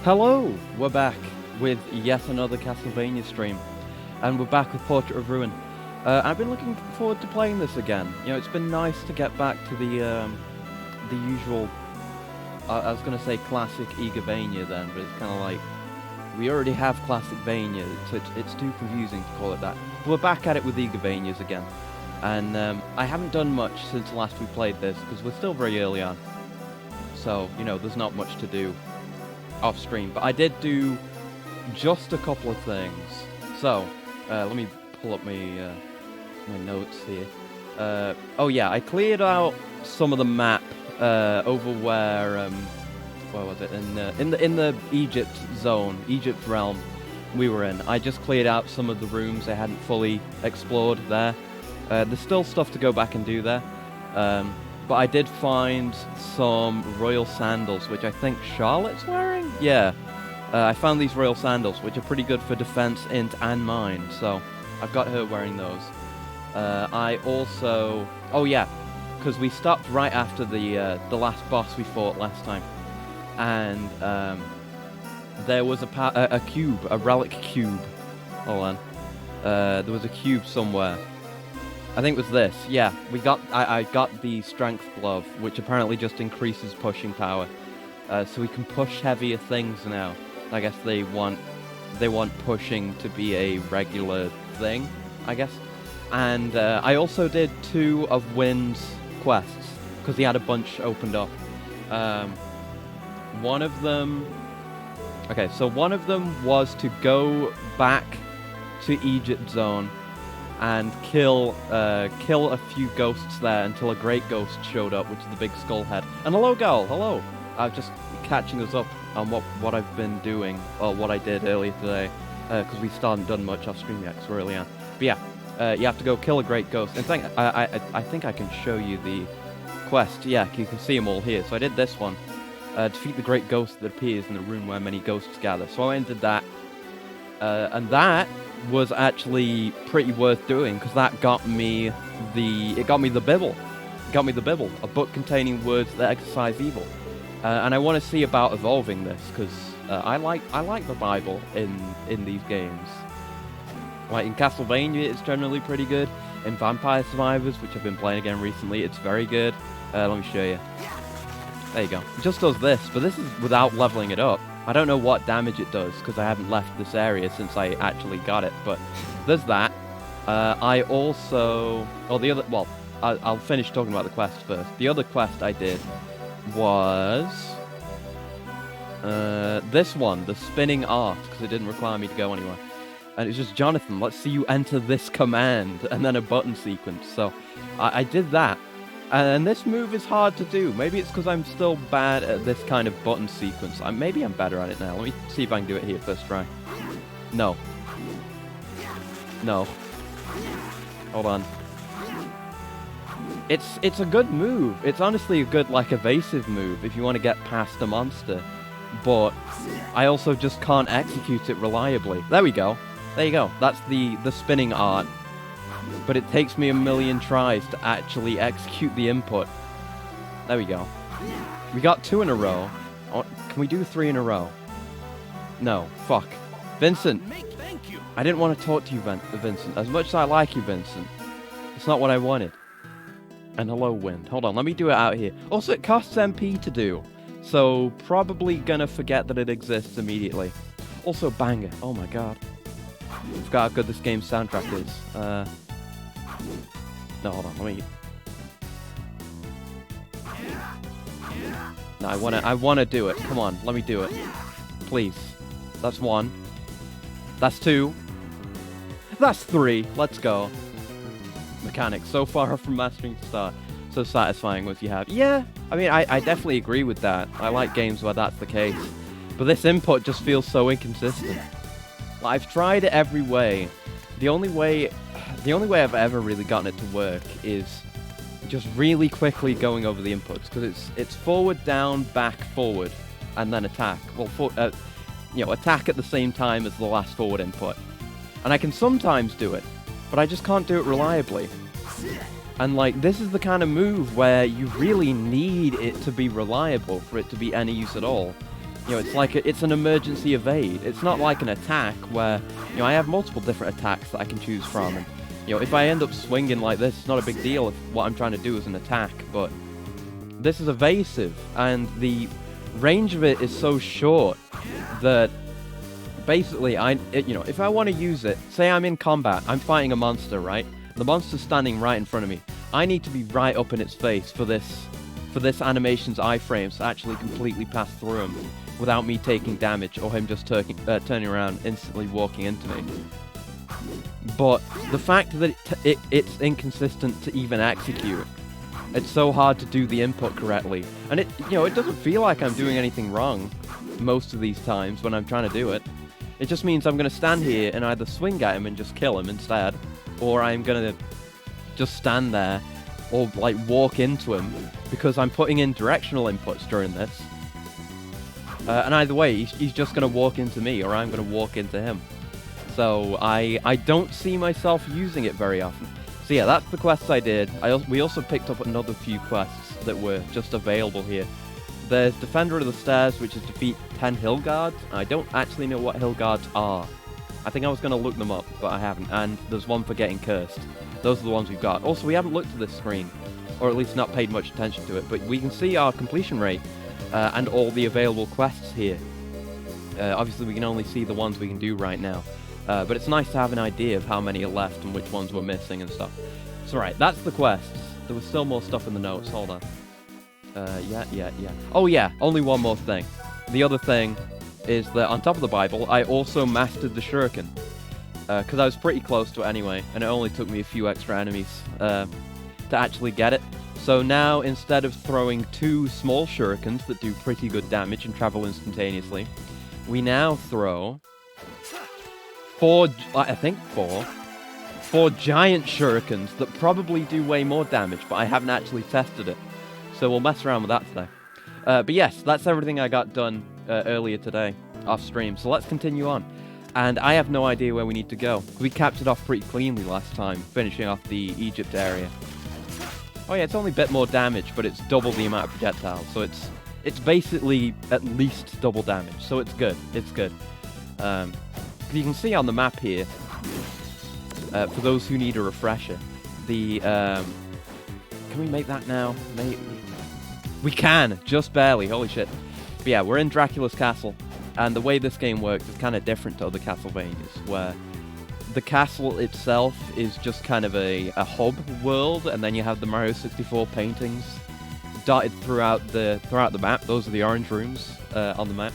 Hello! We're back with yet another Castlevania stream, and we're back with Portrait of Ruin. I've been looking forward to playing this again. You know, it's been nice to get back to the usual, I was going to say classic Igavania then, but it's kind of like, we already have classic Vania, so it's too confusing to call it that. But we're back at it with Igavanias again, and I haven't done much since last we played this, because we're still very early on. So, you know, there's not much to do off stream, but I did do just a couple of things. So, let me pull up my my notes here. Oh yeah, I cleared out some of the map over where was it? In the Egypt zone, Egypt realm we were in. I just cleared out some of the rooms I hadn't fully explored there. There's still stuff to go back and do there. But I did find some royal sandals, which I think Charlotte's wearing? Yeah. I found these royal sandals, which are pretty good for defense, int, and mine. So I've got her wearing those. I also... Oh yeah, because we stopped right after the last boss we fought last time. And there was a cube, a relic cube. Hold on. There was a cube somewhere. I think it was this. Yeah, I got the strength glove, which apparently just increases pushing power, so we can push heavier things now. I guess they want pushing to be a regular thing, I guess. And I also did 2 of Wynn's quests because he had a bunch opened up. One of them. Okay, so one of them was to go back to Egypt Zone and kill a few ghosts there until a great ghost showed up, which is the big skull head. And hello, girl. Hello. I'm just catching us up on what I've been doing, or what I did earlier today, because we still haven't done much off stream yet, because we're early on. But yeah, you have to go kill a great ghost. In fact, I think I can show you the quest. Yeah, you can see them all here. So I did this one. Defeat the great ghost that appears in the room where many ghosts gather. So I did that. And that was actually pretty worth doing, because that got me the Bible. It got me the Bible, a book containing words that exorcise evil. And I want to see about evolving this, because I like the Bible in these games. Like in Castlevania, it's generally pretty good. In Vampire Survivors, which I've been playing again recently, it's very good. Let me show you. There you go. It just does this, but this is without leveling it up. I don't know what damage it does, because I haven't left this area since I actually got it, but there's that. I also... Oh, the other... Well, I'll finish talking about the quest first. The other quest I did was... this one, the spinning art, because it didn't require me to go anywhere. And it's just, Jonathan, let's see you enter this command, and then a button sequence. So, I did that. And this move is hard to do. Maybe it's because I'm still bad at this kind of button sequence. Maybe I'm better at it now. Let me see if I can do it here first try. No. No. Hold on. It's a good move. It's honestly a good, like, evasive move if you want to get past a monster. But I also just can't execute it reliably. There we go. There you go. That's the spinning art. But it takes me a million tries to actually execute the input. There we go. We got 2 in a row. Oh, can we do 3 in a row? No. Fuck. Vincent! I didn't want to talk to you, Vincent. As much as I like you, Vincent, it's not what I wanted. And hello, Wind. Hold on, let me do it out here. Also, it costs MP to do, so probably gonna forget that it exists immediately. Also, banger. Oh my god. I forgot how good this game's soundtrack is. No, hold on, let me... No, I wanna do it. Come on, let me do it. Please. That's 1. That's 2. That's 3. Let's go. Mechanics. So far from mastering to start. So satisfying what you have. Yeah, I mean, I definitely agree with that. I like games where that's the case. But this input just feels so inconsistent. Like, I've tried it every way. The only way I've ever really gotten it to work is just really quickly going over the inputs, because it's forward, down, back, forward, and then attack. Well, you know, attack at the same time as the last forward input. And I can sometimes do it, but I just can't do it reliably. And like, this is the kind of move where you really need it to be reliable for it to be any use at all. You know, it's like it's an emergency evade. It's not like an attack where, you know, I have multiple different attacks that I can choose from. And, you know, if I end up swinging like this, it's not a big deal if what I'm trying to do is an attack. But this is evasive, and the range of it is so short that basically, you know, if I want to use it, say I'm in combat, I'm fighting a monster, right? The monster's standing right in front of me. I need to be right up in its face for this animation's iframes to actually completely pass through him without me taking damage or him just turning around, instantly walking into me. But the fact that it's inconsistent to even execute, it's so hard to do the input correctly. And you know, it doesn't feel like I'm doing anything wrong most of these times when I'm trying to do it. It just means I'm going to stand here and either swing at him and just kill him instead, or I'm going to just stand there or like walk into him because I'm putting in directional inputs during this. And either way, he's just going to walk into me, or I'm going to walk into him. So I don't see myself using it very often. So yeah, that's the quests I did. We also picked up another few quests that were just available here. There's Defender of the Stairs, which is defeat 10 hill guards. I don't actually know what hill guards are. I think I was going to look them up, but I haven't. And there's one for getting cursed. Those are the ones we've got. Also, we haven't looked at this screen, or at least not paid much attention to it, but we can see our completion rate and all the available quests here. Obviously, we can only see the ones we can do right now. But it's nice to have an idea of how many are left and which ones we're missing and stuff. So right, that's the quests. There was still more stuff in the notes. Hold on. Yeah. Oh yeah, only one more thing. The other thing is that on top of the Bible, I also mastered the Shuriken. Because I was pretty close to it anyway, and it only took me a few extra enemies to actually get it. So now, instead of throwing 2 small shurikens that do pretty good damage and travel instantaneously, we now throw 4 giant shurikens that probably do way more damage, but I haven't actually tested it. So we'll mess around with that today. But yes, that's everything I got done earlier today, off stream. So let's continue on. And I have no idea where we need to go. We capped it off pretty cleanly last time, finishing off the Egypt area. Oh yeah, it's only a bit more damage, but it's double the amount of projectiles. So it's basically at least double damage. So it's good. It's good. You can see on the map here, for those who need a refresher, the can we make that now? Maybe. We can, just barely. Holy shit! But yeah, we're in Dracula's castle, and the way this game works is kind of different to other Castlevanias, where the castle itself is just kind of a hub world, and then you have the Mario 64 paintings dotted throughout the map. Those are the orange rooms on the map,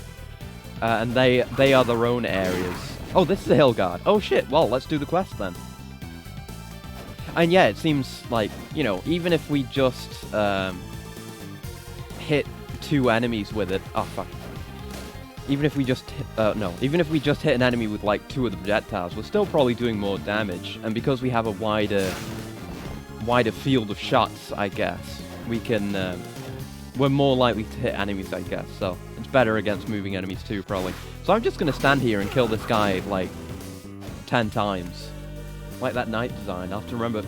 and they are their own areas. Oh, this is a hill guard. Oh shit! Well, let's do the quest then. And yeah, it seems like, you know, even if we just hit 2 enemies with it. Oh fuck. Even if we just even if we just hit an enemy with like 2 of the projectiles, we're still probably doing more damage. And because we have a wider field of shots, I guess, we can we're more likely to hit enemies, I guess. So it's better against moving enemies too, probably. So I'm just gonna stand here and kill this guy like 10 times, like that knight design. I have to remember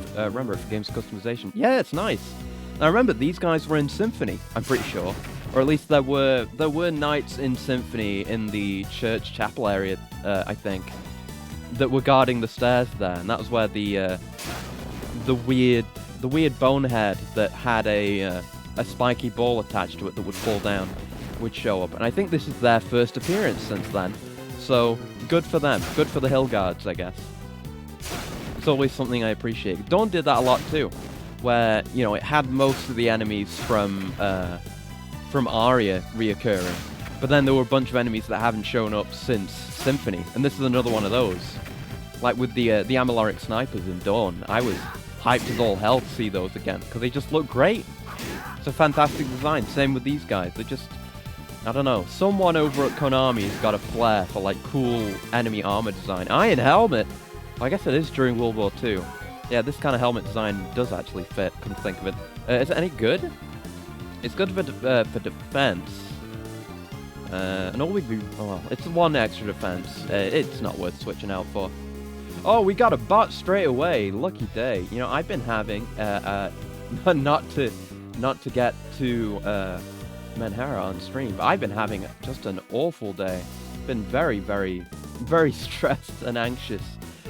for games customization. Yeah, it's nice. Now remember, these guys were in Symphony, I'm pretty sure. Or at least there were knights in Symphony in the church chapel area, I think, that were guarding the stairs there, and that was where the weird bonehead that had a spiky ball attached to it that would fall down would show up. And I think this is their first appearance since then, so good for them, good for the hill guards, I guess. It's always something I appreciate. Dawn did that a lot too, where, you know, it had most of the enemies from Aria reoccurring, but then there were a bunch of enemies that haven't shown up since Symphony, and this is another one of those. Like with the Amaloric snipers in Dawn, I was hyped as all hell to see those again, because they just look great. It's a fantastic design. Same with these guys. They're just, I don't know, someone over at Konami's got a flair for like cool enemy armor design. Iron helmet! I guess it is during World War II. Yeah, this kind of helmet design does actually fit, come to think of it. Is it any good? It's good for defense. And all we do... Oh, well, it's 1 extra defense. It's not worth switching out for. Oh, we got a bot straight away. Lucky day. You know, I've been having... not to get too Menhera on stream, but I've been having just an awful day. Been very, very, very stressed and anxious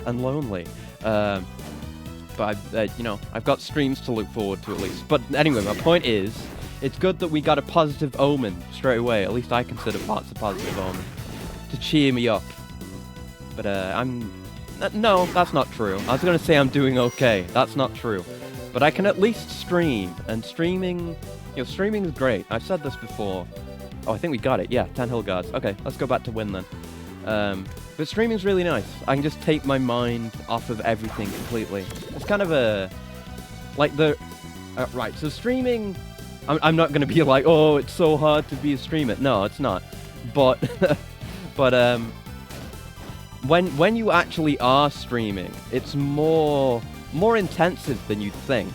and lonely. But you know, I've got streams to look forward to at least. But anyway, my point is, it's good that we got a positive omen straight away. At least I consider parts a positive omen to cheer me up. But no, that's not true. I was gonna say I'm doing okay. That's not true. But I can at least stream, and streaming, you know, streaming is great. I've said this before. Oh, I think we got it. Yeah, 10 hill guards. Okay, let's go back to win then. But streaming's really nice. I can just take my mind off of everything completely. It's kind of a, like the, right. So streaming, I'm not gonna be like, oh, it's so hard to be a streamer. No, it's not. But, but when you actually are streaming, it's more intensive than you'd think,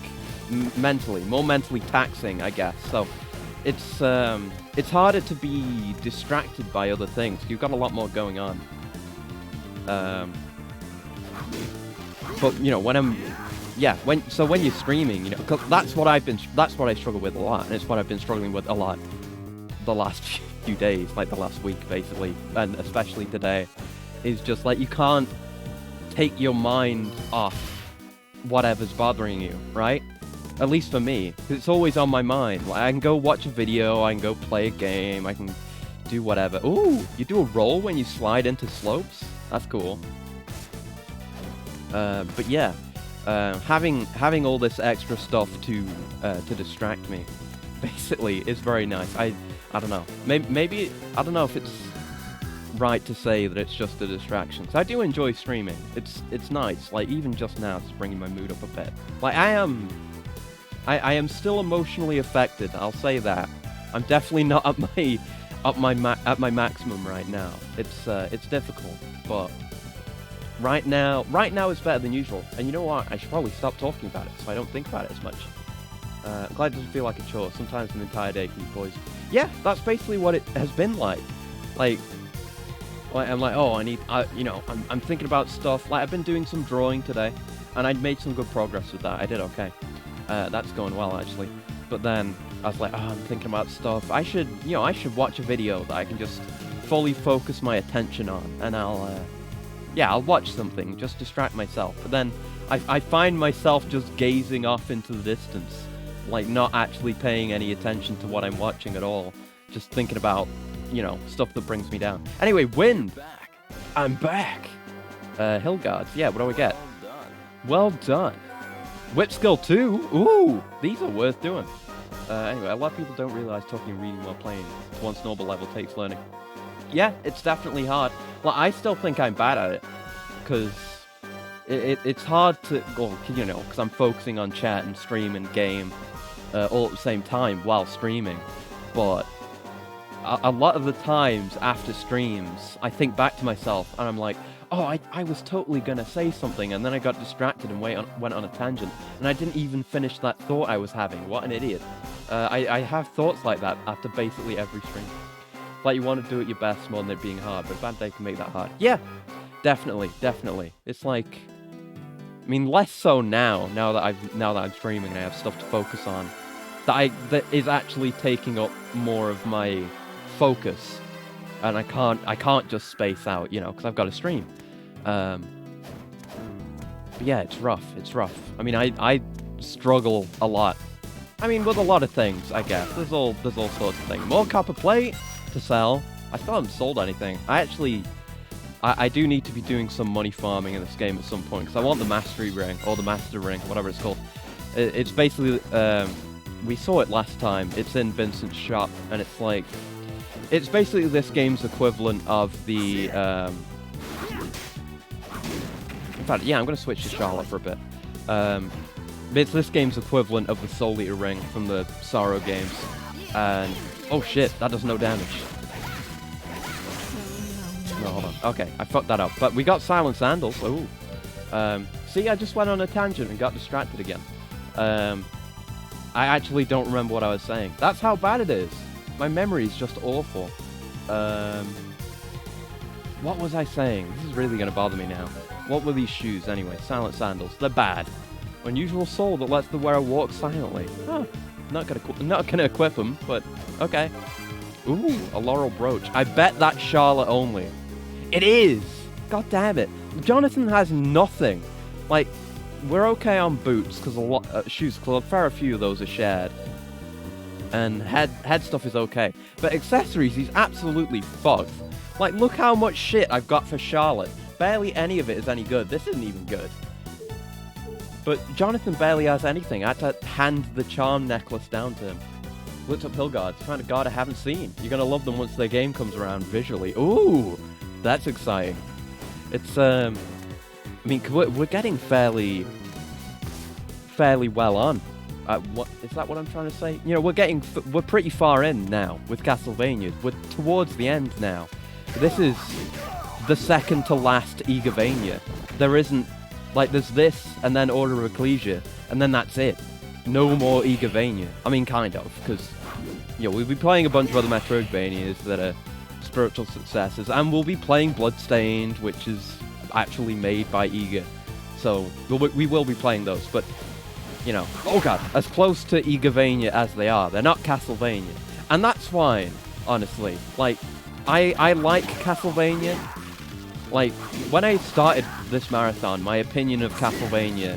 mentally, more mentally taxing, I guess. So it's harder to be distracted by other things. You've got a lot more going on. But you know, when you're streaming, you know, 'cause that's what I struggle with a lot, and it's what I've been struggling with a lot the last few days, like the last week basically, and especially today, is just like you can't take your mind off whatever's bothering you, right? At least for me, 'cause it's always on my mind. Like, I can go watch a video, I can go play a game, I can do whatever. Ooh, you do a roll when you slide into slopes? That's cool. But yeah, having all this extra stuff to distract me, basically, is very nice. I don't know. Maybe I don't know if it's right to say that it's just a distraction. 'Cause I do enjoy streaming. It's nice. Like even just now, it's bringing my mood up a bit. Like I am still emotionally affected. I'll say that. I'm definitely not at my maximum right now. It's difficult, but right now it's better than usual. And you know what? I should probably stop talking about it so I don't think about it as much. I'm glad it doesn't feel like a chore. Sometimes an entire day can be poison. Yeah, that's basically what it has been like. Like I'm like, oh, you know, I'm thinking about stuff. Like I've been doing some drawing today, and I'd made some good progress with that. I did okay. That's going well actually. But then I was like, oh, I'm thinking about stuff. I should watch a video that I can just fully focus my attention on, and I'll watch something, just distract myself. But then I find myself just gazing off into the distance, like not actually paying any attention to what I'm watching at all. Just thinking about, you know, stuff that brings me down. Anyway, wind. I'm back. Hill guards. Yeah, what do I get? Well done. Whip skill 2. Ooh, these are worth doing. Anyway, a lot of people don't realize talking and reading while playing once normal level takes learning. Yeah, it's definitely hard. Well, I still think I'm bad at it, because it's hard to, well, you know, because I'm focusing on chat and stream and game all at the same time while streaming. But a lot of the times after streams, I think back to myself and I'm like, oh, I was totally gonna say something, and then I got distracted and went on a tangent, and I didn't even finish that thought I was having. What an idiot. I have thoughts like that after basically every stream. Like you want to do it your best more than it being hard, but a bad day can make that hard. Yeah, definitely. It's like, I mean, less so now that I'm streaming and I have stuff to focus on, that is actually taking up more of my focus, and I can't just space out, you know, because I've got to stream. But yeah, it's rough. I mean, I struggle a lot. I mean, with a lot of things, I guess. There's all sorts of things. More copper plate to sell. I still haven't sold anything. I do need to be doing some money farming in this game at some point, because I want the mastery ring, or the master ring, whatever it's called. It's basically, we saw it last time. It's in Vincent's shop, and it's like, it's basically this game's equivalent of the, in fact, yeah, I'm going to switch to Charlotte for a bit. It's this game's equivalent of the Soul Eater ring from the Sorrow games. And, oh shit, that does no damage. No, hold on. Okay, I fucked that up. But we got Silent Sandals. Ooh. See, I just went on a tangent and got distracted again. I actually don't remember what I was saying. That's how bad it is. My memory is just awful. What was I saying? This is really going to bother me now. What were these shoes anyway? Silent Sandals. They're bad. Unusual soul that lets the wearer walk silently. Huh. Not gonna equip them, but okay. Ooh, a laurel brooch. I bet that's Charlotte only. It is! God damn it. Jonathan has nothing. Like, we're okay on boots, because a lot shoes, because a fair few of those are shared. And head stuff is okay. But accessories, he's absolutely fucked. Like, look how much shit I've got for Charlotte. Barely any of it is any good. This isn't even good. But Jonathan barely has anything. I had to hand the charm necklace down to him. Looked up hill guards. Found a guard I haven't seen. You're gonna love them once their game comes around visually. Ooh, that's exciting. It's I mean, we're getting fairly well on. What is that? What I'm trying to say? You know, we're pretty far in now with Castlevania. We're towards the end now. This is the second to last Igavania. There isn't like there's this and then Order of Ecclesia and then that's it. No more Igavania. I mean, kind of, because you know we'll be playing a bunch of other Metroidvanias that are spiritual successors, and we'll be playing Bloodstained, which is actually made by Iga. So we will be playing those, but you know, oh god, as close to Igavania as they are, they're not Castlevania, and that's fine. Honestly, like I like Castlevania. Like when I started this marathon, my opinion of Castlevania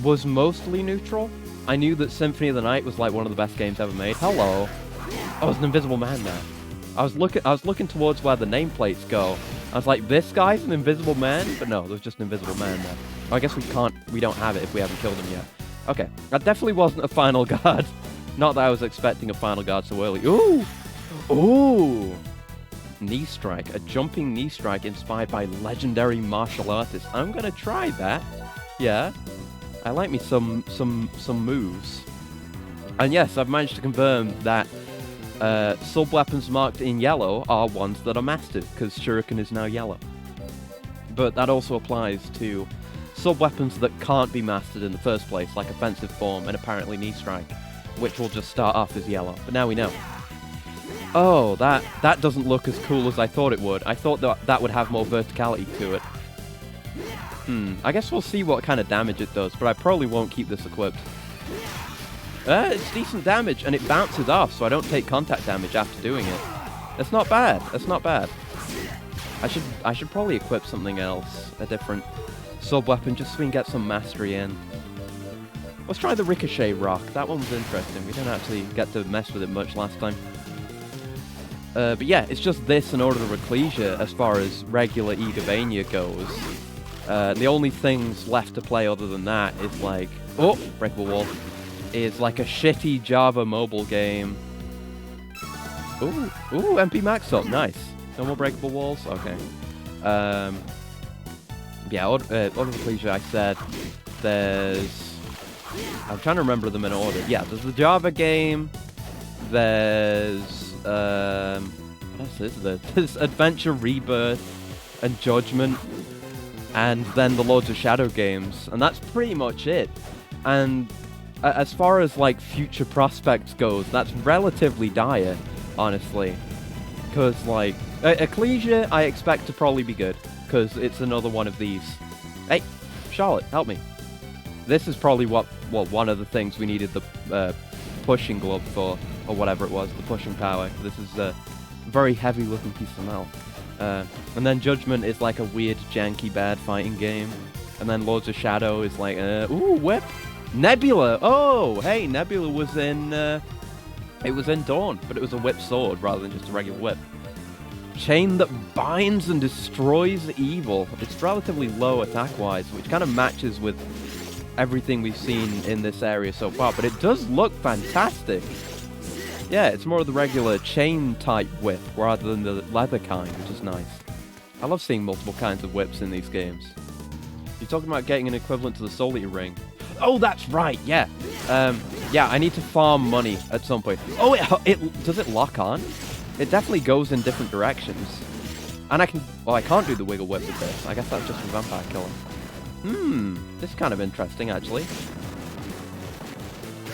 was mostly neutral. I knew that Symphony of the Night was like one of the best games ever made. Hello. I was an invisible man there. I was looking towards where the nameplates go. I was like, this guy's an invisible man? But no, there's just an invisible man there. Oh, I guess we don't have it if we haven't killed him yet. Okay, that definitely wasn't a final guard. Not that I was expecting a final guard so early. Ooh! Ooh! Knee strike. A jumping knee strike inspired by legendary martial artists. I'm gonna try that. Yeah. I like me some moves. And yes, I've managed to confirm that sub-weapons marked in yellow are ones that are mastered, because Shuriken is now yellow. But that also applies to sub-weapons that can't be mastered in the first place, like Offensive Form and apparently Knee Strike, which will just start off as yellow. But now we know. Oh, that doesn't look as cool as I thought it would. I thought that would have more verticality to it. I guess we'll see what kind of damage it does, but I probably won't keep this equipped. It's decent damage, and it bounces off, so I don't take contact damage after doing it. That's not bad. That's not bad. I should probably equip something else, a different sub-weapon, just so we can get some mastery in. Let's try the Ricochet Rock. That one was interesting. We didn't actually get to mess with it much last time. But yeah, it's just this and Order of Ecclesia as far as regular Igavania goes. The only things left to play other than that is like... Oh! Breakable Wall. Is like a shitty Java mobile game. Ooh! Ooh! MP Max up. Nice. No more breakable walls? Okay. Yeah, Order of Ecclesia, I said. There's... I'm trying to remember them in order. Yeah, there's the Java game. There's... what else is there? There's Adventure Rebirth and Judgment. And then the Lords of Shadow games. And that's pretty much it. And as far as, like, future prospects goes, that's relatively dire, honestly. Because, like, Ecclesia, I expect to probably be good. Because it's another one of these. Hey, Charlotte, help me. This is probably one of the things we needed the pushing glove for. Or whatever it was, the pushing power. This is a very heavy-looking piece of metal. And then Judgment is like a weird, janky, bad fighting game. And then Lords of Shadow is like, ooh, whip! Nebula! Oh, hey, Nebula was in, it was in Dawn, but it was a whip sword rather than just a regular whip. Chain that binds and destroys evil. It's relatively low attack-wise, which kind of matches with everything we've seen in this area so far, but it does look fantastic. Yeah, it's more of the regular chain-type whip rather than the leather kind, which is nice. I love seeing multiple kinds of whips in these games. You're talking about getting an equivalent to the Soul Eater ring. Oh, that's right, yeah. Yeah, I need to farm money at some point. Oh, does it lock on? It definitely goes in different directions. And I can... Well, I can't do the wiggle whip with this. I guess that's just for Vampire Killer. This is kind of interesting, actually.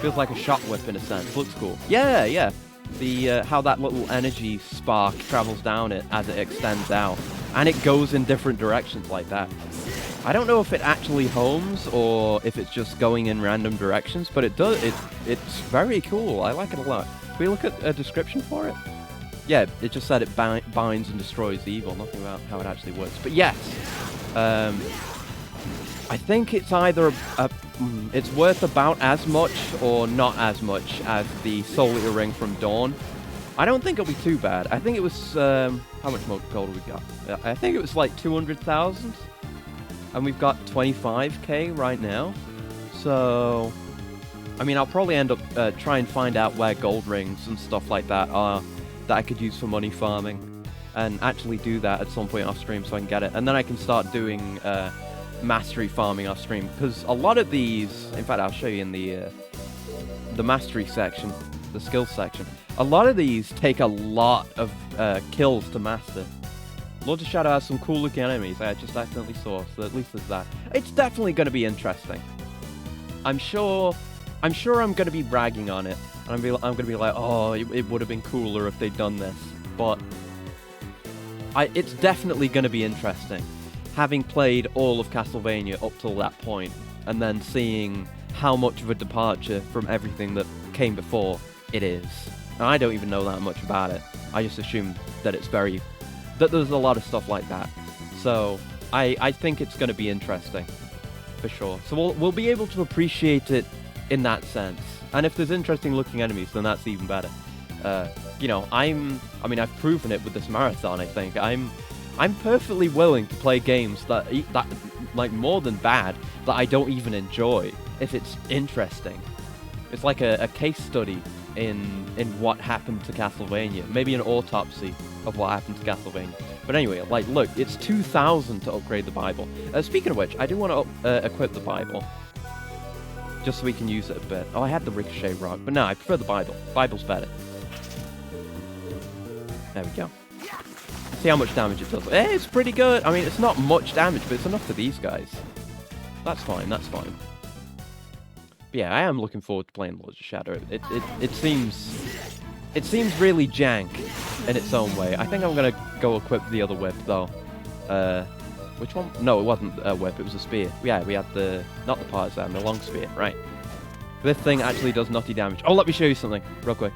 Feels like a shot whip in a sense. Looks cool. Yeah, yeah. The how that little energy spark travels down it as it extends out. And it goes in different directions like that. I don't know if it actually homes or if it's just going in random directions, but it does. It's very cool. I like it a lot. Can we look at a description for it? Yeah, it just said it binds and destroys evil. Nothing about how it actually works. But yes, I think it's either it's worth about as much or not as much as the Soul Eater Ring from Dawn. I don't think it'll be too bad. I think it was how much more gold have we got? I think it was like 200,000. And we've got 25k right now. So, I mean, I'll probably end up try and find out where gold rings and stuff like that are that I could use for money farming. And actually do that at some point off stream so I can get it. And then I can start doing mastery farming off stream. Because a lot of these, in fact, I'll show you in the mastery section, the skills section. A lot of these take a lot of kills to master. Lord of Shadow has some cool looking enemies I just accidentally saw, so at least there's that. It's definitely going to be interesting. I'm sure I'm going to be bragging on it, and I'm going to be like, oh, it would have been cooler if they'd done this. But it's definitely going to be interesting, having played all of Castlevania up till that point, and then seeing how much of a departure from everything that came before it is. And I don't even know that much about it. I just assume that it's that there's a lot of stuff like that. So I think it's going to be interesting, for sure. So we'll be able to appreciate it in that sense. And if there's interesting looking enemies, then that's even better. You know, I mean, I've proven it with this marathon, I think. I'm perfectly willing to play games that like more than bad, that I don't even enjoy, if it's interesting. It's like a case study in what happened to Castlevania. Maybe an autopsy of what happened to Castlevania. But anyway, like, look, it's 2,000 to upgrade the Bible. Speaking of which, I do want to equip the Bible. Just so we can use it a bit. Oh, I had the Ricochet Rock, but no, I prefer the Bible. Bible's better. There we go. See how much damage it does. It's pretty good. I mean, it's not much damage, but it's enough for these guys. That's fine, that's fine. But yeah, I am looking forward to playing Lords of Shadow. It seems really jank in its own way. I think I'm gonna go equip the other whip though. Which one? No, it wasn't a whip. It was a spear. Yeah, we had not the partisan, the long spear. Right. This thing actually does nutty damage. Oh, let me show you something real quick.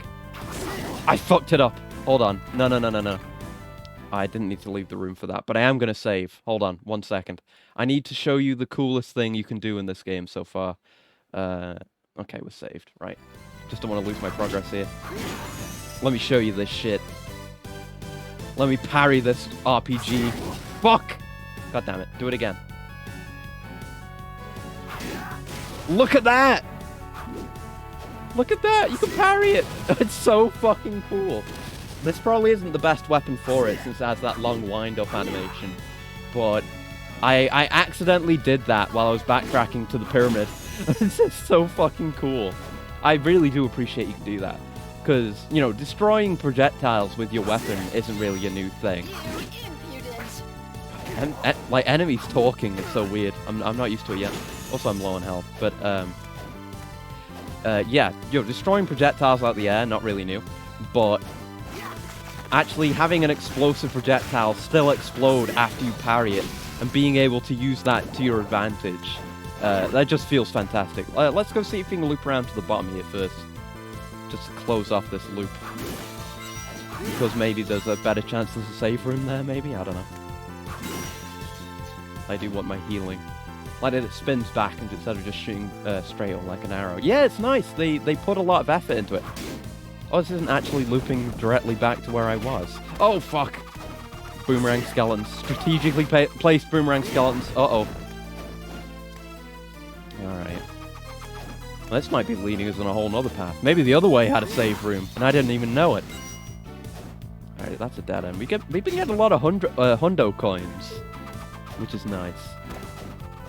I fucked it up. Hold on. No. I didn't need to leave the room for that, but I am gonna save. Hold on, 1 second. I need to show you the coolest thing you can do in this game so far. Okay, we're saved. Right. Just don't want to lose my progress here. Let me show you this shit. Let me parry this RPG. Fuck! God damn it. Do it again. Look at that! Look at that! You can parry it! It's so fucking cool. This probably isn't the best weapon for it, since it has that long wind-up animation. But I accidentally did that while I was backtracking to the pyramid. This is so fucking cool. I really do appreciate you can do that. Because, you know, destroying projectiles with your weapon isn't really a new thing. And, like, enemies talking is so weird. I'm not used to it yet. Also, I'm low on health. But, yeah, you know, destroying projectiles out the air, not really new. But actually having an explosive projectile still explode after you parry it, and being able to use that to your advantage, that just feels fantastic. Let's go see if we can loop around to the bottom here first. Just to close off this loop. Because maybe there's a better chance there's a save room there, maybe? I don't know. I do want my healing. Like it spins back instead of just shooting straight on like an arrow. Yeah, it's nice. They put a lot of effort into it. Oh, this isn't actually looping directly back to where I was. Oh, fuck. Boomerang Skeletons. Strategically placed Boomerang Skeletons. Uh-oh. Alright. Well, this might be leading us on a whole nother path. Maybe the other way had a save room, and I didn't even know it. Alright, that's a dead end. We've been getting a lot of hundo coins, which is nice.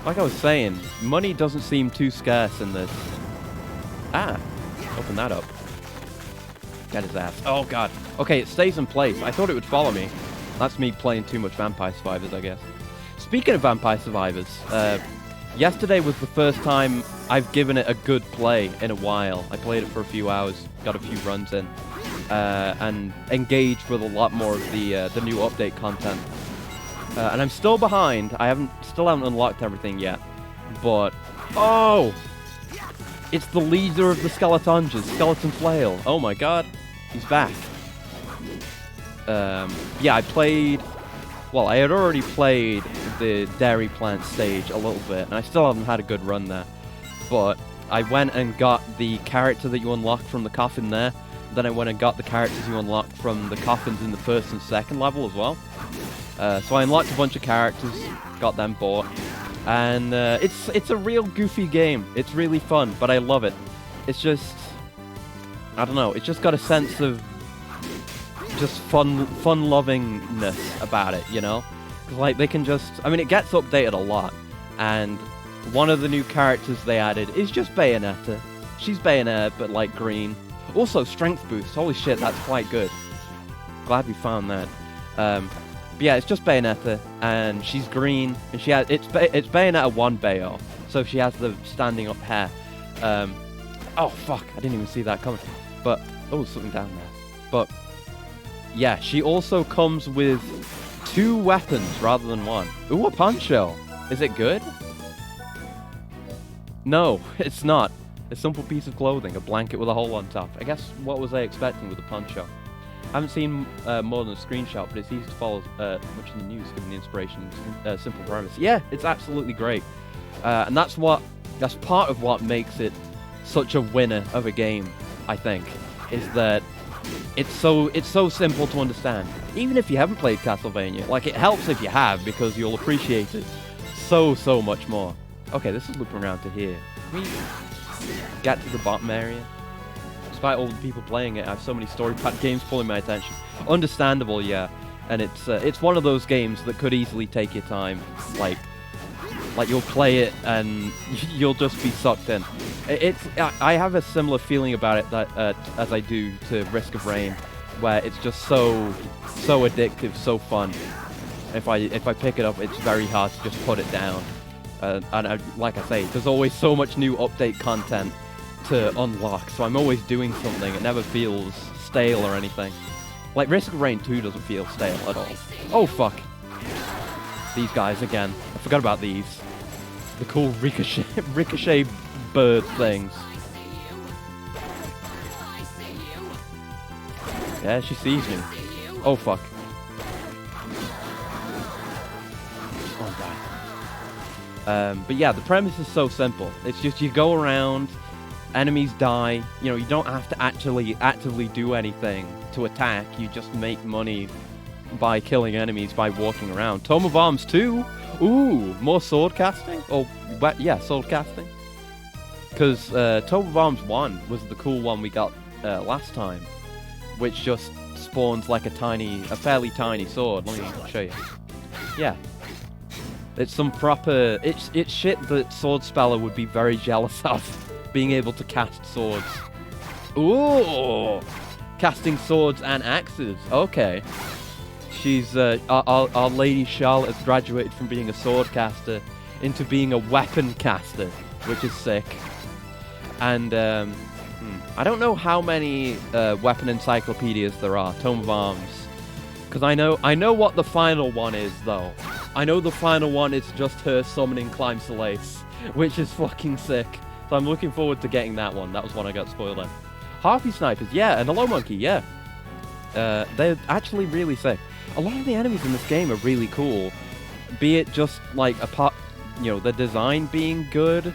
Like I was saying, money doesn't seem too scarce in this. Ah! Open that up. Get his ass. Oh, God. Okay, it stays in place. I thought it would follow me. That's me playing too much Vampire Survivors, I guess. Speaking of Vampire Survivors, yesterday was the first time I've given it a good play in a while. I played it for a few hours, got a few runs in, and engaged with a lot more of the new update content. And I'm still behind. Still haven't unlocked everything yet. But, oh! It's the leader of the Skeletons, Skeleton Flail. Oh my god, he's back. Yeah, I had already played the Dairy Plant stage a little bit, and I still haven't had a good run there. But I went and got the character that you unlocked from the coffin there. Then I went and got the characters you unlocked from the coffins in the first and second level as well. So I unlocked a bunch of characters, got them bought. And it's a real goofy game. It's really fun, but I love it. It's just, I don't know, it's just got a sense of just fun-lovingness about it, you know? 'Cause, like, they can just, I mean, it gets updated a lot. And one of the new characters they added is just Bayonetta. She's Bayonetta, but, like, green. Also, strength boost. Holy shit, that's quite good. Glad we found that. But yeah, it's just Bayonetta, and she's green, and she has, it's Bayonetta 1 Bayo, so she has the standing up hair. Oh fuck, I didn't even see that coming. But, oh, something down there. But, yeah, she also comes with 2 weapons rather than 1. Ooh, a poncho. Is it good? No, it's not. A simple piece of clothing, a blanket with a hole on top. I guess, what was I expecting with a poncho? I haven't seen more than a screenshot, but it's easy to follow much in the news, given the inspiration and simple premise. Yeah, it's absolutely great. And that's part of what makes it such a winner of a game, I think, is that it's so simple to understand. Even if you haven't played Castlevania, like, it helps if you have, because you'll appreciate it so much more. Okay, this is looping around to here. Can we get to the bottom area? Despite all the people playing it, I have so many story-packed games pulling my attention. Understandable, yeah. And it's one of those games that could easily take your time. Like you'll play it and you'll just be sucked in. I have a similar feeling about it that as I do to Risk of Rain, where it's just so addictive, so fun. If I pick it up, it's very hard to just put it down. And like I say, there's always so much new update content to unlock, so I'm always doing something. It never feels stale or anything. Like, Risk of Rain 2 doesn't feel stale at all. Oh, fuck. These guys again. I forgot about these. The cool ricochet bird things. Yeah, she sees me. Oh, fuck. Oh, God. But yeah, the premise is so simple. It's just you go around, enemies die, you know, you don't have to actively do anything to attack, you just make money by killing enemies by walking around. Tome of Arms 2? Ooh, more sword casting? Oh, yeah, sword casting. Because Tome of Arms 1 was the cool one we got last time, which just spawns like a fairly tiny sword. Let me show you. Yeah. It's some proper, it's shit that Sword Speller would be very jealous of, being able to cast swords. Ooh! Casting swords and axes. Okay. She's, our Lady Charlotte has graduated from being a sword caster into being a weapon caster, which is sick. And, I don't know how many weapon encyclopedias there are, Tome of Arms. Because I know what the final one is, though. I know the final one is just her summoning Climb Solace, which is fucking sick. So I'm looking forward to getting that one. That was one I got spoiled on. Harpy Snipers, yeah, and Hello Monkey, yeah. They're actually really sick. A lot of the enemies in this game are really cool. Be it just, like, the design being good,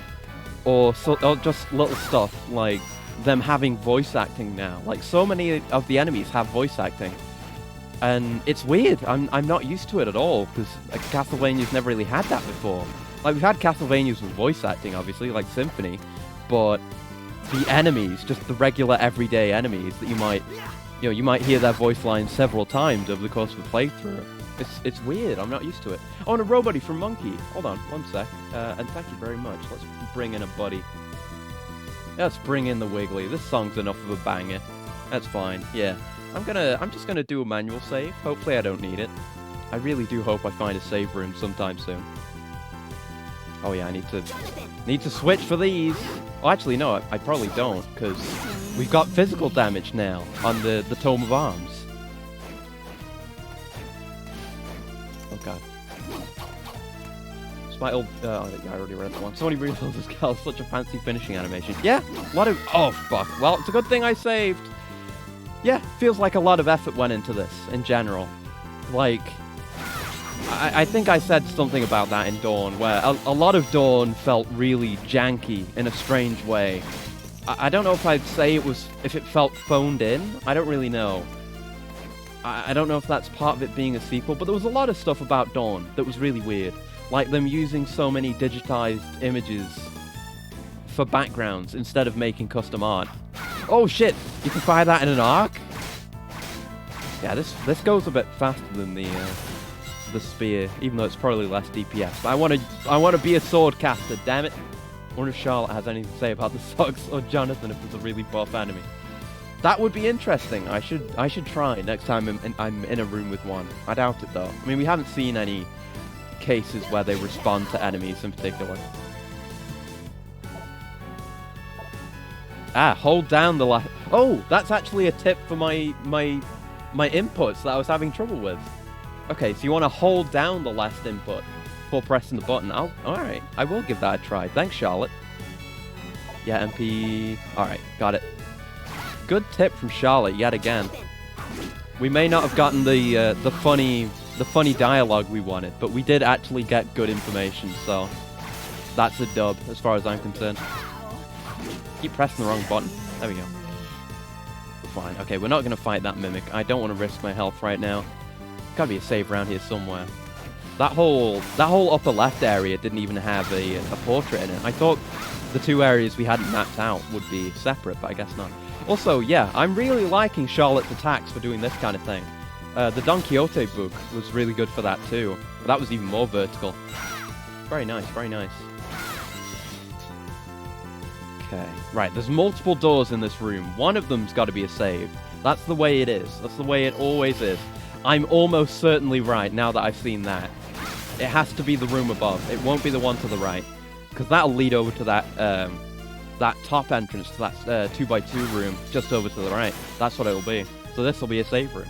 or just little stuff, like them having voice acting now. Like, so many of the enemies have voice acting. And it's weird. I'm not used to it at all, because Castlevania's never really had that before. Like, we've had Castlevanias with voice acting, obviously, like Symphony, but the enemies, just the regular everyday enemies that you might hear their voice lines several times over the course of a playthrough. It's weird. I'm not used to it. Oh, and a robuddy from Monkey. Hold on, one sec. And thank you very much. Let's bring in a buddy. Let's bring in the Wiggly. This song's enough of a banger. That's fine. Yeah. I'm just gonna do a manual save. Hopefully I don't need it. I really do hope I find a save room sometime soon. Oh yeah, I need to switch for these. Oh, actually no, I probably don't, because we've got physical damage now on the Tome of Arms. Oh god. Smite yeah, I already read that one. Somebody rebuilds this girl, such a fancy finishing animation. Yeah, a lot of... Oh, fuck. Well, it's a good thing I saved. Yeah, feels like a lot of effort went into this, in general. Like, I think I said something about that in Dawn, where a lot of Dawn felt really janky in a strange way. I don't know if I'd say if it felt phoned in. I don't really know. I don't know if that's part of it being a sequel, but there was a lot of stuff about Dawn that was really weird. Like them using so many digitized images for backgrounds instead of making custom art. Oh shit! You can fire that in an arc? Yeah, this goes a bit faster than the spear, even though it's probably less DPS. But I wanna be a sword caster, damn it! I wonder if Charlotte has anything to say about the socks, or Jonathan if there's a really buff enemy. That would be interesting. I should try next time I'm in a room with one. I doubt it though. I mean, we haven't seen any cases where they respond to enemies in particular. Ah, hold down the last... Oh, that's actually a tip for my inputs that I was having trouble with. Okay, so you want to hold down the last input before pressing the button. Alright, I will give that a try. Thanks, Charlotte. Yeah, MP... Alright, got it. Good tip from Charlotte yet again. We may not have gotten the funny dialogue we wanted, but we did actually get good information, so that's a dub as far as I'm concerned. Keep pressing the wrong button. There we go. We're fine. Okay, we're not going to fight that mimic. I don't want to risk my health right now. Gotta be a save around here somewhere. That whole upper left area didn't even have a portrait in it. I thought the two areas we hadn't mapped out would be separate, but I guess not. Also, yeah, I'm really liking Charlotte's attacks for doing this kind of thing. The Don Quixote book was really good for that too. That was even more vertical. Very nice, very nice. Okay, right, there's multiple doors in this room. One of them's got to be a save. That's the way it is. That's the way it always is. I'm almost certainly right now that I've seen that. It has to be the room above. It won't be the one to the right. Because that'll lead over to that that top entrance to that 2x2 room just over to the right. That's what it'll be. So this will be a save room.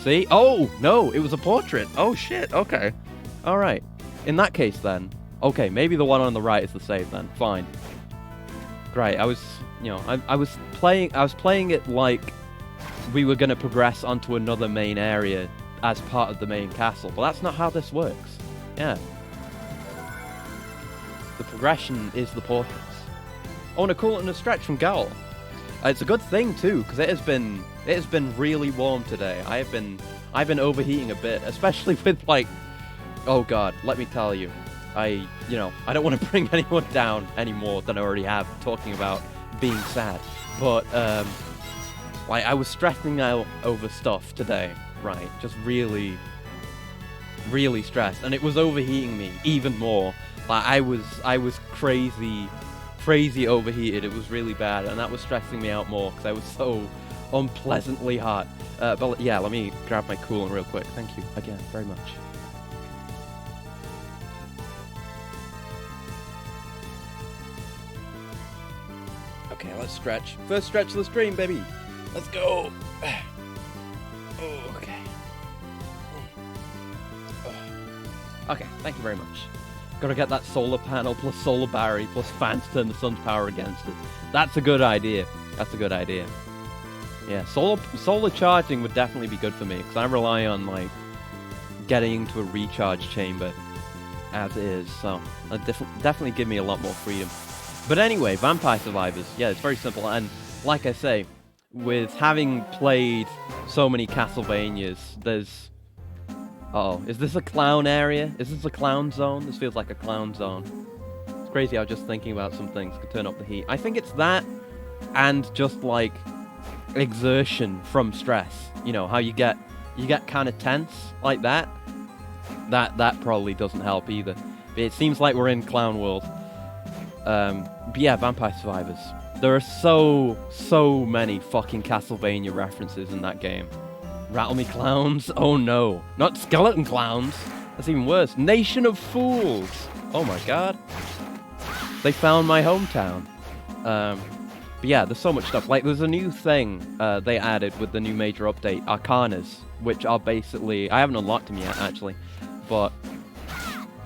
See? Oh, no, it was a portrait. Oh, shit. Okay. All right. In that case, then. Okay, maybe the one on the right is the save, then. Fine. Great. I was playing it like we were going to progress onto another main area as part of the main castle, but that's not how this works. Yeah. The progression is the portraits. Oh, and a Coolant and a stretch from Gowl. It's a good thing too, because it has been really warm today. I've been overheating a bit, especially with like, oh god, let me tell you, I don't want to bring anyone down any more than I already have talking about being sad, but like I was stressing out over stuff today, right? Just really stressed, and it was overheating me even more. Like I was crazy overheated. It was really bad, and that was stressing me out more because I was so unpleasantly hot. But yeah, let me grab my coolant real quick. Thank you again very much. Okay, let's stretch. First stretch of the stream, baby. Let's go. Oh, okay. Okay, thank you very much. Gotta get that solar panel plus solar battery plus fan to turn the sun's power against it. That's a good idea. That's a good idea. Yeah, solar charging would definitely be good for me, because I rely on, like, getting into a recharge chamber as is, so it'd definitely give me a lot more freedom. But anyway, Vampire Survivors, yeah, it's very simple, and like I say, with having played so many Castlevanias, there's... Uh-oh, is this a clown area? Is this a clown zone? This feels like a clown zone. It's crazy how just thinking about some things could turn up the heat. I think it's that, and just, like, exertion from stress. You know, how you get kind of tense like that. That probably doesn't help either. But it seems like we're in Clown World. But yeah, Vampire Survivors. There are so many fucking Castlevania references in that game. Rattle me clowns? Oh no. Not skeleton clowns. That's even worse. Nation of Fools. Oh my god. They found my hometown. But yeah, there's so much stuff. Like, there's a new thing they added with the new major update, Arcanas, which are basically... I haven't unlocked them yet, actually. But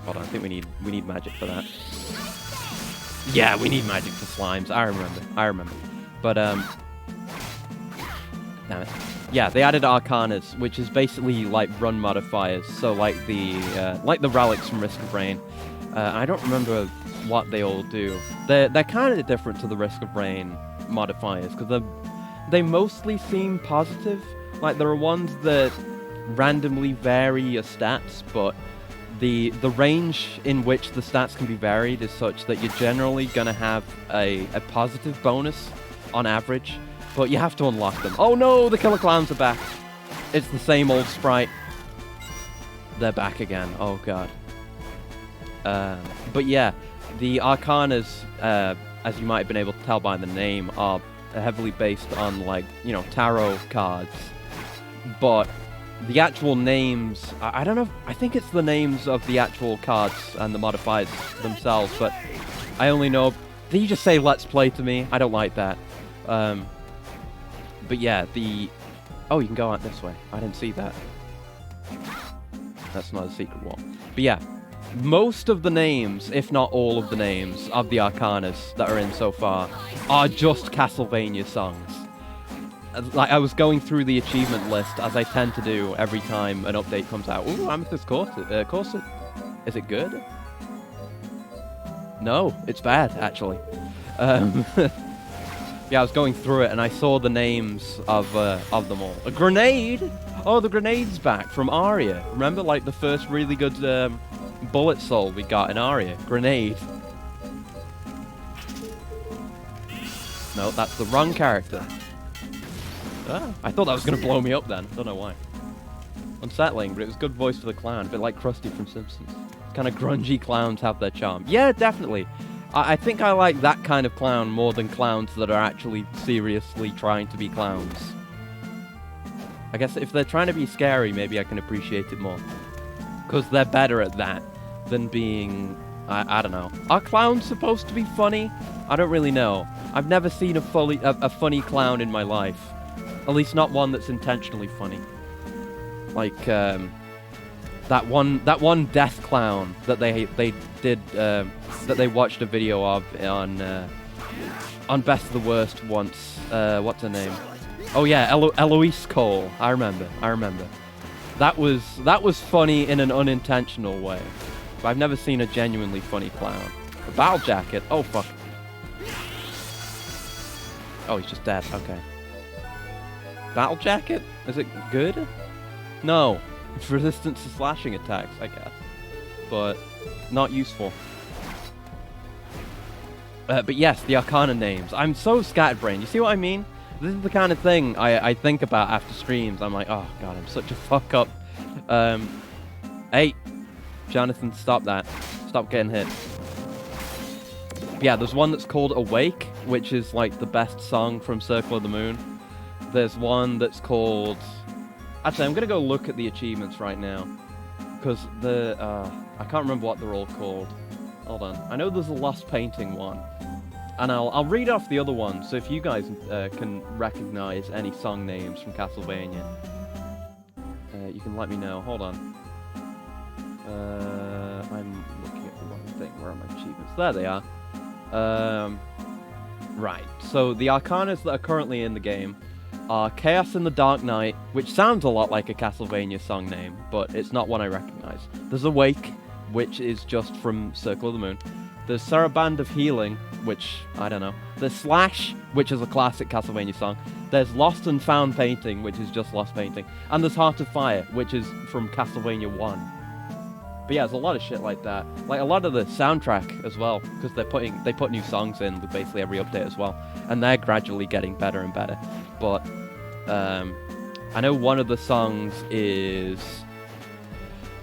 Hold on, I think we need magic for that. Yeah, we need magic for slimes. I remember. But damn it. Yeah, they added Arcanas, which is basically like run modifiers. So like the relics from Risk of Rain. I don't remember what they all do. They're kind of different to the Risk of Rain modifiers because they mostly seem positive. Like there are ones that randomly vary your stats, but the range in which the stats can be varied is such that you're generally gonna have a positive bonus on average, but you have to unlock them. Oh no, the killer clowns are back. It's the same old sprite. They're back again. Oh god. But yeah, the Arcanas, as you might have been able to tell by the name, are heavily based on, like, you know, tarot cards. But the actual names, I don't know, I think it's the names of the actual cards and the modifiers themselves, but I only know... Did you just say let's play to me? I don't like that. But yeah, oh, you can go out this way. I didn't see that. That's not a secret wall. But yeah, most of the names, if not all of the names, of the Arcanas that are in so far are just Castlevania songs. Like, I was going through the achievement list, as I tend to do every time an update comes out. Ooh, Amethyst Corset. Is it good? No, it's bad, actually. Yeah, I was going through it, and I saw the names of them all. A grenade? Oh, the grenade's back from Aria. Remember, like, the first really good bullet soul we got in Aria? Grenade. No, that's the wrong character. Ah, I thought that was going to blow me up then. Don't know why. Unsettling, but it was good voice for the clown. A bit like Krusty from Simpsons. Kind of grungy clowns have their charm. Yeah, definitely. I think I like that kind of clown more than clowns that are actually seriously trying to be clowns. I guess if they're trying to be scary, maybe I can appreciate it more. Because they're better at that than being... I don't know. Are clowns supposed to be funny? I don't really know. I've never seen a funny clown in my life. At least not one that's intentionally funny. Like, that one death clown that they did, that they watched a video of on Best of the Worst once. What's her name? Oh yeah, Eloise Cole. I remember. That was funny in an unintentional way. But I've never seen a genuinely funny clown. A battle jacket. Oh fuck. Oh, he's just dead. Okay. Battle jacket? Is it good? No. It's resistance to slashing attacks, I guess. But not useful. But yes, the Arcana names. I'm so scatterbrained. You see what I mean? This is the kind of thing I think about after streams. I'm like, oh god, I'm such a fuck up. Hey, Jonathan, stop that. Stop getting hit. Yeah, there's one that's called Awake, which is like the best song from Circle of the Moon. There's one that's called... Actually, I'm going to go look at the achievements right now. Because I can't remember what they're all called. Hold on. I know there's a Lost Painting one. And I'll read off the other ones, so if you guys can recognize any song names from Castlevania, you can let me know. Hold on. I'm looking at the wrong thing. Where are my achievements? There they are. Right. So the Arcanas that are currently in the game are Chaos in the Dark Night, which sounds a lot like a Castlevania song name, but it's not one I recognize. There's Awake, which is just from Circle of the Moon. There's Saraband of Healing, which, I don't know. There's Slash, which is a classic Castlevania song. There's Lost and Found Painting, which is just Lost Painting. And there's Heart of Fire, which is from Castlevania 1. But yeah, there's a lot of shit like that. Like, a lot of the soundtrack as well, because they put new songs in with basically every update as well. And they're gradually getting better and better. But, I know one of the songs is...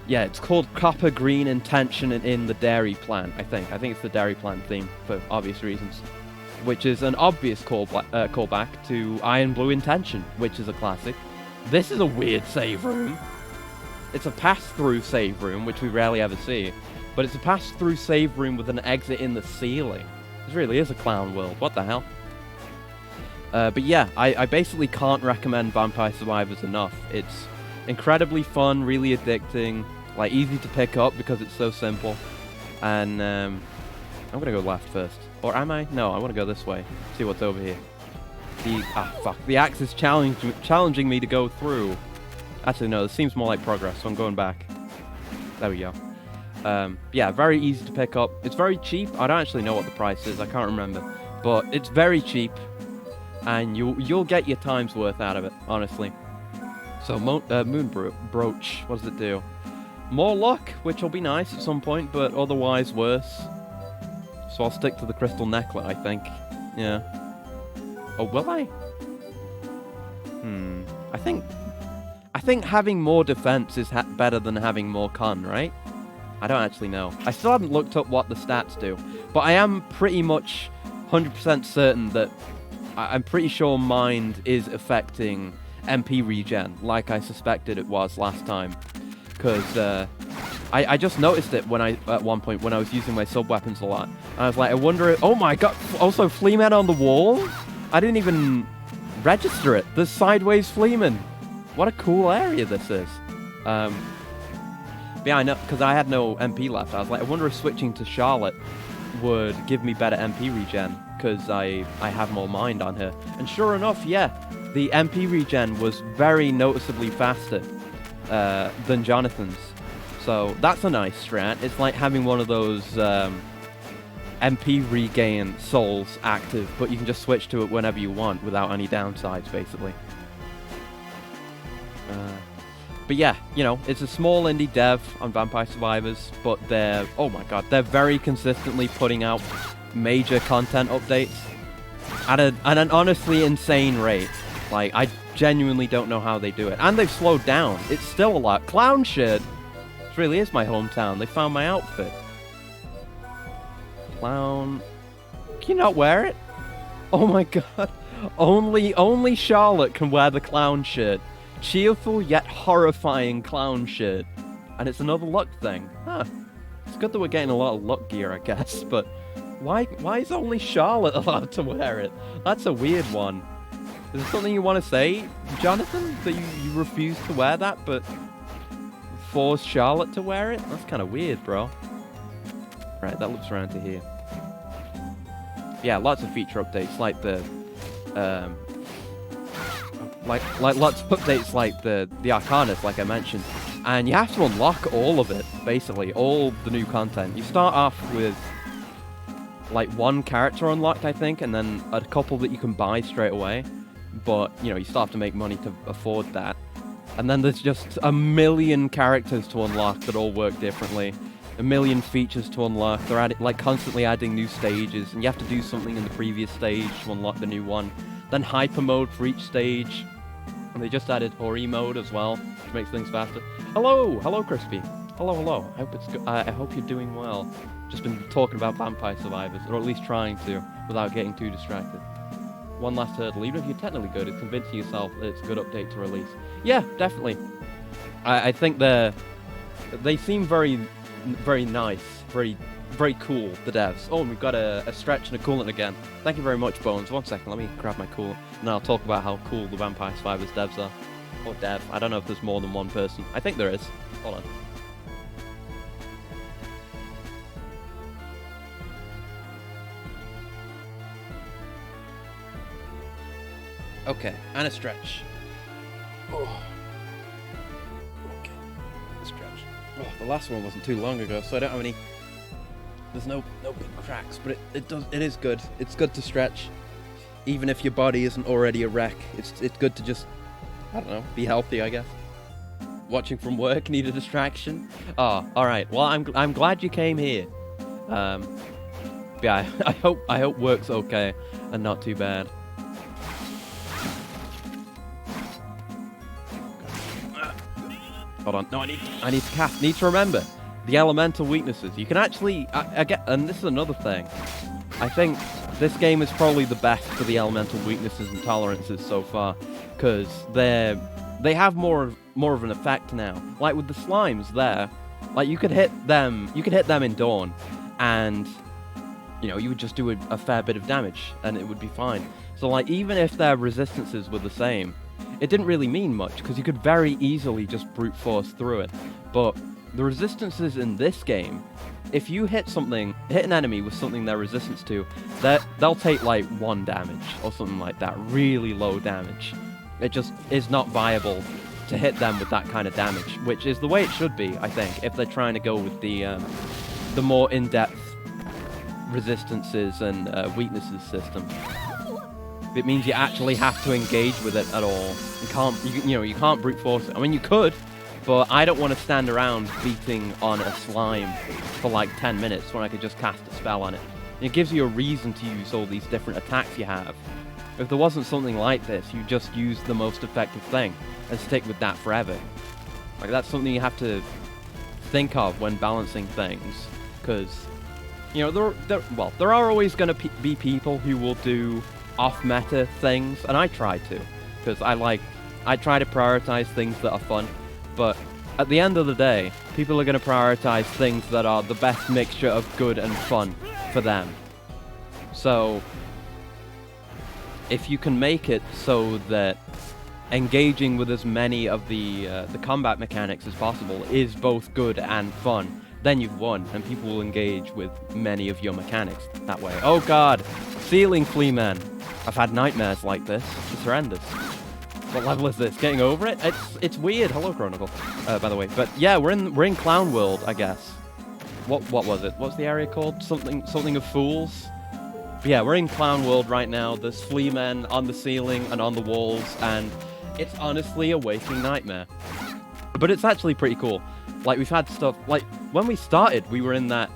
Yeah, it's called Copper Green Intention in the Dairy Plant, I think. I think it's the Dairy Plant theme, for obvious reasons. Which is an obvious callback to Iron Blue Intention, which is a classic. This is a weird save room. It's a pass-through save room, which we rarely ever see. But it's a pass-through save room with an exit in the ceiling. This really is a clown world. What the hell? But yeah, I basically can't recommend Vampire Survivors enough. It's incredibly fun, really addicting. Like, easy to pick up because it's so simple. And I'm gonna go left first. Or am I? No, I want to go this way. See what's over here. Fuck. The axe is challenging me to go through. Actually, no, this seems more like progress, so I'm going back. There we go. Yeah, very easy to pick up. It's very cheap. I don't actually know what the price is. I can't remember. But it's very cheap. And you'll get your time's worth out of it, honestly. So, Moon Brooch. What does it do? More luck, which will be nice at some point, but otherwise worse. So I'll stick to the crystal necklet, I think. Yeah. Oh, will I? I think having more defense is better than having more con, right? I don't actually know. I still haven't looked up what the stats do, but I am pretty much 100% certain that I'm pretty sure mind is affecting MP regen, like I suspected it was last time. Because I just noticed it at one point when I was using my sub-weapons a lot. And I was like, I wonder... Oh my god! Also, Fleaman on the wall? I didn't even register it. There's sideways Fleaman. What a cool area this is. But yeah, I know, because I had no MP left. I was like, I wonder if switching to Charlotte would give me better MP regen, because I have more mind on her. And sure enough, yeah, the MP regen was very noticeably faster than Jonathan's. So that's a nice strat. It's like having one of those MP regain souls active, but you can just switch to it whenever you want without any downsides, basically. But yeah, you know, it's a small indie dev on Vampire Survivors, but they're, oh my god, they're very consistently putting out major content updates at an honestly insane rate. Like, I genuinely don't know how they do it. And they've slowed down. It's still a lot. Clown shit! This really is my hometown. They found my outfit. Clown... Can you not wear it? Oh my god. Only Charlotte can wear the clown shirt. Cheerful yet horrifying clown shirt. And it's another luck thing. Huh. It's good that we're getting a lot of luck gear, I guess, but why is only Charlotte allowed to wear it? That's a weird one. Is there something you want to say, Jonathan? That you refuse to wear that, but force Charlotte to wear it? That's kind of weird, bro. Right, that looks around to here. Yeah, lots of feature updates, like the like lots of updates like the Arcanas, like I mentioned, and you have to unlock all of it, basically, all the new content. You start off with like one character unlocked, I think, and then a couple that you can buy straight away, but you know, you still have to make money to afford that. And then there's just a million characters to unlock that all work differently, a million features to unlock. They're like constantly adding new stages, and you have to do something in the previous stage to unlock the new one. Then hyper mode for each stage. And they just added Hori mode as well, which makes things faster. Hello, Crispy. Hello. I hope you're doing well. Just been talking about Vampire Survivors, or at least trying to, without getting too distracted. One last hurdle. Even if you're technically good, it's convincing yourself that it's a good update to release. Yeah, definitely. I think they seem very nice, very cool, the devs. Oh, and we've got a stretch and a coolant again. Thank you very much, Bones. 1 second, let me grab my coolant, and then I'll talk about how cool the Vampire Survivors devs are. Or dev. I don't know if there's more than one person. I think there is. Hold on. Okay, and a stretch. Oh. Okay, a stretch. Oh, the last one wasn't too long ago, so I don't have any... There's no big cracks, but it is good. It's good to stretch. Even if your body isn't already a wreck, it's good to just, I don't know, be healthy, I guess. Watching from work, need a distraction? Oh, alright. Well, I'm glad you came here. Yeah, I hope work's okay and not too bad. Hold on. No, I need to cast. Need to remember the elemental weaknesses. You can actually, and this is another thing. I think this game is probably the best for the elemental weaknesses and tolerances so far, because they have more of an effect now. Like with the slimes there, like you could hit them in Dawn, and you know, you would just do a fair bit of damage, and it would be fine. So like, even if their resistances were the same, it didn't really mean much, because you could very easily just brute force through it. But the resistances in this game, if you hit an enemy with something they're resistant to, they'll take like 1 damage or something like that, really low damage. It just is not viable to hit them with that kind of damage, which is the way it should be, I think, if they're trying to go with the more in-depth resistances and weaknesses system. It means you actually have to engage with it at all. You can't brute force it. I mean, you could, but I don't want to stand around beating on a slime for like 10 minutes when I could just cast a spell on it. It gives you a reason to use all these different attacks you have. If there wasn't something like this, you just use the most effective thing and stick with that forever. Like, that's something you have to think of when balancing things, because, you know, there are always going to be people who will do off-meta things, and I try to, because I try to prioritize things that are fun, but at the end of the day, people are going to prioritize things that are the best mixture of good and fun for them. So, if you can make it so that engaging with as many of the combat mechanics as possible is both good and fun, then you've won, and people will engage with many of your mechanics that way. Oh god! Ceiling flea man! I've had nightmares like this. It's horrendous. What level is this? Getting over it? It's weird. Hello, Chronicle, by the way. But yeah, we're in Clown World, I guess. What was it? What's the area called? Something of Fools? But yeah, we're in Clown World right now. There's flea men on the ceiling and on the walls, and it's honestly a waking nightmare. But it's actually pretty cool. Like, we've had stuff, like, when we started, we were in that,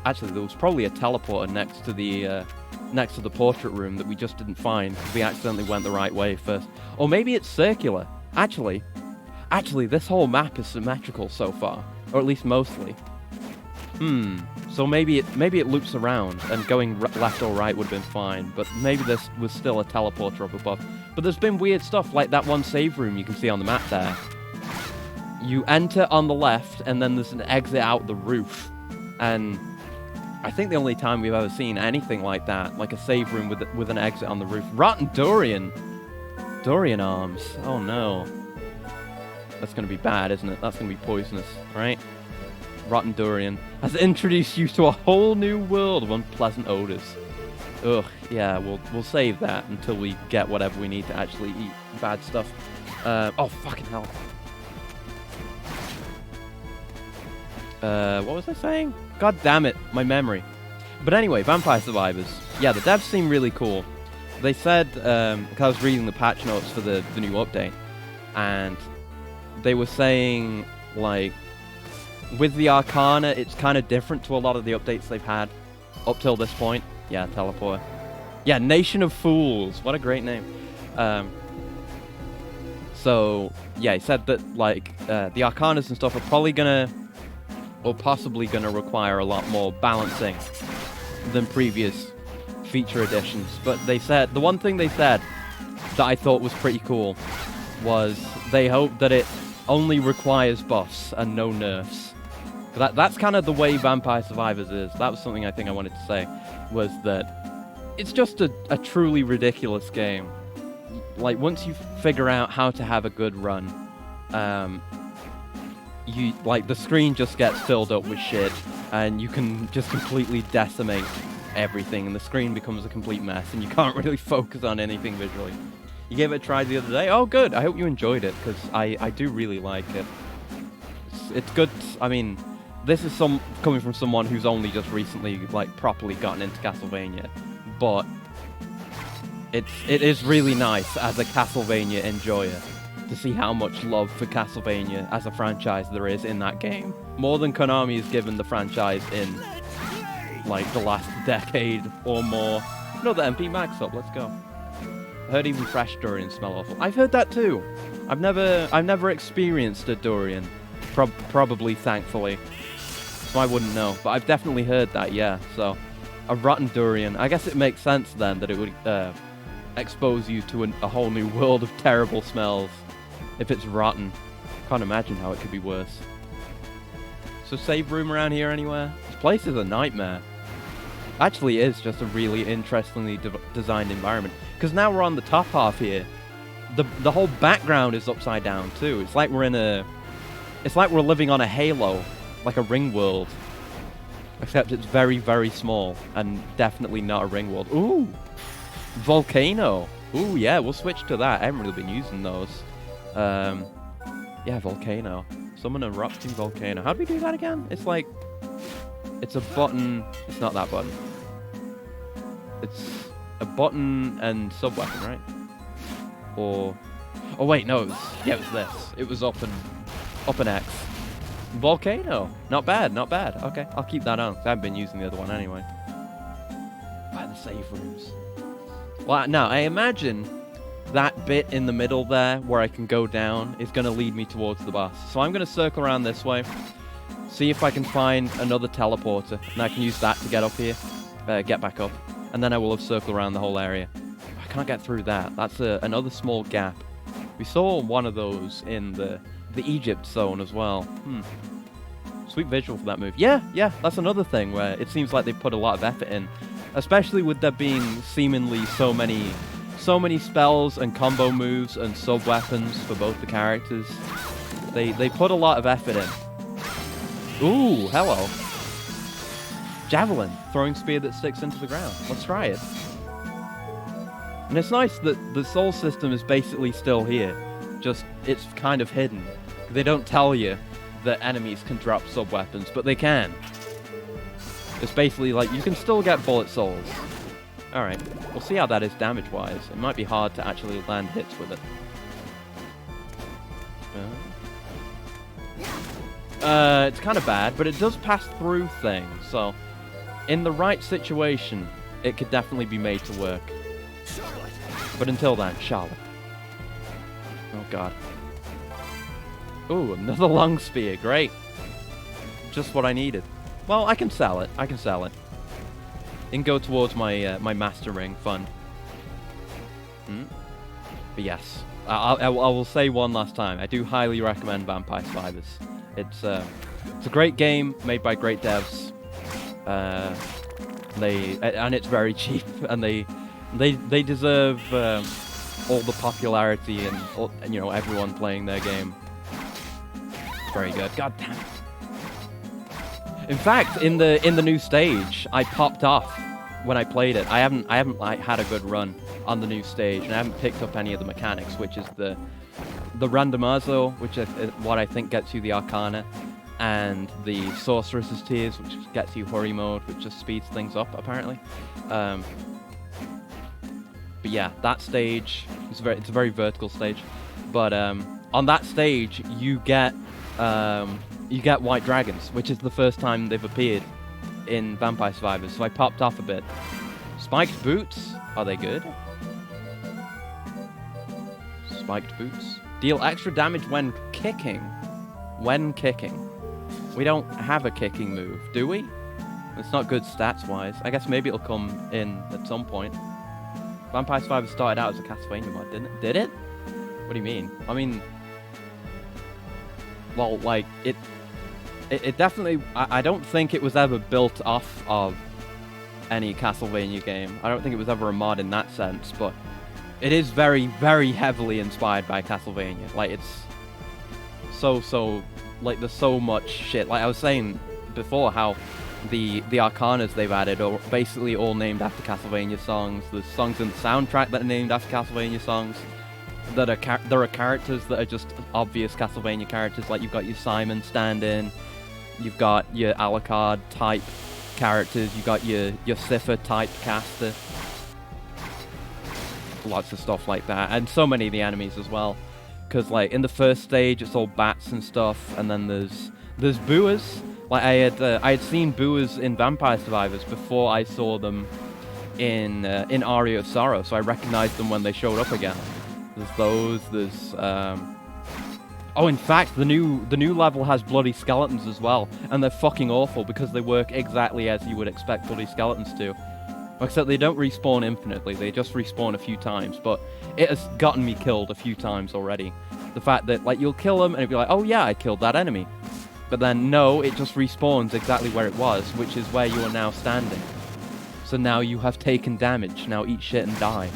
actually, there was probably a teleporter next to the portrait room that we just didn't find, because we accidentally went the right way first. Or maybe it's circular. Actually, this whole map is symmetrical so far, or at least mostly. So maybe it loops around, and going left or right would have been fine, but maybe this was still a teleporter up above. But there's been weird stuff, like that one save room you can see on the map there. You enter on the left, and then there's an exit out the roof. And I think the only time we've ever seen anything like that, like a save room with an exit on the roof. Rotten Durian! Durian arms. Oh no. That's gonna be bad, isn't it? That's gonna be poisonous, right? Rotten Durian has introduced you to a whole new world of unpleasant odors. Ugh, yeah, we'll save that until we get whatever we need to actually eat bad stuff. Oh, fucking hell. What was I saying? God damn it, my memory. But anyway, Vampire Survivors. Yeah, the devs seem really cool. They said, because I was reading the patch notes for the new update, and they were saying, like, with the Arcana, it's kind of different to a lot of the updates they've had up till this point. Yeah, teleporter. Yeah, Nation of Fools. What a great name. So, yeah, he said that, like, the Arcanas and stuff are probably gonna, or possibly gonna require a lot more balancing than previous feature editions. But they said, the one thing they said that I thought was pretty cool was they hope that it only requires buffs and no nerfs. That's kind of the way Vampire Survivors is. That was something I think I wanted to say, was that it's just a truly ridiculous game. Like, once you figure out how to have a good run, the screen just gets filled up with shit, and you can just completely decimate everything, and the screen becomes a complete mess, and you can't really focus on anything visually. You gave it a try the other day? Oh, good. I hope you enjoyed it, because I do really like it. It's good. I mean, this is coming from someone who's only just recently, like, properly gotten into Castlevania, but it is really nice as a Castlevania enjoyer to see how much love for Castlevania as a franchise there is in that game. More than Konami has given the franchise in, like, the last decade or more. Another MP Max up, let's go. I heard even fresh durians smell awful. I've heard that too. I've never experienced a durian. Probably, thankfully. So I wouldn't know. But I've definitely heard that, yeah. So, a rotten durian. I guess it makes sense then that it would expose you to a whole new world of terrible smells. If it's rotten. Can't imagine how it could be worse. So, save room around here anywhere? This place is a nightmare. Actually is just a really interestingly designed environment. Because now we're on the top half here. The whole background is upside down too. It's like we're in a It's like we're living on a halo, like a ring world. Except it's very, very small, and definitely not a ring world. Ooh! Volcano! Ooh, yeah, we'll switch to that. I haven't really been using those. Yeah, volcano. Summon an erupting volcano. How do we do that again? It's like... It's a button... It's not that button. It's a button and sub-weapon, right? Or... Oh wait, no, it was this. It was up and X. Volcano. Not bad, not bad. Okay, I'll keep that on, 'cause I haven't been using the other one anyway. By the save rooms. Well, now, I imagine that bit in the middle there, where I can go down, is going to lead me towards the boss. So I'm going to circle around this way, see if I can find another teleporter, and I can use that to get up here, get back up, and then I will have circled around the whole area. I can't get through that. That's another small gap. We saw one of those in the Egypt zone as well. Sweet visual for that move. Yeah, that's another thing where it seems like they put a lot of effort in, especially with there being seemingly so many spells and combo moves and sub weapons for both the characters. They put a lot of effort in. Ooh, hello. Javelin, throwing spear that sticks into the ground. Let's try it. And it's nice that the soul system is basically still here, just it's kind of hidden. They don't tell you that enemies can drop sub-weapons, but they can. It's basically like, you can still get bullet souls. Alright, we'll see how that is damage-wise. It might be hard to actually land hits with it. It's kind of bad, but it does pass through things, so... In the right situation, it could definitely be made to work. But until then, Charlotte. Oh god. Ooh, another long spear, great. Just what I needed. Well, I can sell it, And go towards my my master ring, fun. But yes, I will say one last time, I do highly recommend Vampire Survivors. It's a great game, made by great devs. And it's very cheap, and they deserve all the popularity and you know, everyone playing their game. It's very good. God damn it. In fact, in the new stage, I popped off when I played it. I haven't like had a good run on the new stage, and I haven't picked up any of the mechanics, which is the randomizo, which is what I think gets you the Arcana, and the Sorceress's Tears, which gets you Hurry mode, which just speeds things up apparently. But yeah, that stage it's a very vertical stage. But on that stage, you get white dragons, which is the first time they've appeared in Vampire Survivors. So I popped off a bit. Spiked boots, are they good? Spiked boots deal extra damage when kicking. When kicking, we don't have a kicking move, do we? It's not good stats wise. I guess maybe it'll come in at some point. Vampire Survivors started out as a Castlevania mod, didn't it? Did it? What do you mean? I mean, well, like, it definitely... I don't think it was ever built off of any Castlevania game. I don't think it was ever a mod in that sense, but it is very, very heavily inspired by Castlevania. Like, it's so... Like, there's so much shit. Like I was saying before, how the Arcanas they've added are basically all named after Castlevania songs. There's songs in the soundtrack that are named after Castlevania songs. There are characters that are just obvious Castlevania characters. Like, you've got your Simon stand-in, you've got your Alucard type characters, you've got your Cipher type caster. Lots of stuff like that, and so many of the enemies as well. Because like in the first stage, it's all bats and stuff, and then there's boas. Like I had seen boas in Vampire Survivors before I saw them in Aria of Sorrow, so I recognized them when they showed up again. There's those. There's oh, in fact, the new level has bloody skeletons as well, and they're fucking awful because they work exactly as you would expect bloody skeletons to. Except they don't respawn infinitely, they just respawn a few times, but it has gotten me killed a few times already. The fact that, like, you'll kill them and it'll be like, oh yeah, I killed that enemy. But then, no, it just respawns exactly where it was, which is where you are now standing. So now you have taken damage, now eat shit and die.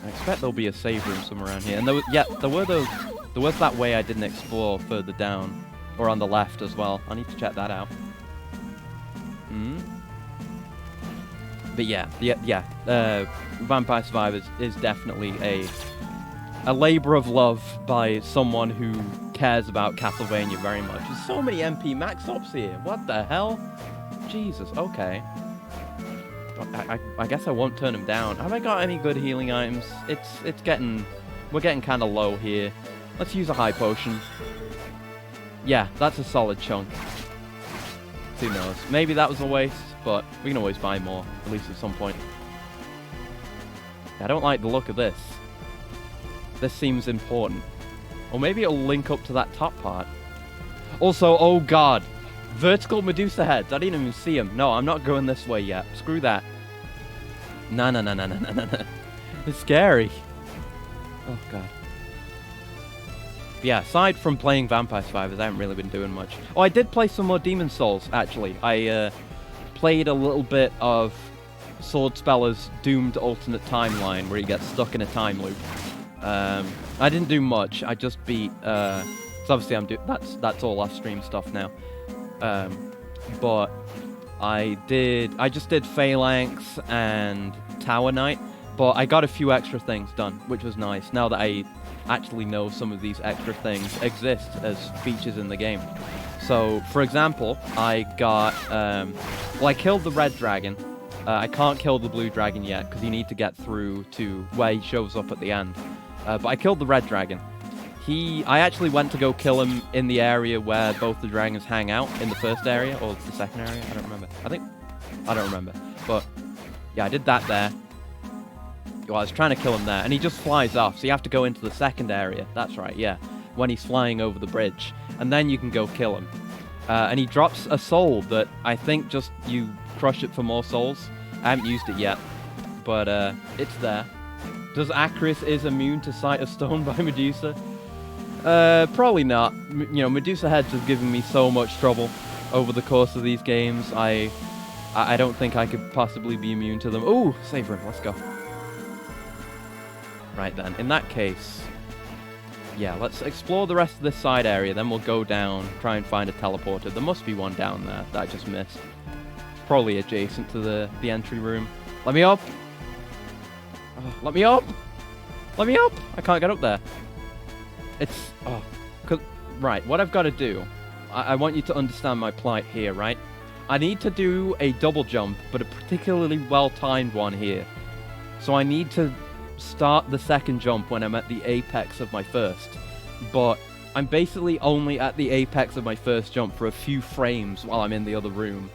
Nice bet there'll be a save room somewhere around here. And there was, yeah, there was that way I didn't explore further down, or on the left as well. I need to check that out. But yeah, Vampire Survivors is definitely a labor of love by someone who cares about Castlevania very much. There's so many MP max ops here. What the hell? Jesus. Okay. I guess I won't turn them down. Have I got any good healing items? We're getting kind of low here. Let's use a high potion. Yeah, that's a solid chunk. Who knows? Maybe that was a waste, but we can always buy more, at least at some point. I don't like the look of this. This seems important. Or maybe it'll link up to that top part. Also, oh god! Vertical Medusa heads. I didn't even see them. No, I'm not going this way yet. Screw that. No. It's scary. Oh god. But yeah, aside from playing Vampire Survivors, I haven't really been doing much. Oh, I did play some more Demon Souls, actually. I played a little bit of Sword Speller's Doomed Alternate Timeline, where he gets stuck in a time loop. I didn't do much. I just beat... so obviously that's all off-stream stuff now. But I just did Phalanx and Tower Knight, but I got a few extra things done, which was nice, now that I actually know some of these extra things exist as features in the game. So, for example, I got, well, I killed the red dragon. I can't kill the blue dragon yet, because you need to get through to where he shows up at the end. But I killed the red dragon. I actually went to go kill him in the area where both the dragons hang out, in the first area, or the second area, I don't remember. I don't remember. But, yeah, I did that there. Well, I was trying to kill him there, and he just flies off, so you have to go into the second area. That's right, yeah. When he's flying over the bridge. And then you can go kill him. And he drops a soul that I think just you crush it for more souls. I haven't used it yet, but it's there. Does Acris is immune to Sight of Stone by Medusa? Probably not. You know, Medusa heads have given me so much trouble over the course of these games. I don't think I could possibly be immune to them. Ooh, save room, let's go. Right then, in that case, yeah, let's explore the rest of this side area, then we'll go down, try and find a teleporter. There must be one down there that I just missed. Probably adjacent to the entry room. Let me up! Oh, let me up! Let me up! I can't get up there. It's... oh. Right, what I've got to do... I want you to understand my plight here, right? I need to do a double jump, but a particularly well-timed one here. So I need to start the second jump when I'm at the apex of my first. But I'm basically only at the apex of my first jump for a few frames while I'm in the other room.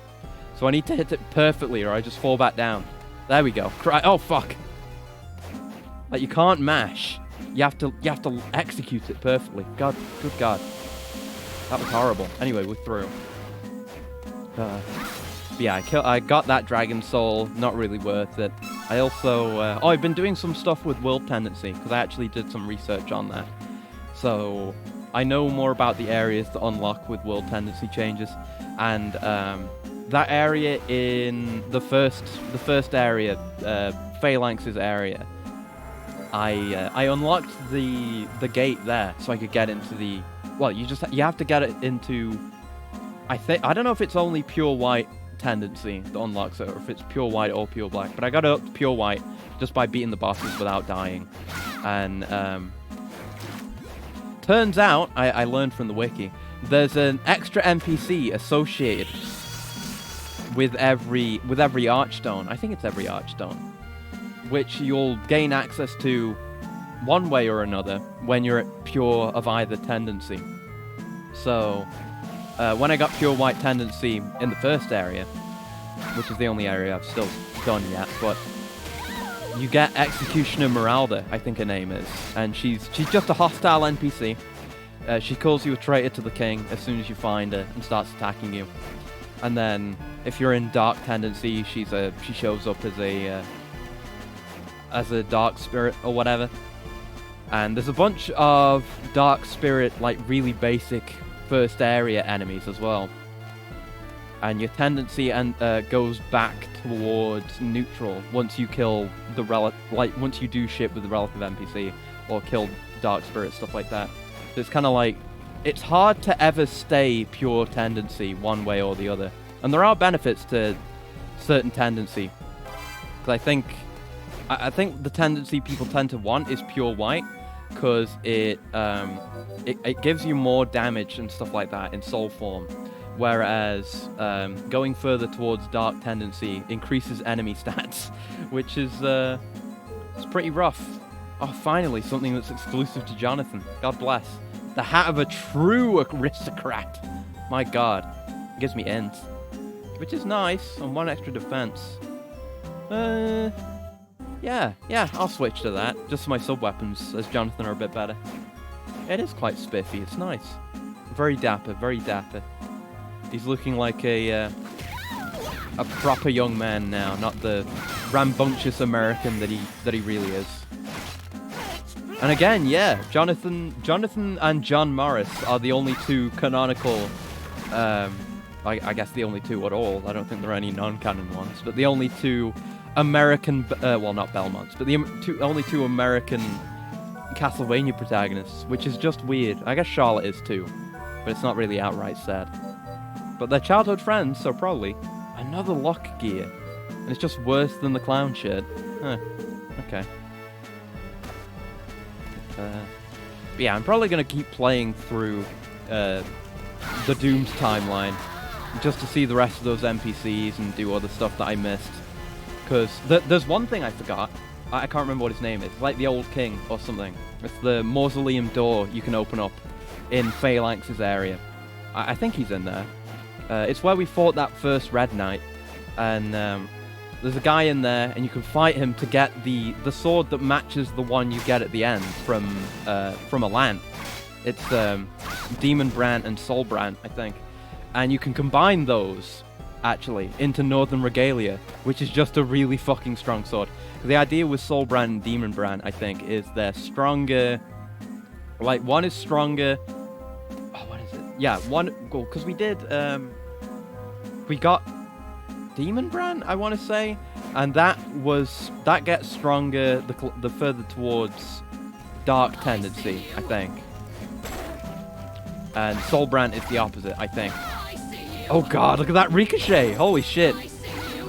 So I need to hit it perfectly or I just fall back down. There we go. Oh, fuck. Like, you can't mash. You have to execute it perfectly. God, good God. That was horrible. Anyway, we're through. Yeah, I got that dragon soul. Not really worth it. I also... I've been doing some stuff with World Tendency, because I actually did some research on that. So, I know more about the areas to unlock with World Tendency changes. And that area in the first area, Phalanx's area, I unlocked the gate there, so I could get into the... Well, you have to get it into... I don't know if it's only pure white tendency that unlocks it, or if it's pure white or pure black, but I got it up to pure white just by beating the bosses without dying. And turns out, I learned from the wiki, there's an extra NPC associated with every archstone. I think it's every archstone, which you'll gain access to one way or another when you're at pure of either tendency. So when I got pure white tendency in the first area, which is the only area I've still done yet, but you get Executioner Meralda, I think her name is, and she's just a hostile NPC. She calls you a traitor to the king as soon as you find her and starts attacking you. And then if you're in dark tendency, she shows up as a dark spirit or whatever. And there's a bunch of dark spirit, like really basic first area enemies as well. and your tendency goes back towards neutral once you kill the once you do shit with the relative NPC or kill dark spirits, stuff like that. So it's kind of like, it's hard to ever stay pure tendency one way or the other, and there are benefits to certain tendency. Because I think the tendency people tend to want is pure white, because it gives you more damage and stuff like that in soul form. Whereas going further towards dark tendency increases enemy stats, which is it's pretty rough. Oh, finally, something that's exclusive to Jonathan. God bless. The hat of a true aristocrat. My god. It gives me ends. Which is nice, and 1 extra defense. Yeah, I'll switch to that. Just so my sub-weapons, as Jonathan, are a bit better. It is quite spiffy, it's nice. Very dapper, very dapper. He's looking like a proper young man now, not the rambunctious American that he really is. And again, yeah, Jonathan and John Morris are the only two canonical, I guess the only two at all. I don't think there are any non-canon ones, but the only two American, well, not Belmonts, but the only two American Castlevania protagonists, which is just weird. I guess Charlotte is too, but it's not really outright said. But they're childhood friends, so probably. Another lock gear. And it's just worse than the clown shit. Huh. Okay. Yeah, I'm probably going to keep playing through the Doom's timeline just to see the rest of those NPCs and do other stuff that I missed. Because there's one thing I forgot. I can't remember what his name is. It's like the Old King or something. It's the mausoleum door you can open up in Phalanx's area. I think he's in there. It's where we fought that first Red Knight, and there's a guy in there, and you can fight him to get the sword that matches the one you get at the end from a lamp. It's Demon Brand and Soul Brand, I think, and you can combine those actually into Northern Regalia, which is just a really fucking strong sword. The idea with Soul Brand and Demon Brand, I think, is they're stronger. Like, one is stronger. Oh, what is it? Yeah, one. Well, because we got Demon Brand, I want to say, and that gets stronger the further towards dark tendency, I think. And Soul Brand is the opposite, I think. Oh god, look at that ricochet! Holy shit!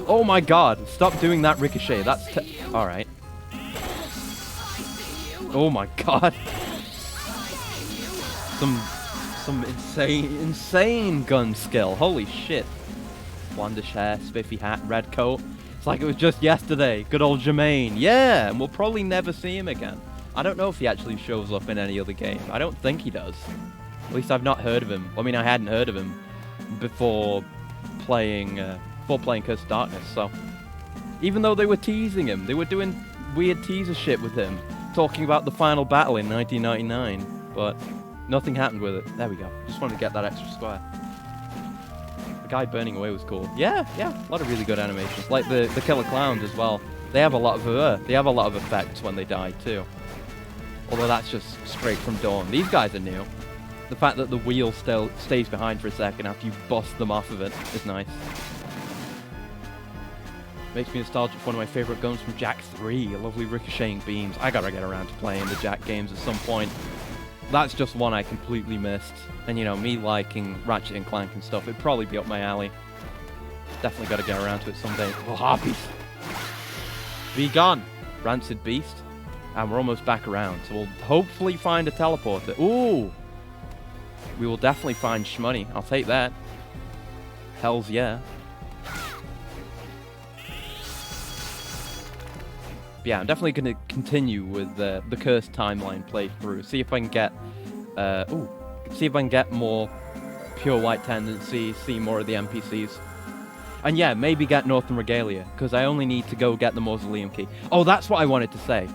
Oh my god, stop doing that ricochet. That's alright. Oh my god. Some insane gun skill. Holy shit. Blondish hair, spiffy hat, red coat. It's like it was just yesterday. Good old Jermaine. Yeah, and we'll probably never see him again. I don't know if he actually shows up in any other game. I don't think he does. At least I've not heard of him. I mean, I hadn't heard of him before playing Curse of Darkness, so even though they were teasing him, they were doing weird teaser shit with him, talking about the final battle in 1999, but nothing happened with it. There we go. Just wanted to get that extra square. The guy burning away was cool. Yeah, a lot of really good animations, like the killer clowns as well. They have a lot of effects when they die too. Although that's just straight from Dawn. These guys are new. The fact that the wheel still stays behind for a second after you bust them off of it is nice. Makes me nostalgic for one of my favorite guns from Jak 3, lovely ricocheting beams. I gotta get around to playing the Jak games at some point. That's just one I completely missed. And you know, me liking Ratchet and Clank and stuff, it'd probably be up my alley. Definitely gotta get around to it someday. Oh, harpies! Be gone, rancid beast. And we're almost back around, so we'll hopefully find a teleporter. Ooh! We will definitely find shmoney. I'll take that. Hells yeah. But yeah, I'm definitely going to continue with the Cursed Timeline playthrough. See if I can get... see if I can get more pure white tendency, see more of the NPCs. And yeah, maybe get Northern Regalia, because I only need to go get the Mausoleum Key. Oh, that's what I wanted to say.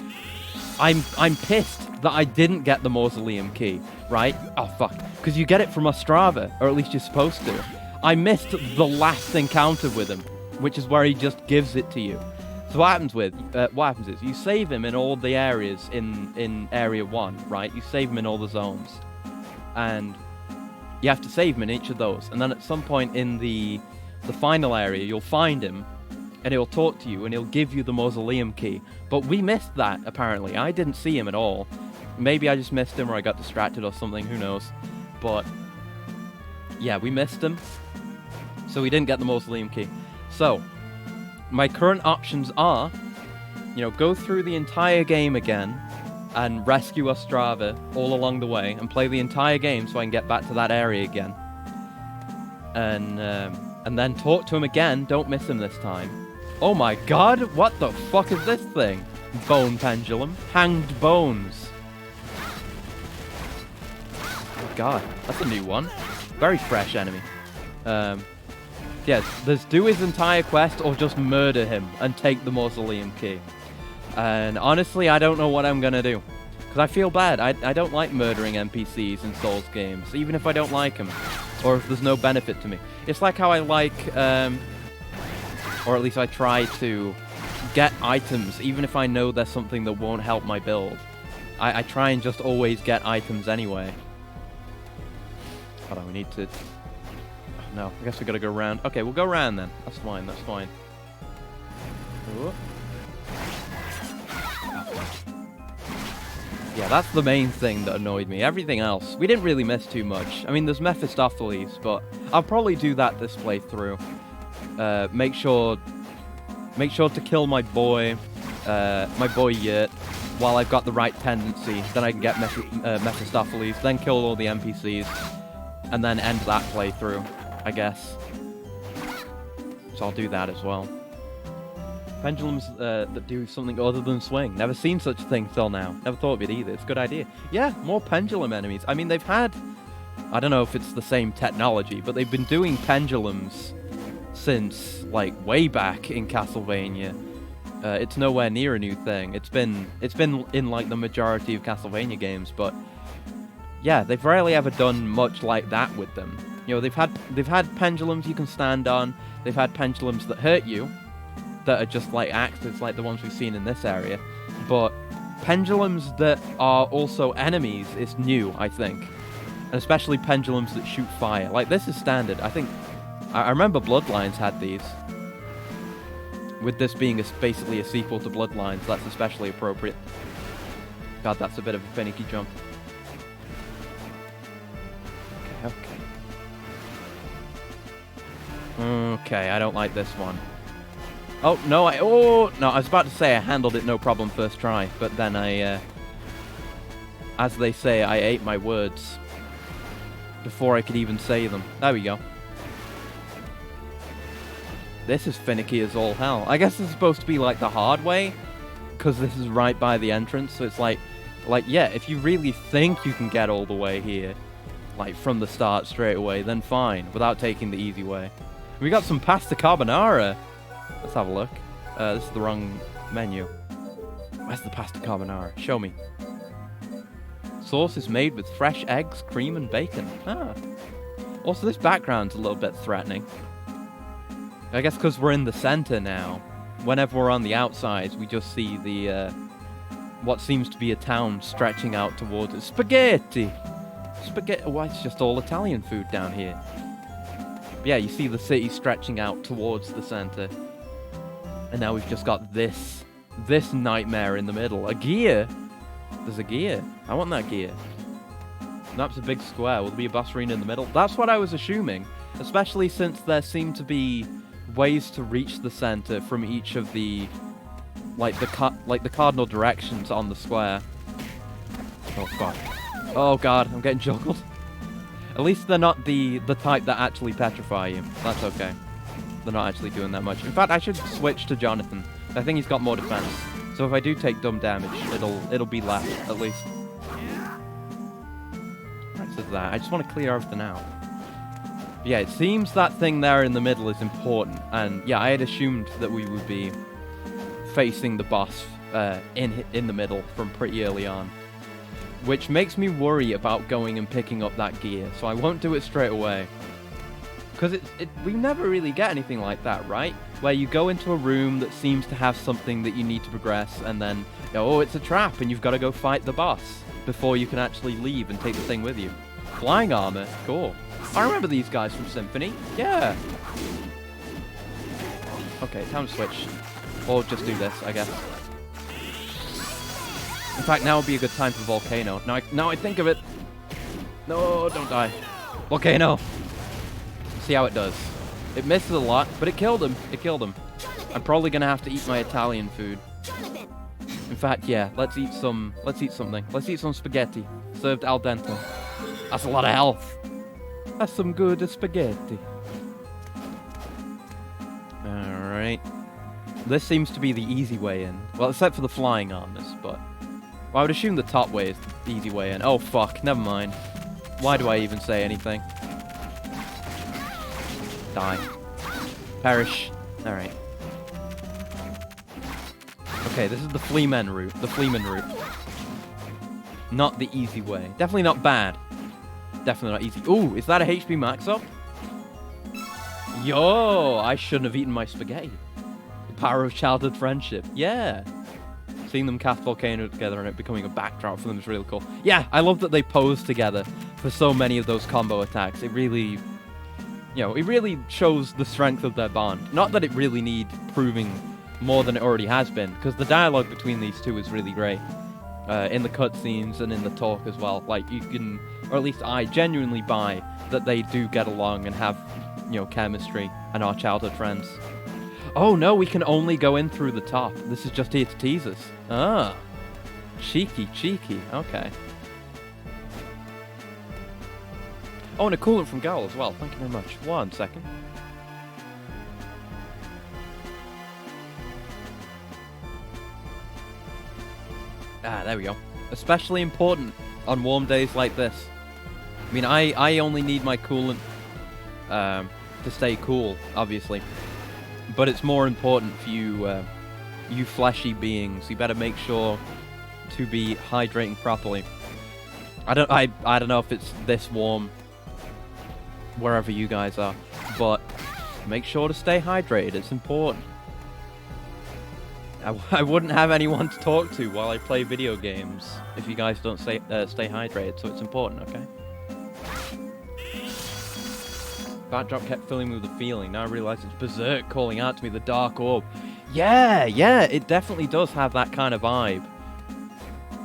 I'm pissed that I didn't get the Mausoleum Key, right? Oh, fuck. Because you get it from Ostrava, or at least you're supposed to. I missed the last encounter with him, which is where he just gives it to you. So what happens is, you save him in all the areas in Area 1, right? You save him in all the zones. And you have to save him in each of those. And then at some point in the the final area, you'll find him, and he'll talk to you, and he'll give you the mausoleum key. But we missed that, apparently. I didn't see him at all. Maybe I just missed him, or I got distracted or something, who knows. But, yeah, we missed him, so we didn't get the mausoleum key. So, my current options are, you know, go through the entire game again, and rescue Ostrava all along the way, and play the entire game so I can get back to that area again. And then talk to him again, don't miss him this time. Oh my god, what the fuck is this thing? Bone pendulum. Hanged bones. Oh god, that's a new one. Very fresh enemy. Yes, there's do his entire quest or just murder him and take the mausoleum key. And honestly, I don't know what I'm gonna do. Because I feel bad. I don't like murdering NPCs in Souls games, even if I don't like them. Or if there's no benefit to me. It's like how I like, or at least I try to get items, even if I know there's something that won't help my build. I try and just always get items anyway. Hold on, we need to... Oh, no, I guess we gotta go around. Okay, we'll go around then. That's fine, that's fine. Ooh. Yeah, that's the main thing that annoyed me. Everything else, we didn't really miss too much. I mean, there's Mephistopheles, but I'll probably do that this playthrough. Make sure to kill my boy Yurt, while I've got the right tendency. Then I can get Mephistopheles, then kill all the NPCs, and then end that playthrough, I guess. So I'll do that as well. Pendulums that do something other than swing. Never seen such a thing till now. Never thought of it either. It's a good idea. Yeah, more pendulum enemies. I mean, they've had... I don't know if it's the same technology, but they've been doing pendulums since, like, way back in Castlevania. It's nowhere near a new thing. It's been in, like, the majority of Castlevania games, but... Yeah, they've rarely ever done much like that with them. You know, they've had pendulums you can stand on. They've had pendulums that hurt you, that are just like axes, like the ones we've seen in this area. But pendulums that are also enemies is new, I think. And especially pendulums that shoot fire. Like, this is standard. I think... I remember Bloodlines had these. With this being basically a sequel to Bloodlines, that's especially appropriate. God, that's a bit of a finicky jump. Okay. Okay, I don't like this one. Oh, no, I was about to say I handled it no problem first try, but then as they say, I ate my words before I could even say them. There we go. This is finicky as all hell. I guess it's supposed to be like the hard way, because this is right by the entrance, so it's like, yeah, if you really think you can get all the way here, like from the start straight away, then fine, without taking the easy way. We got some pasta carbonara. Let's have a look. This is the wrong menu. Where's the pasta carbonara? Show me. Sauce is made with fresh eggs, cream, and bacon. Ah. Also, this background's a little bit threatening. I guess because we're in the center now. Whenever we're on the outside, we just see the, what seems to be a town stretching out towards it. Spaghetti! Spaghetti. Why, it's just all Italian food down here. But yeah, you see the city stretching out towards the center. And now we've just got this nightmare in the middle. A gear? There's a gear. I want that gear. That's a big square. Will there be a boss arena in the middle? That's what I was assuming. Especially since there seem to be ways to reach the center from each of the... Like the cardinal directions on the square. Oh, fuck. Oh, God. I'm getting juggled. At least they're not the type that actually petrify you. That's okay. They're not actually doing that much. In fact, I should switch to Jonathan. I think he's got more defense. So if I do take dumb damage, it'll be less, at least. Right, so that. I just want to clear everything out. But yeah, it seems that thing there in the middle is important. And yeah, I had assumed that we would be facing the boss in the middle from pretty early on. Which makes me worry about going and picking up that gear. So I won't do it straight away. Because we never really get anything like that, right? Where you go into a room that seems to have something that you need to progress, and then, oh, it's a trap, and you've got to go fight the boss before you can actually leave and take the thing with you. Flying armor, cool. I remember these guys from Symphony, yeah. Okay, time to switch. Or just do this, I guess. In fact, now would be a good time for Volcano. Now I think of it. No, don't die. Volcano. See how it does. It misses a lot, but it killed him. It killed him. I'm probably gonna have to eat my Italian food. In fact, yeah, let's eat something. Let's eat some spaghetti. Served al dente. That's a lot of health. That's some good spaghetti. Alright. This seems to be the easy way in. Well, except for the flying armors, but... Well, I would assume the top way is the easy way in. Oh, fuck. Never mind. Why do I even say anything? Die. Perish. Alright. Okay, this is the Fleaman route. The Fleaman route. Not the easy way. Definitely not bad. Definitely not easy. Ooh, is that a HP max up? Yo, I shouldn't have eaten my spaghetti. The power of childhood friendship. Yeah. Seeing them cast Volcano together and it becoming a backdrop for them is really cool. Yeah, I love that they pose together for so many of those combo attacks. It really... You know, it really shows the strength of their bond. Not that it really needs proving more than it already has been, because the dialogue between these two is really great. In the cutscenes and in the talk as well. Like, you can, or at least I genuinely buy that they do get along and have, you know, chemistry and are childhood friends. Oh no, we can only go in through the top. This is just here to tease us. Ah. Cheeky, cheeky. Okay. Oh, and a coolant from Gowl as well. Thank you very much. 1 second. Ah, there we go. Especially important on warm days like this. I mean, I only need my coolant to stay cool, obviously. But it's more important for you, you fleshy beings. You better make sure to be hydrating properly. I don't know if it's this warm wherever you guys are, but make sure to stay hydrated. It's important. I wouldn't have anyone to talk to while I play video games if you guys don't stay hydrated, so it's important, okay? Backdrop kept filling me with a feeling. Now I realize it's Berserk calling out to me, the Dark Orb. Yeah, it definitely does have that kind of vibe.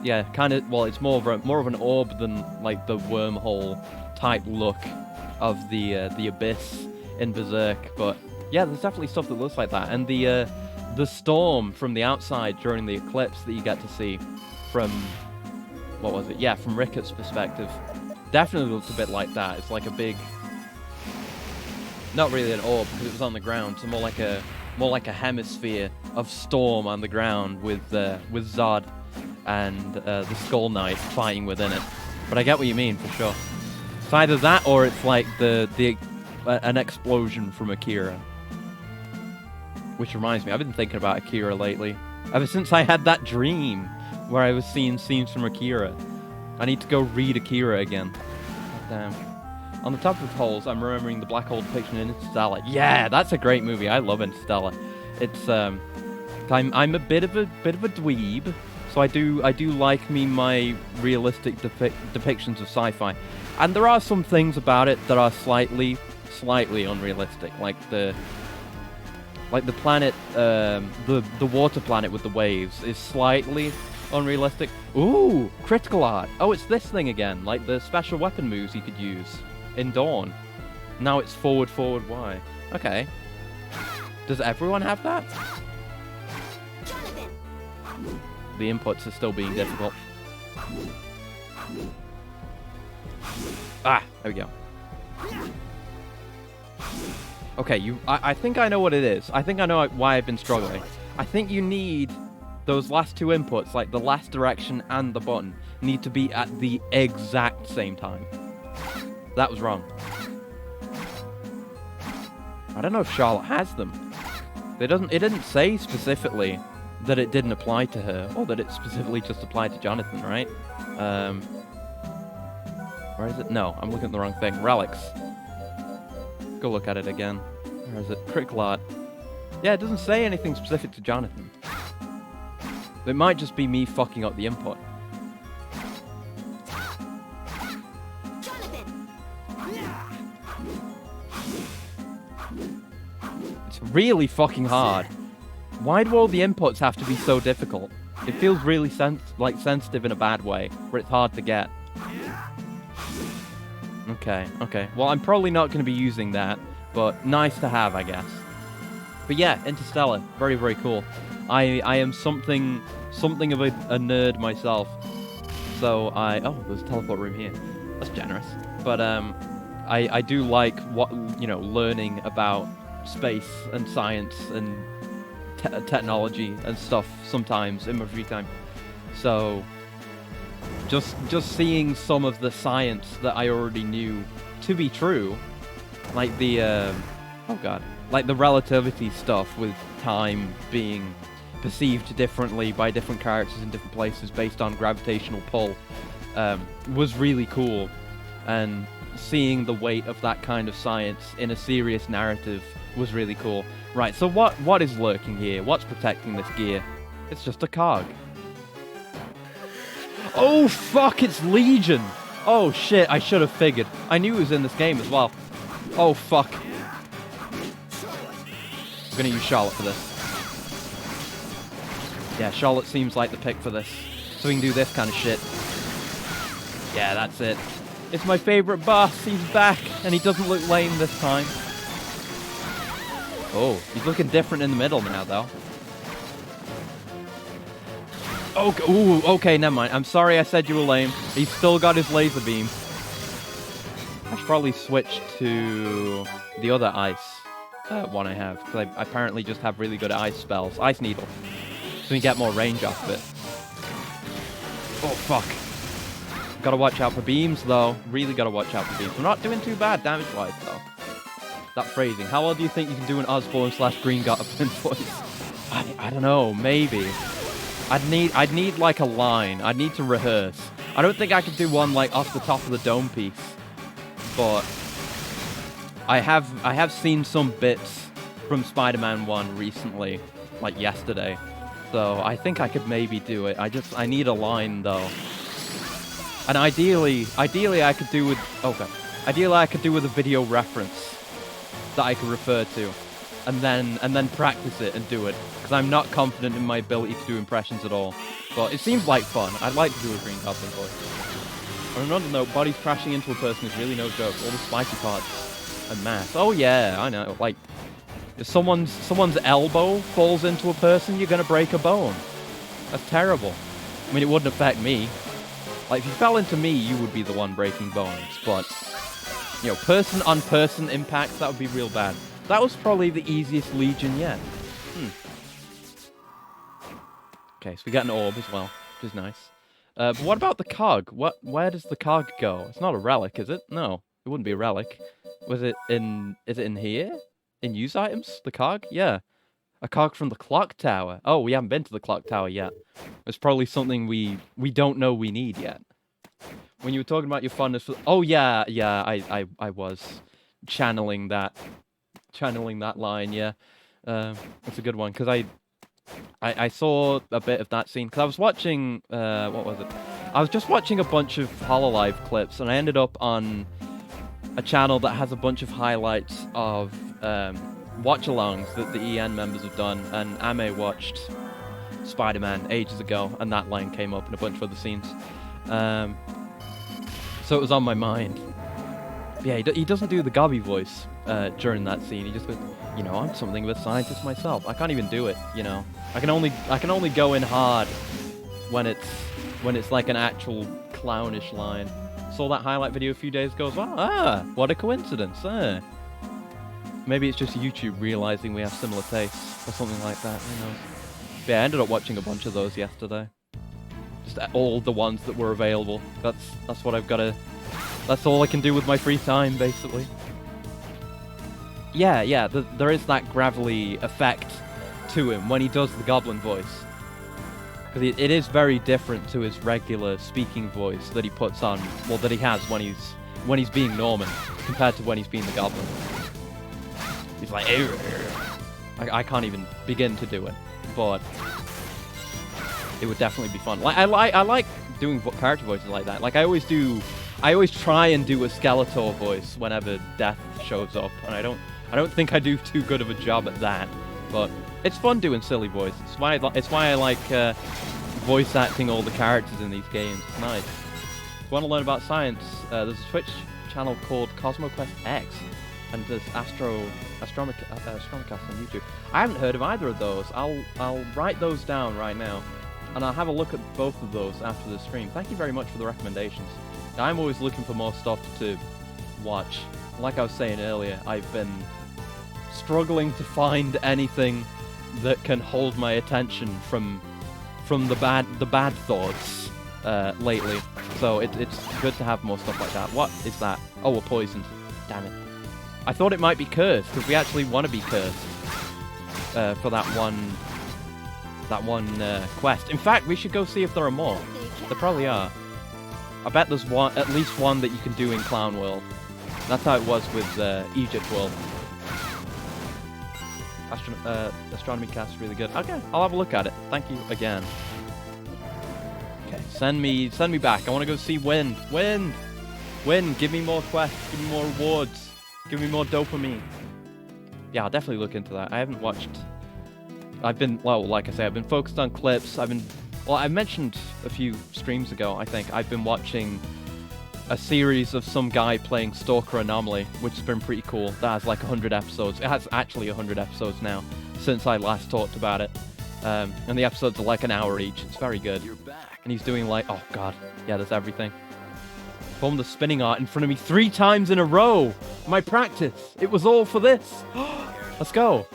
Yeah, kind of, well, it's more of an orb than, like, the wormhole type look of the Abyss in Berserk, but yeah, there's definitely stuff that looks like that, and the storm from the outside during the eclipse that you get to see from, what was it? Yeah, from Ricketts' perspective. Definitely looks a bit like that. It's like a big, not really an orb because it was on the ground, so more like a hemisphere of storm on the ground with Zod and the Skull Knight fighting within it. But I get what you mean for sure. It's either that or it's like an explosion from Akira. Which reminds me, I've been thinking about Akira lately. Ever since I had that dream where I was seeing scenes from Akira. I need to go read Akira again. God damn. On the top of the holes, I'm remembering the black hole depiction in Interstellar. Yeah, that's a great movie. I love Interstellar. It's I'm a bit of a dweeb, so I do like me my realistic depictions of sci-fi. And there are some things about it that are slightly unrealistic, like the planet, the water planet with the waves is slightly unrealistic. Ooh, critical art. Oh, it's this thing again, like the special weapon moves you could use in Dawn. Now it's forward, Y. Okay. Does everyone have that? The inputs are still being difficult. Ah, there we go. Okay, I think I know what it is. I think I know why I've been struggling. I think you need those last two inputs, like the last direction and the button, need to be at the exact same time. That was wrong. I don't know if Charlotte has them. It didn't say specifically that it didn't apply to her, or that it specifically just applied to Jonathan, right? Where is it? No, I'm looking at the wrong thing. Relics. Go look at it again. Where is it? Critical art. Yeah, it doesn't say anything specific to Jonathan. It might just be me fucking up the input. It's really fucking hard. Why do all the inputs have to be so difficult? It feels really sensitive in a bad way, where it's hard to get. Okay. Well, I'm probably not going to be using that, but nice to have, I guess. But yeah, Interstellar, very, very cool. I am something of a nerd myself. So oh, there's a teleport room here. That's generous. But I do like learning about space and science and technology and stuff sometimes in my free time. So just seeing some of the science that I already knew to be true, like the like the relativity stuff with time being perceived differently by different characters in different places based on gravitational pull, was really cool. And seeing the weight of that kind of science in a serious narrative was really cool. Right, so what is lurking here? What's protecting this gear? It's just a cog. Oh fuck, it's Legion! Oh shit, I should have figured. I knew it was in this game as well. Oh fuck. I'm gonna use Charlotte for this. Yeah, Charlotte seems like the pick for this. So we can do this kind of shit. Yeah, that's it. It's my favorite boss. He's back, and he doesn't look lame this time. Oh, he's looking different in the middle now, though. Oh, ooh, okay, never mind. I'm sorry I said you were lame. He's still got his laser beam. I should probably switch to the other ice one I have, because I apparently just have really good ice spells. Ice Needle. So we get more range off of it. Oh, fuck. Gotta watch out for beams, though. Really gotta watch out for beams. We're not doing too bad damage-wise, though. That phrasing. How well do you think you can do an Osborne/Green Goblin voice? I don't know. Maybe. I'd need like a line. I'd need to rehearse. I don't think I could do one like off the top of the dome piece. But I have seen some bits from Spider-Man 1 recently, like yesterday. So I think I could maybe do it. I need a line though. And ideally I could do with ideally I could do with a video reference that I could refer to, and then practice it and do it, because I'm not confident in my ability to do impressions at all. But it seems like fun. I'd like to do a Green Goblin voice. On another note, bodies crashing into a person is really no joke. All the spiky parts and mass. Oh yeah, I know. Like, if someone's elbow falls into a person, you're gonna break a bone. That's terrible. I mean, it wouldn't affect me. Like, if you fell into me, you would be the one breaking bones, but you know, person-on-person impacts, that would be real bad. That was probably the easiest Legion yet. Okay, so we got an orb as well, which is nice. But what about the cog? Where does the cog go? It's not a relic, is it? No, it wouldn't be a relic. Is it in here? In use items? The cog? Yeah. A cog from the clock tower. Oh, we haven't been to the clock tower yet. It's probably something we don't know we need yet. When you were talking about your fondness for... Oh, yeah, I was channeling that line, yeah. It's a good one, because I saw a bit of that scene, because I was watching... what was it? I was just watching a bunch of Hololive clips, and I ended up on a channel that has a bunch of highlights of watch-alongs that the EN members have done, and Ame watched Spider-Man ages ago, and that line came up in a bunch of other scenes. So it was on my mind. Yeah, he doesn't do the Gobby voice during that scene. He just goes, you know, I'm something of a scientist myself. I can't even do it, you know. I can only go in hard when it's like an actual clownish line. Saw that highlight video a few days ago as well. What a coincidence. Maybe it's just YouTube realizing we have similar tastes or something like that. Who knows? But yeah, I ended up watching a bunch of those yesterday. Just all the ones that were available. That's what I've got to... That's all I can do with my free time, basically. Yeah, there is that gravelly effect to him when he does the goblin voice. Because it is very different to his regular speaking voice that he puts on, well, that he has when he's being Norman, compared to when he's being the goblin. He's like... I can't even begin to do it, but... It would definitely be fun. Like I like doing character voices like that. Like I always try and do a Skeletor voice whenever Death shows up, and I don't I don't think I do too good of a job at that, but it's fun doing silly voices. It's why I like voice acting all the characters in these games. It's nice. If you want to learn about science, there's a Twitch channel called CosmoQuest X, and there's Astromicast on YouTube. I haven't heard of either of those. I'll write those down right now, and I'll have a look at both of those after the stream. Thank you very much for the recommendations. I'm always looking for more stuff to watch. Like I was saying earlier, I've been struggling to find anything that can hold my attention from the bad thoughts lately. So it's good to have more stuff like that. What is that? Oh, we're poisoned. Damn it. I thought it might be cursed, because we actually want to be cursed for that one quest. In fact, we should go see if there are more. There probably are. I bet there's at least one that you can do in Clown World. That's how it was with Egypt World. Astronomy cast is really good. Okay, I'll have a look at it. Thank you again. Okay, send me back. I want to go see Wind. Wind, give me more quests, give me more rewards, give me more dopamine. Yeah, I'll definitely look into that. I haven't watched... like I say, I've been focused on clips. I mentioned a few streams ago, I think, I've been watching a series of some guy playing Stalker Anomaly, which has been pretty cool. That has like 100 episodes. It has actually 100 episodes now, since I last talked about it. And the episodes are like an hour each. It's very good. You're back. And he's doing like, oh god, yeah, there's everything. Performed the spinning art in front of me 3 times in a row. My practice. It was all for this. Let's go.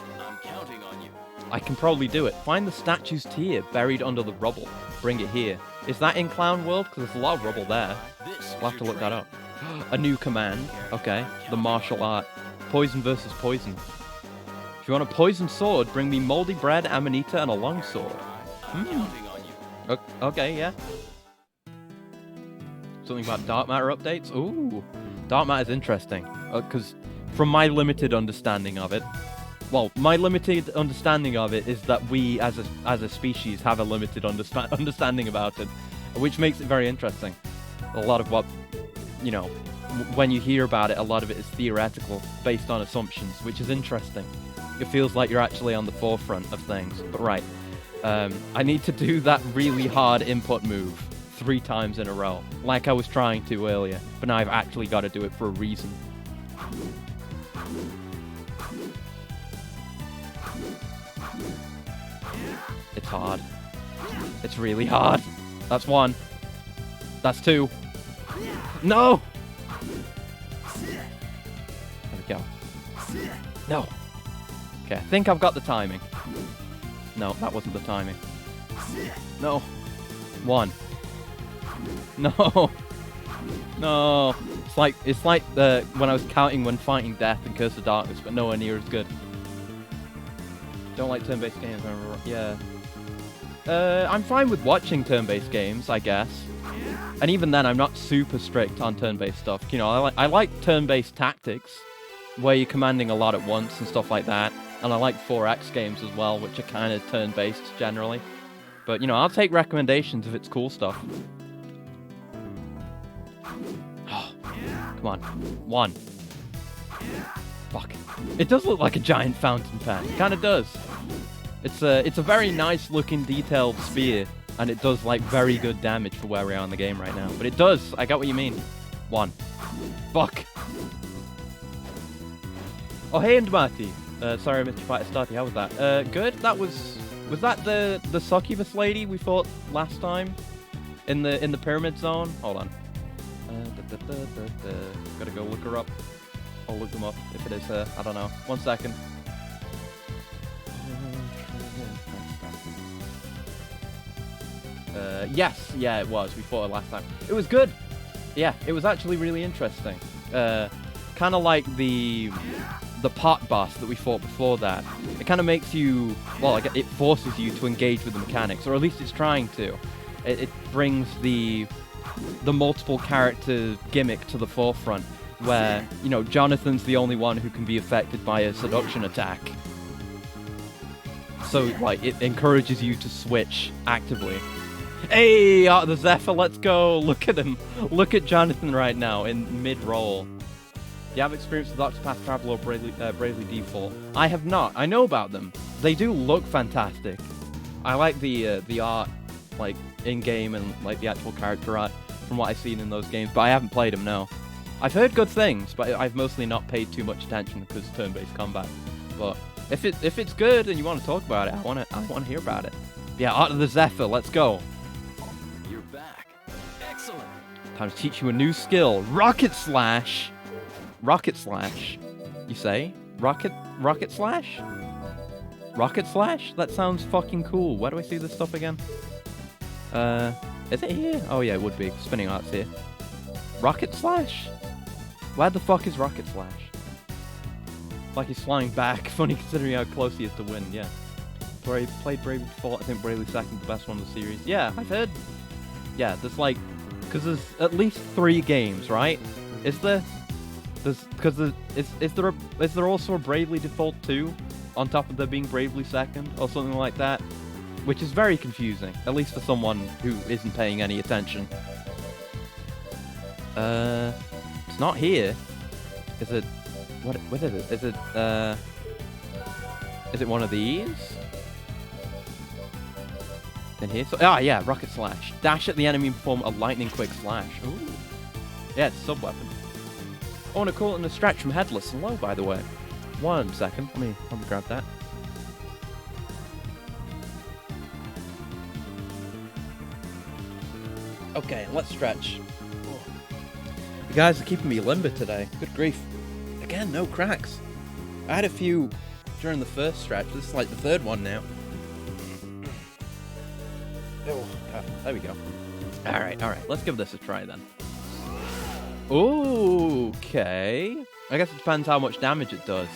I can probably do it. Find the statue's tear buried under the rubble. Bring it here. Is that in Clown World? Because there's a lot of rubble there. We'll have to look that up. A new command. Okay. The martial art. Poison versus poison. If you want a poison sword, bring me moldy bread, amanita, and a long sword. Okay, yeah. Something about dark matter updates? Ooh. Dark matter's interesting. Because from my limited understanding of it, well, my limited understanding of it is that we, as a species, have a limited understanding about it, which makes it very interesting. A lot of what, you know, when you hear about it, a lot of it is theoretical, based on assumptions, which is interesting. It feels like you're actually on the forefront of things. But right, I need to do that really hard input move 3 times in a row, like I was trying to earlier, but now I've actually got to do it for a reason. It's hard. It's really hard. That's 1. That's 2. No! There we go. No. Okay, I think I've got the timing. No, that wasn't the timing. No. 1. No. No. It's like when I was counting when fighting death in Curse of Darkness, but nowhere near as good. Don't like turn-based games. Yeah. I'm fine with watching turn-based games, I guess. And even then, I'm not super strict on turn-based stuff. You know, I like turn-based tactics, where you're commanding a lot at once and stuff like that. And I like 4X games as well, which are kind of turn-based generally. But, you know, I'll take recommendations if it's cool stuff. Oh, come on. 1. Fuck. It does look like a giant fountain pen. It kind of does. It's a very nice looking detailed spear, and it does like very good damage for where we are in the game right now. But it does. I got what you mean. 1. Fuck. Oh, hey, and Marty. Sorry, Mr. Fighter Starty. How was that? Good. That was that the succubus lady we fought last time in the pyramid zone? Hold on. Gotta go look her up. I'll look them up if it is her. I don't know. 1 second. Yes, yeah, it was. We fought it last time. It was good. Yeah, it was actually really interesting. Kind of like the pot boss that we fought before that. It kind of makes you, well, it forces you to engage with the mechanics, or at least it's trying to. It brings the multiple character gimmick to the forefront, where, you know, Jonathan's the only one who can be affected by a seduction attack. So, like, it encourages you to switch actively. Hey, Art of the Zephyr, let's go! Look at him. Look at Jonathan right now in mid-roll. You have experience with Octopath Traveler or Bravely Default? I have not. I know about them. They do look fantastic. I like the art, like, in-game and, like, the actual character art from what I've seen in those games, but I haven't played them, no. I've heard good things, but I've mostly not paid too much attention because turn-based combat. But if it's good and you want to talk about it, I want to hear about it. Yeah, Art of the Zephyr, let's go. You're back. Excellent. Time to teach you a new skill. Rocket Slash. Rocket Slash. You say? Rocket Slash? Rocket Slash? That sounds fucking cool. Where do I see this stuff again? Is it here? Oh yeah, it would be. Spinning Art's here. Rocket Slash? Where the fuck is Rocket Slash? Like he's flying back. Funny considering how close he is to win, yeah. Played Bravely Default. I think Bravely Second's the best one in the series. Yeah, I've heard. Yeah, there's like, because there's at least 3 games, right? Is there? Is there also a Bravely Default 2 on top of there being Bravely Second or something like that? Which is very confusing, at least for someone who isn't paying any attention. It's not here. Is it? What is it? Is it one of these? In here? So, yeah, Rocket Slash. Dash at the enemy and perform a lightning quick slash. Ooh. Yeah, it's a sub-weapon. Oh, and a Coolant and a stretch from Headless and Low, by the way. 1 second. Let me grab that. Okay, let's stretch. Oh. You guys are keeping me limber today. Good grief. Again, no cracks. I had a few during the first stretch. This is like the 3rd one now. Oh, there we go. Alright. Let's give this a try then. Okay. I guess it depends how much damage it does.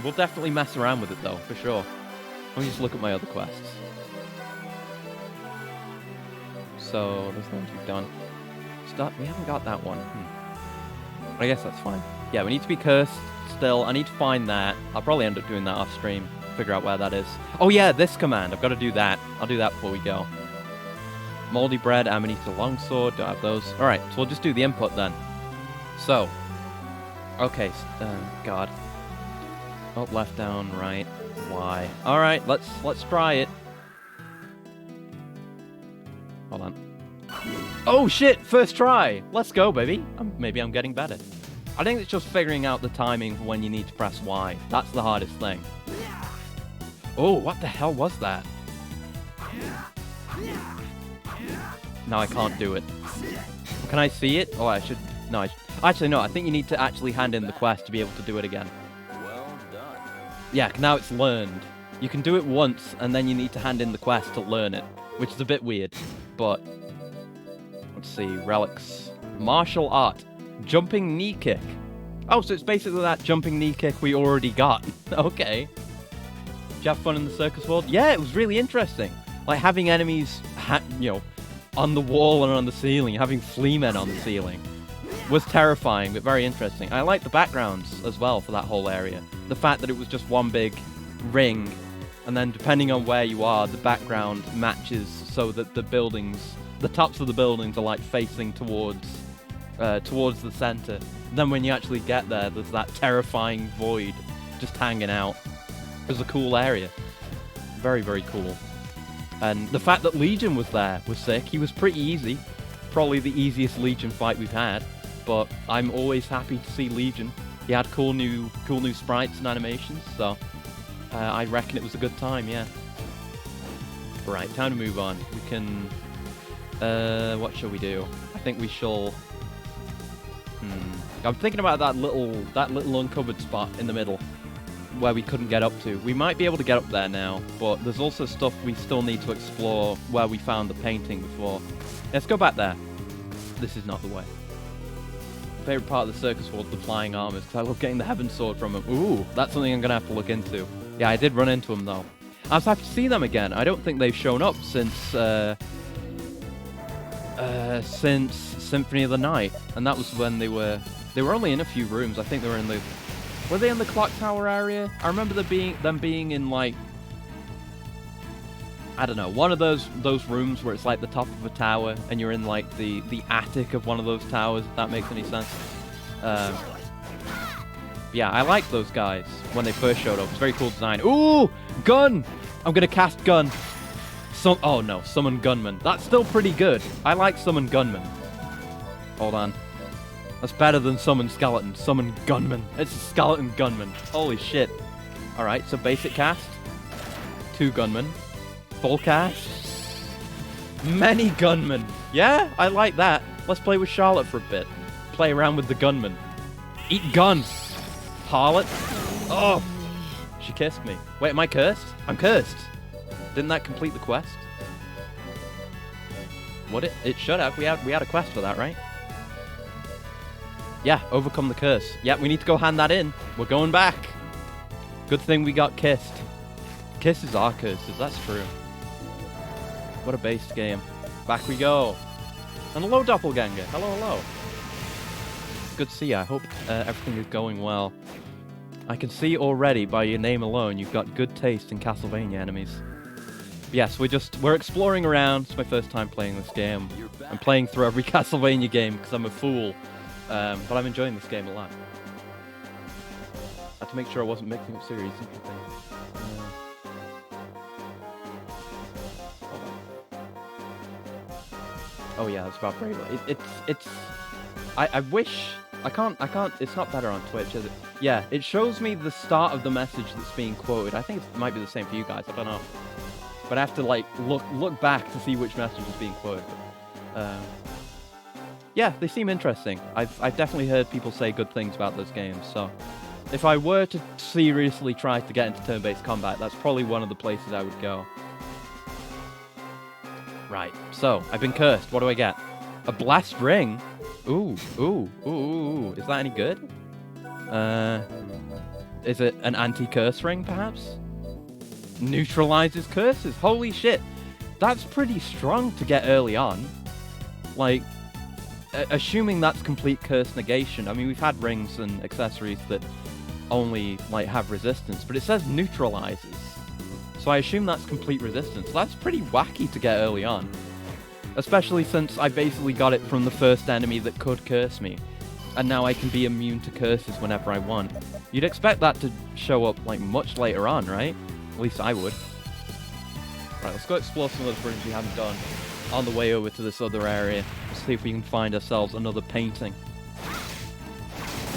We'll definitely mess around with it though, for sure. Let me just look at my other quests. So, there's the ones we've done. We haven't got that one. I guess that's fine. Yeah, we need to be cursed still. I need to find that. I'll probably end up doing that off stream. Figure out where that is. Oh yeah, this command. I've got to do that. I'll do that before we go. Moldy Bread, Amanita Longsword. Don't have those. Alright, so we'll just do the input then. So. Okay, God. Up, left, down, right, Y. Alright, let's try it. Hold on. Oh shit! First try! Let's go, baby. Maybe I'm getting better. I think it's just figuring out the timing for when you need to press Y. That's the hardest thing. Oh, what the hell was that? No, I can't do it. Can I see it? Oh, I should... No, actually, no. I think you need to actually hand in the quest to be able to do it again. Well done. Yeah, now it's learned. You can do it once, and then you need to hand in the quest to learn it, which is a bit weird. But... Let's see. Relics. Martial art. Jumping knee kick. Oh, so it's basically that jumping knee kick we already got. Okay. Did you have fun in the circus world? Yeah, it was really interesting. Like having enemies, on the wall and on the ceiling, having flea men on the ceiling was terrifying, but very interesting. I like the backgrounds as well for that whole area. The fact that it was just one big ring, and then depending on where you are, the background matches so that the buildings, the tops of the buildings are like facing towards the center. And then when you actually get there, there's that terrifying void just hanging out. It was a cool area. Very, very cool. And the fact that Legion was there was sick. He was pretty easy. Probably the easiest Legion fight we've had. But I'm always happy to see Legion. He had cool new sprites and animations, so I reckon it was a good time, yeah. Right, time to move on. We can... what shall we do? I think we shall... I'm thinking about that little uncovered spot in the middle where we couldn't get up to. We might be able to get up there now, but there's also stuff we still need to explore where we found the painting before. Let's go back there. This is not the way. Favorite part of the circus world, the flying armors, because I love getting the heaven sword from them. Ooh, that's something I'm going to have to look into. Yeah, I did run into them, though. I was happy to see them again. I don't think they've shown up since Symphony of the Night, and that was when they were only in a few rooms. I think they were they in the clock tower area? I remember them being in, like, I don't know, one of those rooms where it's like the top of a tower and you're in like the attic of one of those towers, if that makes any sense. Yeah, I like those guys when they first showed up. It's very cool design. Ooh, gun! I'm gonna cast gun. Oh no, summon gunman. That's still pretty good. I like summon gunman. Hold on. That's better than summon skeleton. Summon gunman. It's a skeleton gunman. Holy shit. Alright, so basic cast. 2 gunmen. Full cast. Many gunmen. Yeah, I like that. Let's play with Charlotte for a bit. Play around with the gunman. Eat gun. Harlot. Oh. She kissed me. Wait, am I cursed? I'm cursed. Didn't that complete the quest? What it should have. We had a quest for that, right? Yeah, overcome the curse. Yeah, we need to go hand that in. We're going back. Good thing we got kissed. Kisses are curses, that's true. What a based game. Back we go. And hello, Doppelganger. Hello, hello. Good to see you. I hope everything is going well. I can see already by your name alone you've got good taste in Castlevania enemies. Yes, we're exploring around. It's my first time playing this game. I'm playing through every Castlevania game because I'm a fool. But I'm enjoying this game a lot. I had to make sure I wasn't mixing up series. Oh yeah, that's about Brave. I wish I can't. It's not better on Twitch, is it? Yeah, it shows me the start of the message that's being quoted. I think it might be the same for you guys. I don't know, but I have to like look back to see which message is being quoted. Yeah, they seem interesting. I've definitely heard people say good things about those games. So, if I were to seriously try to get into turn-based combat, that's probably one of the places I would go. Right. So I've been cursed. What do I get? A blast ring. Ooh. Is that any good? Is it an anti-curse ring, perhaps? Neutralizes curses. Holy shit. That's pretty strong to get early on. Like, assuming that's complete curse negation. I mean, we've had rings and accessories that only, like, have resistance, but it says neutralizes. So I assume that's complete resistance. That's pretty wacky to get early on. Especially since I basically got it from the first enemy that could curse me. And now I can be immune to curses whenever I want. You'd expect that to show up, like, much later on, right? At least I would. Right, let's go explore some of the rooms we haven't done on the way over to this other area. Let's see if we can find ourselves another painting.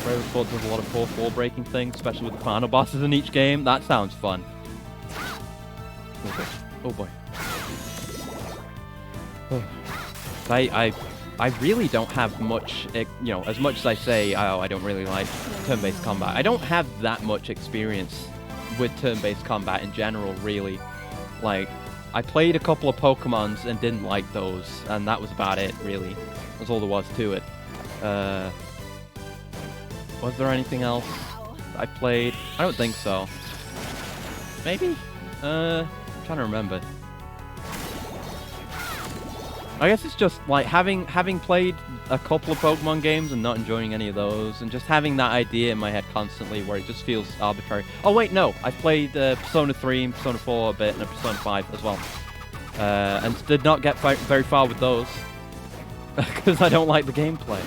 Brave Ford does a lot of fourth wall breaking things, especially with the final bosses in each game. That sounds fun. Oh boy. Oh. I really don't have much, you know, as much as I say, oh, I don't really like turn-based combat. I don't have that much experience with turn-based combat in general, really. Like, I played a couple of Pokemons and didn't like those, and that was about it, really. That's all there was to it. Was there anything else I played? I don't think so. Maybe? I'm trying to remember. I guess it's just like having played a couple of Pokemon games and not enjoying any of those, and just having that idea in my head constantly where it just feels arbitrary. Oh wait, no, I played Persona 3 and Persona 4 a bit, and a Persona 5 as well. And did not get very far with those, because I don't like the gameplay.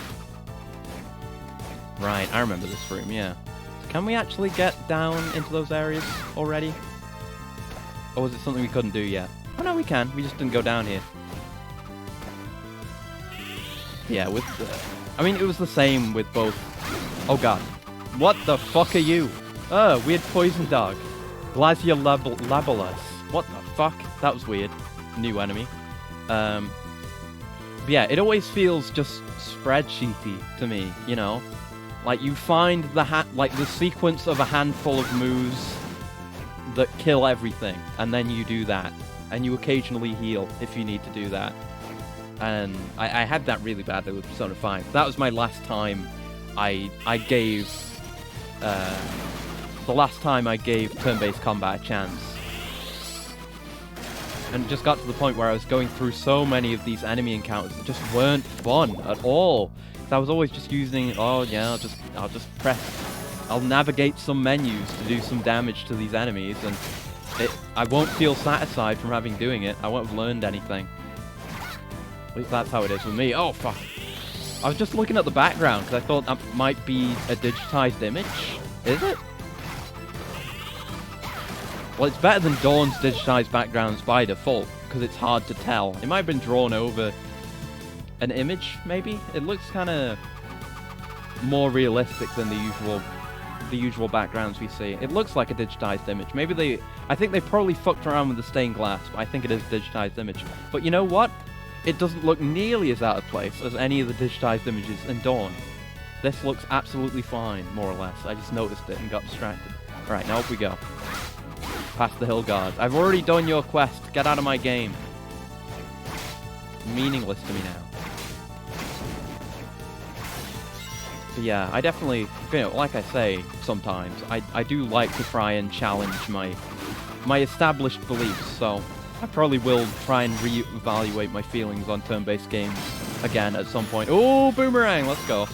Right, I remember this room, yeah. Can we actually get down into those areas already? Or was it something we couldn't do yet? Oh no, we can, we just didn't go down here. Yeah, with I mean, it was the same with both. Oh god. What the fuck are you? Oh, weird poison dog. Glaciolabulus. What the fuck? That was weird. New enemy. But yeah, it always feels just spreadsheety to me, you know? Like, you find the sequence of a handful of moves that kill everything, and then you do that. And you occasionally heal if you need to do that. And I had that really badly with Persona 5. That was my last time I gave... the last time I gave turn-based combat a chance. And it just got to the point where I was going through so many of these enemy encounters that just weren't fun at all. I was always just using, oh yeah, I'll just press... I'll navigate some menus to do some damage to these enemies, and I won't feel satisfied from having doing it. I won't have learned anything. At least that's how it is with me. Oh, fuck. I was just looking at the background because I thought that might be a digitized image. Is it? Well, it's better than Dawn's digitized backgrounds by default because it's hard to tell. It might have been drawn over an image, maybe? It looks kind of more realistic than the usual backgrounds we see. It looks like a digitized image. Maybe I think they probably fucked around with the stained glass, but I think it is a digitized image. But you know what? It doesn't look nearly as out of place as any of the digitized images in Dawn. This looks absolutely fine, more or less. I just noticed it and got distracted. Alright, now up we go. Past the hill guards. I've already done your quest. Get out of my game. Meaningless to me now. But yeah, I definitely, like I say sometimes, I do like to try and challenge my established beliefs, so I probably will try and re-evaluate my feelings on turn-based games again at some point. Oh, Boomerang! Let's go.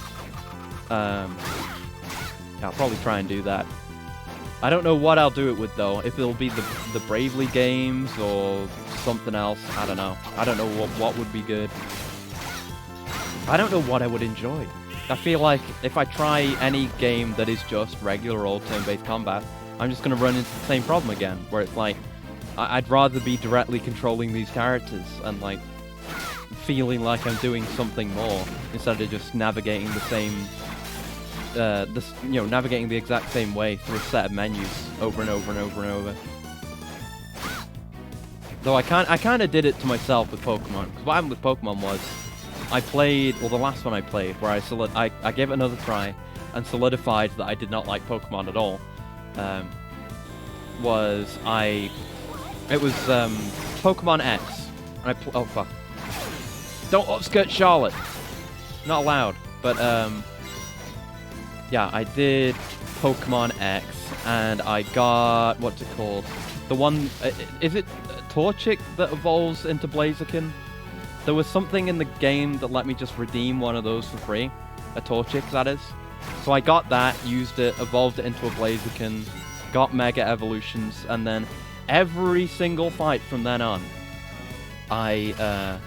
Yeah, I'll probably try and do that. I don't know what I'll do it with, though. If it'll be the Bravely games or something else, I don't know. I don't know what would be good. I don't know what I would enjoy. I feel like if I try any game that is just regular old turn-based combat, I'm just going to run into the same problem again, where it's like, I'd rather be directly controlling these characters and, like, feeling like I'm doing something more instead of just navigating the same, navigating the exact same way through a set of menus over and over and over and over. Though I kind of did it to myself with Pokemon, because what happened with Pokemon was, I played, well, the last one I played, where I gave it another try and solidified that I did not like Pokemon at all, it was Pokemon X, and oh fuck, don't upskirt Charlotte, not allowed, but yeah, I did Pokemon X, and I got, what's it called, the one, is it Torchic that evolves into Blaziken? There was something in the game that let me just redeem one of those for free. A Torchic, that is. So I got that, used it, evolved it into a Blaziken, got Mega Evolutions, and then every single fight from then on, I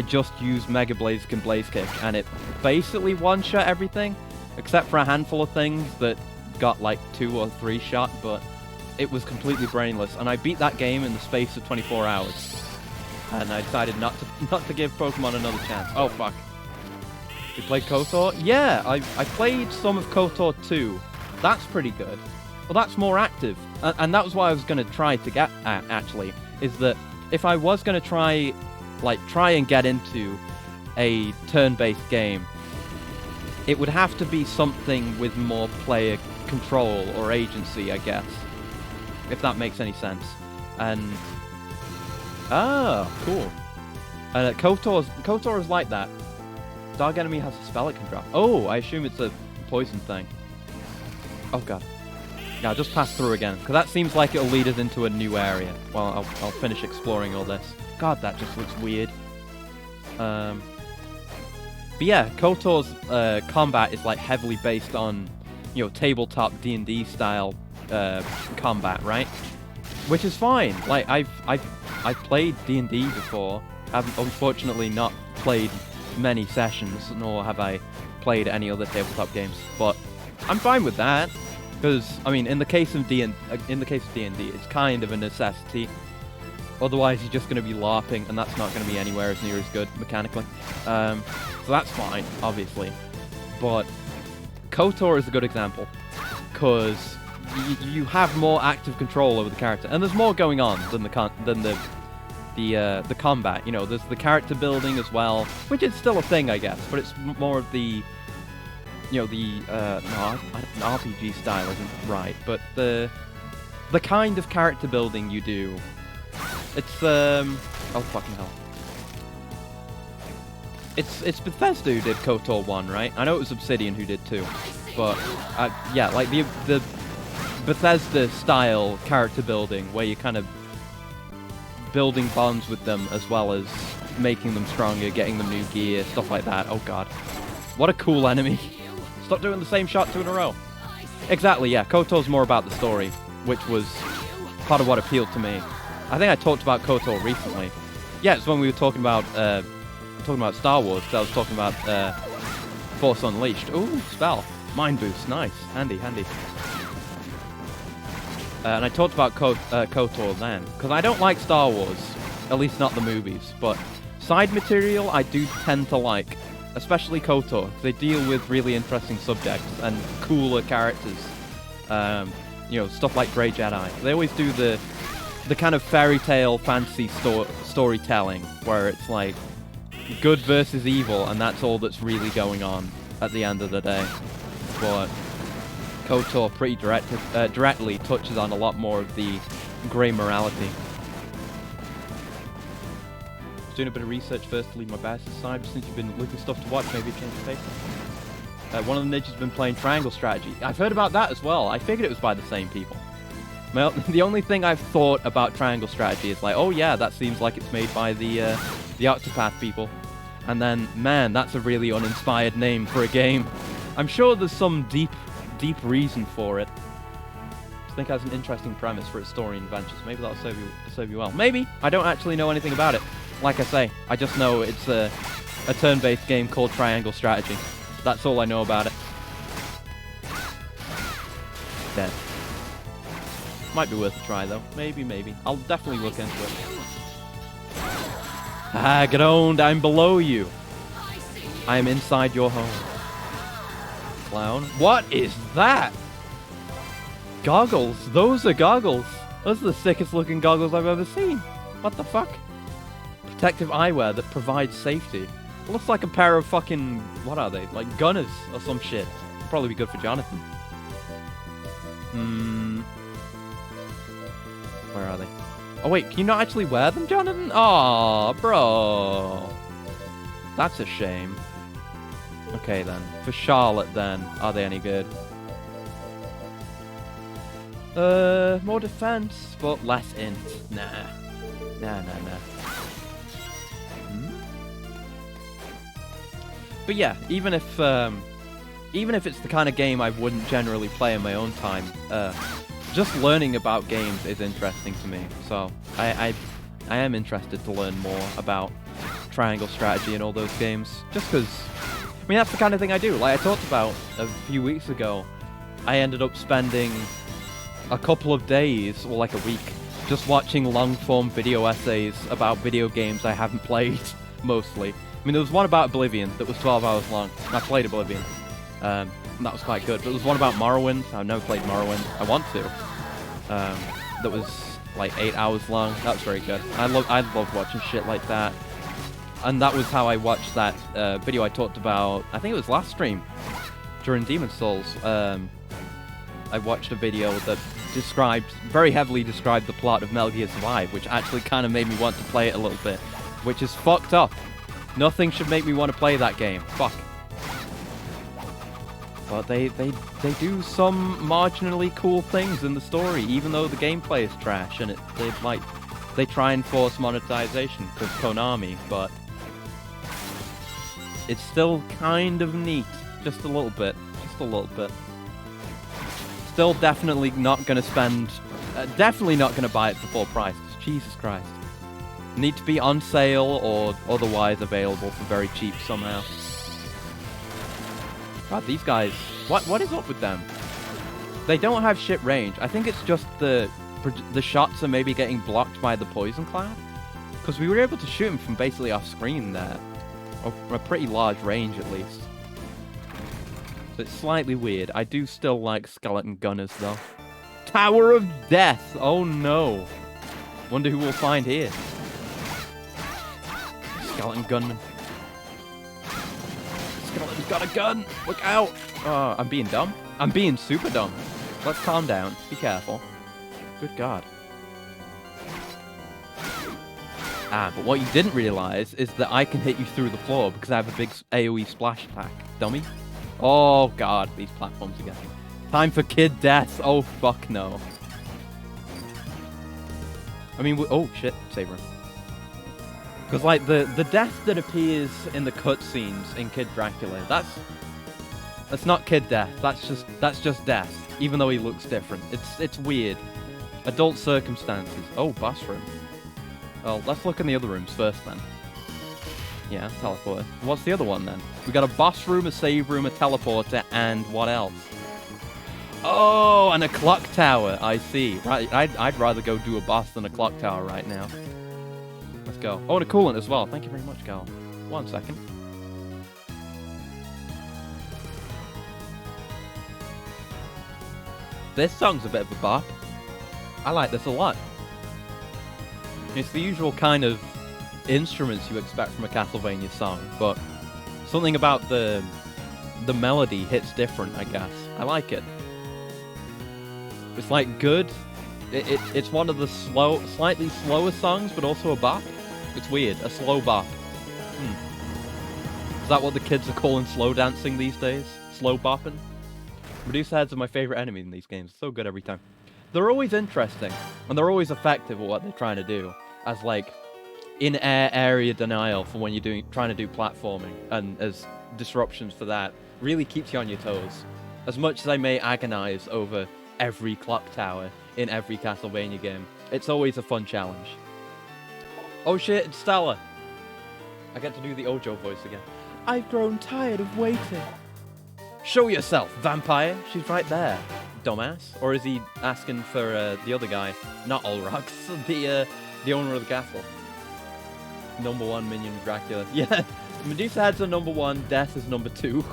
just used Mega Blaziken Blaze Kick, and it basically one-shot everything, except for a handful of things that got like 2 or 3 shot, but it was completely brainless, and I beat that game in the space of 24 hours. And I decided not to give Pokemon another chance. Oh, fuck. You played KOTOR? Yeah, I played some of KOTOR 2. That's pretty good. Well, that's more active. And that was what I was going to try to get at, actually. Is that if I was going to try and get into a turn-based game, it would have to be something with more player control or agency, I guess. If that makes any sense. And... ah, cool. KOTOR is like that. Dark enemy has a spell it can drop. Oh, I assume it's a poison thing. Oh god. Yeah, I'll just pass through again, because that seems like it'll lead us into a new area. Well, I'll finish exploring all this. God, that just looks weird. But yeah, KOTOR's combat is like heavily based on, tabletop D&D style combat, right? Which is fine. Like I've played D&D before. I've unfortunately not played many sessions, nor have I played any other tabletop games. But I'm fine with that, because I mean, in the case of D&D, it's kind of a necessity. Otherwise, you're just going to be LARPing, and that's not going to be anywhere as near as good mechanically. So that's fine, obviously. But KOTOR is a good example, because you have more active control over the character, and there's more going on than the combat. There's the character building as well, which is still a thing, I guess, but it's more of the RPG style isn't right, but the kind of character building you do. It's oh fucking hell. It's Bethesda who did KOTOR 1, right? I know it was Obsidian who did 2, but yeah, like the Bethesda style character building, where you're kind of building bonds with them as well as making them stronger, getting them new gear, stuff like that. Oh god. What a cool enemy. Stop doing the same shot 2 in a row. Exactly, yeah. KOTOR's more about the story, which was part of what appealed to me. I think I talked about KOTOR recently. Yeah, it's when we were talking about talking about Star Wars, because I was talking about Force Unleashed. Ooh, spell. Mind boost, nice. Handy, handy. And I talked about KOTOR then, because I don't like Star Wars, at least not the movies, but side material I do tend to like, especially KOTOR. They deal with really interesting subjects and cooler characters. You know, stuff like Grey Jedi. They always do the kind of fairy tale fantasy storytelling, where it's like good versus evil, and that's all that's really going on at the end of the day. But KOTOR pretty directly touches on a lot more of the grey morality. I was doing a bit of research first to leave my bias aside, since you've been looking for stuff to watch, maybe change the pace. One of the ninjas has been playing Triangle Strategy. I've heard about that as well. I figured it was by the same people. Well, the only thing I've thought about Triangle Strategy is like, oh yeah, that seems like it's made by the Octopath people. And then, man, that's a really uninspired name for a game. I'm sure there's some deep reason for it. I think it has an interesting premise for its story and adventures. Maybe that'll serve you well. Maybe. I don't actually know anything about it. Like I say, I just know it's a turn-based game called Triangle Strategy. That's all I know about it. Dead. Might be worth a try, though. Maybe. I'll definitely look into it. Ah, get owned. I'm below you. I am inside your home. Clown. What is that? Goggles. Those are goggles. Those are the sickest looking goggles I've ever seen. What the fuck? Protective eyewear that provides safety. It looks like a pair of fucking... What are they? Like gunners or some shit. Probably be good for Jonathan. Where are they? Oh wait, can you not actually wear them, Jonathan? Aw, bro. That's a shame. Okay then. For Charlotte then. Are they any good? More defense, but less int. Nah. Nah. But yeah, even if it's the kind of game I wouldn't generally play in my own time, just learning about games is interesting to me. So I am interested to learn more about Triangle Strategy and all those games, just because, I mean, that's the kind of thing I do. Like I talked about a few weeks ago, I ended up spending a couple of days, or like a week, just watching long-form video essays about video games I haven't played, mostly. I mean, there was one about Oblivion that was 12 hours long. I played Oblivion. And that was quite good. But there was one about Morrowind. I've never played Morrowind. I want to. That was like 8 hours long. That was very good. I love watching shit like that. And that was how I watched that video I talked about. I think it was last stream during Demon's Souls. I watched a video that very heavily described the plot of Metal Gear Survive, which actually kind of made me want to play it a little bit, which is fucked up. Nothing should make me want to play that game. Fuck. But they do some marginally cool things in the story, even though the gameplay is trash, and they try and force monetization because Konami, but it's still kind of neat, just a little bit. Still definitely not going to spend, definitely not going to buy it for full price. Jesus Christ. Need to be on sale or otherwise available for very cheap somehow. God, these guys, what is up with them? They don't have shit range. I think it's just the shots are maybe getting blocked by the poison cloud. Because we were able to shoot them from basically off screen there. Or from a pretty large range at least. So it's slightly weird. I do still like skeleton gunners though. Tower of Death! Oh no. Wonder who we'll find here. Skeleton gunman. Skeleton's got a gun! Look out! Oh, I'm being dumb. I'm being super dumb. Let's calm down. Be careful. Good God. But what you didn't realize is that I can hit you through the floor because I have a big AoE splash attack. Dummy. Oh God, these platforms again. Time for kid death. Oh fuck no. I mean, oh shit, save room. Because like the death that appears in the cutscenes in Kid Dracula, that's not kid death. That's just death. Even though he looks different, it's weird. Adult circumstances. Oh, boss room. Well, let's look in the other rooms first then. Yeah, teleporter. What's the other one then? We got a boss room, a save room, a teleporter, and what else? Oh, and a clock tower. I see. Right, I'd rather go do a boss than a clock tower right now. Let's go. Oh, and a coolant as well. Thank you very much, Gal. 1 second. This song's a bit of a bop. I like this a lot. It's the usual kind of instruments you expect from a Castlevania song, but something about the melody hits different, I guess. I like it. It's like good. It's one of the slightly slower songs, but also a bop. It's weird, a slow bop. Is that what the kids are calling slow dancing these days? Slow bopping? Medusa heads are my favorite enemy in these games. So good every time. They're always interesting, and they're always effective at what they're trying to do. As like in-air area denial for when you're trying to do platforming, and as disruptions for that really keeps you on your toes. As much as I may agonize over every clock tower in every Castlevania game, it's always a fun challenge. Oh shit, it's Stella! I get to do the Ojo voice again. I've grown tired of waiting. Show yourself, vampire! She's right there, dumbass. Or is he asking for the other guy? Not Olrox, the owner of the castle. Number 1 minion, Dracula. Yeah, Medusa heads are number 1, Death is number 2.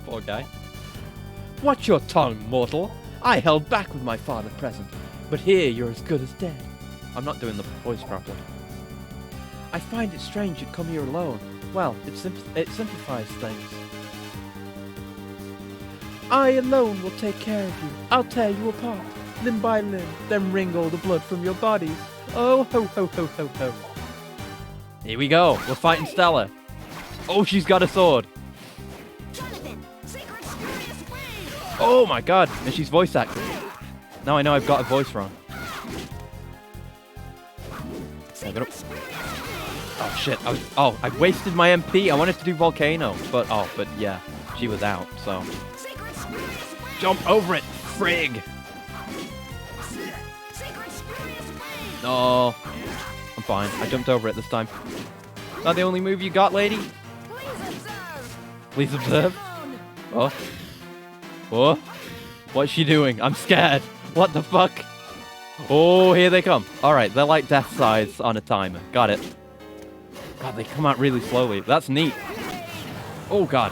Poor guy. Watch your tongue, mortal! I held back with my father present, but here you're as good as dead. I'm not doing the voice properly. I find it strange you'd come here alone. Well, it simplifies things. I alone will take care of you. I'll tear you apart, limb by limb, then wring all the blood from your bodies. Oh, ho, ho, ho, ho, ho. Here we go. We're fighting Stella. Oh, she's got a sword. Oh my god. And she's voice acting. Now I know I've got a voice wrong. Oh shit. I wasted my MP. I wanted to do Volcano. But yeah. She was out, so. Jump over it, frig! No. I'm fine. I jumped over it this time. Is that the only move you got, lady? Please observe. Oh. Oh. What's she doing? I'm scared. What the fuck? Oh, here they come. Alright, they're like death size on a timer. Got it. God, they come out really slowly. That's neat. Oh, God.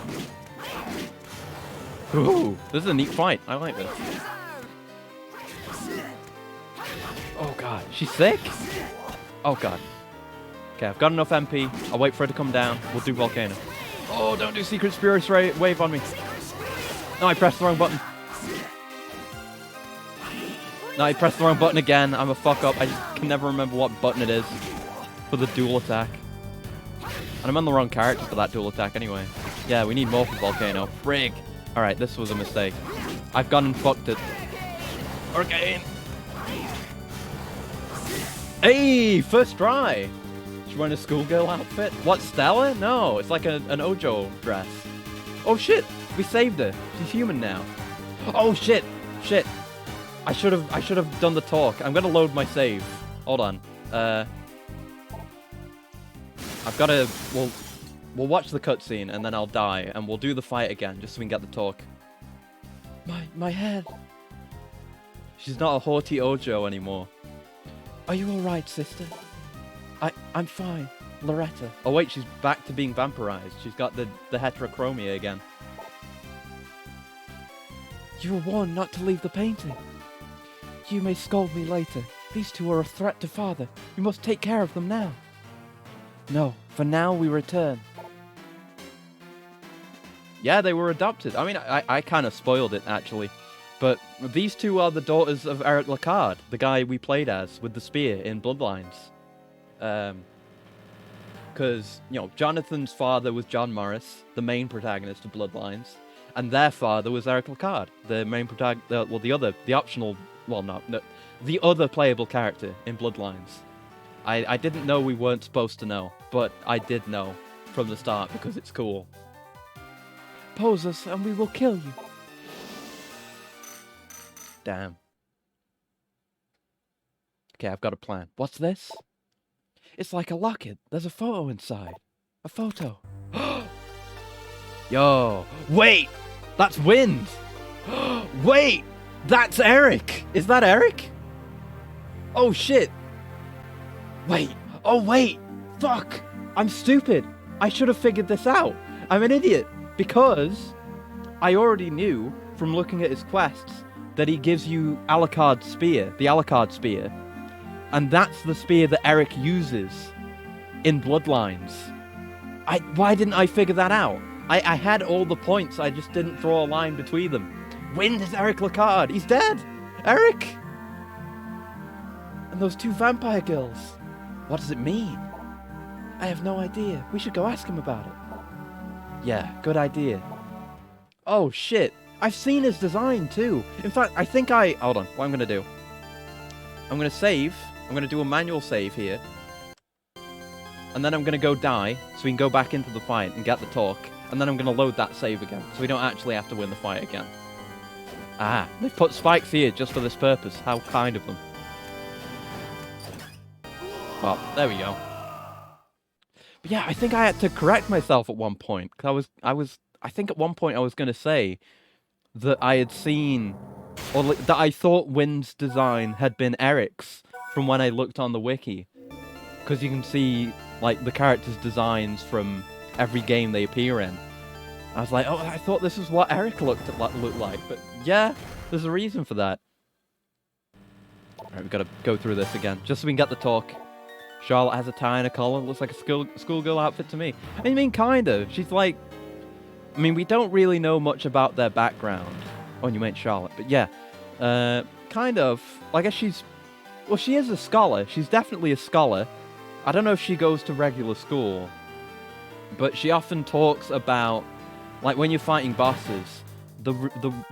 Ooh, this is a neat fight. I like this. Oh, God. She's sick? Oh, God. Okay, I've got enough MP. I'll wait for her to come down. We'll do Volcano. Oh, don't do Secret Spurious Wave on me. No, I pressed the wrong button. No, I pressed the wrong button again. I'm a fuck up. I just can never remember what button it is for the dual attack. And I'm on the wrong character for that dual attack anyway. Yeah, we need more for Volcano. Frig. Alright, this was a mistake. I've gone and fucked it. Again. Hey, first try. She's wearing a schoolgirl outfit. What, Stella? No, it's like an Ojo dress. Oh shit, we saved her. She's human now. Oh shit, shit. I should have done the talk. I'm gonna load my save. Hold on. I've got to. We'll watch the cutscene and then I'll die and we'll do the fight again just so we can get the talk. My head. She's not a haughty Ojo anymore. Are you all right, sister? I'm fine, Loretta. Oh wait, she's back to being vampirized. She's got the heterochromia again. You were warned not to leave the painting. You may scold me later. These two are a threat to father. You must take care of them now. No, for now we return. Yeah, they were adopted. I mean, I kind of spoiled it, actually. But these two are the daughters of Eric Lacard, the guy we played as with the spear in Bloodlines. Because, you know, Jonathan's father was John Morris, the main protagonist of Bloodlines, and their father was Eric Lacard, the main protagonist, the other playable character in Bloodlines. I didn't know we weren't supposed to know, but I did know from the start because it's cool. Pose us and we will kill you. Damn. Okay, I've got a plan. What's this? It's like a locket. There's a photo inside. A photo. Yo. Wait. That's Wind. Wait. That's Eric. Is that Eric? Oh, shit. Wait. Oh, wait. Fuck. I'm stupid. I should have figured this out. I'm an idiot. Because I already knew from looking at his quests that he gives you Alucard's spear. The Alucard spear. And that's the spear that Eric uses in Bloodlines. Why didn't I figure that out? I had all the points, I just didn't draw a line between them. Wind is Eric Lucard. He's dead. Eric. And those two vampire girls. What does it mean? I have no idea. We should go ask him about it. Yeah, good idea. Oh, shit. I've seen his design, too. In fact, I think hold on. What I'm going to do. I'm going to save. I'm going to do a manual save here. And then I'm going to go die, so we can go back into the fight and get the talk. And then I'm going to load that save again, so we don't actually have to win the fight again. Ah, they've put spikes here just for this purpose. How kind of them. Well, there we go. But yeah, I think I had to correct myself at one point. Because I think at one point I was going to say that I had seen, or that I thought Wind's design had been Eric's from when I looked on the wiki. Because you can see, like, the characters' designs from every game they appear in. I was like, oh, I thought this was what Eric looked like. But yeah, there's a reason for that. Alright, we've got to go through this again, just so we can get the talk. Charlotte has a tie and a collar. Looks like a schoolgirl outfit to me. I mean, kind of. She's like... I mean, we don't really know much about their background. Oh, you meant Charlotte. But yeah. Kind of. I guess she's... Well, she is a scholar. She's definitely a scholar. I don't know if she goes to regular school. But she often talks about... Like, when you're fighting bosses, the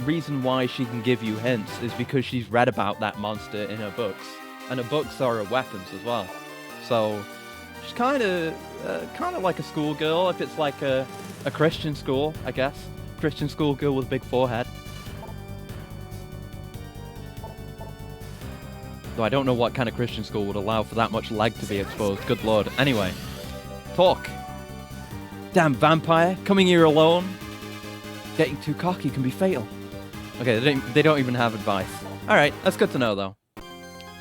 reason why she can give you hints is because she's read about that monster in her books. And her books are her weapons as well. So, she's kind of like a schoolgirl, if it's like a Christian school, I guess. Christian schoolgirl with a big forehead. Though I don't know what kind of Christian school would allow for that much leg to be exposed. Good lord. Anyway, talk. Damn vampire, coming here alone. Getting too cocky can be fatal. Okay, they don't even have advice. Alright, that's good to know though.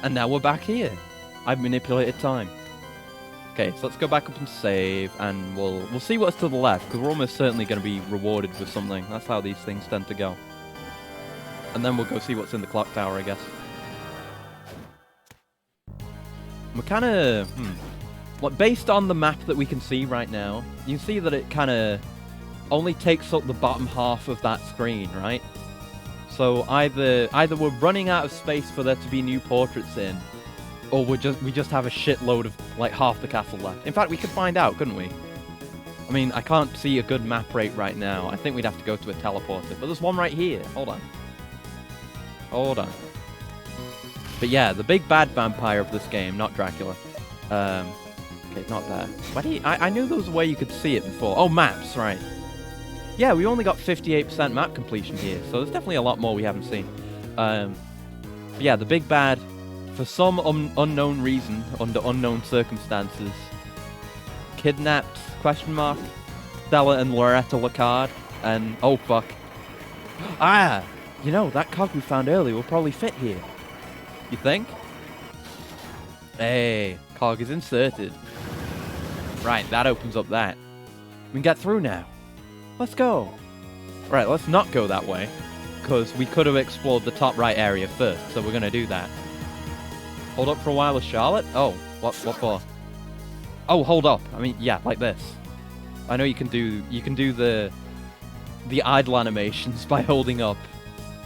And now we're back here. I've manipulated time. Okay, so let's go back up and save, and we'll see what's to the left, because we're almost certainly going to be rewarded with something. That's how these things tend to go. And then we'll go see what's in the clock tower, I guess. We're kind of... Like, based on the map that we can see right now, you can see that it kind of only takes up the bottom half of that screen, right? So either we're running out of space for there to be new portraits in, or we just have a shitload of, like, half the castle left. In fact, we could find out, couldn't we? I mean, I can't see a good map rate right now. I think we'd have to go to a teleporter. But there's one right here. Hold on. Hold on. But yeah, the big bad vampire of this game, not Dracula. Okay, not there. Why do you... I knew there was a way you could see it before. Oh, maps, right. Yeah, we only got 58% map completion here, so there's definitely a lot more we haven't seen. But yeah, the big bad... For some unknown reason, under unknown circumstances, kidnapped, question mark, Stella and Loretta Lacard, and, oh fuck. Ah! You know, that cog we found earlier will probably fit here. You think? Hey, cog is inserted. Right, that opens up that. We can get through now. Let's go. Right, let's not go that way, because we could have explored the top right area first, so we're going to do that. Hold up for a while with Charlotte? Oh, what for? Oh, hold up. I mean, yeah, like this. I know you can do the idle animations by holding up.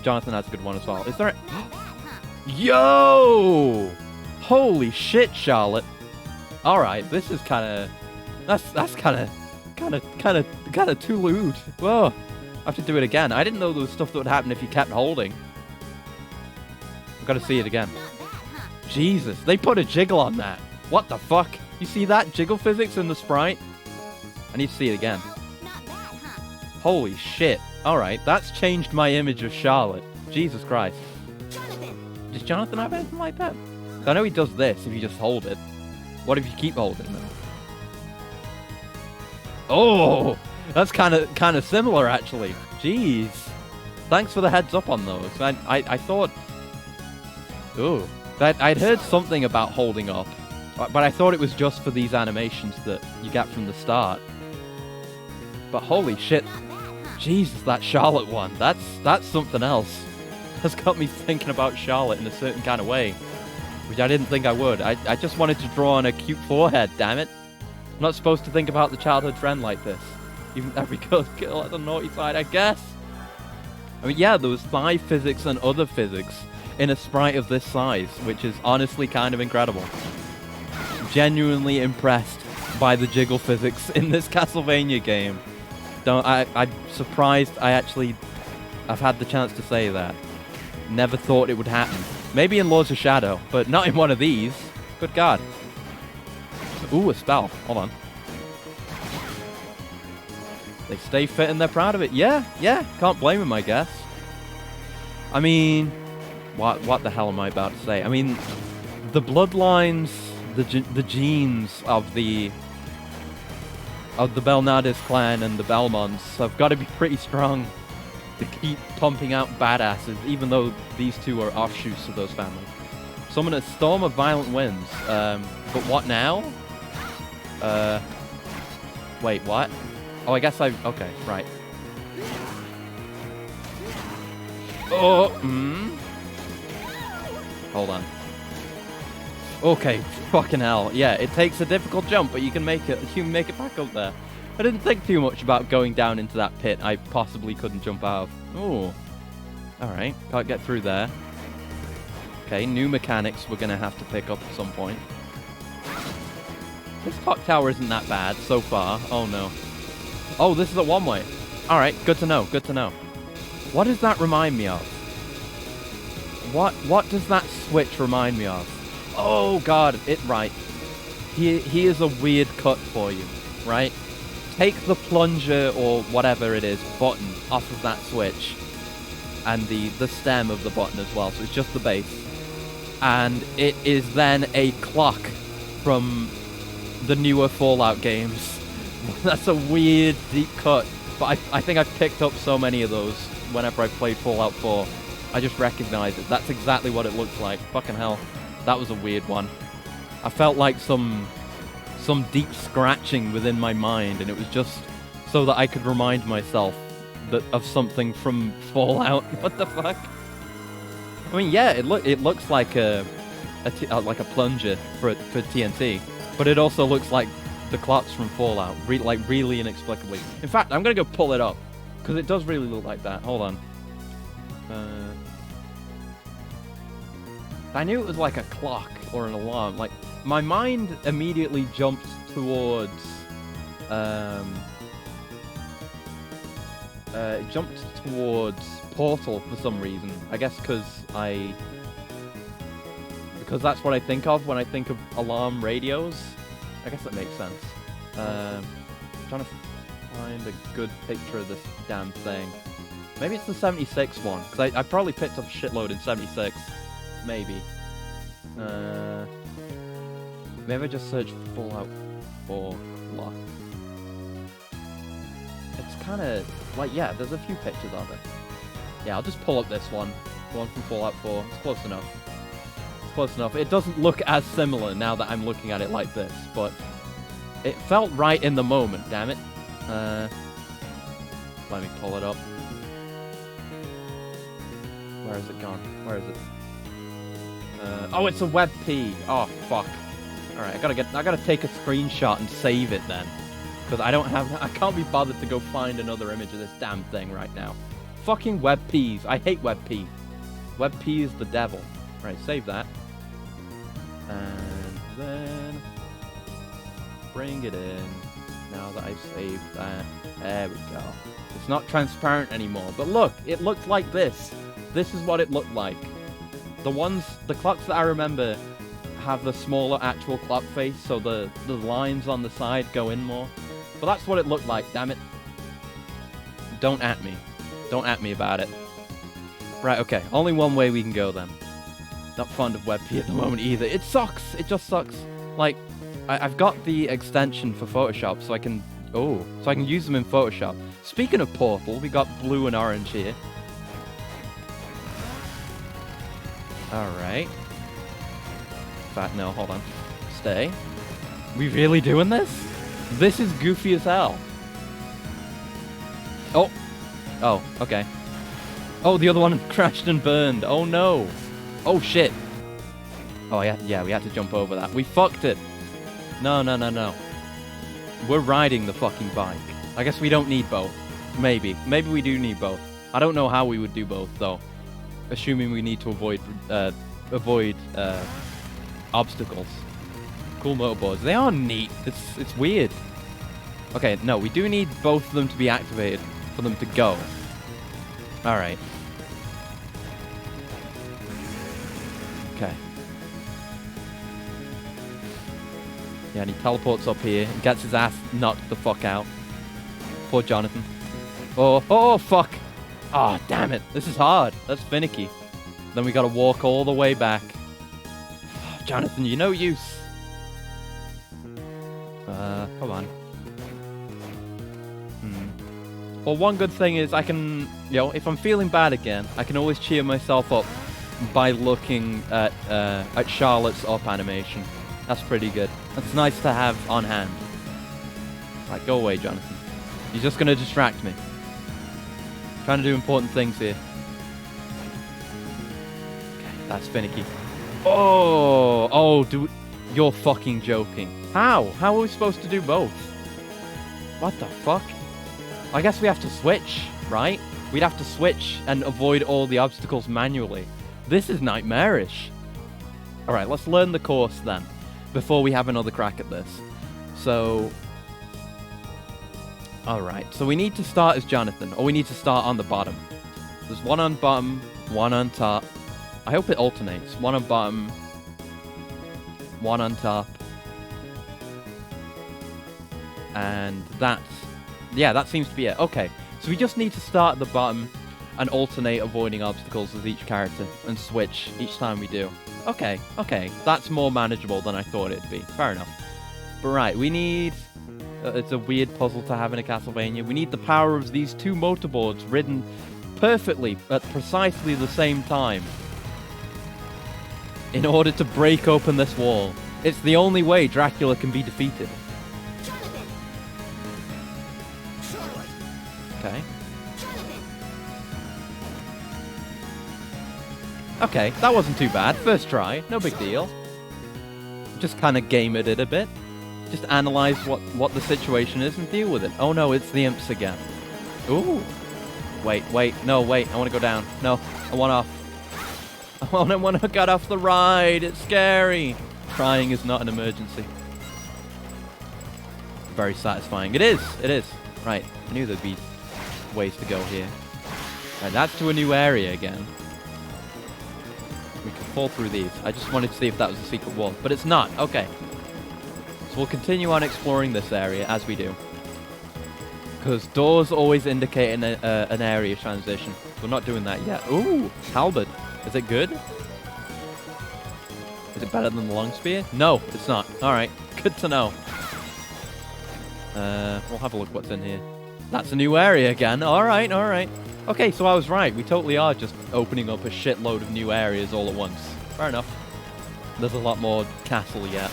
Jonathan has a good one as well. Is there Yo! Holy shit, Charlotte. Alright, this is kinda... That's kinda too lewd. Whoa. I have to do it again. I didn't know there was stuff that would happen if you kept holding. I've got to see it again. Jesus, they put a jiggle on that. What the fuck? You see that jiggle physics in the sprite? I need to see it again. Holy shit. Alright, that's changed my image of Charlotte. Jesus Christ. Does Jonathan have anything like that? I know he does this if you just hold it. What if you keep holding it? Oh, that's kind of similar, actually. Jeez. Thanks for the heads up on those. I thought... Ooh. I'd heard something about holding up, but I thought it was just for these animations that you get from the start. But holy shit. Jesus, that Charlotte one. That's something else. That's got me thinking about Charlotte in a certain kind of way, which I didn't think I would. I just wanted to draw on a cute forehead, damn it. I'm not supposed to think about the childhood friend like this. Even every girl at the naughty side, I guess. I mean, yeah, there was thigh physics and other physics in a sprite of this size, which is honestly kind of incredible. Genuinely impressed by the jiggle physics in this Castlevania game. I'm surprised I've had the chance to say that. Never thought it would happen. Maybe in Lords of Shadow, but not in one of these. Good God. Ooh, a spell. Hold on. They stay fit and they're proud of it. Yeah. Can't blame them, I guess. I mean, what the hell am I about to say? I mean, the bloodlines, the genes of the Belnades clan and the Belmonts have got to be pretty strong to keep pumping out badasses, even though these two are offshoots of those families. Summon a storm of violent winds. But what now? Wait, what? Oh, I guess okay, right. Oh, Hold on. Okay, fucking hell. Yeah, it takes a difficult jump, but you can make it back up there. I didn't think too much about going down into that pit I possibly couldn't jump out of. Oh. Alright, can't get through there. Okay, new mechanics we're gonna have to pick up at some point. This clock tower isn't that bad so far. Oh no. Oh, this is a one-way. Alright, good to know, good to know. What does that remind me of? What does that switch remind me of? Oh god, right. He is a weird cut for you, right? Take the plunger or whatever it is button off of that switch, and the stem of the button as well, so it's just the base. And it is then a clock from the newer Fallout games. That's a weird deep cut, but I think I've picked up so many of those whenever I played Fallout 4. I just recognize it. That's exactly what it looks like. Fucking hell. That was a weird one. I felt like some deep scratching within my mind, and it was just so that I could remind myself of something from Fallout. What the fuck? I mean, yeah, it looks like a plunger for TNT, but it also looks like the clocks from Fallout, really inexplicably. In fact, I'm gonna go pull it up because it does really look like that. Hold on. I knew it was like a clock or an alarm. Like, my mind immediately jumped towards Portal for some reason. I guess because that's what I think of when I think of alarm radios. I guess that makes sense. Trying to find a good picture of this damn thing. Maybe it's the 76 one, because I probably picked up a shitload in 76. Maybe. Maybe I just search Fallout 4 clock. It's kind of like, yeah, there's a few pictures of it. Yeah, I'll just pull up this one. The one from Fallout 4. It's close enough. It's close enough. It doesn't look as similar now that I'm looking at it like this, but it felt right in the moment, damn it. Let me pull it up. Where has it gone? Where is it? Oh, it's a WebP. Oh, fuck. Alright, I gotta take a screenshot and save it then. Because I can't be bothered to go find another image of this damn thing right now. Fucking WebPs. I hate WebP. WebP is the devil. Right, save that. And then bring it in. Now that I've saved that. There we go. It's not transparent anymore. But look, it looked like this. This is what it looked like. The clocks that I remember have the smaller actual clock face, so the lines on the side go in more. But that's what it looked like, damn it. Don't at me. Don't at me about it. Right, okay. Only one way we can go then. Not fond of WebP at the moment either. It sucks. It just sucks. Like, I've got the extension for Photoshop, so I can Oh, so I can use them in Photoshop. Speaking of Portal, we got blue and orange here. Alright. In fact, no, hold on. Stay. We really doing this? This is goofy as hell. Oh. Oh, okay. Oh, the other one crashed and burned. Oh, no. Oh, shit. Oh, yeah, we had to jump over that. We fucked it. No, no, no, no. We're riding the fucking bike. I guess we don't need both. Maybe. Maybe we do need both. I don't know how we would do both, though. Assuming we need to avoid obstacles. Cool motorboards. They are neat. It's weird. Okay, no, we do need both of them to be activated for them to go. Alright. Okay. Yeah, and he teleports up here and gets his ass knocked the fuck out. Poor Jonathan. Oh, fuck. Oh, damn it. This is hard. That's finicky. Then we gotta walk all the way back. Oh, Jonathan, you're no use. Come on. Well, one good thing is I can, if I'm feeling bad again, I can always cheer myself up by looking at Charlotte's up animation. That's pretty good. That's nice to have on hand. Like, go away, Jonathan. You're just gonna distract me. Trying to do important things here. Okay, that's finicky. Oh, dude, you're fucking joking. How? How are we supposed to do both? What the fuck? I guess we have to switch, right? We'd have to switch and avoid all the obstacles manually. This is nightmarish. Alright, let's learn the course then, before we have another crack at this. So... Alright, so we need to start as Jonathan, or we need to start on the bottom. There's one on bottom, one on top. I hope it alternates. One on bottom, one on top. And that's... Yeah, that seems to be it. Okay, so we just need to start at the bottom and alternate avoiding obstacles with each character and switch each time we do. Okay, that's more manageable than I thought it'd be. Fair enough. But right, we need... it's a weird puzzle to have in a Castlevania. We need the power of these two motorboards ridden perfectly at precisely the same time in order to break open this wall. It's the only way Dracula can be defeated. Okay. Okay, that wasn't too bad. First try, no big deal. Just kind of game it a bit. Just analyze what the situation is and deal with it. Oh no, it's the imps again. Ooh. Wait, no, wait, I want to go down. No, I want off. I want to get off the ride. It's scary. Crying is not an emergency. Very satisfying. It is. Right, I knew there'd be ways to go here. Right, that's to a new area again. We can fall through these. I just wanted to see if that was a secret wall, but it's not. Okay. So we'll continue on exploring this area as we do. Because doors always indicate an area transition. We're not doing that yet. Ooh, halberd. Is it good? Is it better than the long spear? No, it's not. Alright, good to know. We'll have a look what's in here. That's a new area again. Alright. Okay, so I was right. We totally are just opening up a shitload of new areas all at once. Fair enough. There's a lot more castle yet.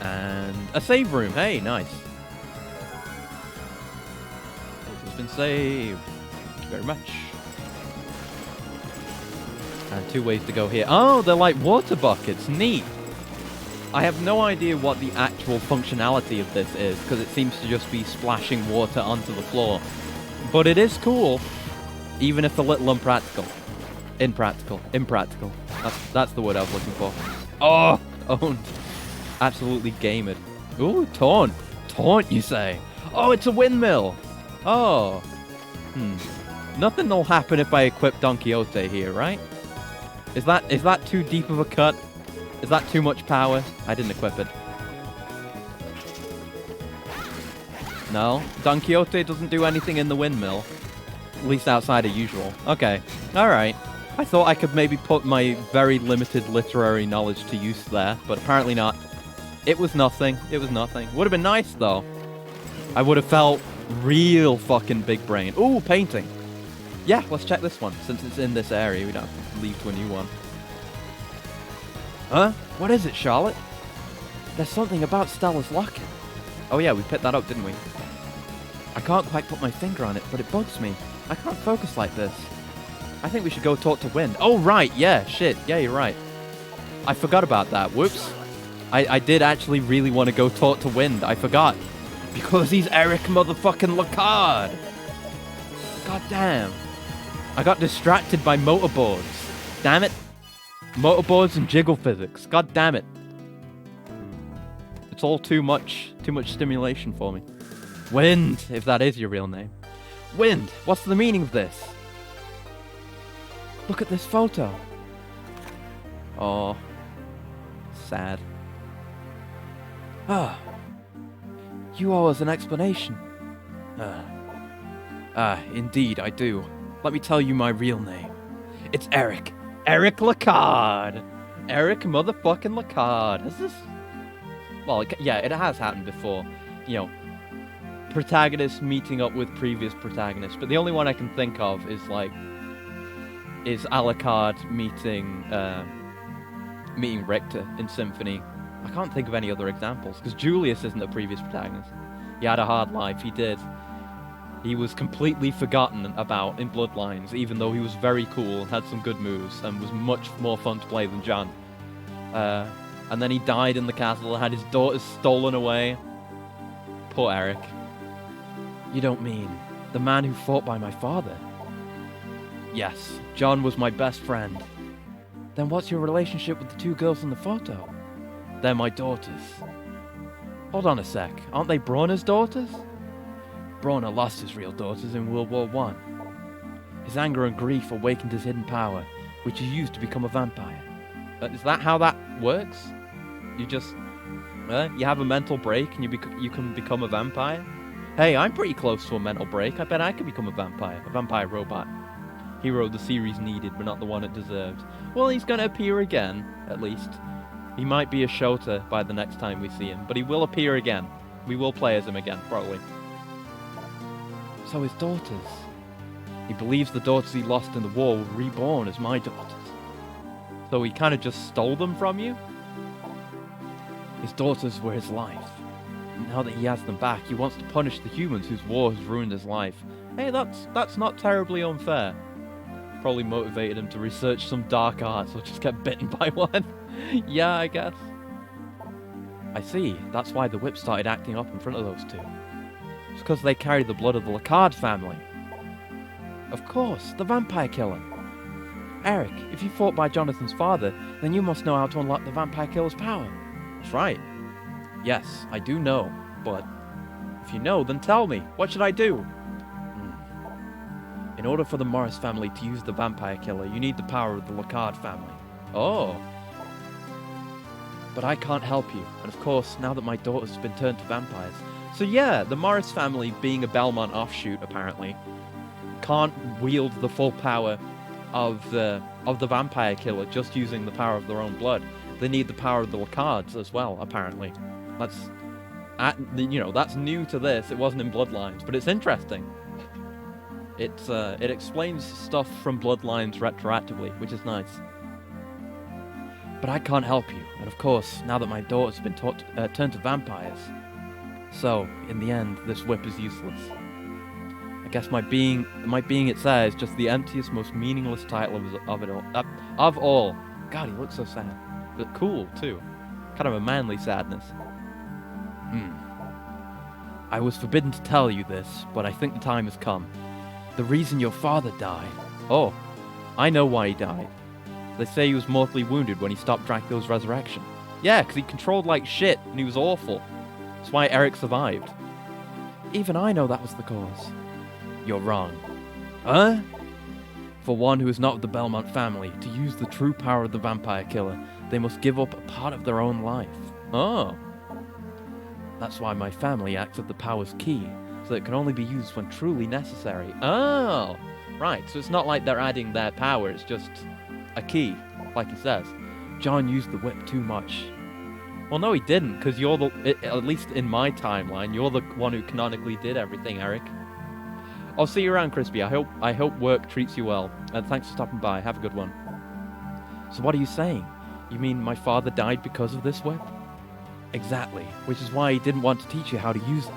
And a save room. Hey, nice. It has been saved. Thank you very much. And 2 ways to go here. Oh, they're like water buckets. Neat. I have no idea what the actual functionality of this is, because it seems to just be splashing water onto the floor. But it is cool, even if a little impractical. Impractical. That's the word I was looking for. Oh, owned. Absolutely gamed. Ooh, taunt. Taunt, you say? Oh, it's a windmill. Oh. Nothing will happen if I equip Don Quixote here, right? Is that too deep of a cut? Is that too much power? I didn't equip it. No? Don Quixote doesn't do anything in the windmill. At least outside of usual. Okay. Alright. I thought I could maybe put my very limited literary knowledge to use there, but apparently not. It was nothing. It was nothing. Would have been nice, though. I would have felt real fucking big brain. Ooh, painting. Yeah, let's check this one. Since it's in this area, we don't have to leave to a new one. Huh? What is it, Charlotte? There's something about Stella's locket. Oh yeah, we picked that up, didn't we? I can't quite put my finger on it, but it bugs me. I can't focus like this. I think we should go talk to Wind. Oh, right, yeah, shit. Yeah, you're right. I forgot about that. Whoops. I did actually really want to go talk to Wind. I forgot. Because he's Eric motherfucking Lacard. God damn. I got distracted by motorboards. Damn it. Motorboards and jiggle physics. God damn it. It's all too much stimulation for me. Wind, if that is your real name. Wind, what's the meaning of this? Look at this photo. Oh. Sad. Ah. You owe us an explanation. Indeed I do. Let me tell you my real name. It's Eric. Eric Lacard. Eric motherfucking Lacard. Has this... Well, yeah, it has happened before. You know, protagonists meeting up with previous protagonists. But the only one I can think of is, like... is Alucard meeting Richter in Symphony. I can't think of any other examples, because Julius isn't a previous protagonist. He had a hard life, he did. He was completely forgotten about in Bloodlines, even though he was very cool and had some good moves, and was much more fun to play than John. And then he died in the castle, had his daughters stolen away. Poor Eric. You don't mean the man who fought by my father? Yes, John was my best friend. Then what's your relationship with the two girls in the photo? They're my daughters. Hold on a sec, aren't they Brawner's daughters? Brawner lost his real daughters in World War I. His anger and grief awakened his hidden power, which he used to become a vampire. Is that how that works? You just... you have a mental break and you can become a vampire? Hey, I'm pretty close to a mental break. I bet I could become a vampire robot. Hero the series needed, but not the one it deserved. Well, he's gonna appear again, at least. He might be a Shota by the next time we see him, but he will appear again. We will play as him again, probably. So his daughters. He believes the daughters he lost in the war were reborn as my daughters. So he kind of just stole them from you? His daughters were his life. And now that he has them back, he wants to punish the humans whose war has ruined his life. Hey, that's not terribly unfair. Probably motivated him to research some dark arts or just get bitten by one. Yeah, I guess. I see. That's why the whip started acting up in front of those two. It's because they carry the blood of the Lacard family. Of course, the vampire killer. Eric, if you fought by Jonathan's father, then you must know how to unlock the vampire killer's power. That's right. Yes, I do know, but if you know, then tell me. What should I do? In order for the Morris family to use the vampire killer, you need the power of the Lacard family. Oh. But I can't help you, and of course, now that my daughter's been turned to vampires. So yeah, the Morris family, being a Belmont offshoot, apparently, can't wield the full power of the vampire killer just using the power of their own blood. They need the power of the Lacards as well, apparently. That's new to this. It wasn't in Bloodlines, but it's interesting. It explains stuff from Bloodlines retroactively, which is nice. But I can't help you, and of course, now that my daughter's been turned to vampires. So, in the end, this whip is useless. I guess my being its heir is just the emptiest, most meaningless title of it all. Of all. God, he looks so sad. But cool, too. Kind of a manly sadness. I was forbidden to tell you this, but I think the time has come. The reason your father died... Oh, I know why he died. They say he was mortally wounded when he stopped Dracula's resurrection. Yeah, because he controlled like shit, and he was awful. That's why Eric survived. Even I know that was the cause. You're wrong. Huh? For one who is not of the Belmont family, to use the true power of the vampire killer, they must give up a part of their own life. Oh. That's why my family acts as the power's key, so it can only be used when truly necessary. Oh! Right, so it's not like they're adding their power, it's just a key, like he says. John used the whip too much. Well, no, he didn't, because you're at least in my timeline, you're the one who canonically did everything, Eric. I'll see you around, Crispy. I hope work treats you well. And thanks for stopping by. Have a good one. So what are you saying? You mean my father died because of this whip? Exactly, which is why he didn't want to teach you how to use it.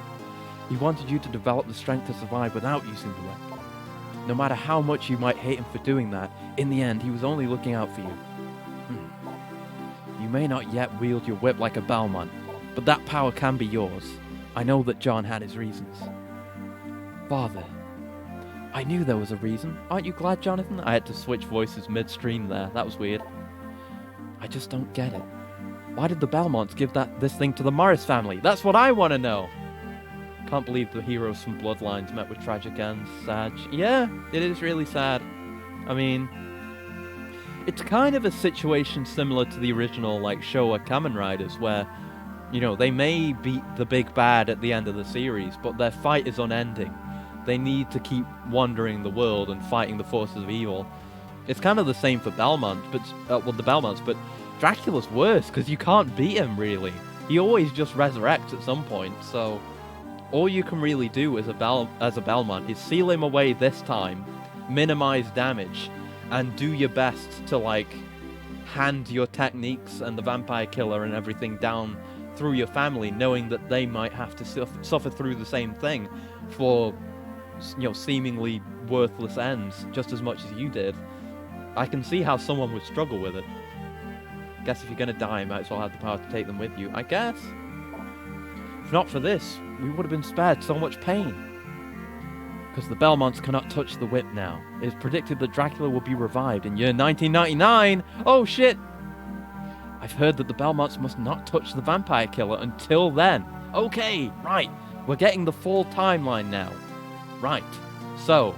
He wanted you to develop the strength to survive without using the whip. No matter how much you might hate him for doing that, in the end, he was only looking out for you. You may not yet wield your whip like a Balmont, but that power can be yours. I know that John had his reasons. Father. I knew there was a reason. Aren't you glad, Jonathan? I had to switch voices midstream there. That was weird. I just don't get it. Why did the Belmonts give this thing to the Morris family? That's what I want to know. Can't believe the heroes from Bloodlines met with tragic ends. Sad. Yeah, it is really sad. I mean, it's kind of a situation similar to the original, like, Showa Kamen Riders, where, you know, they may beat the big bad at the end of the series, but their fight is unending. They need to keep wandering the world and fighting the forces of evil. It's kind of the same for Belmont, but the Belmonts, but Dracula's worse because you can't beat him really. He always just resurrects at some point. So all you can really do as a Belmont is seal him away this time, minimize damage, and do your best to like hand your techniques and the vampire killer and everything down through your family, knowing that they might have to suffer through the same thing for, you know, seemingly worthless ends just as much as you did. I can see how someone would struggle with it. Guess if you're gonna die, you might as well have the power to take them with you, I guess. If not for this, we would have been spared so much pain. Because the Belmonts cannot touch the whip now. It is predicted that Dracula will be revived in year 1999! Oh shit! I've heard that the Belmonts must not touch the vampire killer until then. Okay, right. We're getting the full timeline now. Right. So,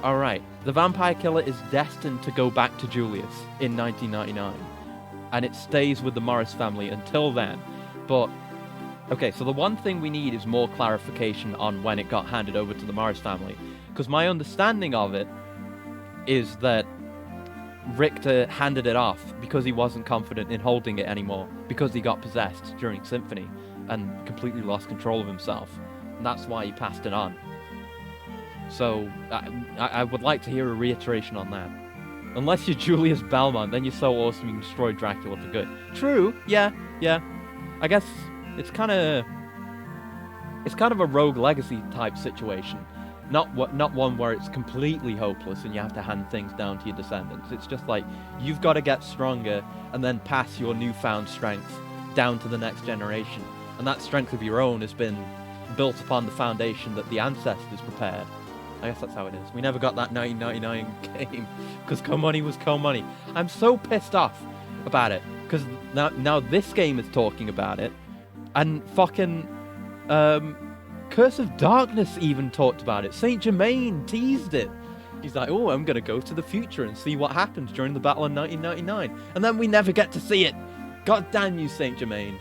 alright. The vampire killer is destined to go back to Julius in 1999. And it stays with the Morris family until then. But, okay, so the one thing we need is more clarification on when it got handed over to the Morris family. Because my understanding of it is that Richter handed it off because he wasn't confident in holding it anymore. Because he got possessed during Symphony and completely lost control of himself. And that's why he passed it on. So, I would like to hear a reiteration on that. Unless you're Julius Belmont, then you're so awesome you can destroy Dracula for good. True, yeah. I guess it's kind of a Rogue Legacy type situation. Not one where it's completely hopeless and you have to hand things down to your descendants. It's just like, you've got to get stronger and then pass your newfound strength down to the next generation. And that strength of your own has been built upon the foundation that the ancestors prepared. I guess that's how it is. We never got that 1999 game because Co-Money was Co-Money. I'm so pissed off about it because now this game is talking about it, and fucking Curse of Darkness even talked about it. Saint Germain teased it. He's like, oh, I'm gonna go to the future and see what happens during the battle in 1999, and then we never get to see it. God damn you, Saint Germain.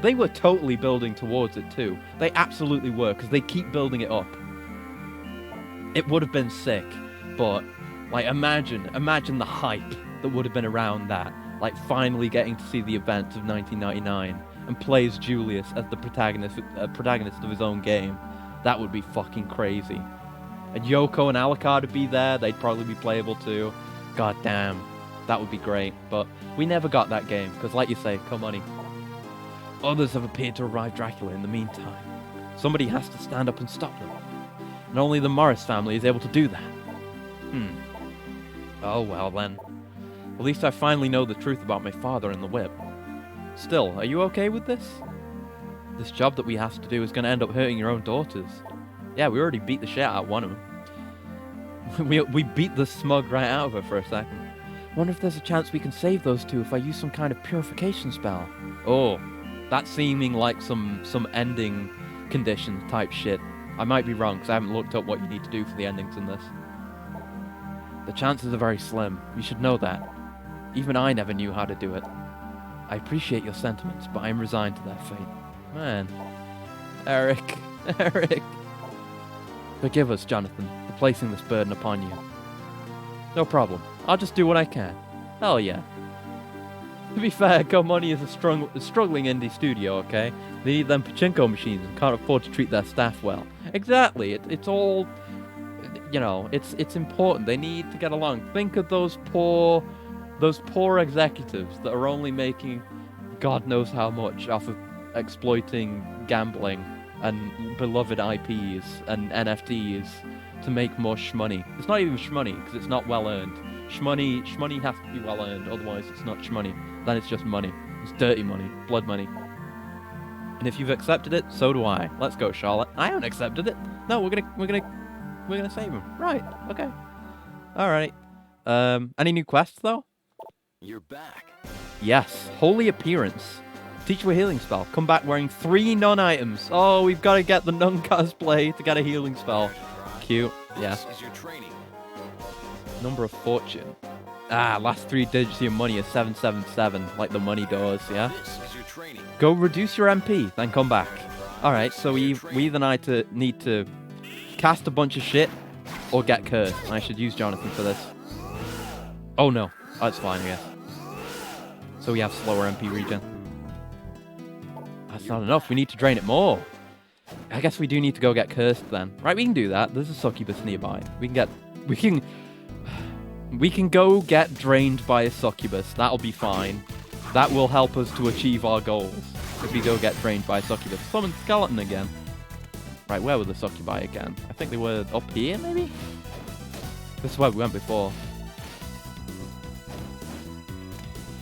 They were totally building towards it too. They absolutely were, because they keep building it up. It would have been sick, but like imagine the hype that would have been around that, like finally getting to see the events of 1999 and play as Julius as the protagonist of his own game. That would be fucking crazy. And Yoko and Alucard would be there. They'd probably be playable too. God damn, that would be great. But we never got that game because, like you say, Co-Money. Others have appeared to revive Dracula in the meantime. Somebody has to stand up and stop them. And only the Morris family is able to do that. Oh well then. At least I finally know the truth about my father and the whip. Still, are you okay with this? This job that we have to do is going to end up hurting your own daughters. Yeah, we already beat the shit out of one of them. we beat the smug right out of her for a second. Wonder if there's a chance we can save those two if I use some kind of purification spell. Oh, that's seeming like some ending condition type shit. I might be wrong, because I haven't looked up what you need to do for the endings in this. The chances are very slim. You should know that. Even I never knew how to do it. I appreciate your sentiments, but I am resigned to their fate. Man. Eric. Forgive us, Jonathan, for placing this burden upon you. No problem. I'll just do what I can. Hell yeah. To be fair, Go Money is a struggling indie studio, okay? They need them pachinko machines and can't afford to treat their staff well. Exactly. It's all, you know, it's important. They need to get along. Think of those poor executives that are only making God knows how much off of exploiting gambling and beloved IPs and NFTs to make more shmoney. It's not even shmoney because it's not well earned. Shmoney has to be well earned, otherwise it's not shmoney. Then it's just money. It's dirty money, blood money. And if you've accepted it, so do I. Let's go, Charlotte. I haven't accepted it. No, we're gonna save him. Right. Okay. All right. Any new quests though? You're back. Yes. Holy appearance. Teach you a healing spell. Come back wearing 3 non-items. Oh, we've got to get the non-cosplay to get a healing spell. Cute. Yeah. This is your training. Number of fortune. Ah, last 3 digits of your money is 777, like the money doors, yeah? This is your training. Go reduce your MP, then come back. Alright, so we either need to cast a bunch of shit or get cursed. I should use Jonathan for this. Oh no, that's fine, I guess. So we have slower MP regen. That's not enough, we need to drain it more. I guess we do need to go get cursed then. Right, we can do that. There's a succubus nearby. We can go get drained by a succubus. That'll be fine. That will help us to achieve our goals. If we go get drained by a succubus. Summon skeleton again. Right, where were the succubi again? I think they were up here, maybe? This is where we went before.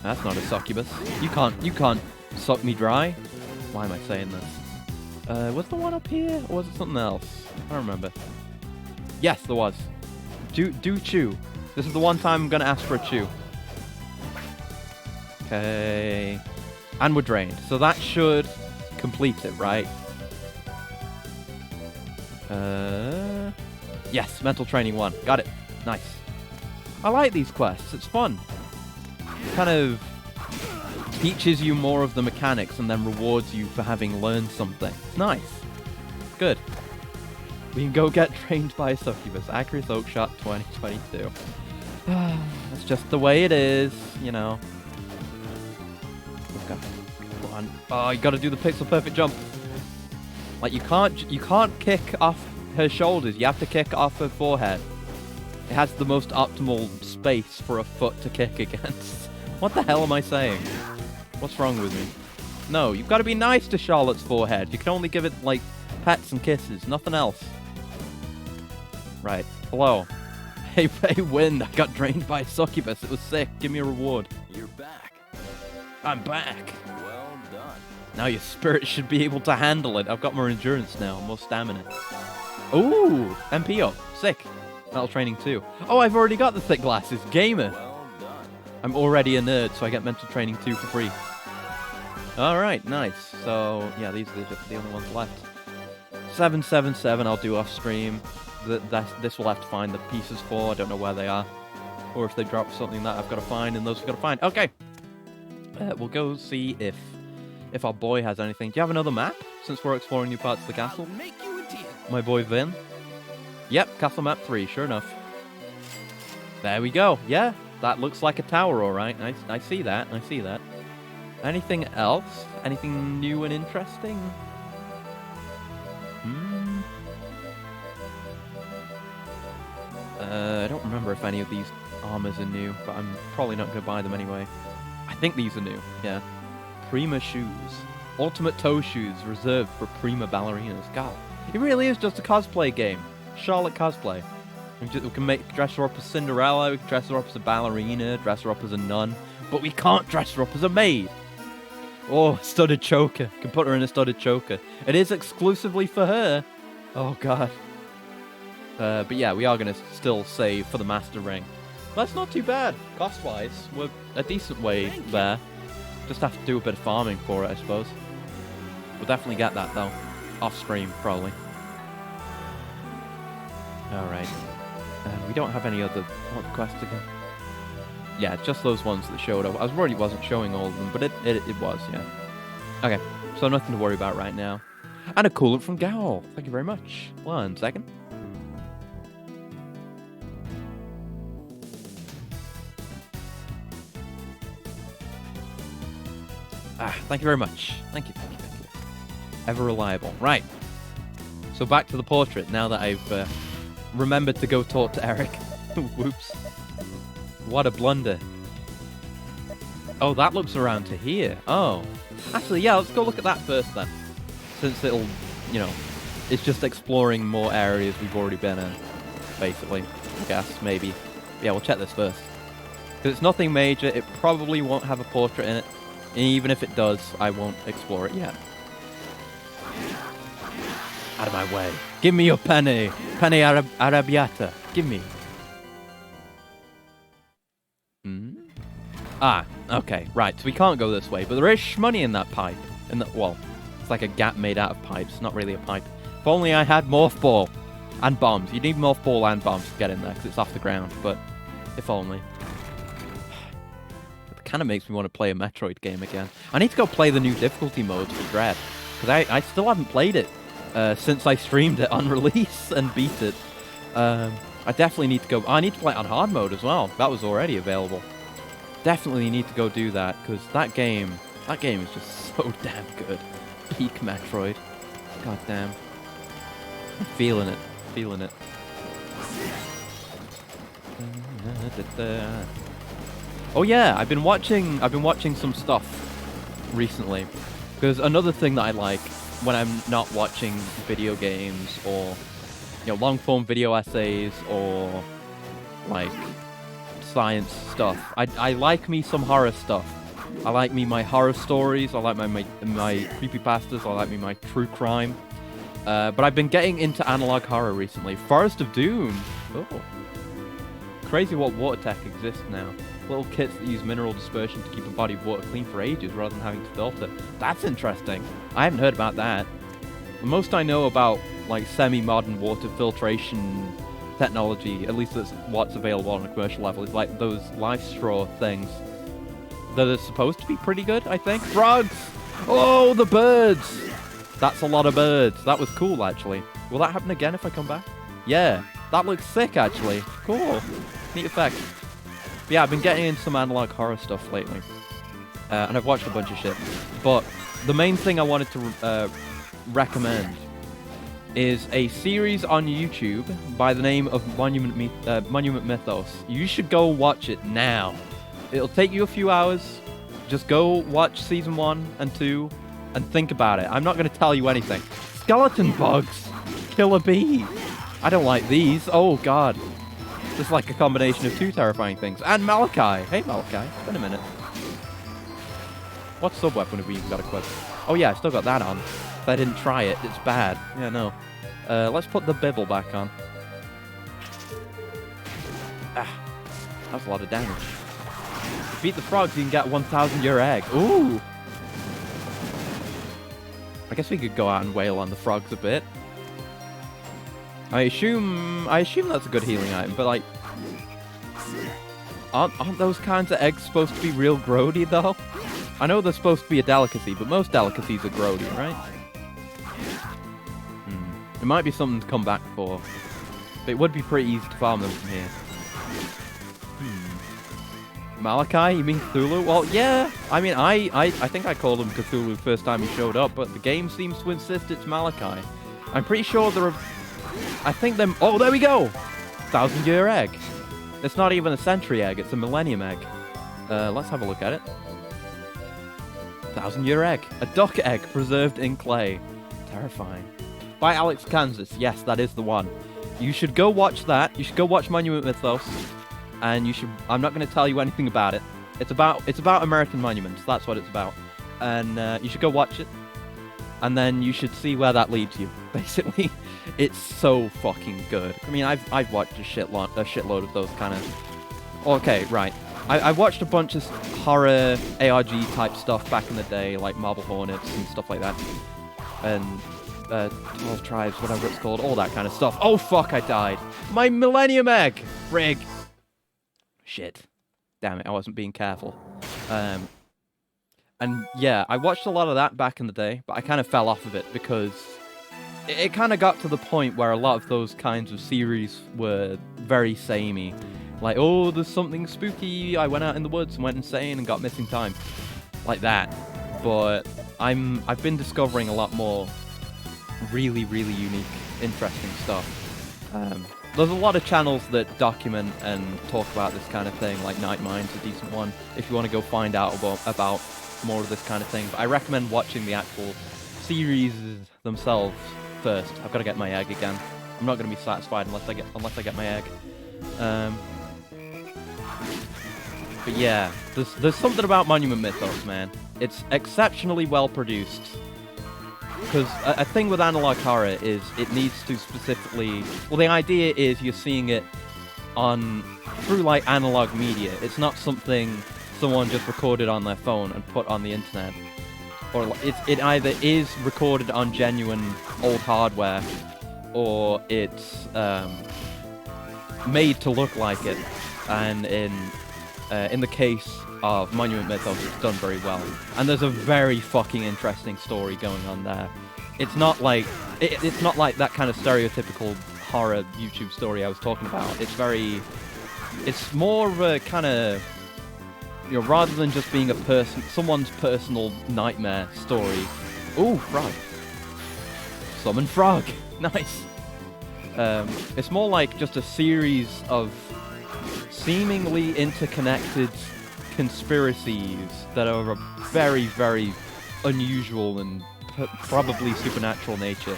That's not a succubus. You can't suck me dry. Why am I saying this? Was the one up here, or was it something else? I don't remember. Yes, there was. Do chew. This is the one time I'm gonna ask for a chew. Okay. And we're drained. So that should complete it, right? Yes, mental training 1. Got it. Nice. I like these quests. It's fun. It kind of teaches you more of the mechanics and then rewards you for having learned something. It's nice. Good. We can go get trained by a succubus. Accurate oak shot 2022. That's just the way it is, you know. Okay. Come on. Oh, you gotta do the pixel perfect jump. Like you can't kick off her shoulders, you have to kick off her forehead. It has the most optimal space for a foot to kick against. What the hell am I saying? What's wrong with me? No, you've got to be nice to Charlotte's forehead. You can only give it, like, pets and kisses, nothing else. Right. Hello. Hey, Wind, I got drained by a succubus. It was sick. Give me a reward. You're back. I'm back. Well done. Now your spirit should be able to handle it. I've got more endurance now, more stamina. Ooh, MP up. Sick. Metal training 2. Oh, I've already got the thick glasses. Gamer. Well done. I'm already a nerd, so I get mental training 2 for free. Alright, nice. So, yeah, these are the only ones left. 777 I'll do off stream. This will have to find the pieces for. I don't know where they are. Or if they drop something that I've got to find, and those I've got to find. Okay. We'll go see if our boy has anything. Do you have another map? Since we're exploring new parts of the castle. I'll make you a deal. My boy Vin. Yep, castle map 3, sure enough. There we go. Yeah, that looks like a tower, alright. I see that. I see that. Anything else? Anything new and interesting? I don't remember if any of these armors are new, but I'm probably not going to buy them anyway. I think these are new, yeah. Prima shoes. Ultimate toe shoes reserved for prima ballerinas. God, it really is just a cosplay game. Charlotte cosplay. We can dress her up as Cinderella, we can dress her up as a ballerina, dress her up as a nun, but we can't dress her up as a maid. Oh, studded choker. Can put her in a studded choker. It is exclusively for her. Oh, God. But yeah, we are going to still save for the Master Ring. That's not too bad. Cost-wise, we're a decent way there. Just have to do a bit of farming for it, I suppose. We'll definitely get that, though. Off-stream, probably. Alright. We don't have any other... What quests again? Yeah, just those ones that showed up. I wasn't showing all of them, but it was, yeah. Okay, so nothing to worry about right now. And a coolant from Gowl. Thank you very much. 1 second. Thank you very much. Thank you, thank you, thank you. Ever reliable. Right. So back to the portrait, now that I've remembered to go talk to Eric. Whoops. What a blunder. Oh, that looks around to here. Oh. Actually, yeah, let's go look at that first then. Since it'll, you know, it's just exploring more areas we've already been in. Basically. I guess, maybe. Yeah, we'll check this first. Because it's nothing major, it probably won't have a portrait in it. And even if it does, I won't explore it yet. Out of my way. Give me your penny. Penny arrabbiata. Give me. Okay, right. So we can't go this way, but there is shmoney in that pipe. Well, it's like a gap made out of pipes, not really a pipe. If only I had morph ball and bombs. You need morph ball and bombs to get in there because it's off the ground, but if only. It kind of makes me want to play a Metroid game again. I need to go play the new difficulty modes for Dread, because I still haven't played it since I streamed it on release and beat it. I definitely need to go. I need to play it on hard mode as well. That was already available. Definitely need to go do that, because that game is just so damn good. Peak Metroid. God damn. I'm feeling it. Feeling it. Oh yeah, I've been watching some stuff recently. Because another thing that I like when I'm not watching video games or, you know, long form video essays or like science stuff. I like me some horror stuff. I like me my horror stories. I like my creepypastas. I like me my true crime. But I've been getting into analog horror recently. Forest of Doom. Oh. Crazy what water tech exists now. Little kits that use mineral dispersion to keep a body of water clean for ages rather than having to filter. That's interesting. I haven't heard about that. The most I know about like semi-modern water filtration technology, at least that's what's available on a commercial level, is like those life straw things that are supposed to be pretty good, I think. Frogs! Oh, the birds! That's a lot of birds. That was cool, actually. Will that happen again if I come back? Yeah, that looks sick, actually. Cool. Neat effect. But yeah, I've been getting into some analog horror stuff lately. And I've watched a bunch of shit. But the main thing I wanted to recommend is a series on YouTube by the name of Monument Mythos. You should go watch it now. It'll take you a few hours. Just go watch season 1 and 2 and think about it. I'm not going to tell you anything. Skeleton bugs. Killer bees. I don't like these. Oh, God. This is like a combination of two terrifying things. And Malachi. Hey, Malachi. It's been a minute. What sub-weapon have we even got equipped? Oh, yeah, I still got that on. If I didn't try it, it's bad. Yeah, no. Let's put the bibble back on. That was a lot of damage. If you beat the frogs, you can get 1,000 your egg. Ooh! I guess we could go out and wail on the frogs a bit. I assume that's a good healing item, but like, aren't those kinds of eggs supposed to be real grody though? I know they're supposed to be a delicacy, but most delicacies are grody, right? It might be something to come back for. But it would be pretty easy to farm them from here. Malachi? You mean Cthulhu? Well, yeah. I mean, I think I called him Cthulhu first time he showed up, but the game seems to insist it's Malachi. I'm pretty sure there are... I think them... Oh, there we go! 1,000-year egg. It's not even a century egg, it's a millennium egg. Let's have a look at it. 1,000-year egg. A duck egg preserved in clay. Terrifying. By Alex Kansas. Yes, that is the one. You should go watch that. You should go watch Monument Mythos. And you should... I'm not going to tell you anything about it. It's about American monuments. That's what it's about. And you should go watch it. And then you should see where that leads you. Basically, it's so fucking good. I mean, I've watched a shitload of those kind of... Okay, right. I watched a bunch of horror ARG type stuff back in the day, like Marble Hornets and stuff like that. And 12 Tribes, whatever it's called, all that kind of stuff. Oh fuck, I died. My Millennium Egg! Frig. Shit. Damn it, I wasn't being careful. And yeah, I watched a lot of that back in the day, but I kind of fell off of it because it kind of got to the point where a lot of those kinds of series were very samey. Like, oh, there's something spooky, I went out in the woods and went insane and got missing time. Like that. but I've been discovering a lot more really, really unique, interesting stuff. There's a lot of channels that document and talk about this kind of thing, like Night Mind's a decent one, if you want to go find out about more of this kind of thing. But I recommend watching the actual series themselves first. I've got to get my egg again. I'm not going to be satisfied unless I get my egg. But yeah, there's something about Monument Mythos, man. It's exceptionally well produced. Because a thing with analog horror is it needs to specifically... Well, the idea is you're seeing it through like analog media. It's not something someone just recorded on their phone and put on the internet. Or it either is recorded on genuine old hardware, or it's made to look like it. And in the case of Monument Mythos, it's done very well. And there's a very fucking interesting story going on there. It's not like it's not like that kind of stereotypical horror YouTube story I was talking about. It's more of a kind of, you know, rather than just being someone's personal nightmare story. Ooh, frog. Summon frog. Nice. It's more like just a series of seemingly interconnected conspiracies that are of very, very unusual and probably supernatural nature,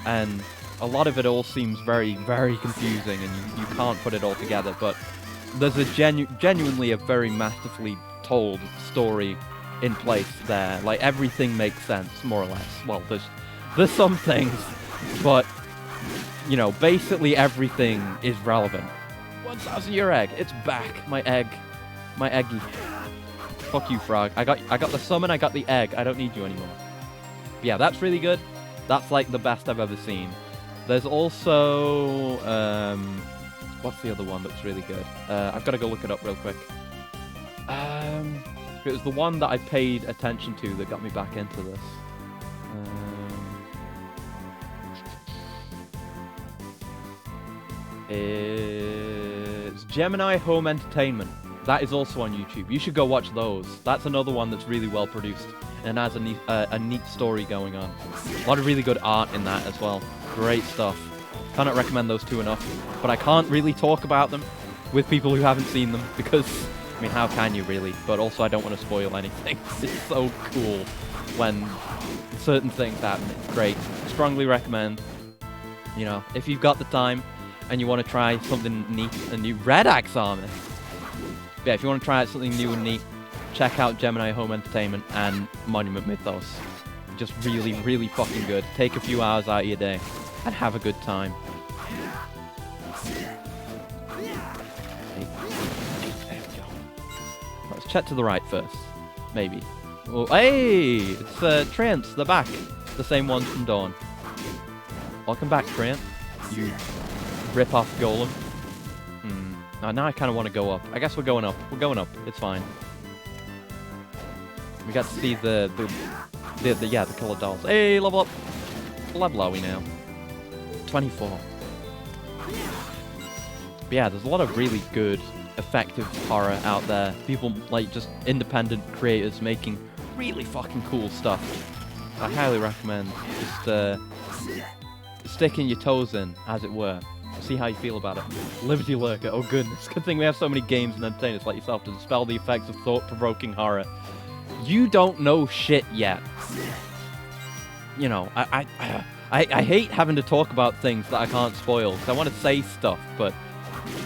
and a lot of it all seems very, very confusing, and you can't put it all together. But there's a genuinely a very masterfully told story in place there. Like, everything makes sense, more or less. Well, there's some things, but you know, basically everything is relevant. 1,000 year egg, it's back. My eggy. Fuck you, frog. I got the summon, I got the egg. I don't need you anymore. Yeah, that's really good. That's like the best I've ever seen. There's also what's the other one that's really good? I've got to go look it up real quick. It was the one that I paid attention to that got me back into this. It's Gemini Home Entertainment. That is also on YouTube. You should go watch those. That's another one that's really well produced and has a neat story going on. A lot of really good art in that as well. Great stuff. Cannot recommend those two enough. But I can't really talk about them with people who haven't seen them because, I mean, how can you really? But also I don't want to spoil anything. It's so cool when certain things happen. It's great. Strongly recommend. You know, if you've got the time and you want to try something neat, a new Red Axe Armor. Yeah, if you want to try out something new and neat, check out Gemini Home Entertainment and Monument Mythos. Just really, really fucking good. Take a few hours out of your day and have a good time. There we go. Let's check to the right first. Maybe. Oh, hey! It's Trent, they're back. The same ones from Dawn. Welcome back, Trent. You rip-off golem. Now I kind of want to go up. I guess we're going up. We're going up. It's fine. We got to see the colored dolls. Hey, level up. What level are we now? 24. But yeah, there's a lot of really good, effective horror out there. People, like, just independent creators making really fucking cool stuff. I highly recommend just sticking your toes in, as it were. See how you feel about it. Liberty Lurker, oh goodness. Good thing we have so many games and entertainers like yourself to dispel the effects of thought-provoking horror. You don't know shit yet. You know, I hate having to talk about things that I can't spoil, because I want to say stuff, but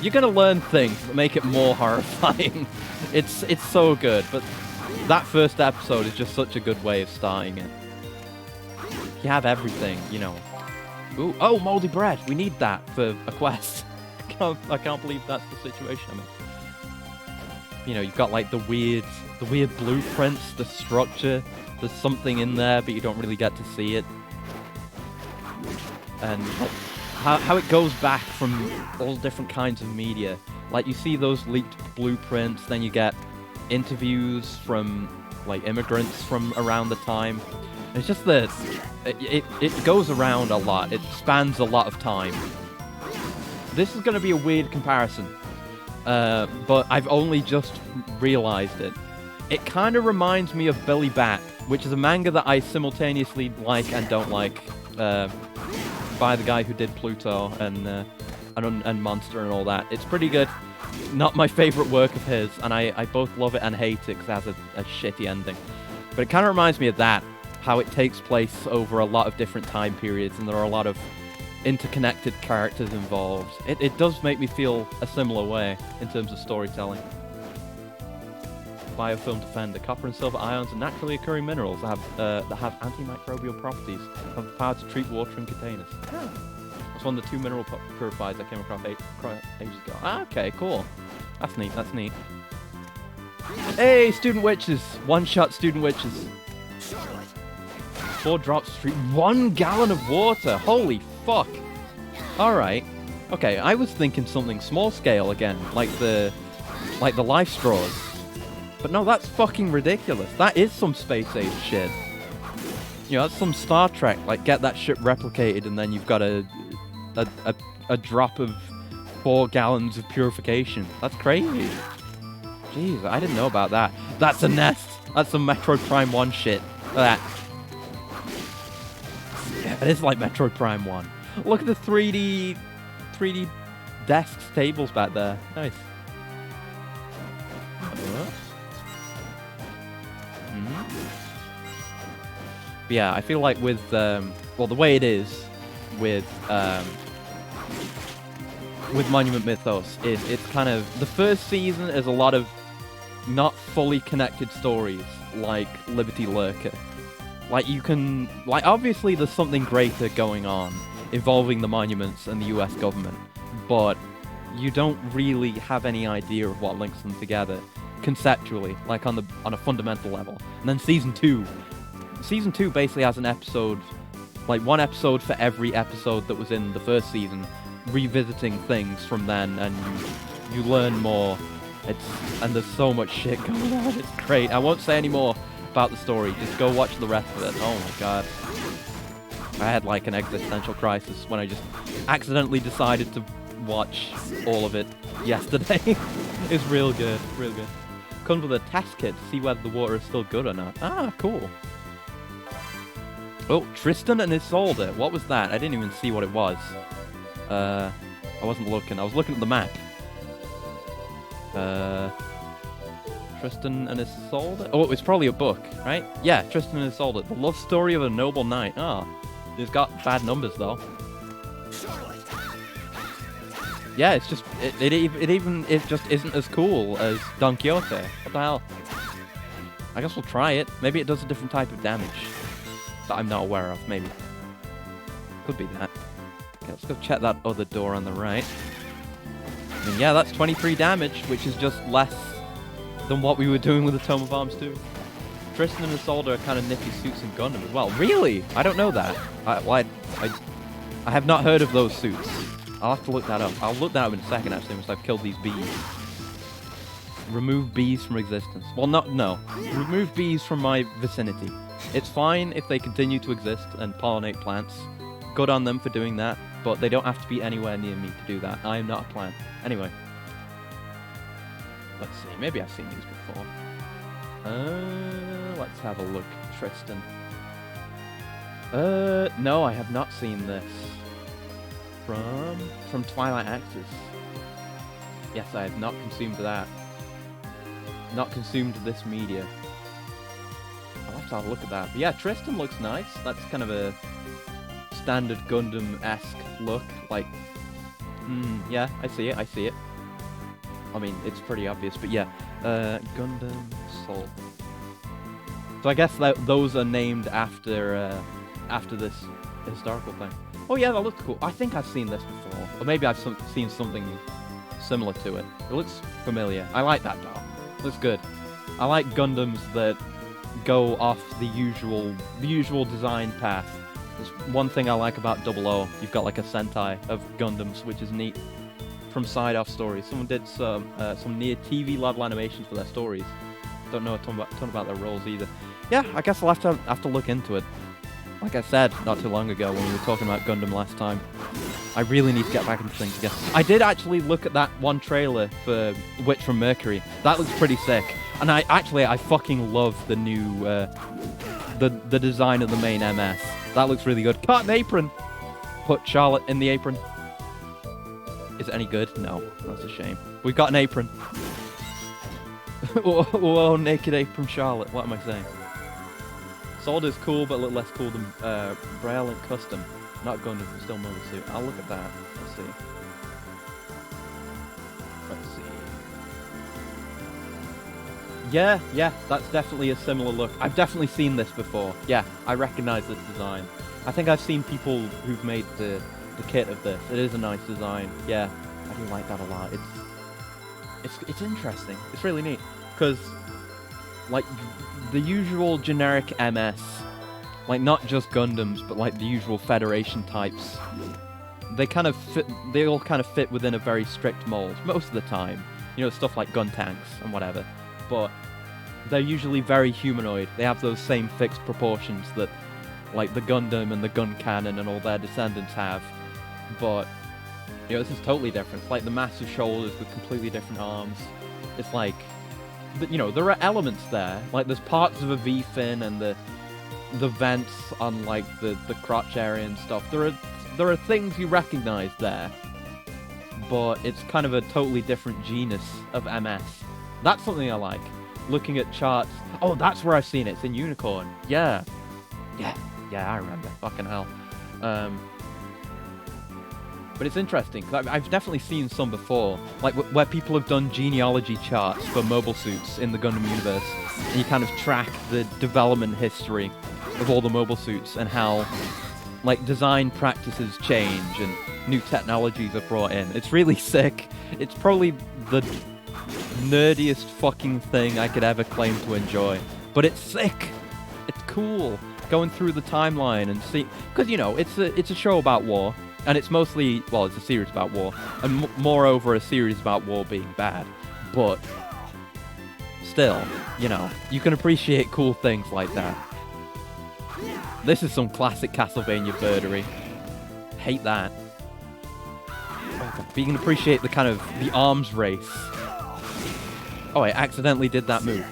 you're going to learn things that make it more horrifying. It's so good, but that first episode is just such a good way of starting it. You have everything, you know. Ooh, oh, moldy bread. We need that for a quest. I can't believe that's the situation I'm in. You know, you've got like the weird blueprints, the structure. There's something in there, but you don't really get to see it. And how it goes back from all different kinds of media. Like, you see those leaked blueprints, then you get interviews from like immigrants from around the time. It's just that it goes around a lot. It spans a lot of time. This is going to be a weird comparison, but I've only just realized it. It kind of reminds me of Billy Bat, which is a manga that I simultaneously like and don't like, by the guy who did Pluto and Monster and all that. It's pretty good. Not my favorite work of his, and I both love it and hate it because it has a shitty ending. But it kind of reminds me of that, how it takes place over a lot of different time periods, and there are a lot of interconnected characters involved. It does make me feel a similar way in terms of storytelling. Biofilm Defender. Copper and silver ions are naturally occurring minerals that have antimicrobial properties, have the power to treat water in containers. That's one of the 2 mineral purifiers I came across ages ago. Okay, cool. That's neat, that's neat. Hey, student witches! One-shot student witches. 4 drops to treat 1 gallon of water! Holy fuck! Alright. Okay, I was thinking something small scale again, like the life straws. But no, that's fucking ridiculous. That is some space age shit. You know, that's some Star Trek, like get that shit replicated and then you've got a drop of 4 gallons of purification. That's crazy. Jeez, I didn't know about that. That's a nest. That's some Metroid Prime 1 shit. Look at that. Yeah, it is like Metroid Prime 1. Look at the 3D desks, tables back there. Nice. But yeah, I feel like with well, the way it is with Monument Mythos is it's kind of the first season is a lot of not fully connected stories like Liberty Lurker. Like you can obviously there's something greater going on involving the monuments and the US government, but you don't really have any idea of what links them together conceptually, like on a fundamental level. And then season 2 basically has an episode, like 1 episode for every episode that was in the first season, revisiting things from then, and you learn more. And there's so much shit going on. It's great. I won't say any more about the story. Just go watch the rest of it. Oh my god. I had like an existential crisis when I just accidentally decided to watch all of it yesterday. It's real good. Real good. Comes with a test kit to see whether the water is still good or not. Ah, cool. Oh, Tristan and Isolde. What was that? I didn't even see what it was. I wasn't looking. I was looking at the map. Tristan and Isolde? Oh, it's probably a book, right? Yeah, Tristan and Isolde. The love story of a noble knight. Oh, it's got bad numbers, though. Yeah, it's just... It just isn't as cool as Don Quixote. What the hell? I guess we'll try it. Maybe it does a different type of damage that I'm not aware of, maybe. Could be that. Okay, let's go check that other door on the right. I mean, yeah, that's 23 damage, which is just less than what we were doing with the Tome of Arms too. Tristan and Isolde are kind of nippy suits in Gundam as well. Really? I don't know that. I have not heard of those suits. I'll have to look that up. I'll look that up in a second, actually, once I've killed these bees. Remove bees from existence. Well, no. Remove bees from my vicinity. It's fine if they continue to exist and pollinate plants. Good on them for doing that, but they don't have to be anywhere near me to do that. I am not a plant. Anyway. Let's see. Maybe I've seen these before. Let's have a look. Tristan. No, I have not seen this. From Twilight Axis. Yes, I have not consumed that. Not consumed this media. I'll have to have a look at that. But yeah, Tristan looks nice. That's kind of a standard Gundam-esque look. Like, yeah, I see it. I mean, it's pretty obvious, but yeah. Gundam Soul. So I guess those are named after this historical thing. Oh yeah, that looks cool. I think I've seen this before. Or maybe I've seen something similar to it. It looks familiar. I like that though. It looks good. I like Gundams that go off the usual design path. There's one thing I like about 00. You've got like a Sentai of Gundams, which is neat. From side-off stories. Someone did some near TV level animations for their stories. Don't know a ton about their roles either. Yeah, I guess I'll have to look into it. Like I said not too long ago when we were talking about Gundam last time, I really need to get back into things again. I did actually look at that one trailer for Witch from Mercury. That looks pretty sick. And I fucking love the new, the design of the main MS. That looks really good. Cut an apron! Put Charlotte in the apron. Is it any good? No, that's a shame. We've got an apron. Whoa, naked apron Charlotte. What am I saying? Sword is cool, but a little less cool than Braille Custom. Not Gundam, but still Mobile Suit. I'll look at that. Let's see. Let's see. Yeah, that's definitely a similar look. I've definitely seen this before. Yeah, I recognize this design. I think I've seen people who've made the kit of this. It is a nice design. Yeah, I do like that a lot. It's interesting. It's really neat. Because, like, the usual generic MS, like, not just Gundams, but, like, the usual Federation types, they all kind of fit within a very strict mold, most of the time. You know, stuff like gun tanks and whatever. But they're usually very humanoid. They have those same fixed proportions that, like, the Gundam and the gun cannon and all their descendants have. But, you know, this is totally different. It's like the massive shoulders with completely different arms. It's like, you know, there are elements there. Like, there's parts of a V-fin and the vents on, like, the crotch area and stuff. There are things you recognize there. But it's kind of a totally different genus of MS. That's something I like. Looking at charts. Oh, that's where I've seen it. It's in Unicorn. Yeah, I remember. Fucking hell. But it's interesting, because I've definitely seen some before, like where people have done genealogy charts for mobile suits in the Gundam universe, and you kind of track the development history of all the mobile suits and how, like, design practices change and new technologies are brought in. It's really sick. It's probably the nerdiest fucking thing I could ever claim to enjoy. But it's sick. It's cool. Going through the timeline and see... Because, you know, it's a show about war. And it's mostly... Well, it's a series about war. And moreover, a series about war being bad. But... Still, you know, you can appreciate cool things like that. This is some classic Castlevania birdery. Hate that. But you can appreciate the kind of... The arms race. Oh, I accidentally did that move.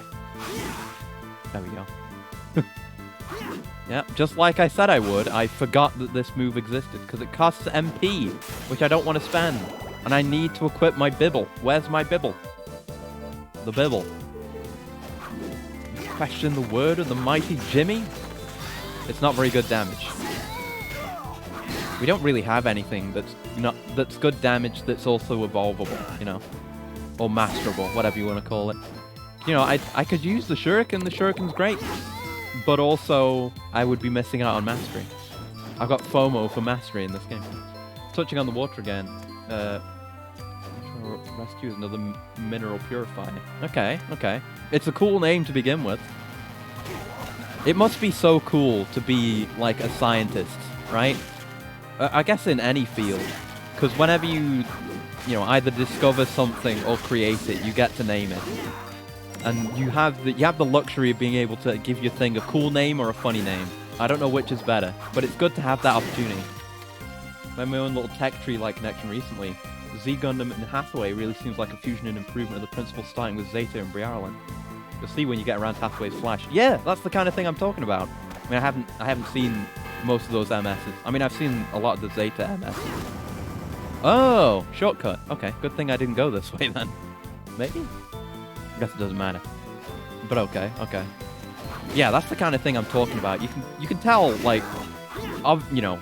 There we go. Yeah, just like I said I would, I forgot that this move existed, because it costs MP, which I don't want to spend. And I need to equip my Bibble. Where's my Bibble? The Bibble. Question the word of the mighty Jimmy? It's not very good damage. We don't really have anything that's good damage that's also evolvable, you know? Or masterable, whatever you want to call it. You know, I could use the Shuriken. The Shuriken's great. But also, I would be missing out on mastery. I've got FOMO for mastery in this game. Touching on the water again. Rescue another mineral purifier. Okay. It's a cool name to begin with. It must be so cool to be, like, a scientist, right? I guess in any field. Because whenever you know, either discover something or create it, you get to name it. And you have the luxury of being able to give your thing a cool name or a funny name. I don't know which is better, but it's good to have that opportunity. I had my own little tech tree-like connection recently. Z Gundam and Hathaway really seems like a fusion and improvement of the principle starting with Zeta and Briarlin. You'll see when you get around Hathaway's Flash. Yeah, that's the kind of thing I'm talking about. I mean, I haven't seen most of those MSs. I mean, I've seen a lot of the Zeta MSs. Oh, shortcut. Okay, good thing I didn't go this way then. Maybe? I guess it doesn't matter. But okay. Yeah, that's the kind of thing I'm talking about. You can tell, like, you know,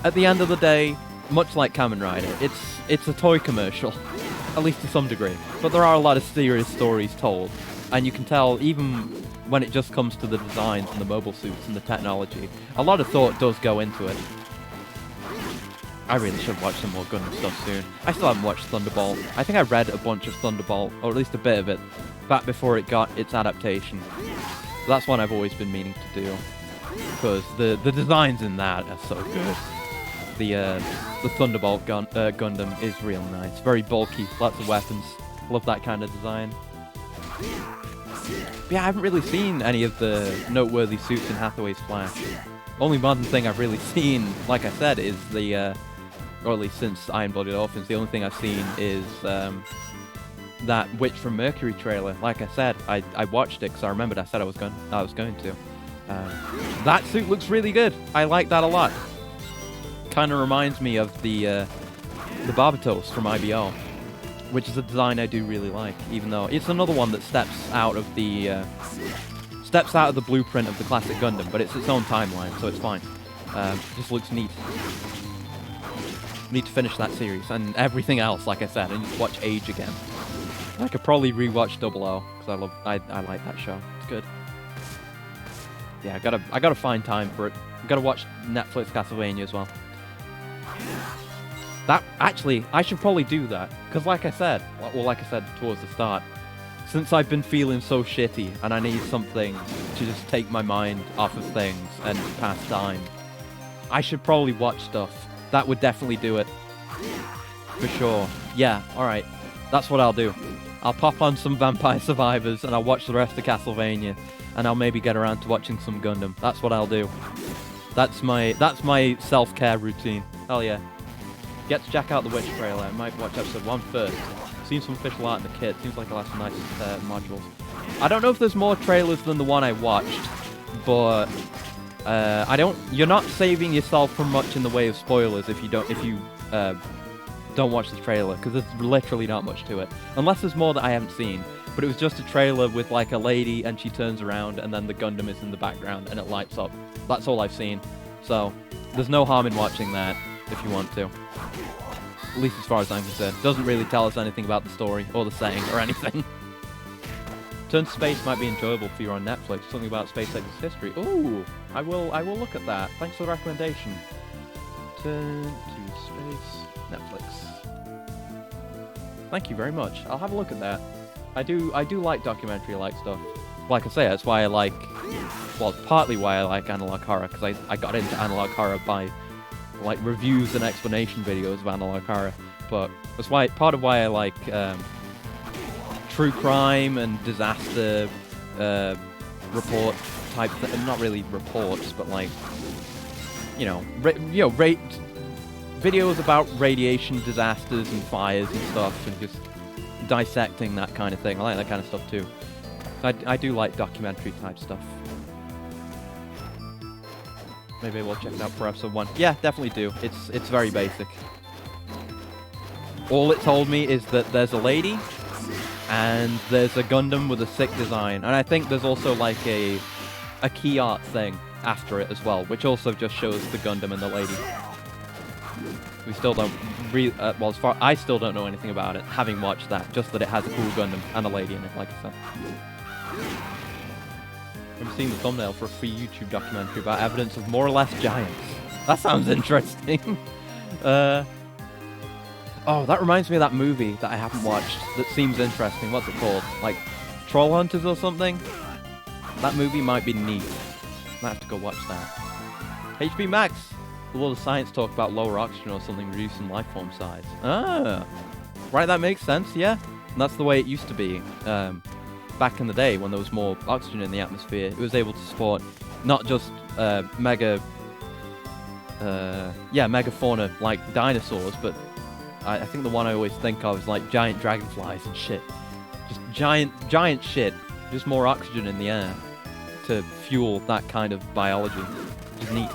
at the end of the day, much like Kamen Rider, it's a toy commercial, at least to some degree. But there are a lot of serious stories told, and you can tell even when it just comes to the designs and the mobile suits and the technology, a lot of thought does go into it. I really should watch some more Gundam stuff soon. I still haven't watched Thunderbolt. I think I read a bunch of Thunderbolt, or at least a bit of it, back before it got its adaptation. That's one I've always been meaning to do, because the designs in that are so good. The Thunderbolt Gundam is real nice. Very bulky, lots of weapons. Love that kind of design. But yeah, I haven't really seen any of the noteworthy suits in Hathaway's Flash. Only modern thing I've really seen, like I said, is the, or at least since Iron-Blooded Orphans, the only thing I've seen is that Witch from Mercury trailer. Like I said, I watched it because I remembered I said I was going to. That suit looks really good. I like that a lot. Kind of reminds me of the Barbatos from IBO, which is a design I do really like, even though it's another one that steps out of the blueprint of the classic Gundam, but it's its own timeline, so it's fine. Just looks neat. Need to finish that series and everything else. Like I said, I need to watch Age again. I could probably rewatch 00 because I like that show. It's good. Yeah, I gotta find time for it. I gotta watch Netflix Castlevania as well. That actually, I should probably do that because, like I said towards the start, since I've been feeling so shitty and I need something to just take my mind off of things and pass time, I should probably watch stuff. That would definitely do it. For sure. Yeah, alright. That's what I'll do. I'll pop on some Vampire Survivors and I'll watch the rest of Castlevania. And I'll maybe get around to watching some Gundam. That's what I'll do. That's my self-care routine. Hell yeah. Get to check out the Witch trailer. I might watch episode 1 first. Seen some official art in the kit. Seems like it'll have some nice modules. I don't know if there's more trailers than the one I watched, but you're not saving yourself from much in the way of spoilers if you don't watch the trailer, because there's literally not much to it. Unless there's more that I haven't seen. But it was just a trailer with like a lady and she turns around and then the Gundam is in the background and it lights up. That's all I've seen. So there's no harm in watching that if you want to. At least as far as I'm concerned. Doesn't really tell us anything about the story or the setting or anything. Turn to Space might be enjoyable for you on Netflix. Something about SpaceX's history. Ooh, I will look at that. Thanks for the recommendation. Turn to Space, Netflix. Thank you very much. I'll have a look at that. I do like documentary-like stuff. Like I say, that's why I like... Well, it's partly why I like analog horror, because I got into analog horror by like reviews and explanation videos of analog horror. But that's why part of why I like true crime and disaster report type not really reports, but like videos about radiation disasters and fires and stuff, and just dissecting that kind of thing. I like that kind of stuff too. I do like documentary type stuff. Maybe we'll check it out for episode 1. Yeah, definitely do. It's very basic. All it told me is that there's a lady and there's a Gundam with a sick design, and I think there's also like a key art thing after it as well, which also just shows the Gundam and the lady. We still don't I still don't know anything about it, having watched that, just that it has a cool Gundam and a lady in it, like I said. I'm seeing the thumbnail for a free YouTube documentary about evidence of more or less giants. That sounds interesting. Oh, that reminds me of that movie that I haven't watched that seems interesting. What's it called? Like, Troll Hunters or something? That movie might be neat. Might have to go watch that. HP Max! A lot of science talk about lower oxygen or something reducing life form size. Ah! Right, that makes sense, yeah. And that's the way it used to be. Back in the day when there was more oxygen in the atmosphere, it was able to support not just megafauna like dinosaurs, but I think the one I always think of is like giant dragonflies and shit. Just giant shit. Just more oxygen in the air to fuel that kind of biology. Which is neat.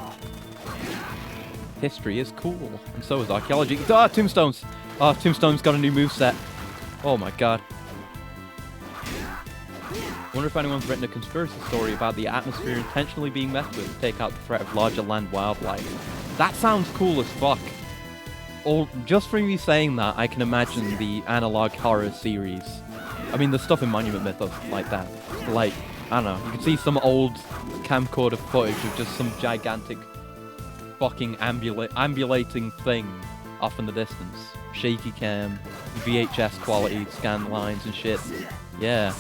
History is cool, and so is archaeology. Ah, Tombstones! Oh, Tombstone's got a new moveset. Oh my god. Wonder if anyone's written a conspiracy story about the atmosphere intentionally being messed with to take out the threat of larger land wildlife. That sounds cool as fuck. Or just from me saying that, I can imagine the analog horror series. I mean, the stuff in Monument Mythos like that. Like, I don't know, you can see some old camcorder footage of just some gigantic fucking ambulating thing off in the distance. Shaky cam, VHS quality, scan lines and shit. Yeah.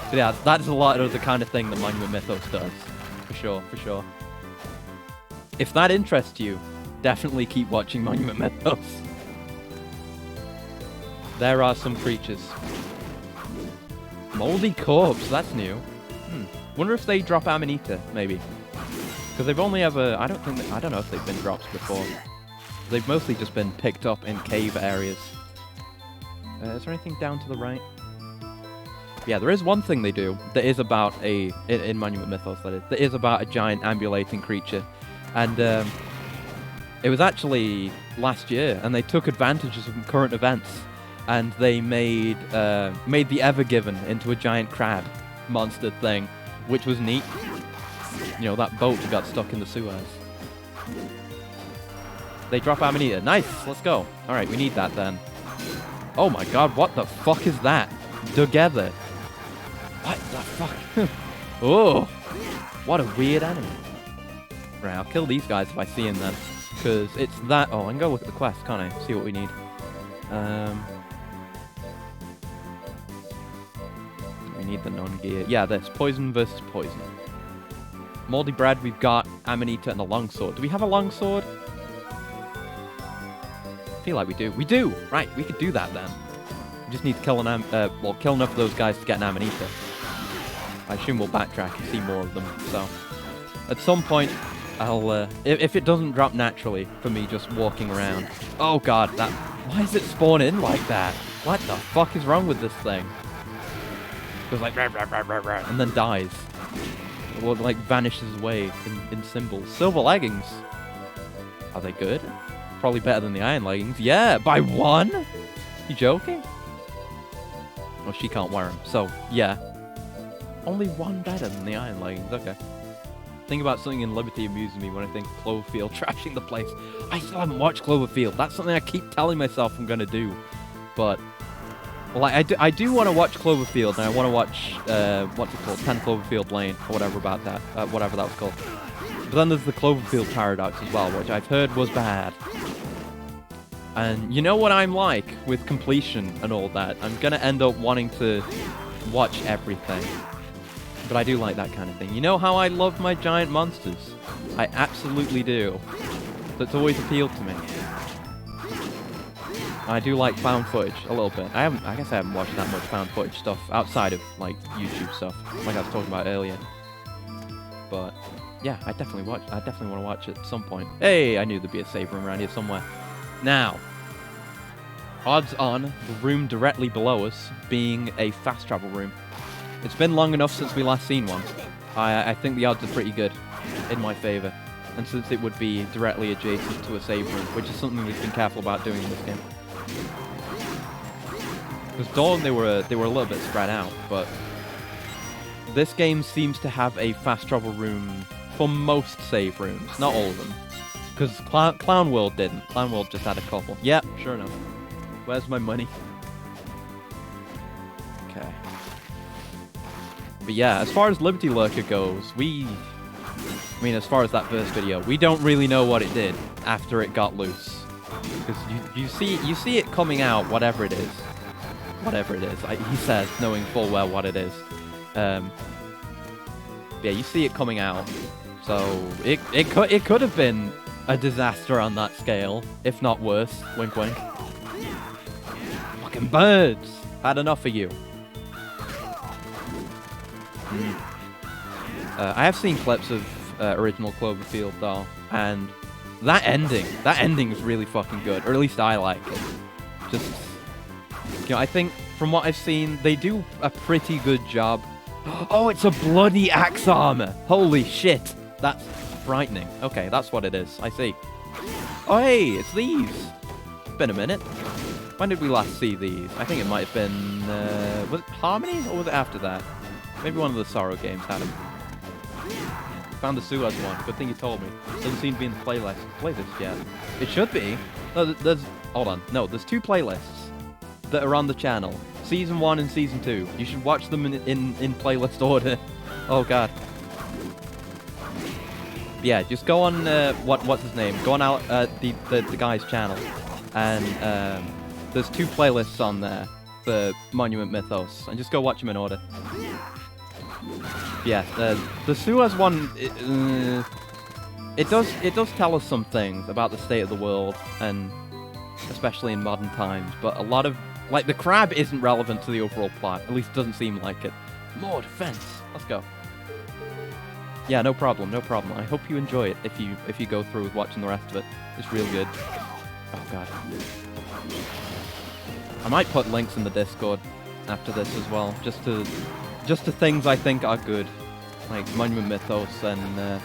But yeah, that's a lot of the kind of thing that Monument Mythos does. For sure, for sure. If that interests you, definitely keep watching Monument Mythos. There are some creatures. Moldy corpse, that's new. Wonder if they drop Amanita, maybe. Because they've only ever, I don't know if they've been drops before. They've mostly just been picked up in cave areas. Is there anything down to the right? Yeah, there is one thing they do that is about in Monument Mythos, that is about a giant ambulating creature. And it was actually last year, and they took advantage of some current events, and they made the Ever-Given into a giant crab monster thing, which was neat. You know, that boat that got stuck in the Suez. They drop Amanita. Nice, let's go. Alright, we need that then. Oh my god, what the fuck is that? Together. What the fuck? Oh, what a weird enemy. Right, I'll kill these guys if I see him then. Because it's that... Oh, I can go look at the quest, can't I? See what we need. We need the non-gear. Yeah, this. Poison versus poison. Moldy bread, we've got Amanita and a longsword. Do we have a longsword? I feel like we do. We do! Right, we could do that then. We just need to kill kill enough of those guys to get an Amanita. I assume we'll backtrack and see more of them, so... At some point, I'll, if it doesn't drop naturally for me just walking around... Oh god, that... Why does it spawn in like that? What the fuck is wrong with this thing? It goes like... Rah, rah, rah, rah, rah, and then dies. Or, like, vanishes away in symbols. Silver leggings. Are they good? Probably better than the iron leggings. Yeah, by one? You joking? Well, she can't wear them, so, yeah. Only one better than the iron leggings, okay. Think about something in Liberty amuses me when I think of Cloverfield trashing the place. I still haven't watched Cloverfield. That's something I keep telling myself I'm gonna do. But, well, I do want to watch Cloverfield, and I want to watch, what's it called? 10 Cloverfield Lane, or whatever about that, whatever that was called. But then there's the Cloverfield Paradox as well, which I've heard was bad. And you know what I'm like with completion and all that. I'm gonna end up wanting to watch everything. But I do like that kind of thing. You know how I love my giant monsters? I absolutely do. That's always appealed to me. I do like found footage a little bit. I guess I haven't watched that much found footage stuff outside of like YouTube stuff, like I was talking about earlier. But yeah, I definitely want to watch it at some point. Hey, I knew there'd be a save room around here somewhere. Now, odds on the room directly below us being a fast travel room. It's been long enough since we last seen one. I think the odds are pretty good in my favor. And since it would be directly adjacent to a save room, which is something we've been careful about doing in this game. Because Dawn, they were a little bit spread out, but this game seems to have a fast travel room for most save rooms, not all of them. Because Clown World didn't. Clown World just had a couple. Yep, sure enough. Where's my money? Okay. But yeah, as far as Liberty Lurker goes, as far as that first video, we don't really know what it did after it got loose. Because you see it coming out, whatever it is. Whatever it is, he says, knowing full well what it is. Yeah, you see it coming out. So, it could have been a disaster on that scale, if not worse. Wink wink. Fucking birds! Had enough of you. I have seen clips of original Cloverfield though, and that ending is really fucking good, or at least I like it. Just, you know, I think from what I've seen, they do a pretty good job. Oh, it's a bloody axe armor! Holy shit! That's frightening. Okay, that's what it is. I see. Oh hey, it's these! It's been a minute. When did we last see these? I think it might have been, was it Harmony, or was it after that? Maybe one of the Sorrow games had them. Found the Suez one. Good thing you told me. Doesn't seem to be in the playlist yet. It should be. No, hold on. No, there's two playlists that are on the channel. Season 1 and Season 2. You should watch them in playlist order. Oh god. Yeah, just go on, what's his name? Go on the guy's channel. And there's two playlists on there for Monument Mythos. And just go watch them in order. Yeah, the Suez one, it does tell us some things about the state of the world, and especially in modern times, but a lot of, like, the crab isn't relevant to the overall plot, at least it doesn't seem like it. More defense, let's go. Yeah, no problem, no problem. I hope you enjoy it if you go through with watching the rest of it. It's real good. Oh god. I might put links in the Discord after this as well, just to things I think are good, like Monument Mythos and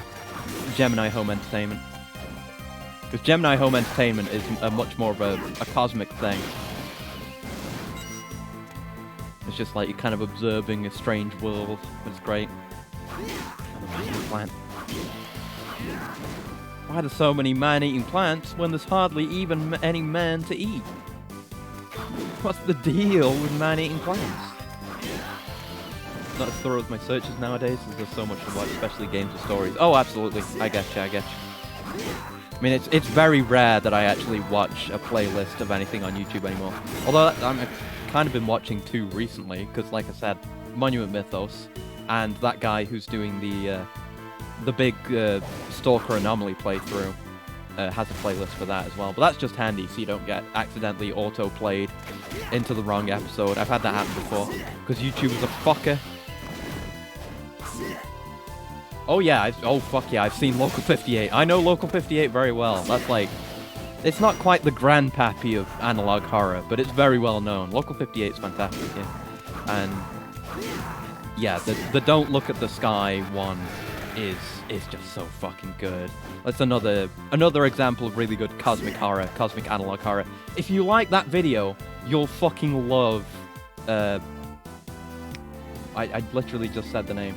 Gemini Home Entertainment. Because Gemini Home Entertainment is a much more of a cosmic thing. It's just like you're kind of observing a strange world. It's great. Plant. Why are there so many man-eating plants when there's hardly even any man to eat? What's the deal with man-eating plants? Not as thorough as my searches nowadays, as there's so much to watch, especially games with stories. Oh, absolutely. I get you, I get you. I mean, it's very rare that I actually watch a playlist of anything on YouTube anymore. Although I've kind of been watching two recently, because like I said, Monument Mythos, and that guy who's doing the big Stalker Anomaly playthrough has a playlist for that as well. But that's just handy, so you don't get accidentally auto-played into the wrong episode. I've had that happen before, because YouTube is a fucker. Oh yeah, oh fuck yeah, I've seen Local 58. I know Local 58 very well. That's like, it's not quite the grandpappy of analog horror, but it's very well known. Local 58 is fantastic, yeah. And yeah, the Don't Look at the Sky one is just so fucking good. That's another example of really good cosmic horror, cosmic analog horror. If you like that video, you'll fucking love. I literally just said the name.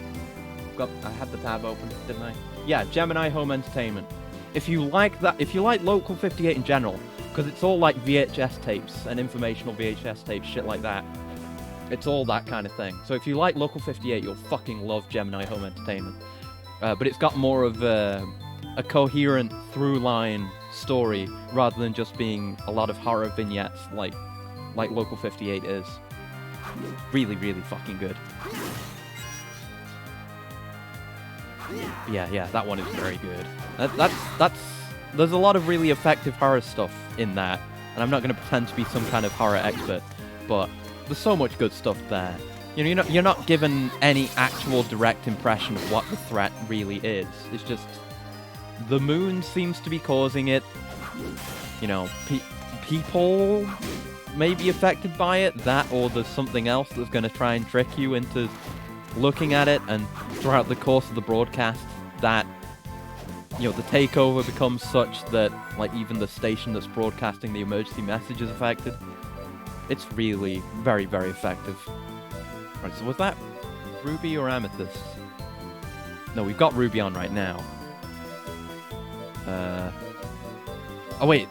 I had the tab open, didn't I? Yeah, Gemini Home Entertainment. If you like that, if you like Local 58 in general, because it's all like VHS tapes and informational VHS tapes, shit like that. It's all that kind of thing. So if you like Local 58, you'll fucking love Gemini Home Entertainment. But it's got more of a coherent through-line story rather than just being a lot of horror vignettes like Local 58 is. Really, really fucking good. Yeah, that one is very good. There's a lot of really effective horror stuff in that, and I'm not going to pretend to be some kind of horror expert, but there's so much good stuff there. You know, you're not given any actual direct impression of what the threat really is. It's just the moon seems to be causing it. You know, people may be affected by it. That, or there's something else that's going to try and trick you into looking at it. And throughout the course of the broadcast, that, you know, the takeover becomes such that, like, even the station that's broadcasting the emergency message is affected. It's really very, very effective. Right, so was that Ruby or Amethyst? No, we've got Ruby on right now. Oh wait,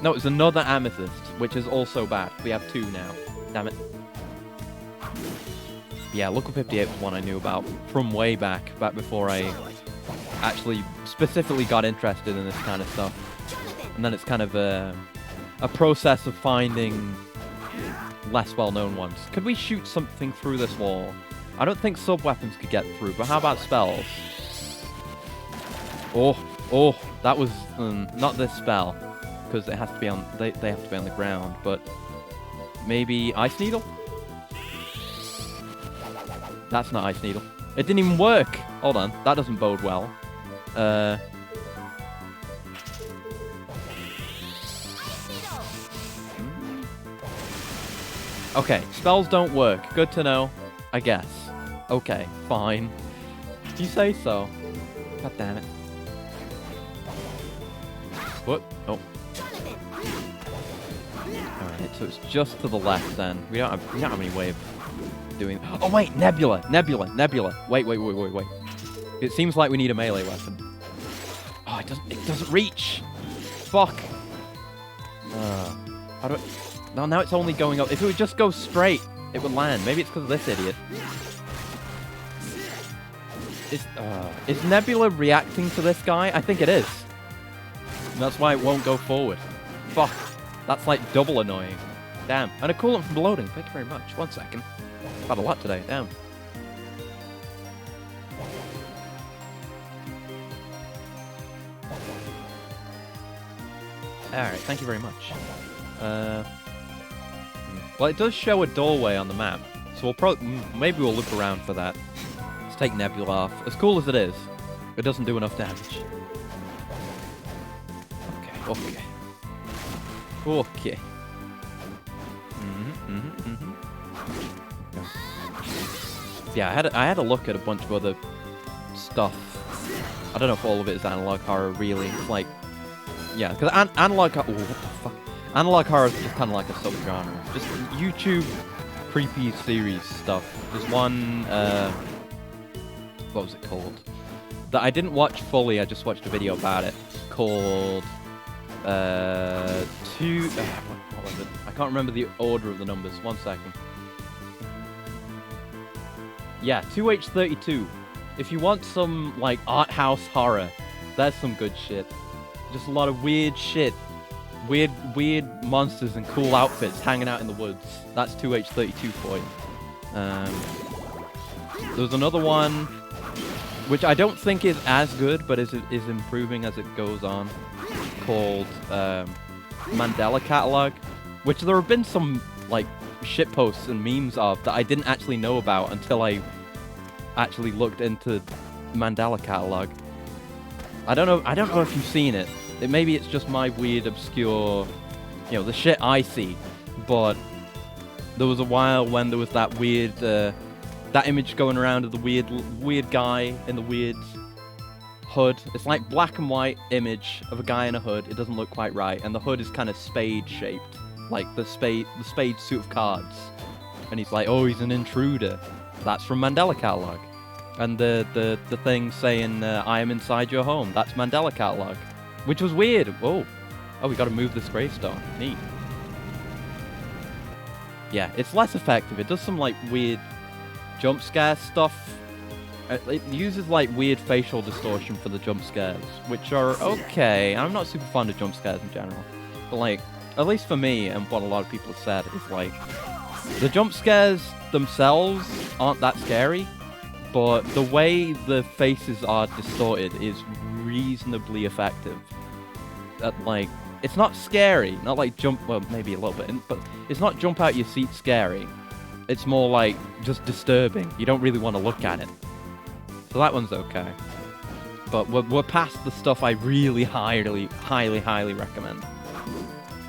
no, it's another Amethyst, which is also bad. We have two now. Damn it. Yeah, Local 58 was one I knew about from way back before I actually specifically got interested in this kind of stuff. And then it's kind of a process of finding less well-known ones. Could we shoot something through this wall? I don't think sub-weapons could get through, but how about spells? Oh, that was not this spell, because it has to be on. They have to be on the ground. But maybe Ice Needle. That's not Ice Needle. It didn't even work. Hold on, that doesn't bode well. Okay, spells don't work. Good to know, I guess. Okay, fine. If you say so. God damn it. What? Oh. Alright, so it's just to the left then. We don't have any way of doing. Oh wait, Nebula. Wait. It seems like we need a melee weapon. Oh, it doesn't reach. Fuck. How do I... No, now it's only going up. If it would just go straight, it would land. Maybe it's because of this idiot. Is Nebula reacting to this guy? I think it is. And that's why it won't go forward. Fuck. That's like double annoying. Damn. And a coolant from loading. Thank you very much. 1 second. I've had a lot today. Damn. Alright, thank you very much. Well, it does show a doorway on the map, so maybe we'll look around for that. Let's take Nebula off. As cool as it is, it doesn't do enough damage. Okay. Okay. Yeah, I had a look at a bunch of other stuff. I don't know if all of it is analog horror, really. It's like, yeah, because analog horror. What the fuck? Analog horror is just kind of like a subgenre. Just YouTube creepy series stuff. There's one. What was it called? That I didn't watch fully. I just watched a video about it called. What was it? I can't remember the order of the numbers. 1 second. Yeah, 2H32. If you want some, like, art house horror, that's some good shit. Just a lot of weird shit. Weird monsters and cool outfits hanging out in the woods. That's 2H32 for you. There's another one, which I don't think is as good, but is improving as it goes on, called Mandela Catalog, which there have been some, like, shitposts and memes of that I didn't actually know about until I actually looked into Mandela Catalog. I don't know if you've seen it. Maybe it's just my weird, obscure, you know, the shit I see. But there was a while when there was that weird, that image going around of the weird guy in the weird hood. It's like black and white image of a guy in a hood. It doesn't look quite right, and the hood is kind of spade shaped, like the spade suit of cards. And he's like, oh, he's an intruder. That's from Mandela Catalog. And the thing saying, I am inside your home. That's Mandela Catalog. Which was weird. Whoa. Oh, we gotta move this gravestone. Neat. Yeah, it's less effective. It does some, like, weird jump scare stuff. It uses, like, weird facial distortion for the jump scares, which are okay. I'm not super fond of jump scares in general. But, like, at least for me, and what a lot of people have said, is, like, the jump scares themselves aren't that scary, but the way the faces are distorted is reasonably effective. Like, it's not scary, not like well, maybe a little bit, but it's not jump out your seat scary. It's more like just disturbing. You don't really want to look at it. So that one's okay. But we're past the stuff I really highly recommend.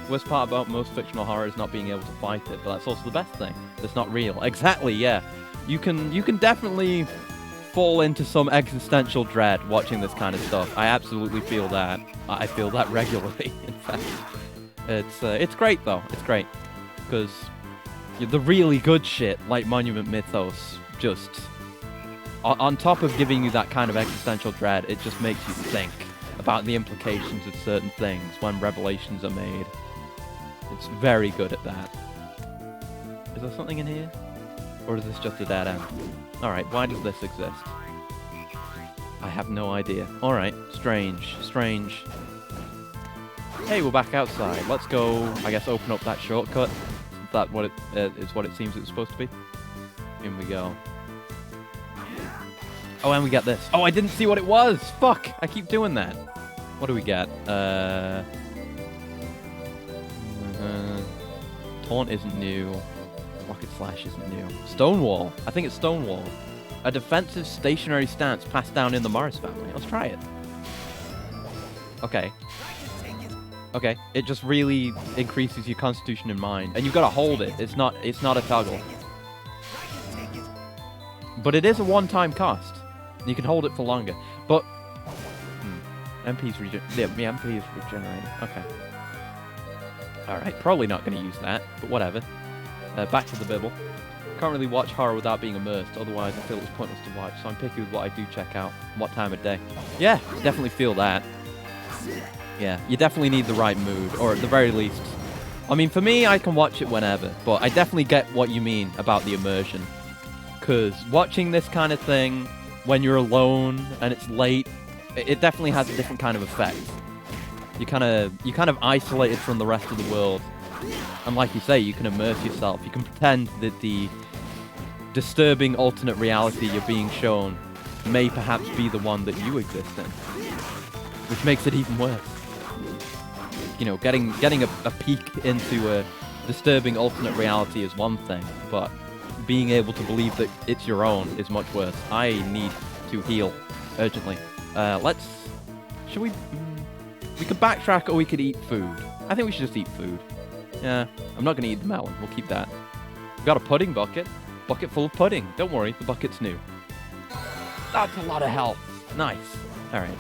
Worst part about most fictional horror is not being able to fight it, but that's also the best thing. It's not real. Exactly, yeah. You can definitely fall into some existential dread watching this kind of stuff. I absolutely feel that. I feel that regularly, in fact. It's great, though. It's great. Because the really good shit, like Monument Mythos, just... on top of giving you that kind of existential dread, it just makes you think about the implications of certain things when revelations are made. It's very good at that. Is there something in here? Or is this just a dead end? Alright, why does this exist? I have no idea. Alright, strange. Hey, we're back outside. Let's go, I guess, open up that shortcut. Is that what it seems it's supposed to be? In we go. Oh, and we get this. Oh, I didn't see what it was! Fuck! I keep doing that. What do we get? Taunt isn't new. Rocket Slash isn't new. Stonewall. I think it's Stonewall. A defensive stationary stance passed down in the Morris family. Let's try it. Okay. Okay. It just really increases your constitution and mind. And you've got to hold it. It's not a toggle. But it is a one-time cost. You can hold it for longer. But MP's MP is regenerating. Okay. Alright, probably not going to use that, but whatever. Back to the Bibble. Can't really watch horror without being immersed, otherwise I feel it's pointless to watch, so I'm picky with what I do check out, what time of day. Yeah, definitely feel that. Yeah, you definitely need the right mood, or at the very least... I mean, for me, I can watch it whenever, but I definitely get what you mean about the immersion. Because watching this kind of thing, when you're alone, and it's late, it definitely has a different kind of effect. You're kind of isolated from the rest of the world. And like you say, you can immerse yourself. You can pretend that the disturbing alternate reality you're being shown may perhaps be the one that you exist in. Which makes it even worse. You know, getting a peek into a disturbing alternate reality is one thing, but being able to believe that it's your own is much worse. I need to heal urgently. Should we? We could backtrack or we could eat food. I think we should just eat food. Yeah, I'm not gonna eat the melon. We'll keep that. We got a pudding bucket. Bucket full of pudding. Don't worry, the bucket's new. That's a lot of health. Nice. All right.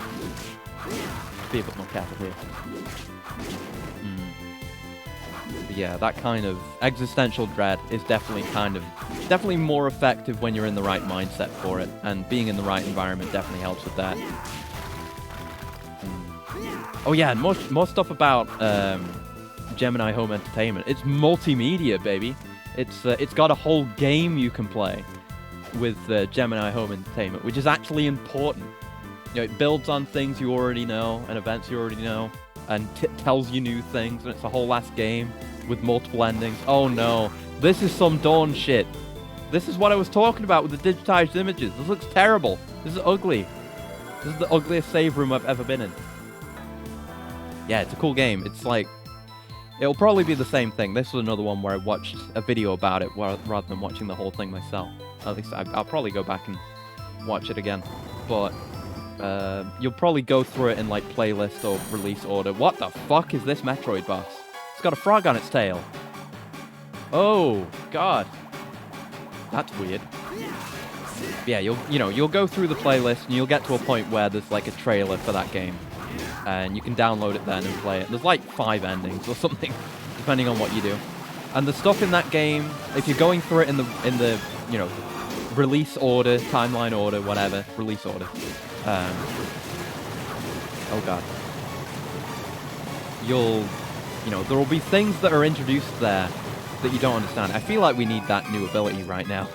Be a bit more careful here. But yeah, that kind of existential dread is definitely more effective when you're in the right mindset for it, and being in the right environment definitely helps with that. Oh yeah, and more stuff about Gemini Home Entertainment. It's multimedia, baby. It's got a whole game you can play with Gemini Home Entertainment, which is actually important. You know, it builds on things you already know and events you already know, and tells you new things, and it's a whole last game with multiple endings. Oh no, this is some Dawn shit. This is what I was talking about with the digitized images. This looks terrible. This is ugly. This is the ugliest save room I've ever been in. Yeah, it's a cool game. It's like, it'll probably be the same thing. This was another one where I watched a video about it rather than watching the whole thing myself. At least I'll probably go back and watch it again. But you'll probably go through it in like playlist or release order. What the fuck is this Metroid boss? It's got a frog on its tail. Oh god, that's weird. Yeah, you'll go through the playlist and you'll get to a point where there's like a trailer for that game, and you can download it then and play it. There's like 5 endings or something, depending on what you do. And the stuff in that game, if you're going through it in the release order, timeline order, whatever, release order. Oh god. There will be things that are introduced there that you don't understand. I feel like we need that new ability right now,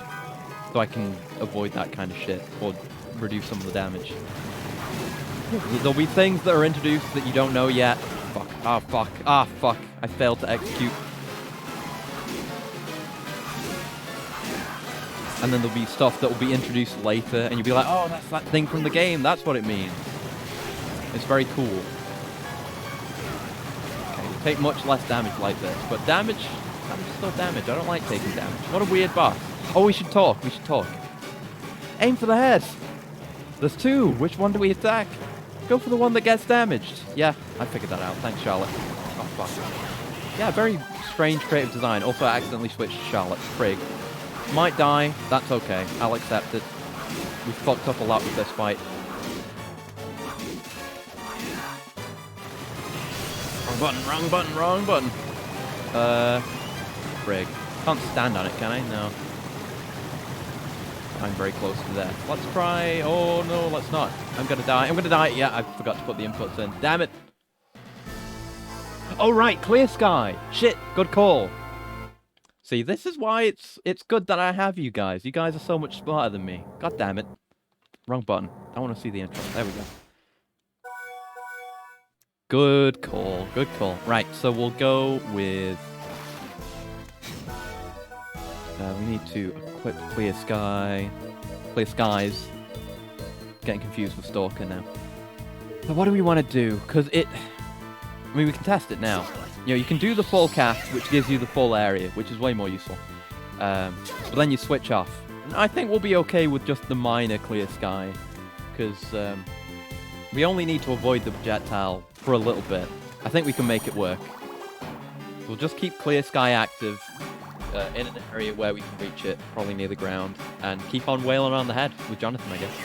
so I can avoid that kind of shit, or reduce some of the damage. There'll be things that are introduced that you don't know yet. Fuck. Ah, fuck. Ah, fuck. I failed to execute. And then there'll be stuff that will be introduced later, and you'll be like, oh, that's that thing from the game. That's what it means. It's very cool. Okay, you take much less damage like this, but damage is still damage. I don't like taking damage. What a weird boss. Oh, we should talk. Aim for the head. There's 2. Which one do we attack? Go for the one that gets damaged. Yeah, I figured that out. Thanks, Charlotte. Oh, fuck. Yeah, very strange creative design. Also, I accidentally switched to Charlotte. Frig. Might die. That's okay. I'll accept it. We fucked up a lot with this fight. Wrong button. Frig. Can't stand on it, can I? No. I'm very close to there. Let's try... Oh, no, let's not. I'm gonna die. Yeah, I forgot to put the inputs in. Damn it. Oh, right. Clear sky. Shit. Good call. See, this is why it's good that I have you guys. You guys are so much smarter than me. God damn it. Wrong button. I want to see the intro. There we go. Good call. Right, so we'll go with... we need to equip Clear Sky. Clear Skies. Getting confused with Stalker now. So what do we want to do? Because we can test it now. You can do the full cast, which gives you the full area, which is way more useful. But then you switch off. And I think we'll be okay with just the minor Clear Sky, because we only need to avoid the projectile for a little bit. I think we can make it work. We'll just keep Clear Sky active in an area where we can reach it, probably near the ground, and keep on wailing on the head with Jonathan, I guess.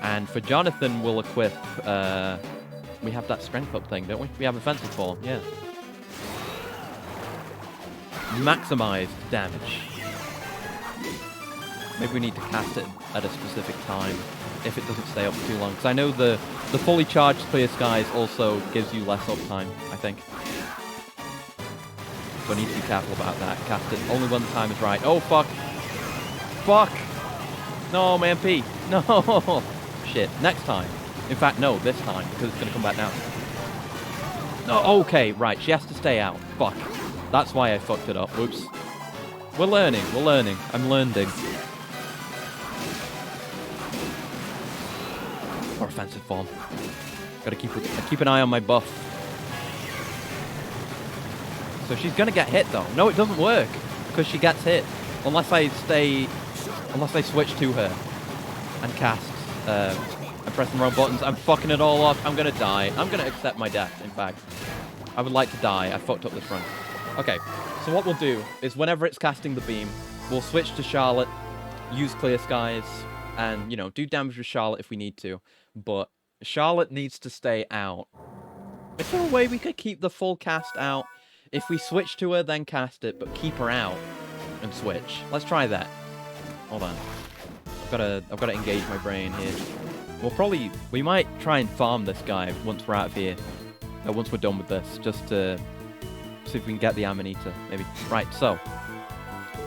And for Jonathan, we'll equip... we have that strength up thing, don't we? We have offensive form, yeah. Maximized damage. Maybe we need to cast it at a specific time if it doesn't stay up for too long. Because I know the fully charged Clear Skies also gives you less uptime, I think. So I need to be careful about that. Cast it only when the time is right. Oh, fuck. Fuck. No, my MP. No. Shit. Next time. In fact, no, this time, because it's going to come back down. No, okay, right, she has to stay out. Fuck. That's why I fucked it up. Whoops. We're learning. I'm learning. More offensive form. Gotta keep an eye on my buff. So she's going to get hit, though. No, it doesn't work, because she gets hit. Unless I switch to her and cast, and press the wrong buttons. I'm fucking it all up. I'm gonna die. I'm gonna accept my death, in fact. I would like to die. I fucked up this run. Okay, so what we'll do is whenever it's casting the beam, we'll switch to Charlotte, use Clear Skies, and, you know, do damage with Charlotte if we need to. But Charlotte needs to stay out. Is there a way we could keep the full cast out? If we switch to her, then cast it, but keep her out and switch. Let's try that. Hold on. I've gotta engage my brain here. We might try and farm this guy once we're out of here. Once we're done with this, just to see if we can get the Amanita, maybe. Right, so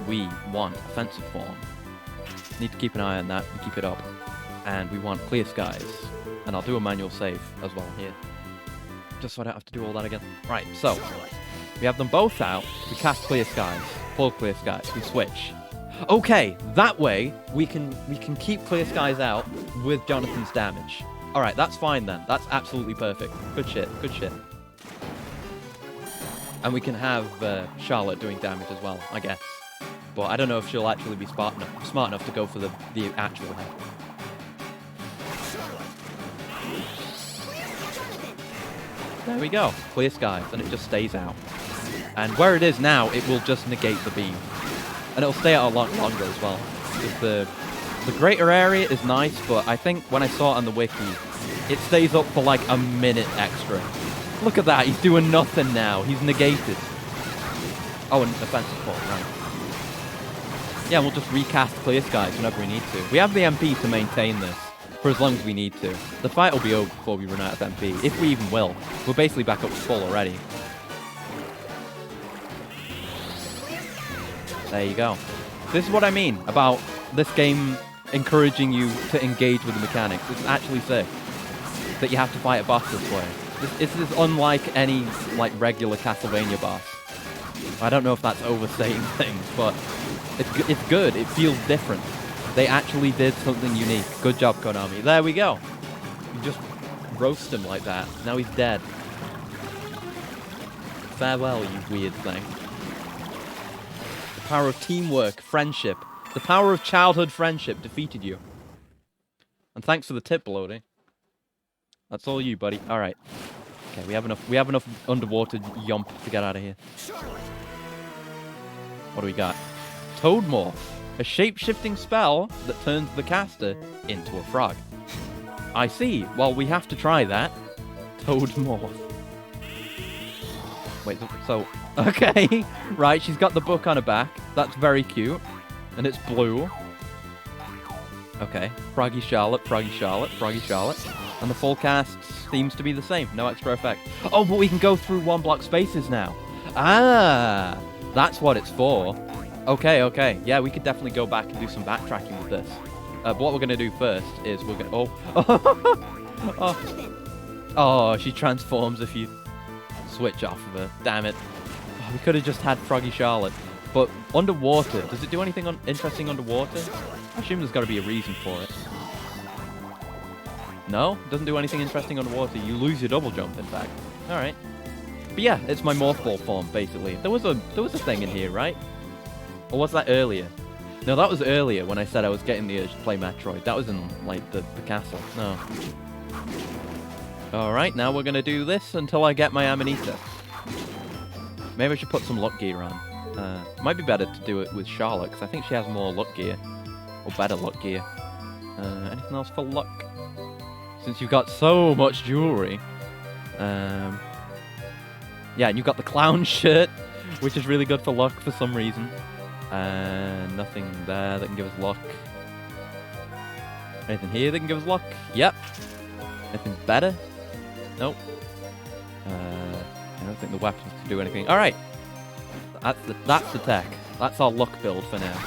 we want offensive form. Need to keep an eye on that and keep it up. And we want Clear Skies. And I'll do a manual save as well here. Just so I don't have to do all that again. Right, so we have them both out. We cast Clear Skies. Full Clear Skies. We switch. Okay, that way we can keep Clear Skies out with Jonathan's damage. Alright, that's fine then. That's absolutely perfect. Good shit, good shit. And we can have Charlotte doing damage as well, I guess. But I don't know if she'll actually be smart enough to go for the actual head. There we go. Clear Skies, and it just stays out. And where it is now, it will just negate the beam. And it'll stay out a lot longer as well. Because the greater area is nice, but I think when I saw it on the wiki, it stays up for like a minute extra. Look at that, he's doing nothing now. He's negated. Oh, and offensive fault, right. Yeah, we'll just recast Clear Skies whenever we need to. We have the MP to maintain this for as long as we need to. The fight will be over before we run out of MP, if we even will. We're basically back up to full already. There you go. This is what I mean about this game encouraging you to engage with the mechanics. It's actually sick that you have to fight a boss this way. This is unlike any like regular Castlevania boss. I don't know if that's overstating things, but it's good. It feels different. They actually did something unique. Good job, Konami. There we go. You just roast him like that. Now he's dead. Farewell, you weird thing. The power of teamwork, friendship. The power of childhood friendship defeated you. And thanks for the tip, Bloody. That's all you, buddy. All right. Okay, we have enough underwater yomp to get out of here. What do we got? Toad Morph. A shape-shifting spell that turns the caster into a frog. I see. Well, we have to try that. Toad Morph. Wait, so... Okay. Right, she's got the book on her back. That's very cute. And it's blue. Okay. Froggy Charlotte, Froggy Charlotte, Froggy Charlotte. And the full cast seems to be the same. No extra effect. Oh, but we can go through one block spaces now. Ah! That's what it's for. Okay, okay. Yeah, we could definitely go back and do some backtracking with this. But what we're going to do first is we're going to... Oh. Oh. Oh, she transforms if you switch off of her. Damn it. Oh, we could have just had Froggy Charlotte. But underwater, does it do anything interesting underwater? I assume there's got to be a reason for it. No? Doesn't do anything interesting underwater. You lose your double jump, in fact. Alright. But yeah, it's my Morph Ball form, basically. There was a thing in here, right? Or was that earlier? No, that was earlier when I said I was getting the urge to play Metroid. That was in, like, the castle. No. Alright, now we're gonna do this until I get my Amanita. Maybe I should put some luck gear on. Might be better to do it with Charlotte, because I think she has more luck gear. Or better luck gear. Anything else for luck? Since you've got so much jewelry. Yeah, and you've got the clown shirt, which is really good for luck for some reason. Nothing there that can give us luck. Anything here that can give us luck? Yep. Anything better? Nope. I don't think the weapons can do anything. Alright. That's the tech. That's our luck build for now.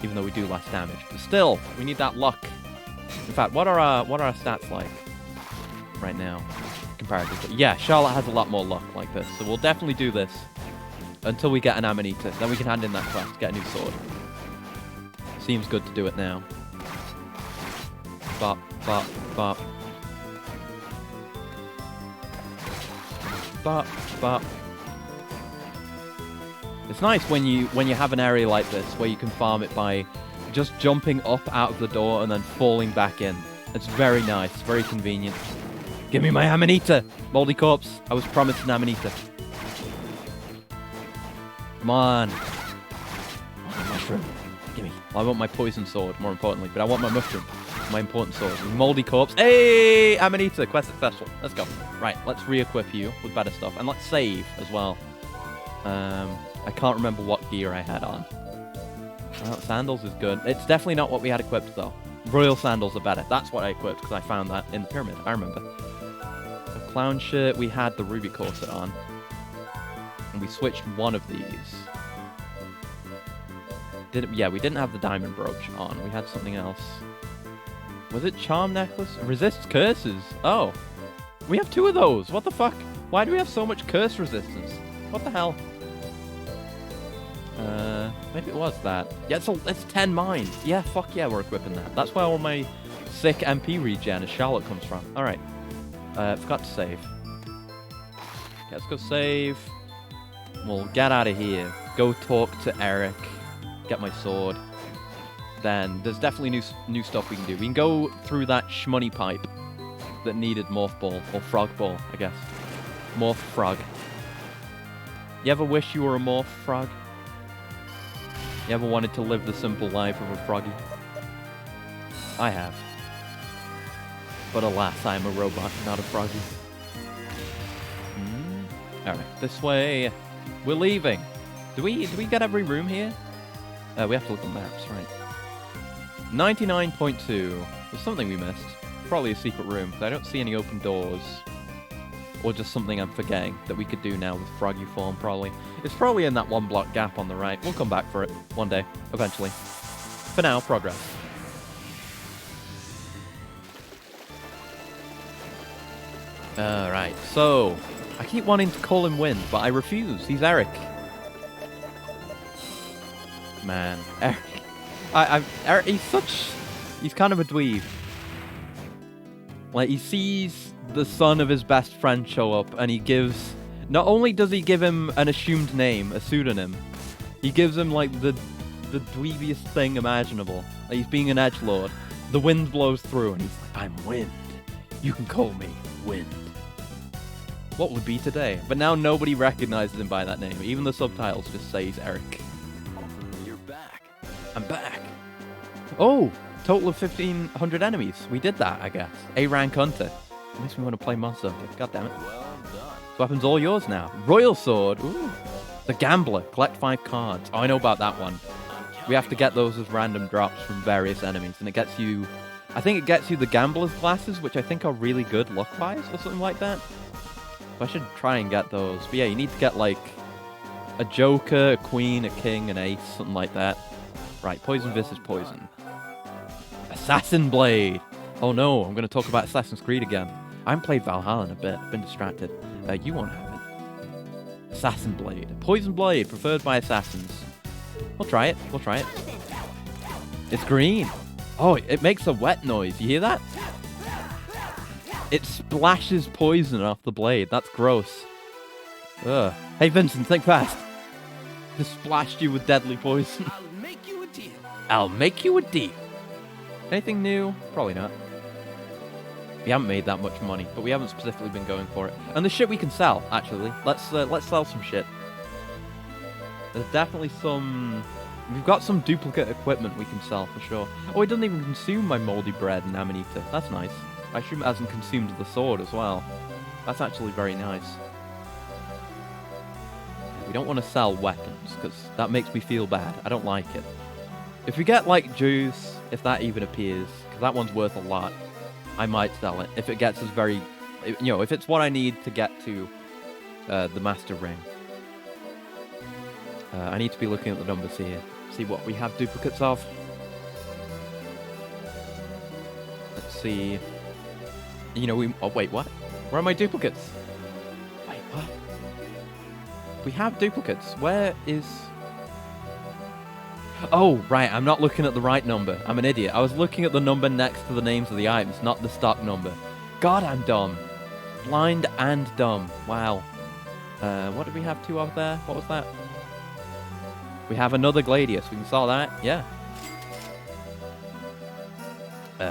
Even though we do less damage. But still, we need that luck. In fact, what are our stats like right now? Comparatively. Yeah, Charlotte has a lot more luck like this. So we'll definitely do this until we get an Amanita. Then we can hand in that quest, get a new sword. Seems good to do it now. Bop, bop, bop. Bop, bop. It's nice when you have an area like this where you can farm it by just jumping up out of the door and then falling back in. It's very nice, very convenient. Give me my Amanita! Moldy corpse, I was promised an Amanita. Come on. Oh, mushroom. Gimme. Well, I want my poison sword, more importantly, but I want my mushroom. My important sword. Moldy corpse. Hey! Amanita! Quest successful. Let's go. Right, let's re-equip you with better stuff. And let's save as well. I can't remember what gear I had on. Well, sandals is good. It's definitely not what we had equipped, though. Royal sandals are better. That's what I equipped, because I found that in the pyramid. I remember. The clown shirt, we had the ruby corset on. And we switched one of these. Yeah, we didn't have the diamond brooch on. We had something else. Was it charm necklace? Resists curses. Oh. We have 2 of those. What the fuck? Why do we have so much curse resistance? What the hell? Maybe it was that. Yeah, it's 10 mines. Yeah, fuck yeah, we're equipping that. That's where all my sick MP regen as Charlotte comes from. Alright. Forgot to save. Okay, let's go save. We'll get out of here. Go talk to Eric. Get my sword. Then there's definitely new stuff we can do. We can go through that shmoney pipe that needed morph ball. Or frog ball, I guess. Morph frog. You ever wish you were a morph frog? You ever wanted to live the simple life of a froggy? I have. But alas, I am a robot, not a froggy. Alright, this way. We're leaving. Do we get every room here? We have to look at maps, right. 99.2. There's something we missed. Probably a secret room, but I don't see any open doors. Or just something I'm forgetting that we could do now with froggy form, probably. It's probably in that 1 block gap on the right. We'll come back for it one day, eventually. For now, progress. Alright, so... I keep wanting to call him Wind, but I refuse. He's Eric. Man, Eric. Eric, he's kind of a dweeb. Like, he sees the son of his best friend show up, and he gives... Not only does he give him an assumed name, a pseudonym, he gives him, like, the dweebiest thing imaginable. Like, he's being an edgelord. The wind blows through, and he's like, I'm Wind. You can call me Wind. What would be today? But now nobody recognizes him by that name. Even the subtitles just say he's Eric. You're back. I'm back. Oh! Total of 1,500 enemies. We did that, I guess. A rank hunter. Makes me want to play Monster Hunter. God damn it. Well done. This weapon's all yours now. Royal Sword. Ooh. The Gambler. Collect 5 cards. Oh, I know about that one. We have to get those as random drops from various enemies. And it gets you... I think it gets you the Gambler's glasses, which I think are really good luck-wise or something like that. So I should try and get those. But yeah, you need to get, like, a Joker, a Queen, a King, an Ace, something like that. Right, Poison versus Poison. Assassin Blade! Oh no, I'm going to talk about Assassin's Creed again. I haven't played Valhalla in a bit. I've been distracted. You won't have it. Assassin Blade. Poison Blade, preferred by assassins. We'll try it. We'll try it. It's green. Oh, it makes a wet noise. You hear that? It splashes poison off the blade. That's gross. Ugh. Hey, Vincent, think fast. Just splashed you with deadly poison. I'll make you a deal. I'll make you a deal. Anything new? Probably not. We haven't made that much money, but we haven't specifically been going for it. And the shit we can sell, actually. Let's sell some shit. There's definitely some... We've got some duplicate equipment we can sell, for sure. Oh, it doesn't even consume my moldy bread and amanita. That's nice. I assume it hasn't consumed the sword as well. That's actually very nice. We don't want to sell weapons, because that makes me feel bad. I don't like it. If we get, like, juice, if that even appears, because that one's worth a lot, I might sell it. If it gets us very... You know, if it's what I need to get to the Master Ring. I need to be looking at the numbers here. See what we have duplicates of. Let's see. You know, oh, wait, what? Where are my duplicates? Wait, what? We have duplicates. Where is... Oh, right, I'm not looking at the right number. I'm an idiot. I was looking at the number next to the names of the items, not the stock number. God, I'm dumb. Blind and dumb. Wow. What did we have 2 of there? What was that? We have another Gladius. We can sell that. Yeah.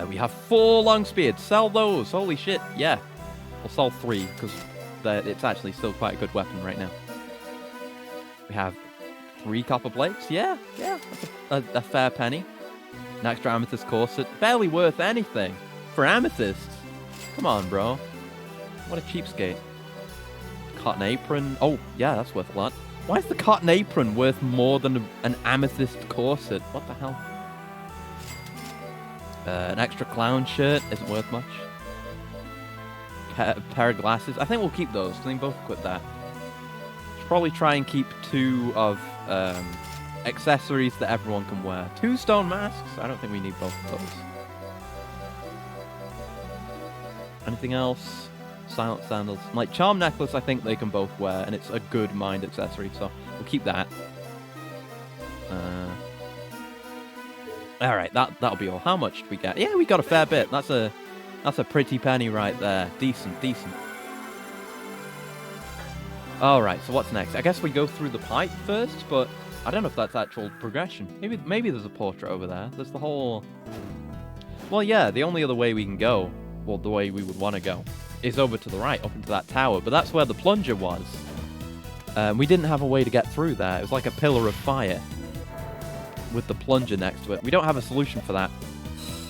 We have 4 long spears. Sell those. Holy shit. Yeah. We'll sell 3 because it's actually still quite a good weapon right now. We have 3 copper plates. Yeah. Yeah. That's a fair penny. An extra amethyst corset. Barely worth anything. For amethysts. Come on, bro. What a cheapskate. Cotton apron. Oh, yeah, that's worth a lot. Why is the cotton apron worth more than an amethyst corset? What the hell? An extra clown shirt isn't worth much. Pair of glasses. I think we'll keep those. I think both equip that. Should probably try and keep 2 of accessories that everyone can wear. 2 stone masks. I don't think we need both of those. Anything else? Silent sandals. Like charm necklace, I think they can both wear, and it's a good mind accessory, so we'll keep that. All right, that'll be all. How much did we get? Yeah, we got a fair bit. That's a pretty penny right there. Decent. All right, so what's next? I guess we go through the pipe first, but I don't know if that's actual progression. Maybe there's a portrait over there. There's the whole. Well, yeah, the only other way we can go, well, the way we would want to go, is over to the right, up into that tower. But that's where the plunger was. We didn't have a way to get through there. It was like a pillar of fire with the plunger next to it. We don't have a solution for that.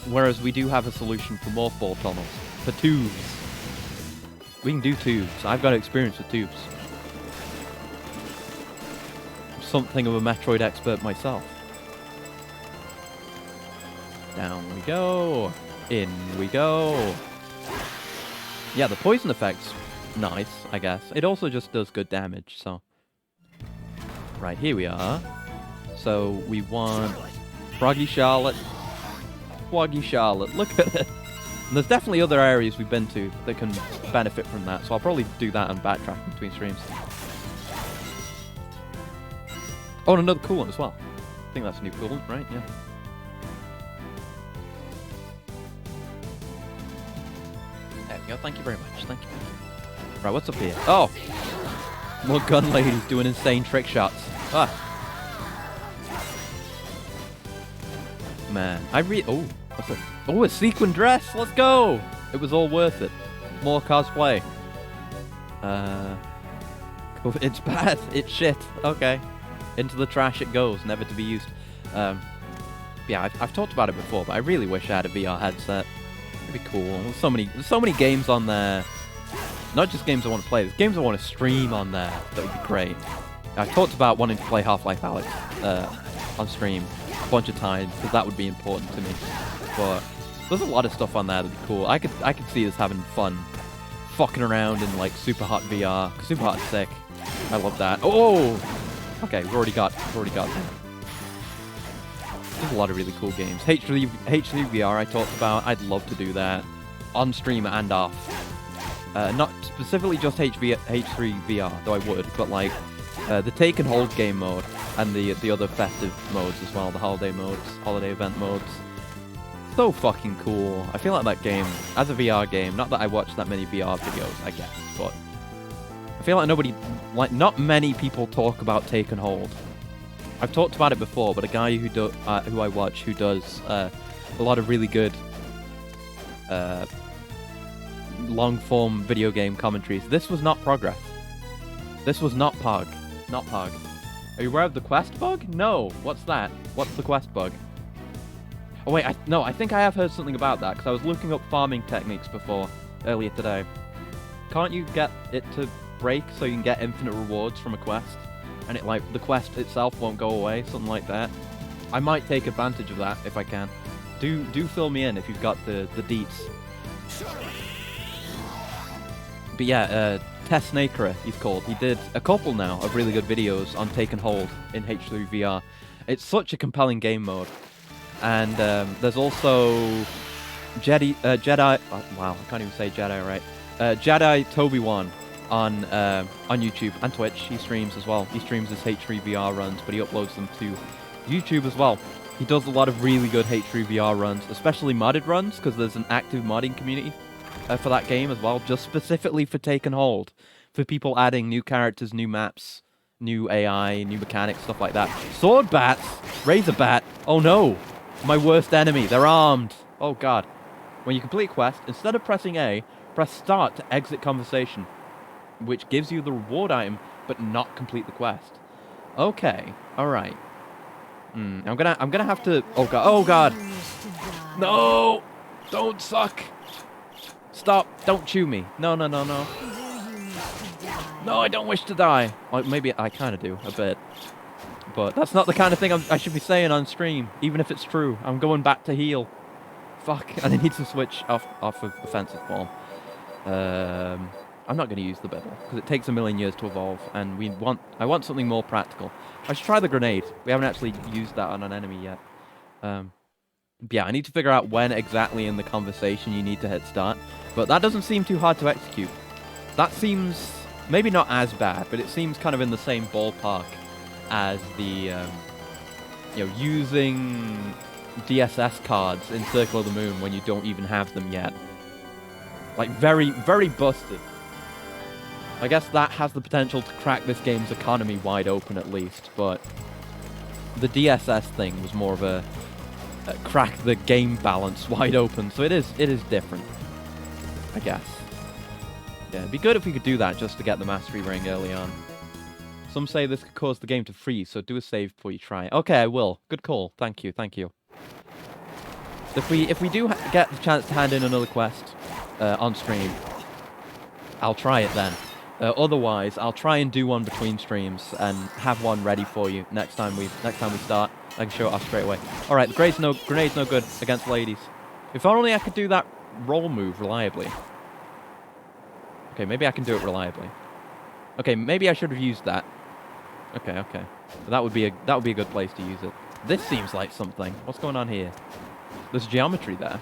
Whereas we do have a solution for mothball tunnels. For tubes. We can do tubes. I've got experience with tubes. I'm something of a Metroid expert myself. Down we go. In we go. Yeah, the poison effect's nice, I guess. It also just does good damage, so. Right, here we are. So we want Froggy Charlotte. Froggy Charlotte, look at it. And there's definitely other areas we've been to that can benefit from that, so I'll probably do that and backtrack between streams. Oh, and another coolant as well. I think that's a new coolant, right? Yeah. There we go, thank you very much, thank you. Right, what's up here? Oh! More gun ladies doing insane trick shots. Ah! Man, oh, what's this? Oh, a sequin dress, let's go! It was all worth it. More cosplay. It's bad, it's shit, okay. Into the trash it goes, never to be used. Yeah, I've talked about it before, but I really wish I had a VR headset. It'd be cool. There's so many games on there. Not just games I want to play, there's games I want to stream on there. That would be great. I've talked about wanting to play Half-Life Alyx on stream a bunch of times, because that would be important to me. But there's a lot of stuff on there that'd be cool. I could see us having fun fucking around in like super hot VR. Cause super hot is sick. I love that. Oh! Okay, we've already got that. There's a lot of really cool games. H3 VR I talked about. I'd love to do that on stream and off. Not specifically just HV3 VR, though I would, but like the Take and Hold game mode and the other festive modes as well, the holiday modes, holiday event modes. So fucking cool. I feel like that game, as a VR game, not that I watch that many VR videos, I guess, but I feel like not many people talk about Take and Hold. I've talked about it before, but a guy who I watch who does a lot of really good long-form video game commentaries. This was not Progress. This was not Pog. Not Pog. Are you aware of the quest bug? No. What's that? What's the quest bug? Oh wait, I think I have heard something about that, because I was looking up farming techniques earlier today. Can't you get it to break so you can get infinite rewards from a quest? And the quest itself won't go away, something like that. I might take advantage of that if I can. Do fill me in if you've got the deets. But yeah, Tess Snakerer, he's called. He did a couple now of really good videos on Take and Hold in H3 VR. It's such a compelling game mode. And there's also Jedi. Wow, I can't even say Jedi right. Jedi Toby1 on YouTube and Twitch. He streams as well. He streams his H3 VR runs, but he uploads them to YouTube as well. He does a lot of really good H3 VR runs, especially modded runs, because there's an active modding community for that game as well, just specifically for Take and Hold, for people adding new characters, new maps, new AI, new mechanics, stuff like that. Sword bats! Razor bat! Oh no! My worst enemy, they're armed! Oh god. When you complete a quest, instead of pressing A, press start to exit conversation, which gives you the reward item, but not complete the quest. Okay, alright. I'm gonna have to... Oh god, oh god! No! Don't suck! Stop, don't chew me. No, no, no, no. No, I don't wish to die. Well, maybe I kind of do, a bit. But that's not the kind of thing I should be saying on stream, even if it's true. I'm going back to heal. Fuck, and I need to switch off of offensive form. I'm not going to use the Bibble, because it takes a million years to evolve, and I want something more practical. I should try the grenade. We haven't actually used that on an enemy yet. Yeah, I need to figure out when exactly in the conversation you need to hit start, but that doesn't seem too hard to execute. That seems... maybe not as bad, but it seems kind of in the same ballpark as the, using DSS cards in Circle of the Moon when you don't even have them yet. Like, very, very busted. I guess that has the potential to crack this game's economy wide open at least, but the DSS thing was more of a crack the game balance wide open, so it is different, I guess. Yeah, it'd be good if we could do that just to get the mastery ring early on. Some say this could cause the game to freeze, so do a save before you try. Okay, I will. Good call. Thank you, thank you. If we do get the chance to hand in another quest on stream, I'll try it then. Otherwise, I'll try and do one between streams and have one ready for you next time we start. I can show it off straight away. All right, the grenade's no good against ladies. If only I could do that roll move reliably. Okay, maybe I can do it reliably. Okay, maybe I should have used that. Okay. That would be a good place to use it. This seems like something. What's going on here? There's geometry there.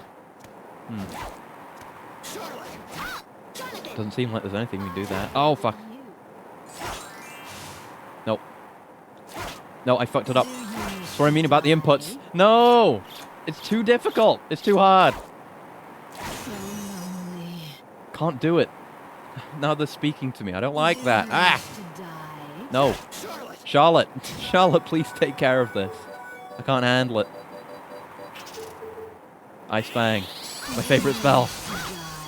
Doesn't seem like there's anything we can do there. Oh fuck. Nope. No, I fucked it up. That's what I mean about the inputs. No! It's too difficult. It's too hard. Can't do it. Now they're speaking to me. I don't like that. Ah! No. Charlotte. Charlotte, please take care of this. I can't handle it. Ice Fang. My favorite spell.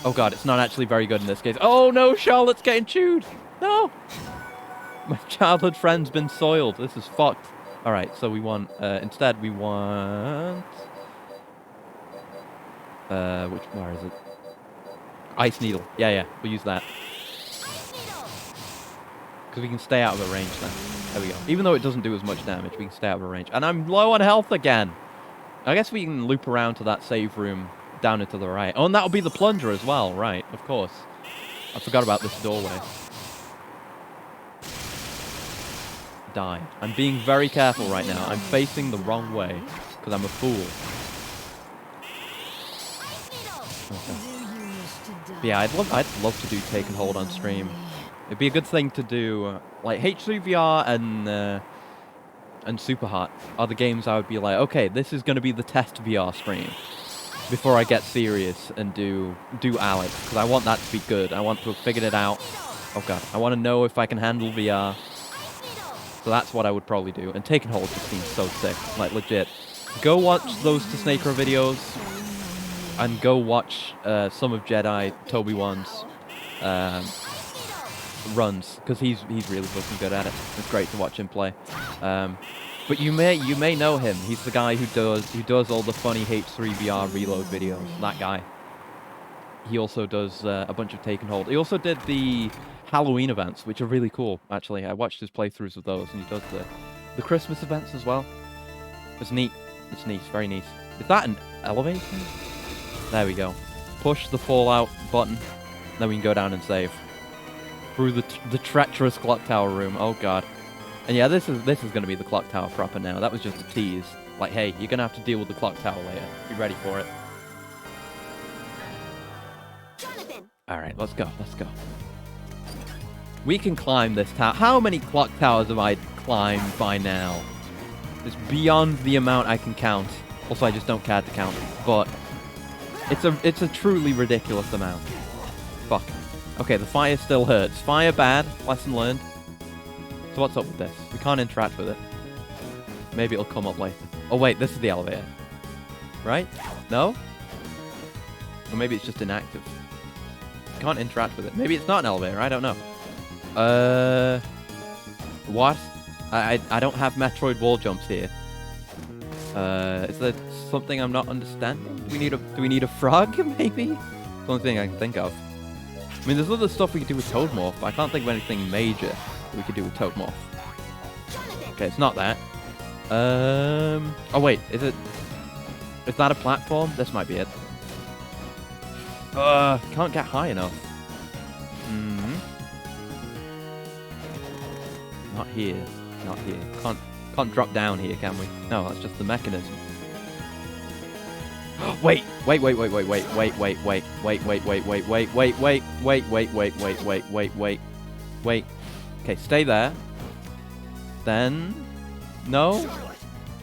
Oh god, it's not actually very good in this case. Oh no, Charlotte's getting chewed. No. My childhood friend's been soiled. This is fucked. Alright, so we want... instead, we want... where is it? Ice Needle. Yeah, we'll use that. Because we can stay out of the range then. There we go. Even though it doesn't do as much damage, we can stay out of the range. And I'm low on health again. I guess we can loop around to that save room down and to the right. Oh, and that'll be the plunger as well. Right, of course. I forgot about this doorway. Die. I'm being very careful right now. I'm facing the wrong way because I'm a fool. Okay. Yeah, I'd love to do Take and Hold on stream. It'd be a good thing to do, like H3VR and Super Hot are the games I would be like, okay, this is going to be the test VR stream before I get serious and do Alex, because I want that to be good. I want to have figured it out. Oh god, I want to know if I can handle VR. So that's what I would probably do. And Take and Hold just seems so sick, like legit. Go watch those To Snaker videos, and go watch some of Jedi Toby One's runs, because he's really fucking good at it. It's great to watch him play. But you may know him. He's the guy who does all the funny H3 VR reload videos. That guy. He also does a bunch of Take and Hold. He also did the Halloween events, which are really cool. Actually, I watched his playthroughs of those, and he does the Christmas events as well. It's neat. It's neat. Very neat. Is that an elevator? There we go. Push the Fallout button, then we can go down and save. Through the treacherous clock tower room. Oh god. And yeah, this is going to be the clock tower proper now. That was just a tease. Like, hey, you're going to have to deal with the clock tower later. Be ready for it. Alright, let's go. Let's go. We can climb this tower. How many clock towers have I climbed by now? It's beyond the amount I can count. Also, I just don't care to count. But it's a truly ridiculous amount. Fuck. Okay, the fire still hurts. Fire bad. Lesson learned. So what's up with this? We can't interact with it. Maybe it'll come up later. Oh wait, this is the elevator. Right? No? Or maybe it's just inactive. Can't interact with it. Maybe it's not an elevator, I don't know. What? I don't have Metroid wall jumps here. Is there something I'm not understanding? Do we need a frog, maybe? It's the only thing I can think of. I mean, there's other stuff we could do with Toadmorph, but I can't think of anything major that we could do with Toadmorph. Okay, it's not that. Oh wait, is that a platform? This might be it. Can't get high enough. Not here. Not here. Can't drop down here, can we? No, that's just the mechanism. Wait. Okay, stay there. Then no?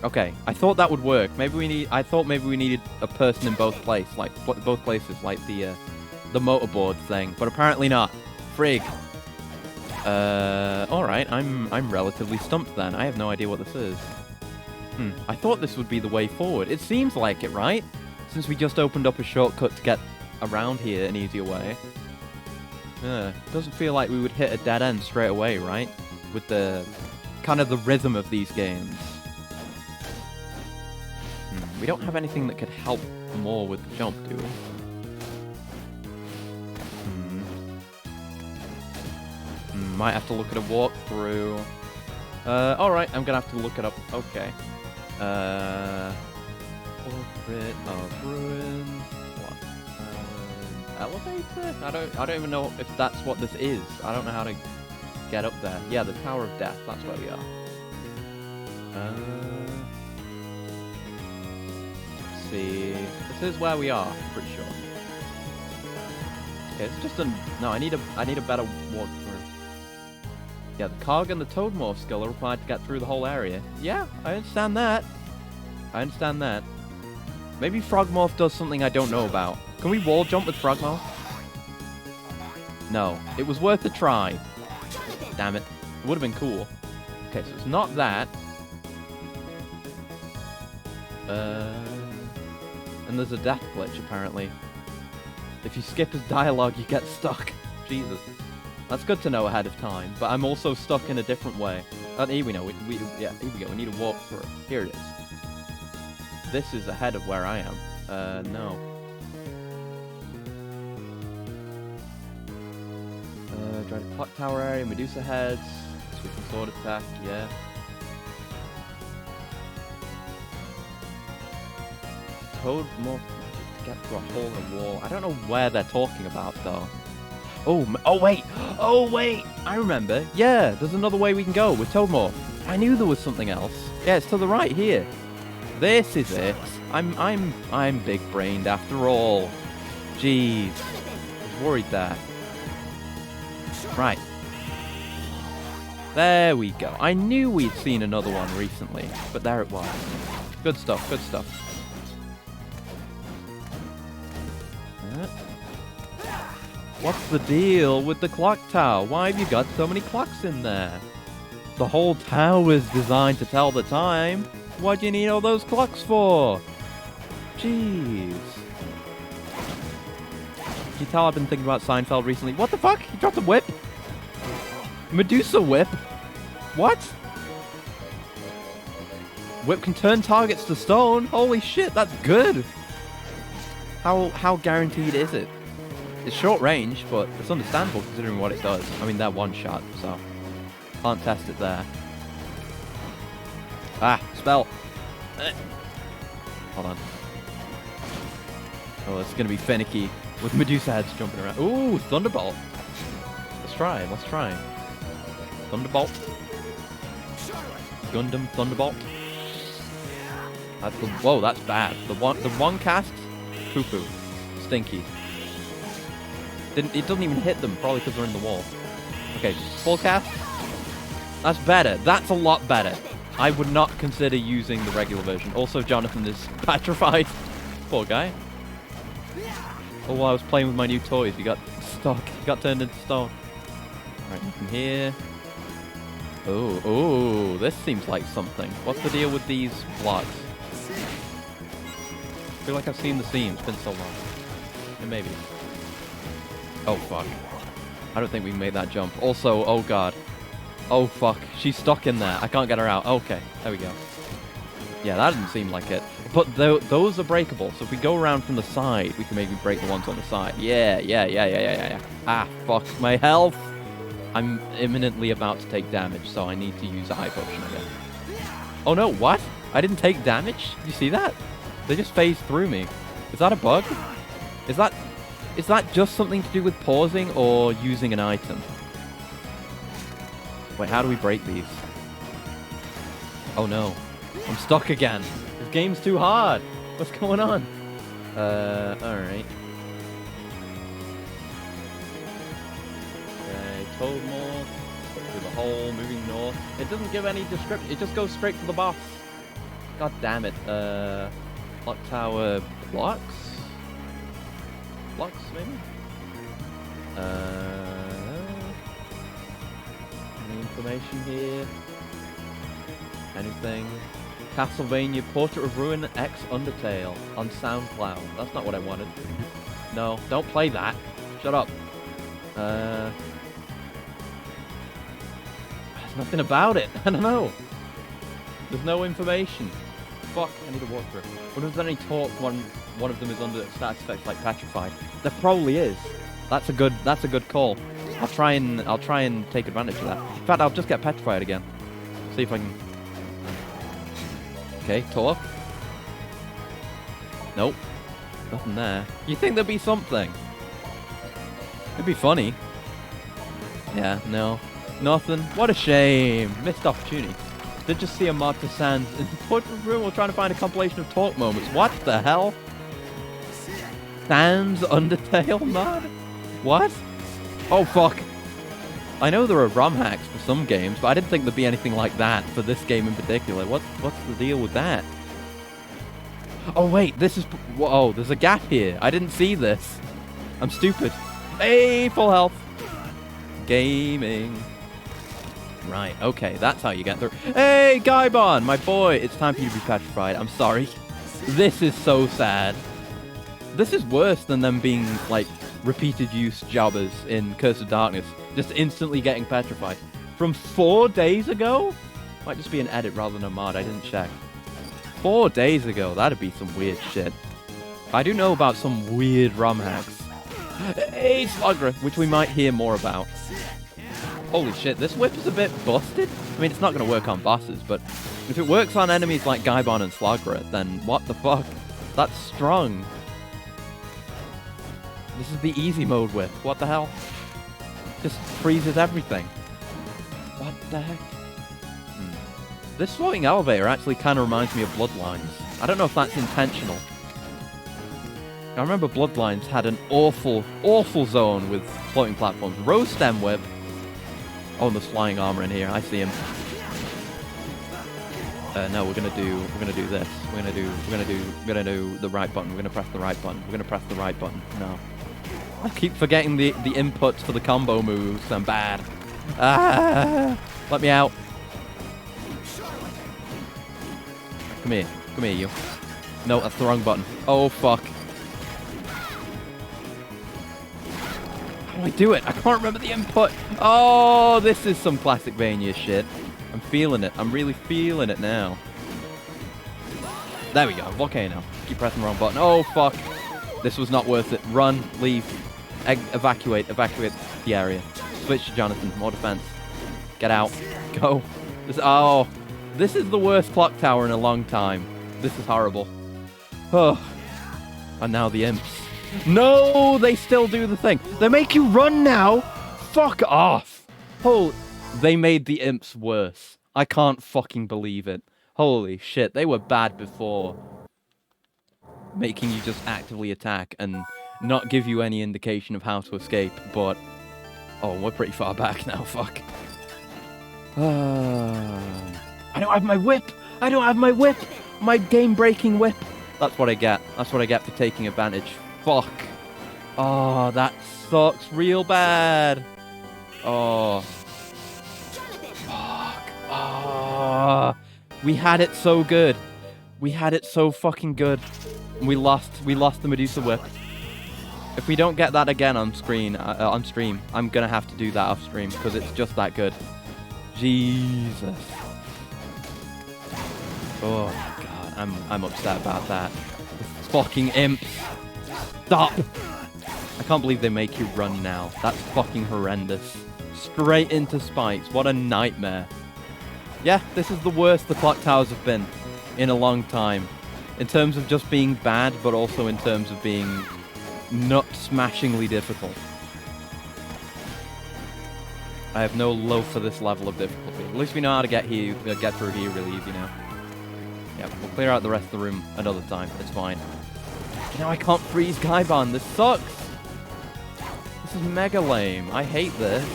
Okay, I thought that would work. I thought maybe we needed a person in both places, like the motorboard thing, but apparently not. Frig. Alright, I'm relatively stumped then. I have no idea what this is. I thought this would be the way forward. It seems like it, right? Since we just opened up a shortcut to get around here an easier way. Doesn't feel like we would hit a dead end straight away, right? With the kind of the rhythm of these games. We don't have anything that could help more with the jump, do we? Might have to look at a walkthrough. Alright, I'm gonna have to look it up. Okay. Portrait of Ruins. What? Elevator? I don't even know if that's what this is. I don't know how to get up there. Yeah, the Tower of Death. That's where we are. Let's see. This is where we are. I'm pretty sure. Okay, it's just no. I need a better walkthrough. Yeah, the cog and the Toadmorph skill are required to get through the whole area. Yeah, I understand that. Maybe Frogmorph does something I don't know about. Can we wall jump with Frogmorph? No. It was worth a try. Damn it. It would have been cool. Okay, so it's not that. And there's a death glitch, apparently. If you skip his dialogue, you get stuck. Jesus. That's good to know ahead of time, but I'm also stuck in a different way. Here we know. Yeah, here we go. We need to walk through. Here it is. This is ahead of where I am. No. Dreaded clock tower area, Medusa heads, sweeping sword attack, yeah. Toadmorph to get through a hole in the wall. I don't know where they're talking about though. Oh wait! I remember. Yeah, there's another way we can go with Toadmorph. I knew there was something else. Yeah, it's to the right here. This is it. I'm big-brained after all. Jeez, I was worried there. Right. There we go. I knew we'd seen another one recently, but there it was. Good stuff. Good stuff. What's the deal with the clock tower? Why have you got so many clocks in there? The whole tower is designed to tell the time. What do you need all those clocks for? Jeez. Can you tell I've been thinking about Seinfeld recently? What the fuck? He dropped a whip? Medusa whip? What? Whip can turn targets to stone? Holy shit, that's good! How guaranteed is it? It's short range, but it's understandable considering what it does. I mean, they're one shot, so can't test it there. Ah, spell. Hold on. Oh, it's gonna be finicky with Medusa heads jumping around. Ooh, Thunderbolt. Let's try. Thunderbolt. Gundam Thunderbolt. Whoa, that's bad. The one cast, poo-poo, stinky. It doesn't even hit them, probably because they're in the wall. Okay, full cast. That's better. That's a lot better. I would not consider using the regular version. Also, Jonathan is petrified. Poor guy. Oh, while I was playing with my new toys, he got stuck. He got turned into stone. Alright, from here. Oh, this seems like something. What's the deal with these blocks? I feel like I've seen the scene. It's been so long. And maybe. Oh, fuck. I don't think we made that jump. Also, oh, God. Oh, fuck. She's stuck in there. I can't get her out. Okay, there we go. Yeah, that didn't seem like it. But those are breakable, so if we go around from the side, we can maybe break the ones on the side. Yeah. Ah, fuck. My health! I'm imminently about to take damage, so I need to use a high potion again. Oh no, what? I didn't take damage? Did you see that? They just phased through me. Is that a bug? Is that just something to do with pausing or using an item? Wait, how do we break these? Oh no. I'm stuck again. This game's too hard. What's going on? Alright. Okay, toad more. Through the hole, moving north. It doesn't give any description. It just goes straight to the boss. God damn it. Clock tower blocks? Blocks, maybe? Any information here? Anything? Castlevania Portrait of Ruin X Undertale on SoundCloud. That's not what I wanted. No, don't play that. Shut up. There's nothing about it. I don't know. There's no information. Fuck, I need a walkthrough. What if there's any talk one of them is under status effects like petrified? There probably is. That's a good call. I'll try and take advantage of that. In fact, I'll just get petrified again. See if I can. Okay, talk. Nope. Nothing there. You think there'd be something? It'd be funny. Yeah, no. Nothing. What a shame. Missed opportunity. Did just see a mod to Sans in the portrait room. We're trying to find a compilation of talk moments. What the hell? Sans Undertale mod? What? Oh, fuck. I know there are ROM hacks for some games, but I didn't think there'd be anything like that for this game in particular. What's the deal with that? Oh, wait, this is... Whoa, there's a gap here. I didn't see this. I'm stupid. Hey, full health. Gaming. Right, okay, that's how you get through. Hey, Gaibon, my boy. It's time for you to be petrified. I'm sorry. This is so sad. This is worse than them being, like, repeated use jobbers in Curse of Darkness. Just instantly getting petrified. From 4 days ago? Might just be an edit rather than a mod. I didn't check. 4 days ago. That'd be some weird shit. I do know about some weird ROM hacks. Hey, Slugger, which we might hear more about. Holy shit, this whip is a bit busted. I mean, it's not going to work on bosses, but if it works on enemies like Gaibon and Slagra, then what the fuck? That's strong. This is the easy mode whip. What the hell? Just freezes everything. What the heck? This floating elevator actually kind of reminds me of Bloodlines. I don't know if that's intentional. I remember Bloodlines had an awful, awful zone with floating platforms. Rose stem whip. Oh, and there's flying armor in here. I see him. No, we're gonna do this. We're gonna do the right button. We're gonna press the right button. We're gonna press the right button. No. I keep forgetting the inputs for the combo moves. I'm bad. Ah! Let me out. Come here, you. No, that's the wrong button. Oh fuck. How do I do it? I can't remember the input. Oh, this is some classic Vania shit. I'm feeling it. I'm really feeling it now. There we go. Volcano. Keep pressing the wrong button. Oh fuck. This was not worth it. Run. Leave. Evacuate the area. Switch to Jonathan. More defense. Get out. Go. This is the worst clock tower in a long time. This is horrible. Oh. And now the imps. No, they still do the thing. They make you run now. Fuck off. Oh, they made the imps worse. I can't fucking believe it. Holy shit, they were bad before. Making you just actively attack and not give you any indication of how to escape, but... Oh, we're pretty far back now, fuck. I don't have my whip! I don't have my whip! My game-breaking whip! That's what I get. That's what I get for taking advantage. Fuck. Oh, that sucks real bad. Oh. Fuck. Oh, we had it so good. We had it so fucking good. We lost the Medusa Whip. If we don't get that again on stream, I'm gonna have to do that off stream because it's just that good. Jesus. Oh god, I'm upset about that. Fucking imps. Stop. I can't believe they make you run now. That's fucking horrendous. Straight into spikes. What a nightmare. Yeah, this is the worst the clock towers have been in a long time. In terms of just being bad, but also in terms of being nut-smashingly difficult. I have no love for this level of difficulty. At least we know how to get through here really easy now. Yeah, we'll clear out the rest of the room another time. It's fine. Now I can't freeze Kaiban. This sucks. This is mega lame. I hate this.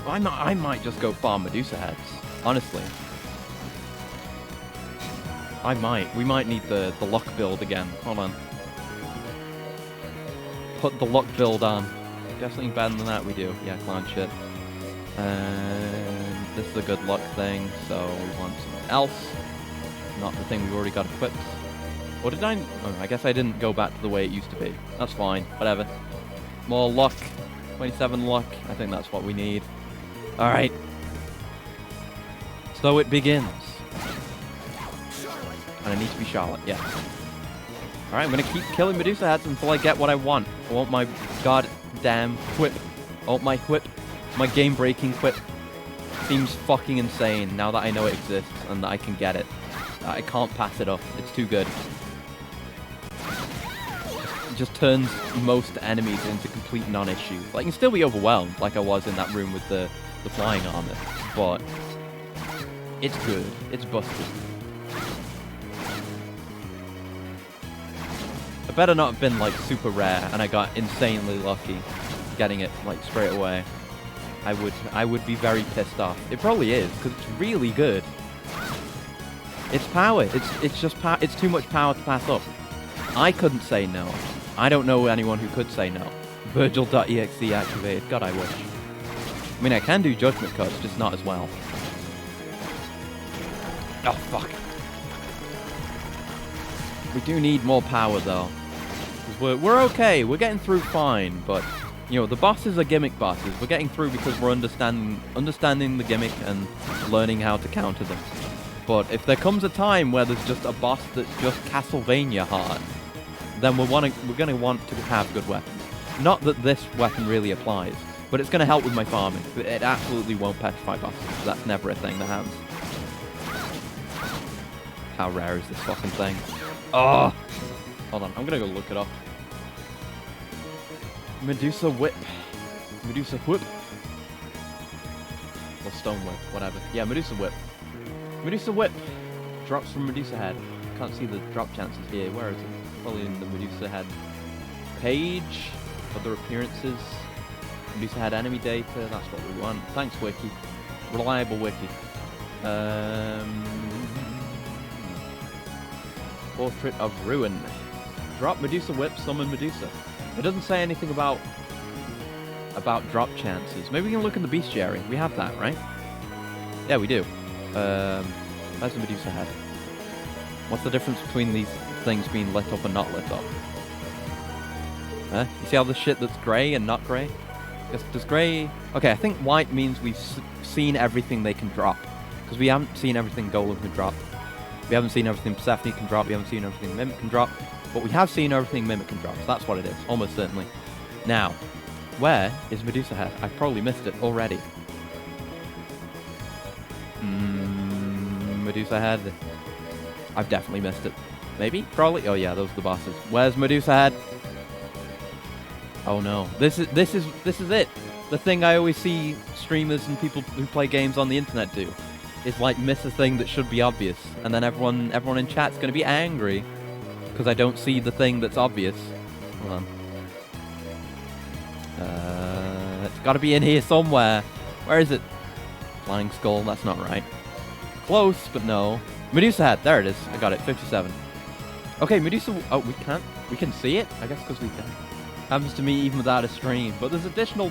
I might just go farm Medusa heads. Honestly. I might. We might need the luck build again. Hold on. Put the luck build on. Got something better than that we do. Yeah, clown shit. And this is a good luck thing, so we want something else. Not the thing we've already got equipped. Or did I? Oh, I guess I didn't go back to the way it used to be. That's fine. Whatever. More luck. 27 luck. I think that's what we need. Alright. So it begins. And I need to be Charlotte, yeah. Alright, I'm gonna keep killing Medusa heads until I get what I want. I want my goddamn whip. I want my whip. My game-breaking whip. Seems fucking insane now that I know it exists and that I can get it. I can't pass it up. It's too good. It just turns most enemies into complete non-issue. Like, you can still be overwhelmed, like I was in that room with the flying armor, but it's good. It's busted. I better not have been, like, super rare, and I got insanely lucky getting it, like, straight away. I would be very pissed off. It probably is, because it's really good. It's power. It's just it's too much power to pass up. I couldn't say no. I don't know anyone who could say no. Virgil.exe activated. God, I wish. I mean, I can do judgment cuts, just not as well. Oh, fuck. We do need more power, though. We're okay. We're getting through fine, but, you know, the bosses are gimmick bosses. We're getting through because we're understanding the gimmick and learning how to counter them. But if there comes a time where there's just a boss that's just Castlevania hard, then we're going to want to have good weapons. Not that this weapon really applies, but it's going to help with my farming. It absolutely won't petrify bosses. That's never a thing that happens. How rare is this fucking thing? Oh! Hold on, I'm going to go look it up. Medusa Whip. Medusa Whip. Or Stone Whip, whatever. Yeah, Medusa Whip. Medusa Whip drops from Medusa Head. Can't see the drop chances here. Where is it? Probably in the Medusa Head page. Other appearances. Medusa Head enemy data. That's what we want. Thanks, Wiki. Reliable Wiki. Portrait of Ruin. Drop Medusa Whip, summon Medusa. It doesn't say anything about drop chances. Maybe we can look in the bestiary. We have that, right? Yeah, we do. Where's the Medusa Head? What's the difference between these things being lit up and not lit up? Huh? You see all the shit that's grey and not grey? Does grey... Okay, I think white means we've seen everything they can drop. Because we haven't seen everything Golem can drop. We haven't seen everything Persephone can drop. We haven't seen everything Mimic can drop. But we have seen everything Mimic can drop. So that's what it is. Almost certainly. Now, where is Medusa Head? I've probably missed it already. Medusa Head. I've definitely missed it. Maybe? Probably? Oh yeah, those are the bosses. Where's Medusa Head? Oh no. This is it. The thing I always see streamers and people who play games on the internet do. Is like miss a thing that should be obvious. And then everyone in chat's gonna be angry. Because I don't see the thing that's obvious. Hold on. It's gotta be in here somewhere. Where is it? Flying Skull, that's not right. Close, but no. Medusa Head, there it is. I got it, 57. Okay, Medusa... Oh, we can see it? I guess because we can. Happens to me even without a stream. But there's additional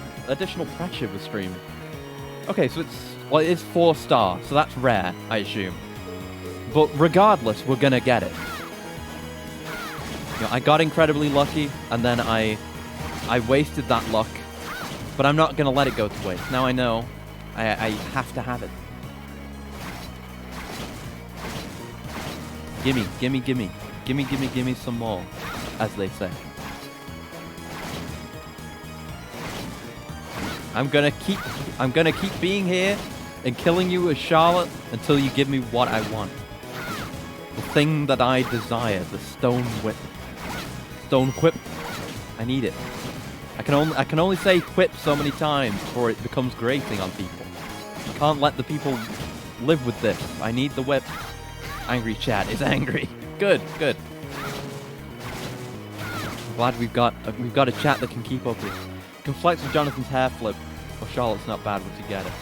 pressure with streaming. Okay, so it's Well, it is 4-star, so that's rare, I assume. But regardless, we're gonna get it. You know, I got incredibly lucky, and then I wasted that luck. But I'm not gonna let it go to waste. Now I know I have to have it. Gimme, gimme, gimme. Gimme, gimme, gimme some more, as they say. I'm gonna keep being here and killing you as Charlotte until you give me what I want. The thing that I desire, the stone whip. Stone whip. I need it. I can only say whip so many times before it becomes grating on people. You can't let the people live with this. I need the whip. Angry chat is angry. Good, good. I'm glad we've got a chat that can keep up with. You can flex with Jonathan's hair flip. Or Charlotte's not bad once you get it.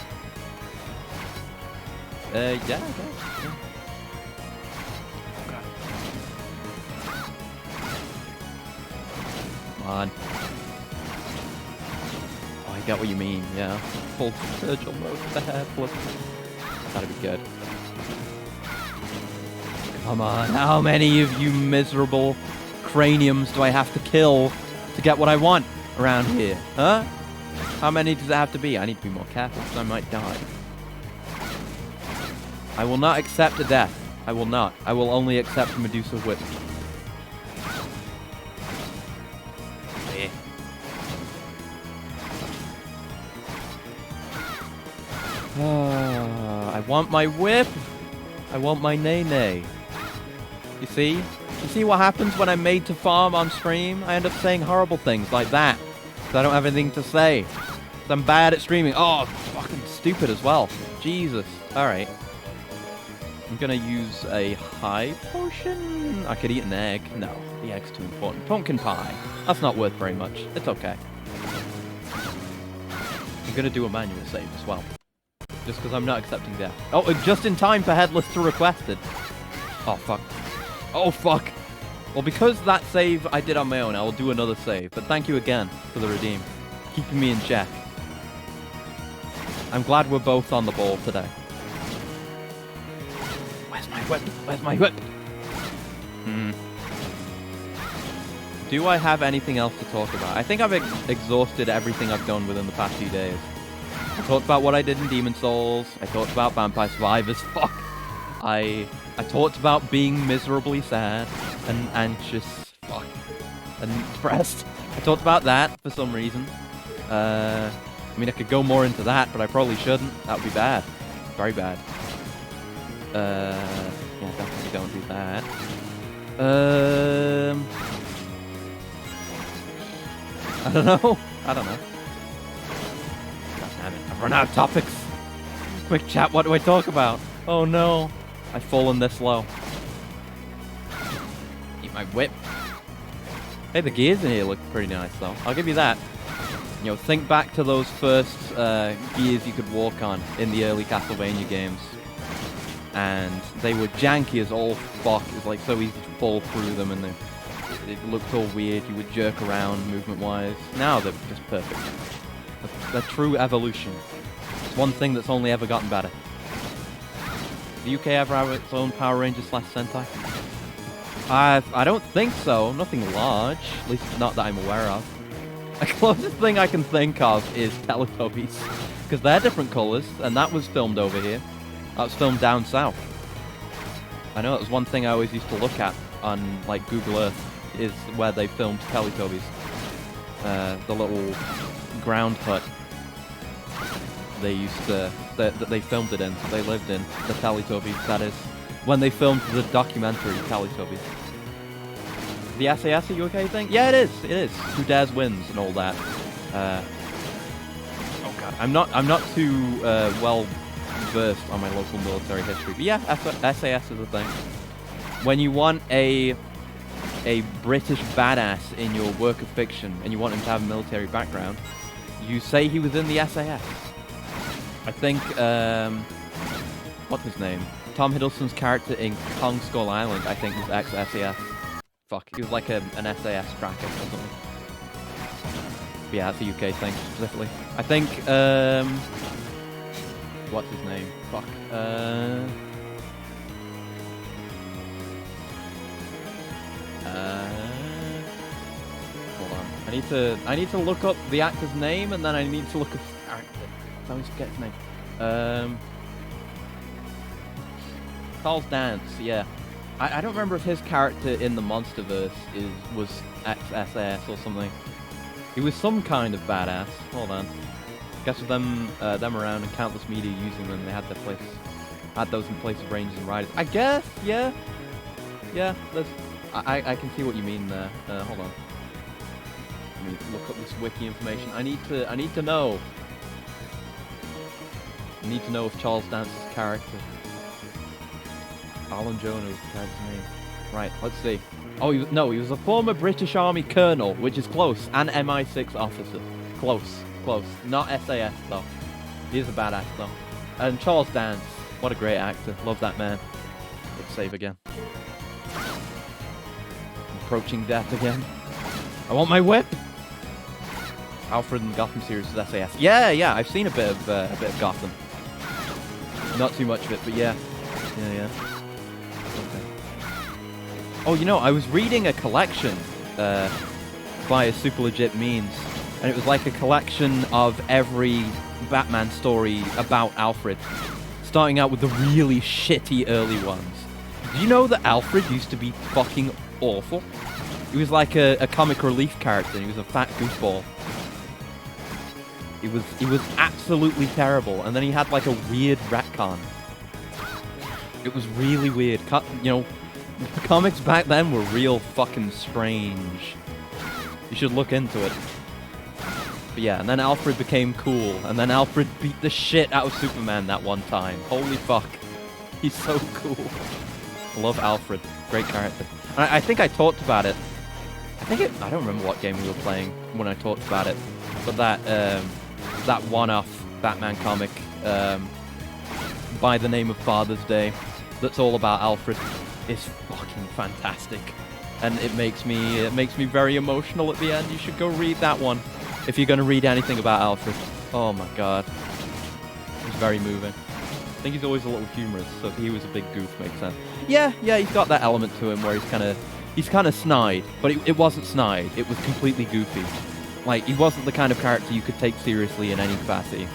Yeah, I guess. Yeah. Come on. Oh, I get what you mean, yeah. Full Virgil mode with the hair flip. That'd be good. Come on, how many of you miserable craniums do I have to kill to get what I want around here? Huh? How many does it have to be? I need to be more careful because I might die. I will not accept a death. I will not. I will only accept Medusa Whip. I want my whip. I want my nay-nay. You see? You see what happens when I'm made to farm on stream? I end up saying horrible things like that. Because I don't have anything to say. Because I'm bad at streaming. Oh, fucking stupid as well. Jesus. Alright. I'm gonna use a high potion. I could eat an egg. No, the egg's too important. Pumpkin pie. That's not worth very much. It's okay. I'm gonna do a manual save as well. Just because I'm not accepting death. Oh, just in time for Headless to request it. Oh, fuck. Oh, fuck. Well, because that save I did on my own, I will do another save. But thank you again for the redeem. Keeping me in check. I'm glad we're both on the ball today. Where's my whip? Where's my whip? Do I have anything else to talk about? I think I've exhausted everything I've done within the past few days. I talked about what I did in Demon Souls. I talked about Vampire Survivors. Fuck. I talked about being miserably sad and anxious. Fuck. And depressed. I talked about that for some reason. I mean, I could go more into that, but I probably shouldn't. That would be bad. Very bad. Yeah, definitely don't do that. I don't know. I don't know. God damn it. I've run out of topics. Quick chat, what do I talk about? Oh no. I've fallen this low. Eat my whip. Hey, the gears in here look pretty nice though. I'll give you that. You know, think back to those first gears you could walk on in the early Castlevania games. And they were janky as all fuck. It was like so easy to fall through them and it looked all weird. You would jerk around movement-wise. Now they're just perfect. They're true evolution. It's one thing that's only ever gotten better. The UK ever have its own Power Rangers / Sentai? I don't think so. Nothing large. At least not that I'm aware of. The closest thing I can think of is Teletubbies. Because they're different colours, and that was filmed over here. That was filmed down south. I know it was one thing I always used to look at on like Google Earth, is where they filmed Teletubbies. The little ground hut they used to, that they filmed it in, they lived in, the Teletubbies, that is, when they filmed the documentary Teletubbies. The SAS a UK thing? Yeah, it is. Who Dares Wins and all that. Oh god, I'm not too well versed on my local military history, but yeah, SAS is a thing. When you want a British badass in your work of fiction and you want him to have a military background, you say he was in the SAS. I think, what's his name? Tom Hiddleston's character in Kong Skull Island, I think, was ex-SAS. Fuck, he was like an SAS tracker or something. But yeah, that's a UK thing, specifically. I think, What's his name? Fuck. Hold on. I need to look up the actor's name, and then I need to look up his character. I always forget his name. Charles Dance. Yeah. I don't remember if his character in the MonsterVerse was ex-SAS or something. He was some kind of badass. Hold on. I guess with them around and countless media using them, they had those in place of Rangers and Riders. I guess, yeah. Yeah, I can see what you mean there. Hold on. Let me look up this wiki information. I need to know. I need to know if Charles Dance's character. Alan Jonah was the character's name. Right, let's see. Oh, he was a former British Army colonel, which is close, and MI6 officer. Close. Not SAS, though. He is a badass, though. And Charles Dance, what a great actor. Love that man. Let's save again. Approaching death again. I want my whip! Alfred and Gotham series is SAS. Yeah, I've seen a bit of Gotham. Not too much of it, but yeah. Yeah. Oh, you know, I was reading a collection via Super Legit Means, and it was like a collection of every Batman story about Alfred, starting out with the really shitty early ones. Did you know that Alfred used to be fucking awful? He was like a comic relief character, and he was a fat goofball. He was absolutely terrible, and then he had like a weird retcon. It was really weird. You know, comics back then were real fucking strange. You should look into it. But yeah, and then Alfred became cool, and then Alfred beat the shit out of Superman that one time. Holy fuck. He's so cool. I love Alfred. Great character. And I think I talked about it. I don't remember what game we were playing when I talked about it. But that one-off Batman comic by the name of Father's Day that's all about Alfred is fucking fantastic. And it makes me very emotional at the end. You should go read that one if you're going to read anything about Alfred. Oh my god. It's very moving. I think he's always a little humorous, so if he was a big goof, makes sense. Yeah, he's got that element to him where he's kind of snide, but it wasn't snide. It was completely goofy. Like, he wasn't the kind of character you could take seriously in any capacity.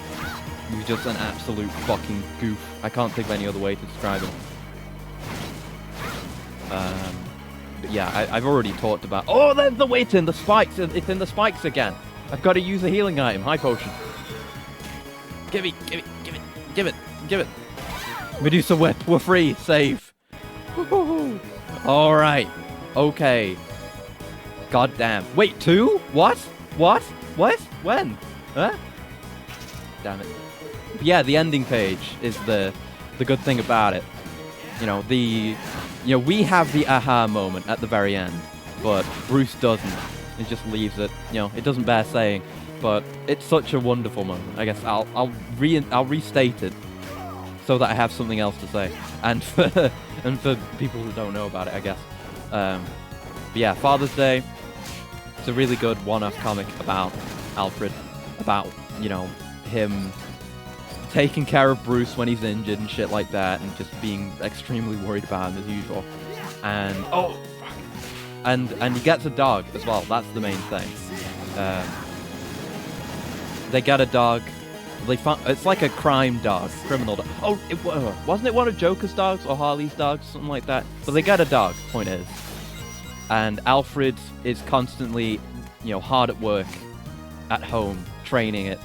He was just an absolute fucking goof. I can't think of any other way to describe him. But yeah, I've already talked about... Oh, there's the weight in the spikes! It's in the spikes again! I've got to use a healing item. High potion. Give it! Medusa whip, we're free! Save! Alright. Okay. God damn. Wait, 2? What? When? Huh? Damn it. But yeah, the ending page is the good thing about it. You know, we have the aha moment at the very end, but Bruce doesn't. It just leaves it. You know, it doesn't bear saying, but it's such a wonderful moment. I guess I'll restate it so that I have something else to say, and for people who don't know about it, I guess. But yeah, Father's Day. It's a really good one-off comic about Alfred, about, you know, him taking care of Bruce when he's injured and shit like that, and just being extremely worried about him as usual. And and he gets a dog as well. That's the main thing. They get a dog. It's like a crime dog, criminal dog. Oh, wasn't it one of Joker's dogs or Harley's dogs, something like that? But they get a dog. Point is, and Alfred is constantly, you know, hard at work at home, training it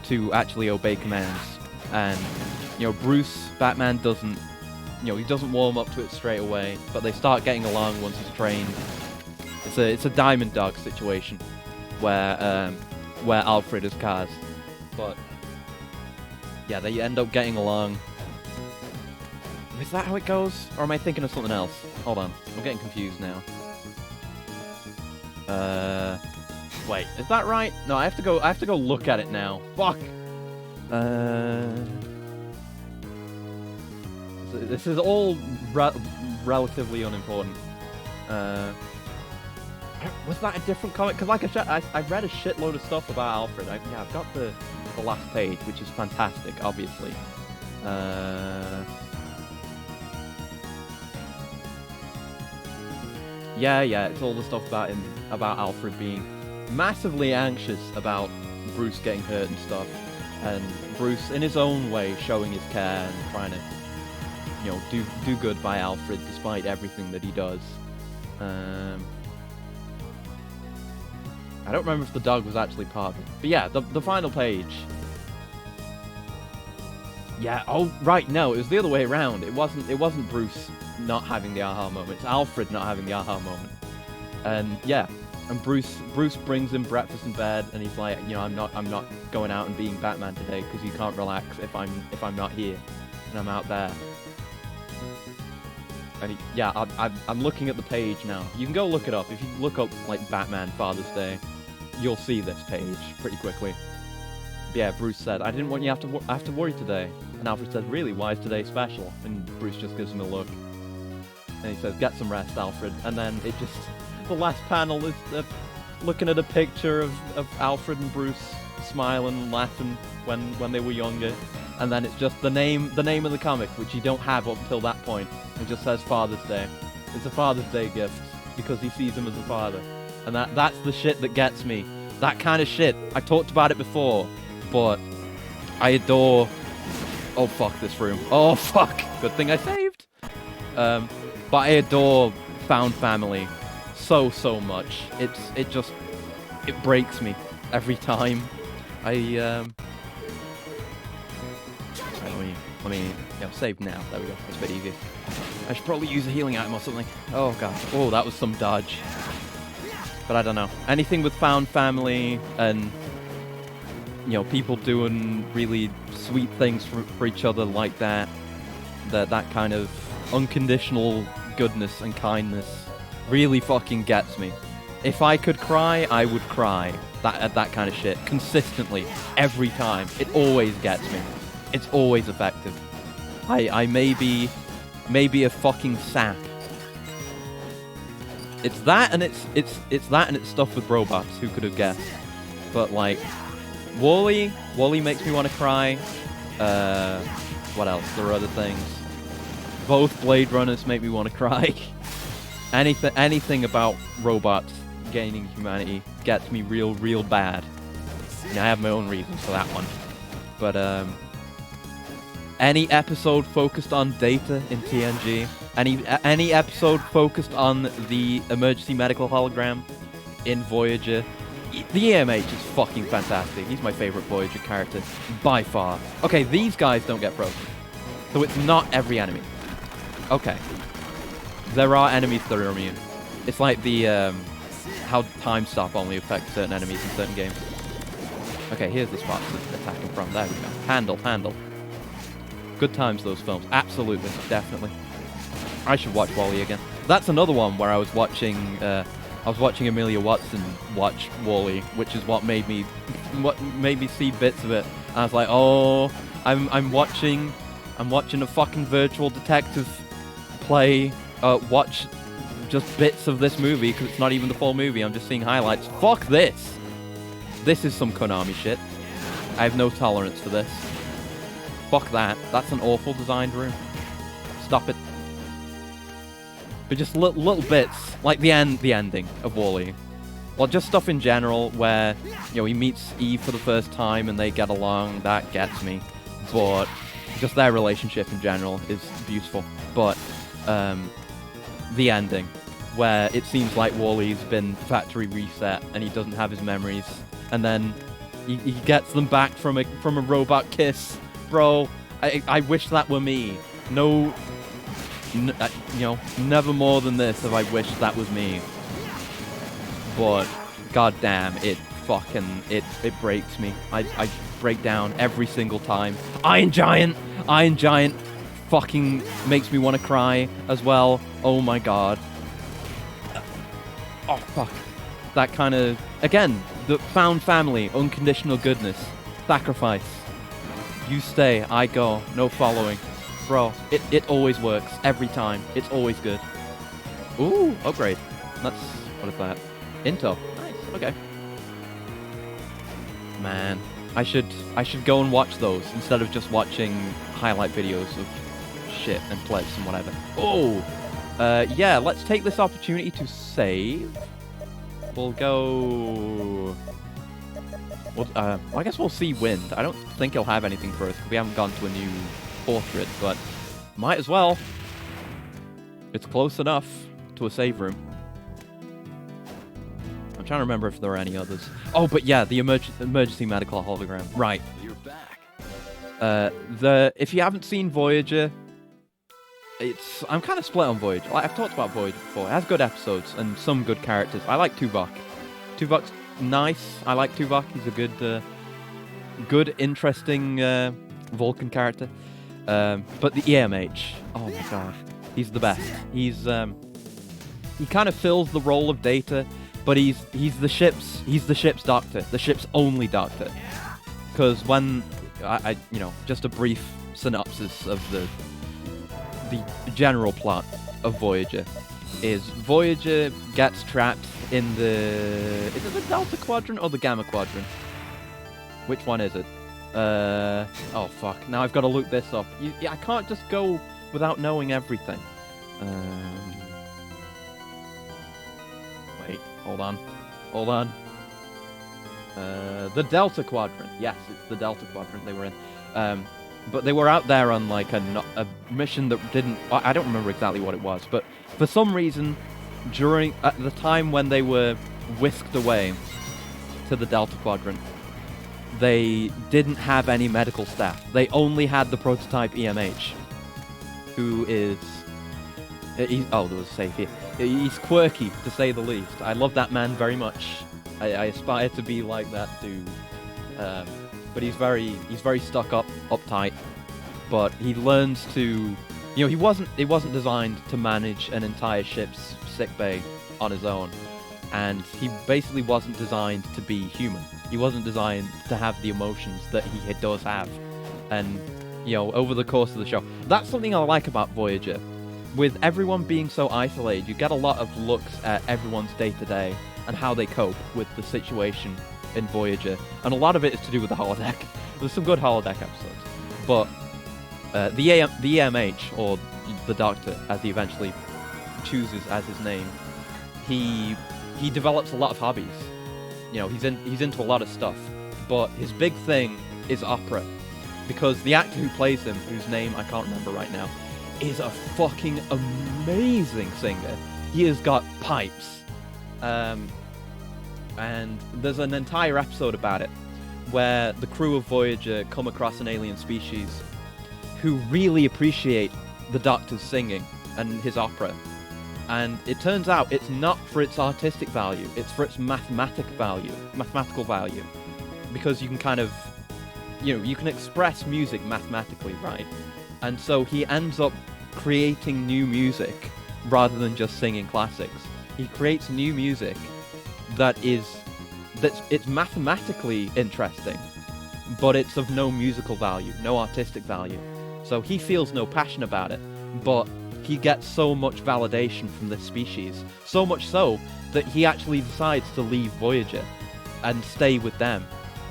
to actually obey commands. And, you know, Bruce, Batman doesn't, you know, he doesn't warm up to it straight away, but they start getting along once he's trained. It's a diamond dog situation where Alfred is cast. But yeah, they end up getting along. Is that how it goes? Or am I thinking of something else? Hold on, I'm getting confused now. Wait, is that right? No, I have to go look at it now. Fuck. This is all relatively unimportant. Was that a different comic? Because like I read a shitload of stuff about Alfred. I've got the last page, which is fantastic, obviously. Yeah, it's all the stuff about him, about Alfred being massively anxious about Bruce getting hurt and stuff, and Bruce, in his own way, showing his care and trying to, you know, do good by Alfred despite everything that he does. I don't remember if the dog was actually part of it, but yeah, the final page. Yeah. Oh, right. No, it was the other way around. It wasn't Bruce not having the aha moment. It's Alfred not having the aha moment. And yeah, and Bruce brings him breakfast in bed, and he's like, you know, I'm not going out and being Batman today because you can't relax if I'm not here, and I'm out there. And I'm looking at the page now. You can go look it up. If you look up like Batman Father's Day, you'll see this page pretty quickly. Yeah, Bruce said, I didn't want you to have to worry today. And Alfred said, really, why is today special? And Bruce just gives him a look. And he says, get some rest, Alfred. And then it just, the last panel is looking at a picture of Alfred and Bruce smiling and laughing when they were younger. And then it's just the name of the comic, which you don't have up until that point. It just says Father's Day. It's a Father's Day gift because he sees him as a father. And that's the shit that gets me. That kind of shit. I talked about it before, but I adore... Oh, fuck this room. Oh, fuck. Good thing I saved. But I adore found family so much. It breaks me every time. Let me save now. There we go. That's a bit easier. I should probably use a healing item or something. Oh, God. Oh, that was some dodge. But I don't know. Anything with found family and, you know, people doing really sweet things for each other like that kind of unconditional goodness and kindness really fucking gets me. If I could cry, I would cry. That kind of shit. Consistently. Every time. It always gets me. It's always effective. I may be a fucking sap. It's that and it's stuff with robots. Who could have guessed? But like Wall-E makes me want to cry. What else? There are other things. Both Blade Runners make me want to cry. Anything about robots gaining humanity gets me real bad. And I have my own reasons for that one. But any episode focused on Data in TNG, any episode focused on the emergency medical hologram in Voyager, the EMH is fucking fantastic. He's my favorite Voyager character by far. Okay, these guys don't get broken, so it's not every enemy. Okay, there are enemies that are immune. It's like the how time stop only affects certain enemies in certain games. Okay, here's the spot to attack him from. There we go. Handle. Good times, those films. Absolutely, definitely. I should watch Wall-E again. That's another one where I was watching Amelia Watson watch Wall-E, which is what made me see bits of it. And I was like, oh, I'm watching a fucking virtual detective watch just bits of this movie because it's not even the full movie. I'm just seeing highlights. Fuck this. This is some Konami shit. I have no tolerance for this. Fuck that. That's an awful designed room. Stop it. But just little bits, like the ending of Wall-E. Well, just stuff in general where, you know, he meets Eve for the first time and they get along. That gets me. But just their relationship in general is beautiful. But the ending, where it seems like Wall-E's been factory reset and he doesn't have his memories, and then he gets them back from a robot kiss. Bro, I wish that were me. No, you know, never more than this have I wished that was me. But goddamn, it breaks me. I break down every single time. Iron Giant fucking makes me want to cry as well. Oh my god. Oh fuck. That kind of, again, the found family, unconditional goodness, sacrifice. You stay, I go, no following. Bro, it always works, every time. It's always good. Ooh, upgrade. What is that? Into. Nice, okay. Man, I should go and watch those instead of just watching highlight videos of shit and clips and whatever. Oh, yeah. Let's take this opportunity to save. We'll go. Well, I guess we'll see Wind. I don't think he'll have anything for us because we haven't gone to a new portrait, but might as well. It's close enough to a save room. I'm trying to remember if there are any others. Oh, but yeah, the emergency medical hologram. Right. You're back. If you haven't seen Voyager, I'm kind of split on Voyager. Like, I've talked about Voyager before. It has good episodes and some good characters. I like Tuvok. Tuvok's nice. I like Tuvok. He's a good, interesting Vulcan character. But the EMH, oh my god, he's the best. He kind of fills the role of Data, but he's the ship's doctor, the ship's only doctor. Because when just a brief synopsis of the general plot of Voyager is Voyager gets trapped in is it the Delta Quadrant or the Gamma Quadrant? Which one is it? Oh fuck, now I've got to look this up. I can't just go without knowing everything. Wait, hold on. The Delta Quadrant. Yes, it's the Delta Quadrant they were in. But they were out there on like a mission that didn't. I don't remember exactly what it was, but for some reason, at the time when they were whisked away to the Delta Quadrant, they didn't have any medical staff. They only had the prototype EMH, who is. There was a save here. He's quirky, to say the least. I love that man very much. I aspire to be like that too. But he's very stuck up, uptight. But he learns to, it wasn't designed to manage an entire ship's sickbay on his own, and he basically wasn't designed to be human. He wasn't designed to have the emotions that he does have, and over the course of the show, that's something I like about Voyager. With everyone being so isolated, you get a lot of looks at everyone's day-to-day and how they cope with the situation in Voyager, and a lot of it is to do with the holodeck. There's some good holodeck episodes, but the EMH, or the Doctor, as he eventually chooses as his name, he develops a lot of hobbies. He's into a lot of stuff, but his big thing is opera, because the actor who plays him, whose name I can't remember right now, is a fucking amazing singer. He has got pipes. And there's an entire episode about it, where the crew of Voyager come across an alien species who really appreciate the Doctor's singing and his opera. And it turns out it's not for its artistic value, it's for its mathematical value. Because you can kind of, you can express music mathematically, right? And so he ends up creating new music rather than just singing classics. He creates new music it's mathematically interesting, but it's of no musical value, no artistic value. So he feels no passion about it, but he gets so much validation from this species, so much so that he actually decides to leave Voyager and stay with them,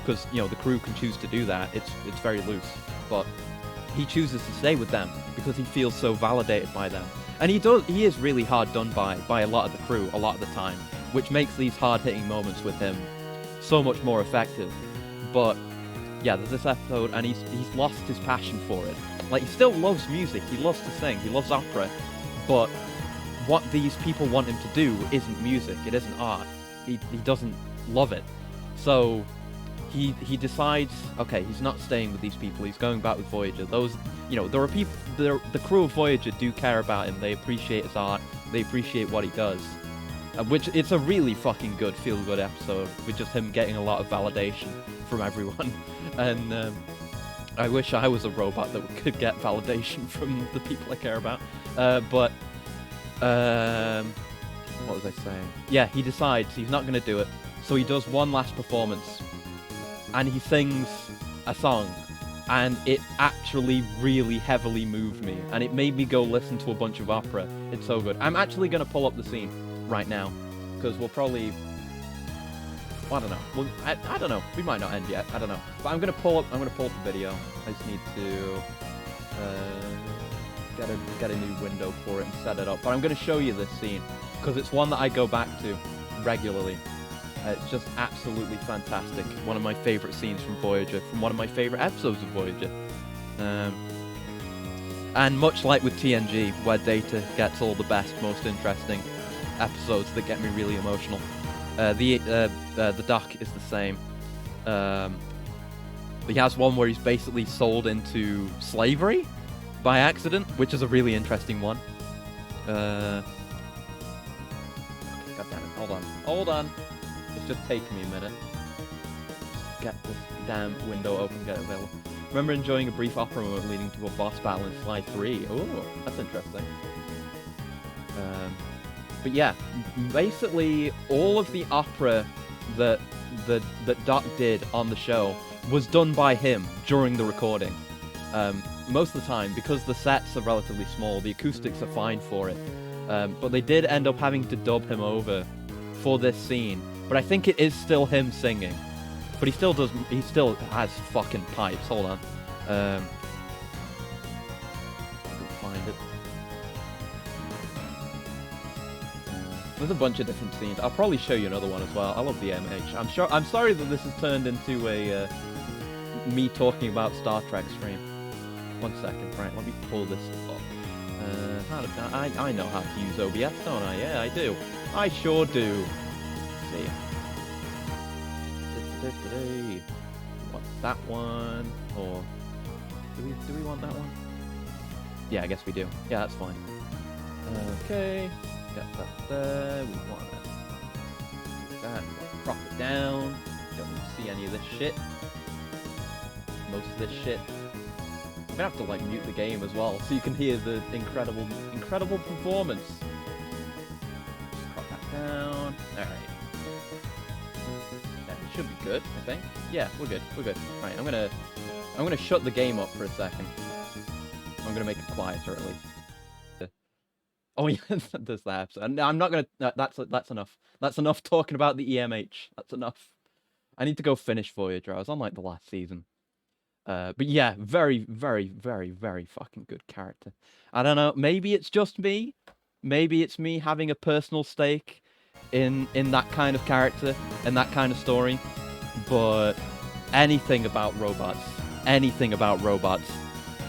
because the crew can choose to do that. It's very loose, but he chooses to stay with them because he feels so validated by them. And he is really hard done by a lot of the crew a lot of the time, which makes these hard-hitting moments with him so much more effective. But yeah, there's this episode, and he's lost his passion for it. Like, he still loves music, he loves to sing, he loves opera, but what these people want him to do isn't music, it isn't art. He doesn't love it. So he decides, okay, he's not staying with these people, he's going back with Voyager. There are people, the crew of Voyager do care about him, they appreciate his art, they appreciate what he does. Which, it's a really fucking good, feel-good episode, with just him getting a lot of validation from everyone. And I wish I was a robot that could get validation from the people I care about. What was I saying? Yeah, he decides he's not going to do it, so he does one last performance, and he sings a song, and it actually really heavily moved me, and it made me go listen to a bunch of opera. It's so good. I'm actually going to pull up the scene right now, because we'll probably Well, I don't know. Well, I don't know. We might not end yet. I don't know. But I'm gonna pull up the video. I just need to get a new window for it and set it up. But I'm gonna show you this scene because it's one that I go back to regularly. It's just absolutely fantastic. One of my favorite scenes from Voyager, from one of my favorite episodes of Voyager. And much like with TNG, where Data gets all the best, most interesting episodes that get me really emotional. The Doc is the same. He has one where he's basically sold into slavery by accident, which is a really interesting one. God damn it! Hold on. It's just taking me a minute. Get this damn window open, get it available. Remember enjoying a brief opera moment leading to a boss battle in Sly 3. Oh, that's interesting. But yeah, basically all of the opera that Doc did on the show was done by him during the recording. Most of the time, because the sets are relatively small, the acoustics are fine for it. But they did end up having to dub him over for this scene. But I think it is still him singing. But he still has fucking pipes. Hold on. I can find it. There's a bunch of different scenes. I'll probably show you another one as well. I love the MH. I'm sorry that this has turned into a me talking about Star Trek stream. 1 second, right? Let me pull this up. I know how to use OBS, don't I? Yeah, I do. I sure do. Let's see. Want that one, or do we want that one? Yeah, I guess we do. Yeah, that's fine. Okay, got that there. We want to do that. Crop it down. Don't need to see any of this shit. Most of this shit. I'm gonna have to like mute the game as well, so you can hear the incredible performance. Just crop that down. All right. Should be good, I think. Yeah, we're good. Right, I'm gonna shut the game up for a second. I'm gonna make it quieter at least. Oh yeah, there's that episode. I'm not gonna. That's enough. That's enough talking about the EMH. That's enough. I need to go finish Voyager. I was on like the last season. But yeah, very fucking good character. I don't know. Maybe it's just me. Maybe it's me having a personal stake in that kind of character and that kind of story, but anything about robots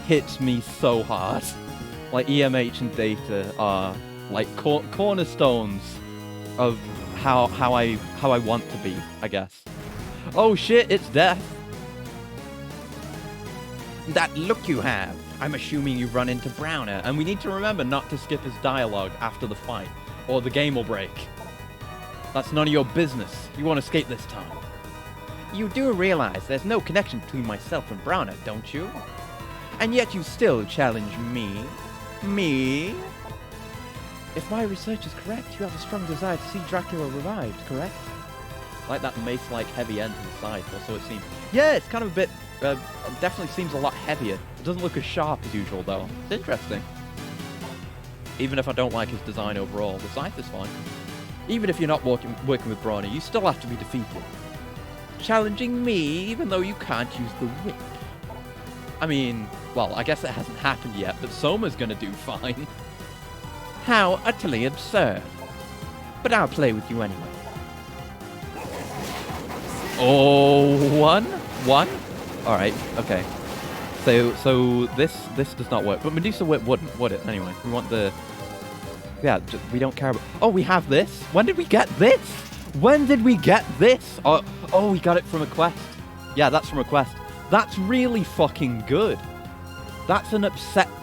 hits me so hard. Like EMH and Data are like cornerstones of how I want to be, I guess. Oh shit, it's Death. That look you have. I'm assuming you've run into Browner, and we need to remember not to skip his dialogue after the fight, or the game will break. That's none of your business. You won't escape this time. You do realize there's no connection between myself and Browner, don't you? And yet you still challenge me? Me? If my research is correct, you have a strong desire to see Dracula revived, correct? Like that mace-like heavy end to the side, or so it seems. Yeah, it's kind of a bit... definitely seems a lot heavier. It doesn't look as sharp as usual, though. It's interesting. Even if I don't like his design overall, the scythe is fine. Even if you're not working with Brawny, you still have to be defeated. Challenging me, even though you can't use the whip. I mean, well, I guess it hasn't happened yet, but Soma's gonna do fine. How utterly absurd. But I'll play with you anyway. Oh, one? Alright, okay. So this does not work. But Medusa whip wouldn't, would it? Anyway, we want the... Yeah, we don't care about... Oh, we have this? When did we get this? Oh, we got it from a quest. Yeah, that's from a quest. That's really fucking good. That's an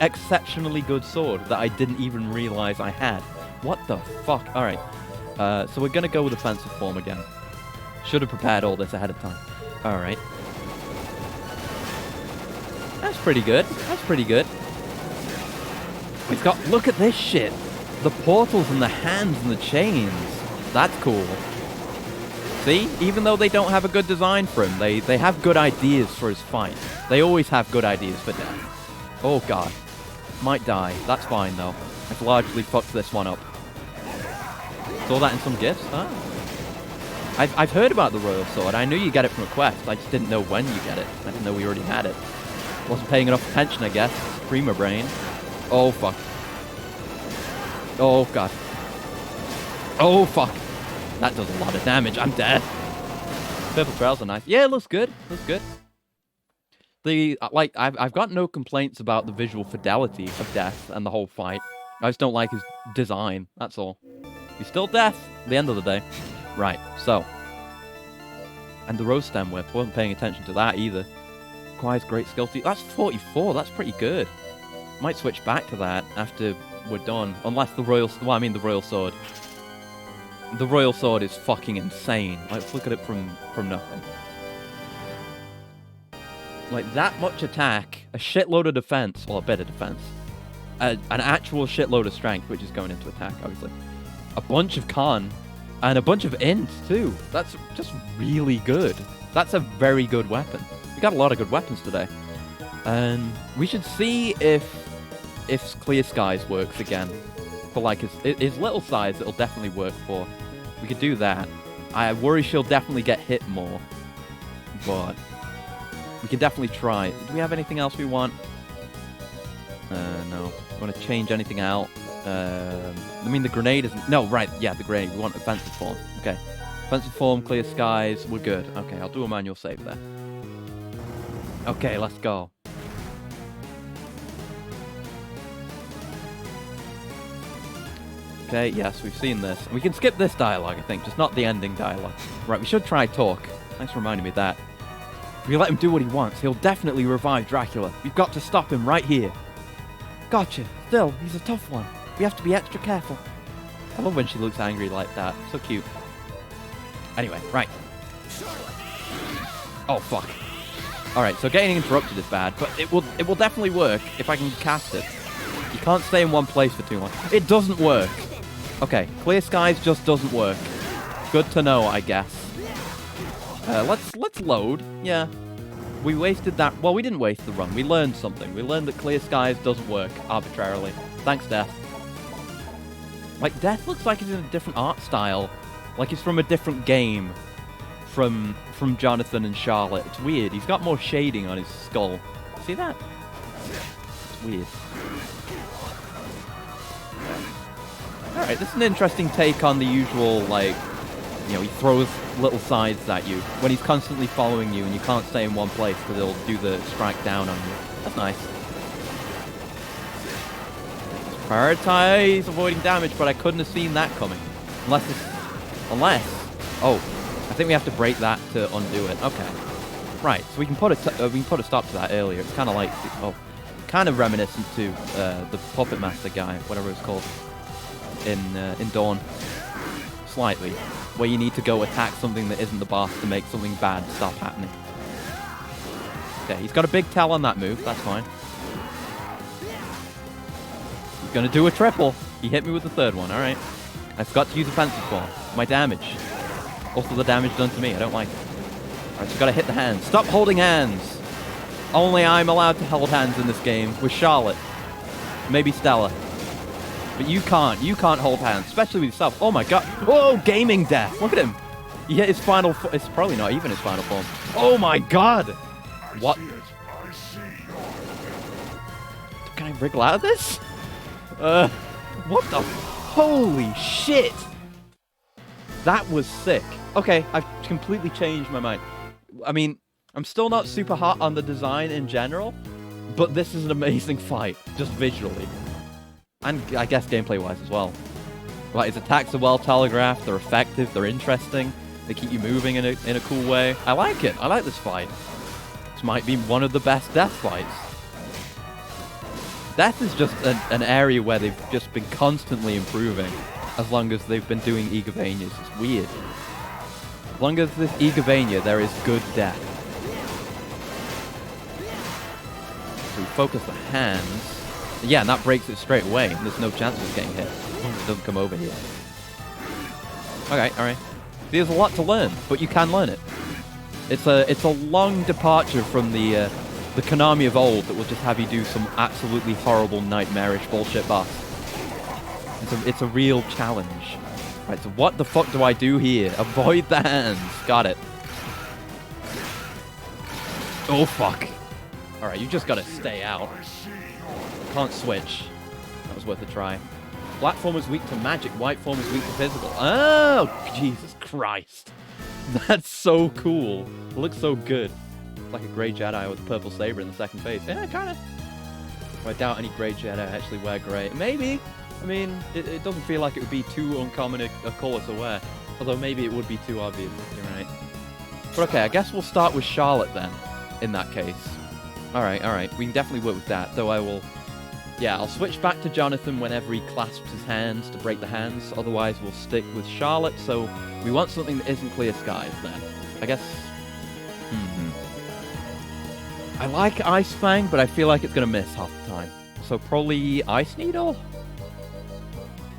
exceptionally good sword that I didn't even realize I had. What the fuck? Alright. So we're gonna go with offensive form again. Should have prepared all this ahead of time. Alright. That's pretty good. We've got... Look at this shit. The portals and the hands and the chains. That's cool. See? Even though they don't have a good design for him, they have good ideas for his fight. They always have good ideas for Death. Oh god. Might die. That's fine though. I've largely fucked this one up. Saw that in some gifts? Ah. I've heard about the Royal Sword. I knew you get it from a quest. I just didn't know when you get it. I didn't know we already had it. Wasn't paying enough attention, I guess. Prima brain. Oh, fuck. Oh, God. Oh, fuck. That does a lot of damage. I'm dead. Purple trails are nice. Yeah, it looks good. Looks good. I've got no complaints about the visual fidelity of Death and the whole fight. I just don't like his design. That's all. He's still Death at the end of the day. Right, so. And the Rose Stem Whip. Wasn't paying attention to that either. Requires great skill. That's 44. That's pretty good. Might switch back to that after we're done. Unless the Royal... Well, I mean the Royal Sword. The Royal Sword is fucking insane. Let's look at it from nothing. Like, that much attack, a shitload of defense, well, a bit of defense, an actual shitload of strength, which is going into attack, obviously, a bunch of con, and a bunch of int, too. That's just really good. That's a very good weapon. We got a lot of good weapons today. And we should see if Clear Skies works again. For, like, his little size, it'll definitely work for. We could do that. I worry she'll definitely get hit more. But we can definitely try. Do we have anything else we want? No. Want to change anything out? I mean, the grenade isn't... No, right. Yeah, the grenade. We want offensive form. Okay. Offensive form, Clear Skies. We're good. Okay, I'll do a manual save there. Okay, let's go. Okay, yes, we've seen this. We can skip this dialogue, I think, just not the ending dialogue. Right, we should try talk. Thanks for reminding me of that. If we let him do what he wants, he'll definitely revive Dracula. We've got to stop him right here. Gotcha. Still, he's a tough one. We have to be extra careful. I love when she looks angry like that. So cute. Anyway, right. Oh, fuck. Alright, so getting interrupted is bad, but it will definitely work if I can cast it. You can't stay in one place for too long. It doesn't work. Okay, Clear Skies just doesn't work. Good to know, I guess. Let's load. Yeah. We wasted that. Well, we didn't waste the run. We learned something. We learned that Clear Skies doesn't work arbitrarily. Thanks, Death. Like, Death looks like he's in a different art style. Like he's from a different game from Jonathan and Charlotte. It's weird. He's got more shading on his skull. See that? It's weird. Alright, this is an interesting take on the usual, like, you know, he throws little sides at you when he's constantly following you and you can't stay in one place because he'll do the strike down on you. That's nice. Prioritize avoiding damage, but I couldn't have seen that coming. Unless... Oh, I think we have to break that to undo it. Okay. Right, so we can put a stop to that earlier. It's kind of like... Oh, kind of reminiscent to the Puppet Master guy, whatever it's called, in Dawn. Slightly. Where you need to go attack something that isn't the boss to make something bad stop happening. Okay, he's got a big tell on that move. That's fine. He's gonna do a triple. He hit me with the third one. All right. I forgot to use offensive form. My damage. Also the damage done to me. I don't like it. All right, so gotta hit the hands. Stop holding hands. Only I'm allowed to hold hands in this game with Charlotte. Maybe Stella. But you can't. You can't hold hands, especially with yourself. Oh my god. Oh, gaming Death. Look at him. He hit his final... It's probably not even his final form. Oh my god. What? Can I wriggle out of this? What the... Holy shit. That was sick. Okay, I've completely changed my mind. I mean, I'm still not super hot on the design in general, but this is an amazing fight, just visually. And I guess gameplay-wise as well. Like, his attacks are well telegraphed, they're effective, they're interesting, they keep you moving in a cool way. I like it. I like this fight. This might be one of the best Death fights. Death is just an area where they've just been constantly improving, as long as they've been doing Eagavanias. It's weird. As long as this Eagavania, there is good Death. So we focus the hands. Yeah, and that breaks it straight away. There's no chance of getting hit. It doesn't come over here. Okay, alright. There's a lot to learn, but you can learn it. It's a long departure from the Konami of old that will just have you do some absolutely horrible, nightmarish bullshit boss. It's a real challenge. Right, so what the fuck do I do here? Avoid the hands. Got it. Oh, fuck. Alright, you just gotta stay out. Can't switch. That was worth a try. Black form is weak to magic. White form is weak to physical. Oh, Jesus Christ. That's so cool. It looks so good. It's like a grey Jedi with a purple saber in the second phase. Yeah, kind of. I doubt any grey Jedi actually wear grey. Maybe. I mean, it doesn't feel like it would be too uncommon a colour to wear. Although maybe it would be too obvious. You're right. But okay, I guess we'll start with Charlotte then, in that case. Alright. We can definitely work with that. Though I will... Yeah, I'll switch back to Jonathan whenever he clasps his hands to break the hands. Otherwise, we'll stick with Charlotte. So we want something that isn't clear skies then. I guess... I like Ice Fang, but I feel like it's going to miss half the time. So probably Ice Needle?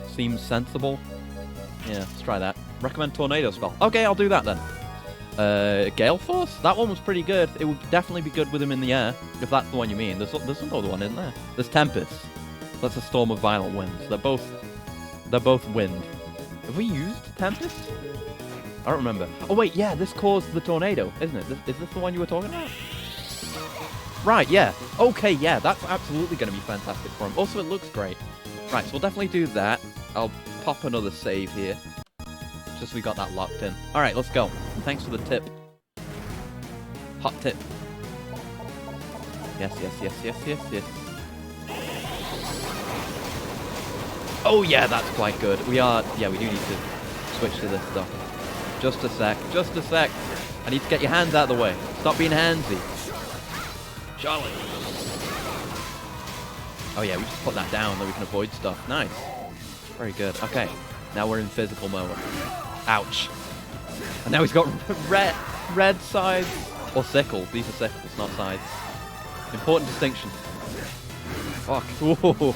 Seems sensible. Yeah, let's try that. Recommend Tornado Spell. Okay, I'll do that then. Gale Force? That one was pretty good. It would definitely be good with him in the air, if that's the one you mean. There's another one in there. There's Tempest. That's a Storm of Violent Winds. They're both wind. Have we used Tempest? I don't remember. Oh wait, yeah, this caused the tornado, isn't it? Is this the one you were talking about? Right, yeah. Okay, yeah, that's absolutely going to be fantastic for him. Also, it looks great. Right, so we'll definitely do that. I'll pop another save here. Just so we got that locked in. Alright, let's go. And thanks for the tip. Hot tip. Yes. Oh yeah, that's quite good. Yeah, we do need to switch to this stuff. Just a sec. I need to get your hands out of the way. Stop being handsy. Charlotte. Oh yeah, we just put that down, then we can avoid stuff. Nice. Very good. Okay, now we're in physical mode. Ouch. And now he's got red sides. Or sickles. These are sickles, not sides. Important distinction. Fuck. Ooh.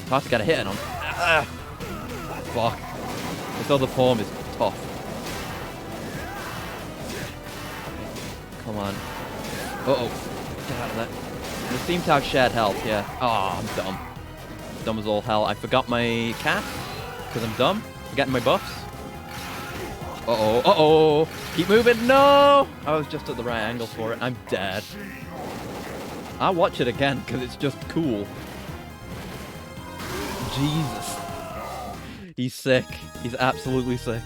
It's hard to get a hit on. Fuck. This other form is tough. Come on. Uh-oh. Get out of that. They seem to have shared health, yeah. Oh, I'm dumb. Dumb as all hell. I forgot my cast. Because I'm dumb. Forgetting my buffs. Uh-oh. Keep moving. No! I was just at the right angle for it. I'm dead. I'll watch it again, because it's just cool. Jesus. He's sick. He's absolutely sick.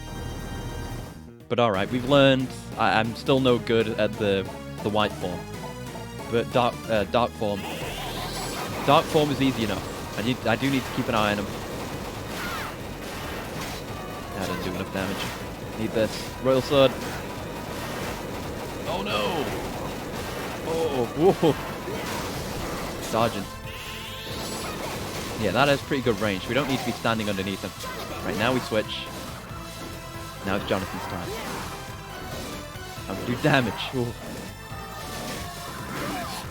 But alright, we've learned. I'm still no good at the white form. But dark form. Dark form is easy enough. I do need to keep an eye on him. That doesn't do enough damage. Need this. Royal Sword. Oh no! Oh, whoa! Sergeant. Yeah, that has pretty good range. We don't need to be standing underneath him. Right, now we switch. Now it's Jonathan's time. I'm gonna do damage. Ooh.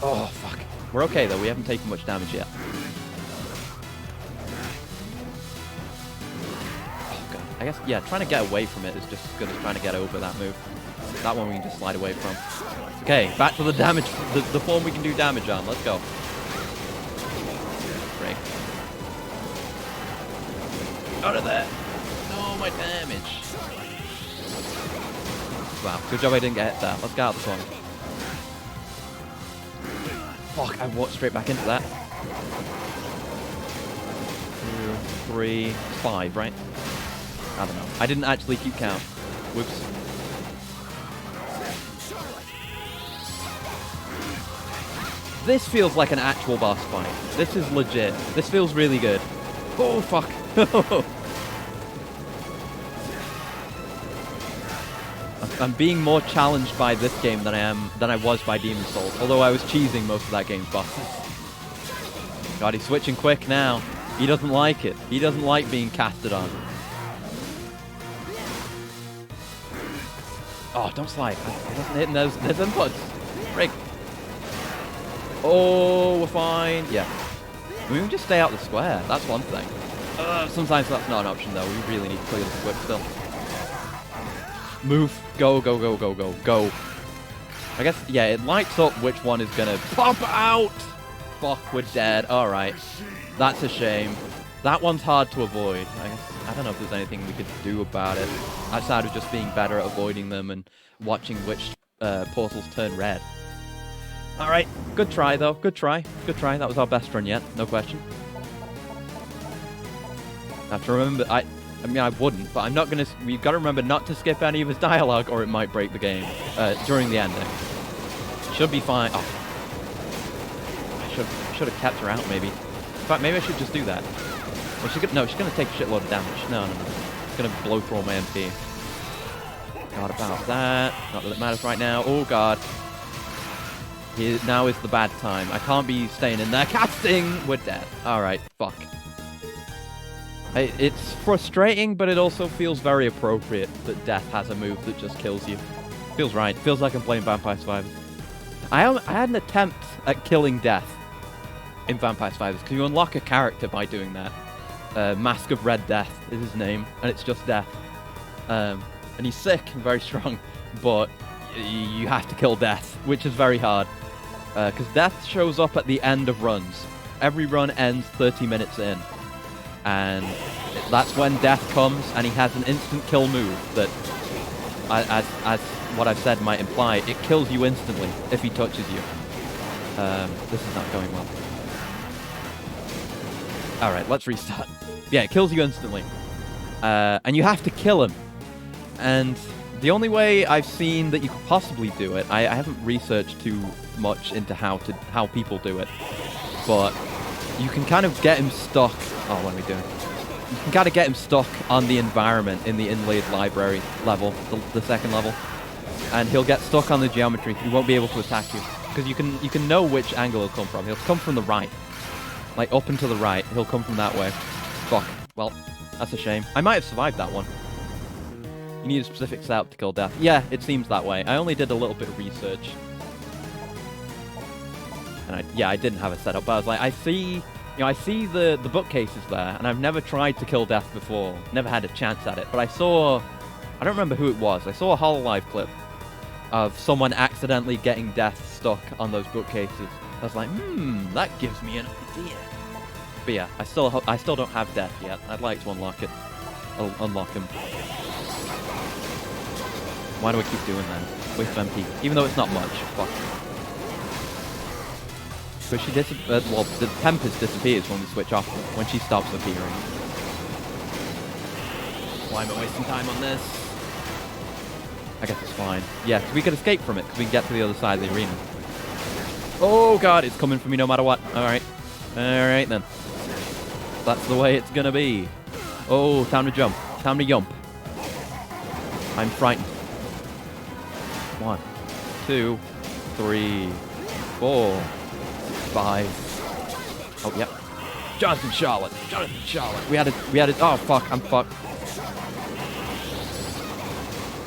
Oh, fuck. We're okay, though. We haven't taken much damage yet. Oh, God. I guess, yeah, trying to get away from it is just as good as trying to get over that move. That one we can just slide away from. Okay, back to the damage. The form we can do damage on. Let's go. Great. Out of there. No, my damage. Wow, good job I didn't get hit there. Let's get out of this one. Fuck, I walked straight back into that. 2, 3, 5, right? I don't know. I didn't actually keep count. Whoops. This feels like an actual boss fight. This is legit. This feels really good. Oh, fuck. I'm being more challenged by this game than I was by Demon's Souls, although I was cheesing most of that game's bosses. God, he's switching quick now. He doesn't like it. He doesn't like being casted on. Oh, don't slide. I wasn't hitting those inputs. Frick. Oh, we're fine. Yeah. We can just stay out the square. That's one thing. Sometimes that's not an option, though. We really need to clear the square still. Move. Go. I guess, yeah, it lights up which one is going to pop out. Fuck, we're dead. Alright. That's a shame. That one's hard to avoid. I don't know if there's anything we could do about it, outside of just being better at avoiding them and watching which portals turn red. Alright, good try though, good try. Good try, that was our best run yet, no question. I have to remember, I mean I wouldn't, but I'm not gonna, we've got to remember not to skip any of his dialogue or it might break the game, during the ending. Should be fine. Oh. I should have kept her out maybe. In fact, maybe I should just do that. Well, she's gonna take a shitload of damage. No. It's gonna blow through all my MP. Not about that. Not that it matters right now. Oh god. Now is the bad time. I can't be staying in there casting. We're dead. Alright, fuck. It's frustrating, but it also feels very appropriate that Death has a move that just kills you. Feels right. Feels like I'm playing Vampire Survivors. I had an attempt at killing Death in Vampire Survivors, because you unlock a character by doing that. Mask of Red Death is his name, and it's just Death. And he's sick and very strong, but you have to kill Death, which is very hard. Because Death shows up at the end of runs. Every run ends 30 minutes in. And that's when Death comes, and he has an instant kill move that, as what I've said might imply, it kills you instantly if he touches you. This is not going well. Alright, let's restart. Yeah, it kills you instantly. And you have to kill him. And the only way I've seen that you could possibly do it, I haven't researched too much into how people do it, but you can kind of get him stuck. Oh, what are we doing? You can kind of get him stuck on the environment in the inlaid library level, the second level, and he'll get stuck on the geometry. He won't be able to attack you because you can know which angle he'll come from. He'll come from the right, like up and to the right. He'll come from that way. Fuck. Well, that's a shame. I might have survived that one. You need a specific setup to kill Death. Yeah, it seems that way. I only did a little bit of research. And I didn't have a setup, but I was like, I see the bookcases there, and I've never tried to kill Death before. Never had a chance at it. But I don't remember who it was. I saw a HoloLive clip of someone accidentally getting Death stuck on those bookcases. I was like, that gives me an idea. But yeah, I still don't have Death yet. I'd like to unlock it. I'll unlock him. Why do I keep doing that? Waste of MP. Even though it's not much. Fuck. But she well, the Tempest disappears when we switch off, when she stops appearing. Why am I wasting time on this? I guess it's fine. Yeah, because we could escape from it, because we can get to the other side of the arena. Oh god, it's coming for me no matter what. Alright. Alright then. That's the way it's gonna be. Oh, time to jump. Time to jump. I'm frightened. 1, 2, 3, 4, 5. Oh, yep. Jonathan Charlotte. We had it. Oh, fuck. I'm fucked.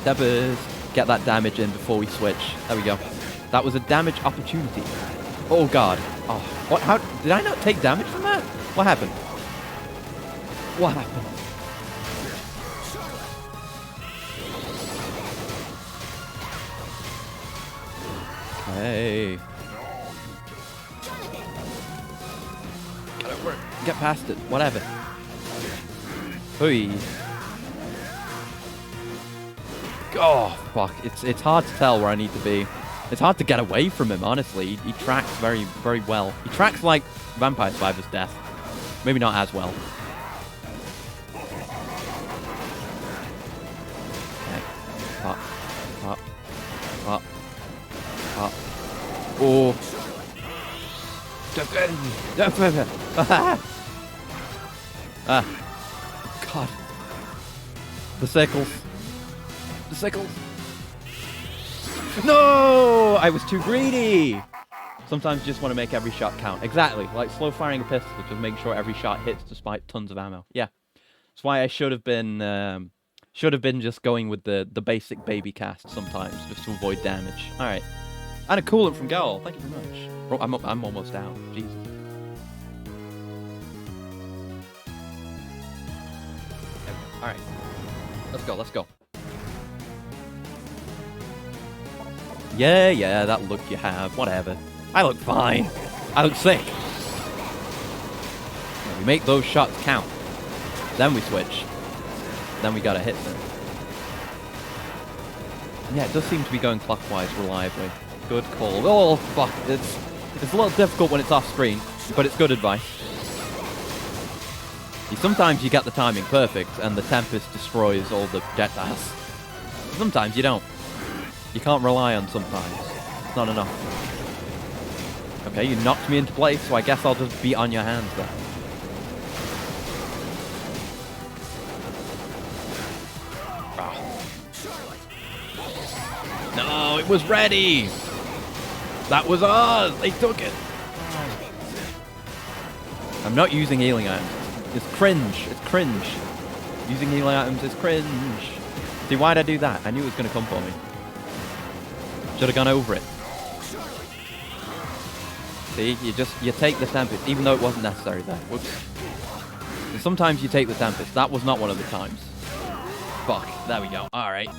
Tempest. Get that damage in before we switch. There we go. That was a damage opportunity. Oh, God. Oh, what? How? Did I not take damage from that? What happened? What happened? Okay. Get over it. Get past it. Whatever. Hooey. Oh, fuck. It's hard to tell where I need to be. It's hard to get away from him, honestly. He tracks very, very well. He tracks like Vampire Survivors' Death. Maybe not as well. Okay. Pop. Pop. Pop. Pop. Oh. Ah. God. The sickles. The sickles. No! I was too greedy! Sometimes you just want to make every shot count. Exactly. Like slow firing a pistol, just make sure every shot hits despite tons of ammo. Yeah. That's why I should have been just going with the basic baby cast sometimes, just to avoid damage. Alright. And a coolant from Goal. Thank you very much. Oh, I'm almost out. Jesus. Alright. Let's go. Yeah, that look you have. Whatever. I look fine. I look sick. Yeah, we make those shots count. Then we switch. Then we gotta hit them. Yeah, it does seem to be going clockwise reliably. Good call. Oh, fuck. It's a little difficult when it's off screen, but it's good advice. Sometimes you get the timing perfect, and the Tempest destroys all the projectiles. Sometimes you don't. You can't rely on sometimes. It's not enough. Okay, you knocked me into place, so I guess I'll just be on your hands then. No, it was ready! That was ours! They took it! I'm not using healing items. It's cringe. It's cringe. Using healing items is cringe. See, why'd I do that? I knew it was going to come for me. Should have gone over it. See, you take the Tempest, even though it wasn't necessary there. Whoops. And sometimes you take the Tempest. That was not one of the times. Fuck. There we go. Alright.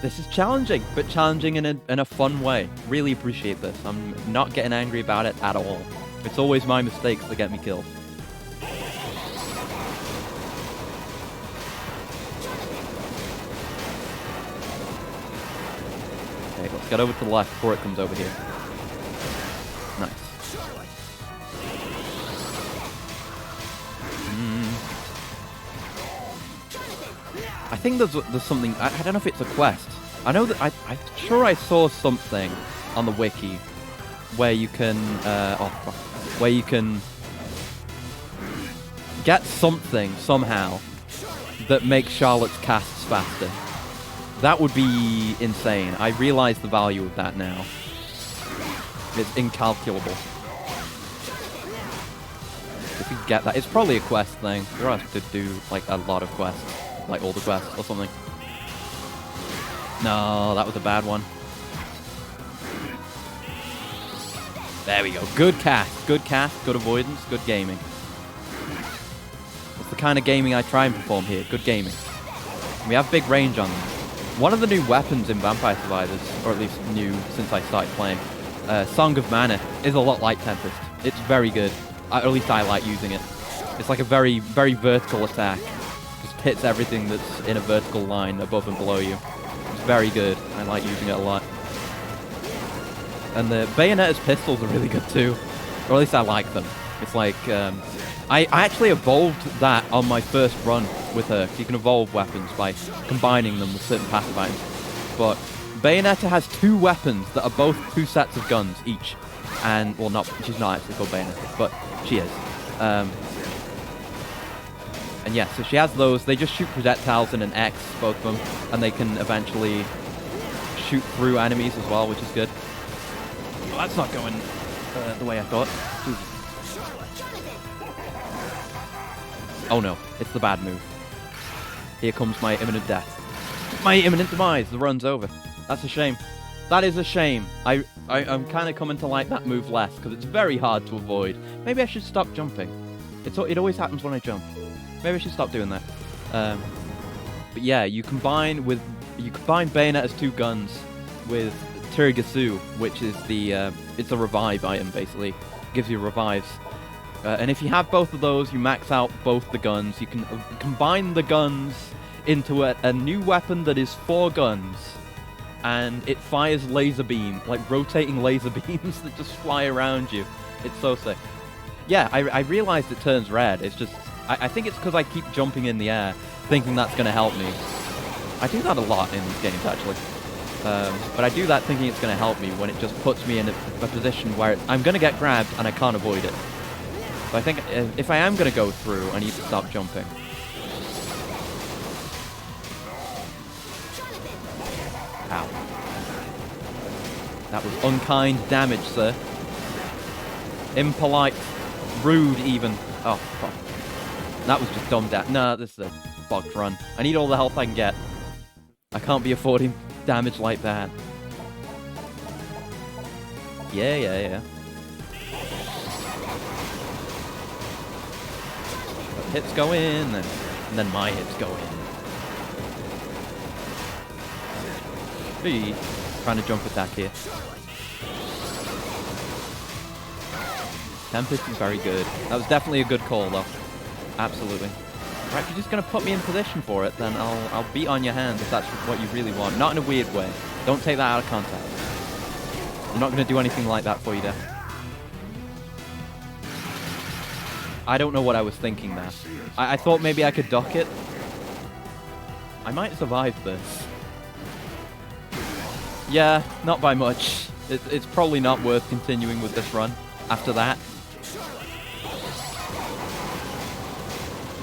This is challenging, but challenging in a fun way. Really appreciate this. I'm not getting angry about it at all. It's always my mistakes that get me killed. Okay, let's get over to the left before it comes over here. Nice. I think there's something. I don't know if it's a quest. I know that I'm sure I saw something on the wiki where you can where you can get something somehow that makes Charlotte's casts faster. That would be insane. I realize the value of that now. It's incalculable. If you get that, it's probably a quest thing. You're going to have to do like a lot of quests. Like all the quests or something. No, that was a bad one. There we go. Good cast. Good cast. Good avoidance. Good gaming. That's the kind of gaming I try and perform here. Good gaming. We have big range on them. One of the new weapons in Vampire Survivors, or at least new since I started playing, Song of Mana, is a lot like Tempest. It's very good. Or at least I like using it. It's like a very, very vertical attack. Hits everything that's in a vertical line above and below you. It's very good. I like using it a lot. And the Bayonetta's pistols are really good too. Or at least I like them. It's like, I actually evolved that on my first run with her. You can evolve weapons by combining them with certain passive items. But Bayonetta has two weapons that are both two sets of guns each. And, well, she's not actually called Bayonetta, but she is. And yeah, so she has those. They just shoot projectiles in an X, both of them, and they can eventually shoot through enemies as well, which is good. Well, that's not going the way I thought. Oh no, it's the bad move. Here comes my imminent death. My imminent demise. The run's over. That's a shame. That is a shame. I'm kind of coming to like that move less, because it's very hard to avoid. Maybe I should stop jumping. It always happens when I jump. Maybe I should stop doing that. But yeah, you combine Bayonetta's two guns with Tirigasu, which is it's a revive item basically. It gives you revives. And if you have both of those, you max out both the guns. You can combine the guns into a new weapon that is 4 guns. And it fires laser beam, like rotating laser beams that just fly around you. It's so sick. Yeah, I realized it turns red. It's just... I think it's because I keep jumping in the air, thinking that's going to help me. I do that a lot in these games, actually. But I do that thinking it's going to help me when it just puts me in a position where I'm going to get grabbed and I can't avoid it. So I think if I am going to go through, I need to stop jumping. Ow. That was unkind damage, sir. Impolite. Rude, even. Oh, fuck. That was just dumb damage. Nah, this is a bogged run. I need all the health I can get. I can't be affording damage like that. Yeah. But hits go in, and then my hits go in. Trying to jump attack here. Tempest is very good. That was definitely a good call, though. Absolutely. Right, if you're just going to put me in position for it, then I'll beat on your hand if that's what you really want. Not in a weird way. Don't take that out of context. I'm not going to do anything like that for you, Def. I don't know what I was thinking there. I thought maybe I could duck it. I might survive this. Yeah, not by much. It's probably not worth continuing with this run after that.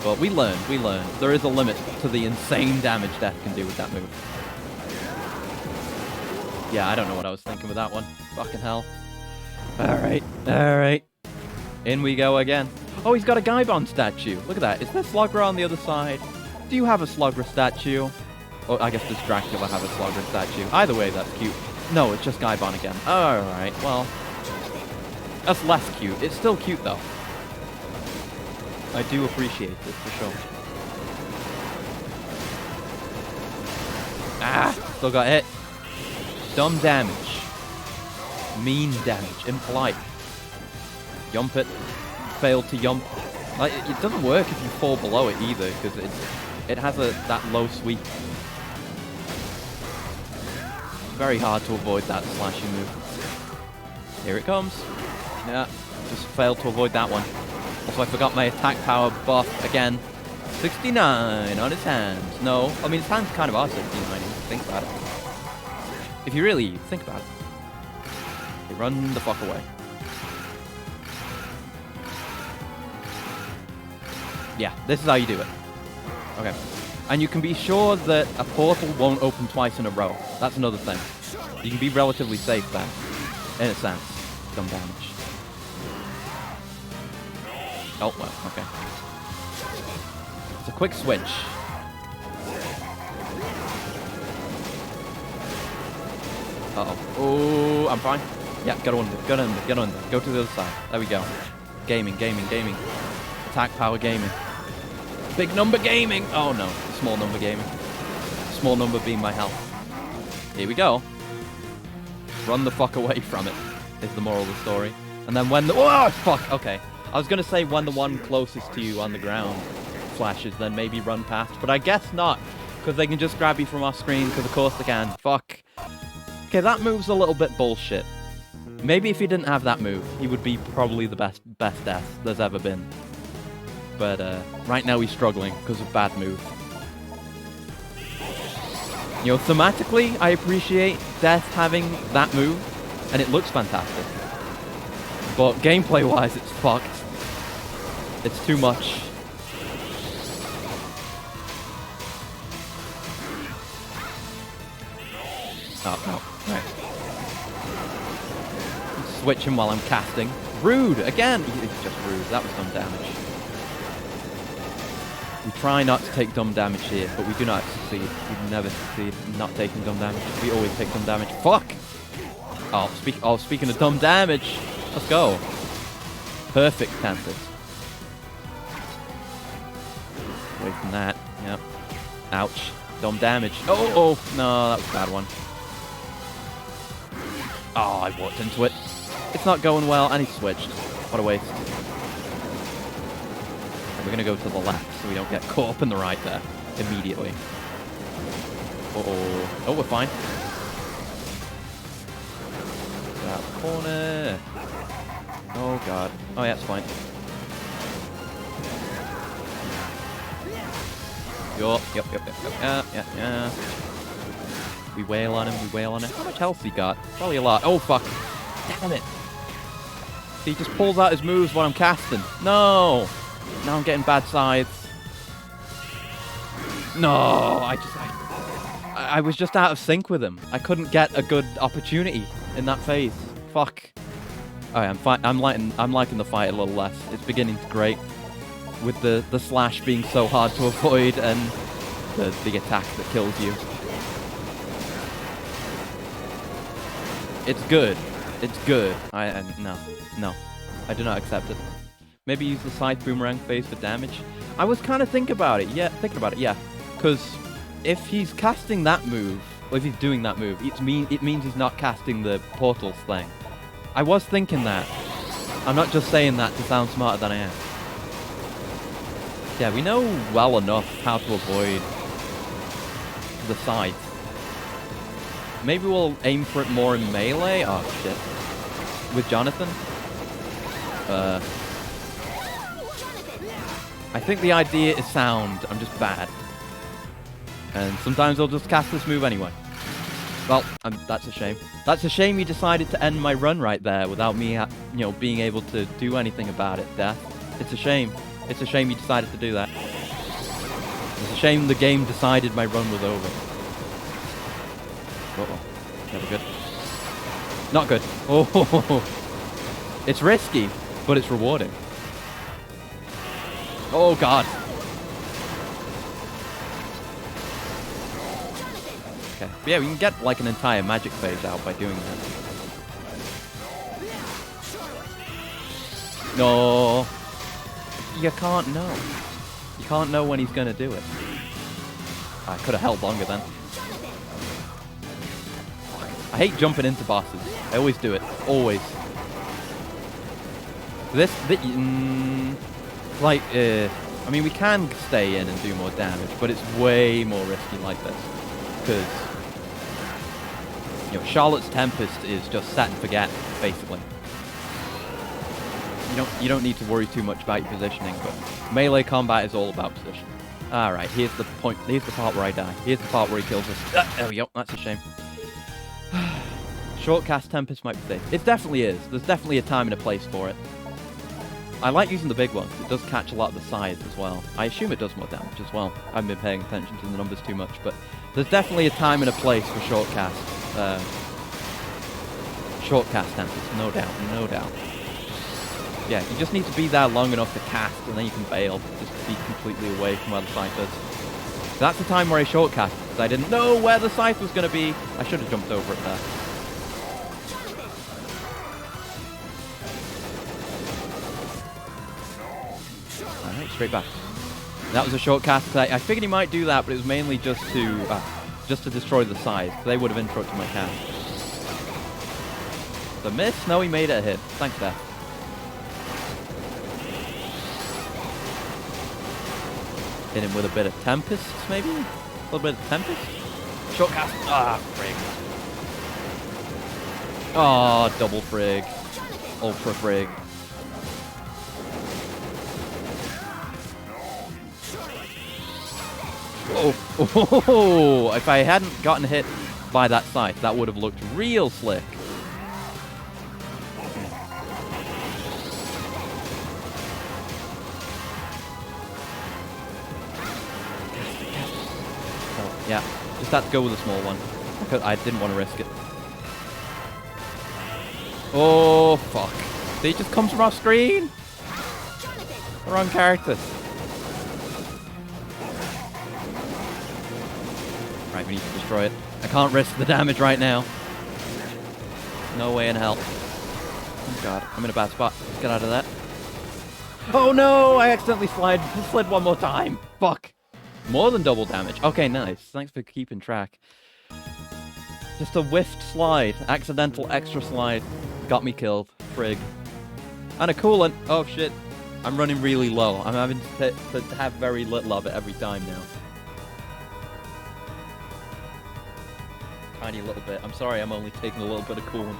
But we learn. There is a limit to the insane damage Death can do with that move. Yeah, I don't know what I was thinking with that one. Fucking hell. Alright. In we go again. Oh, he's got a Gaibon statue. Look at that. Is there Slogger on the other side? Do you have a Slogger statue? Oh, I guess does Dracula have a Slogger statue? Either way, that's cute. No, it's just Gaibon again. Alright, well. That's less cute. It's still cute, though. I do appreciate it, for sure. Ah! Still got hit. Dumb damage. Mean damage. Impolite. Yump it. Failed to yump. Like, it doesn't work if you fall below it either, because it has that low sweep. Very hard to avoid that slashing move. Here it comes. Yeah, just failed to avoid that one. Also, I forgot my attack power buff again. 69 on his hands. No, I mean his hands kind of are 69 if you think about it. If you really think about it. Okay, run the fuck away. Yeah, this is how you do it. Okay. And you can be sure that a portal won't open twice in a row. That's another thing. You can be relatively safe then. In a sense. Dumb damage. Oh, well, okay. It's a quick switch. Uh-oh. Oh, I'm fine. Yeah, get under. Go to the other side. There we go. Gaming. Attack power gaming. Big number gaming! Oh no, small number gaming. Small number being my health. Here we go. Run the fuck away from it, is the moral of the story. And then when the... Oh, fuck! Okay. I was gonna say when the one closest to you on the ground flashes, then maybe run past. But I guess not, because they can just grab you from off screen, because of course they can. Fuck. Okay, that move's a little bit bullshit. Maybe if he didn't have that move, he would be probably the best death there's ever been. But right now he's struggling because of bad move. You know, thematically, I appreciate Death having that move, and it looks fantastic. But gameplay-wise, it's fucked. It's too much. Oh, no. Right. Switch him while I'm casting. Rude! Again! It's just rude. That was some damage. We try not to take dumb damage here, but we do not succeed. We never succeed in not taking dumb damage. We always take dumb damage. Fuck! Oh, speaking of dumb damage, let's go. Perfect Tempest. Away from that. Yep. Ouch. Dumb damage. Oh, no, that was a bad one. Oh, I walked into it. It's not going well, and he switched. What a waste. We're going to go to the left so we don't get caught up in the right there immediately. Uh-oh. Oh, we're fine. Get out the corner. Oh, God. Oh, yeah, it's fine. Yup. Yeah. We wail on him. How much health he got? Probably a lot. Oh, fuck. Damn it. He just pulls out his moves while I'm casting. No! Now I'm getting bad sides. No, I was just out of sync with him. I couldn't get a good opportunity in that phase. Fuck. Alright, I'm liking the fight a little less. It's beginning to grate. With the slash being so hard to avoid and the attack that kills you. It's good. No. I do not accept it. Maybe use the side boomerang phase for damage. I was kind of thinking about it, yeah. Because if he's casting that move, or if he's doing that move, it means he's not casting the portals thing. I was thinking that. I'm not just saying that to sound smarter than I am. Yeah, we know well enough how to avoid the scythe. Maybe we'll aim for it more in melee. Oh, shit. With Jonathan. I think the idea is sound. I'm just bad. And sometimes I'll just cast this move anyway. Well, that's a shame. That's a shame you decided to end my run right there without me, being able to do anything about it, Death. It's a shame. It's a shame you decided to do that. It's a shame the game decided my run was over. Uh-oh. Never good. Not good. Oh, it's risky, but it's rewarding. Oh, God. Okay. But yeah, we can get like an entire magic phase out by doing that. No. You can't know. You can't know when he's going to do it. I could have held longer then. I hate jumping into bosses. I always do it. Always. I mean, we can stay in and do more damage, but it's way more risky like this. Because, Charlotte's Tempest is just set and forget, basically. You don't need to worry too much about your positioning, but melee combat is all about position. Alright, here's the point. Here's the part where I die. Here's the part where he kills us. There we go. That's a shame. Shortcast Tempest might be safe. It definitely is. There's definitely a time and a place for it. I like using the big one. It does catch a lot of the sides as well. I assume it does more damage as well. I haven't been paying attention to the numbers too much, but there's definitely a time and a place for shortcast. Shortcast Tempest, no doubt, no doubt. Yeah, you just need to be there long enough to cast, and then you can bail. Just be completely away from where the scythe is. That's the time where I shortcast, because I didn't know where the scythe was going to be. I should have jumped over it there. Alright, straight back. That was a shortcast. I figured he might do that, but it was mainly just to destroy the scythe. They would have interrupted my cast. The miss? No, he made it a hit. Thanks, Death. Hit him with a bit of Tempest, maybe? A little bit of Tempest? Shortcast. Ah, frig. Oh, double frig. Ultra frig. Oh, if I hadn't gotten hit by that scythe, that would have looked real slick. Yeah, just had to go with a small one. I didn't want to risk it. Oh, fuck. See, it just comes from off screen. The wrong character. Right, we need to destroy it. I can't risk the damage right now. No way in hell. Oh, God. I'm in a bad spot. Let's get out of that. Oh, no! I accidentally slid one more time. Fuck. More than double damage. Okay, nice. Thanks for keeping track. Just a whiffed slide. Accidental extra slide. Got me killed. Frig. And a coolant. Oh, shit. I'm running really low. I'm having to have very little of it every time now. Tiny little bit. I'm sorry, I'm only taking a little bit of coolant.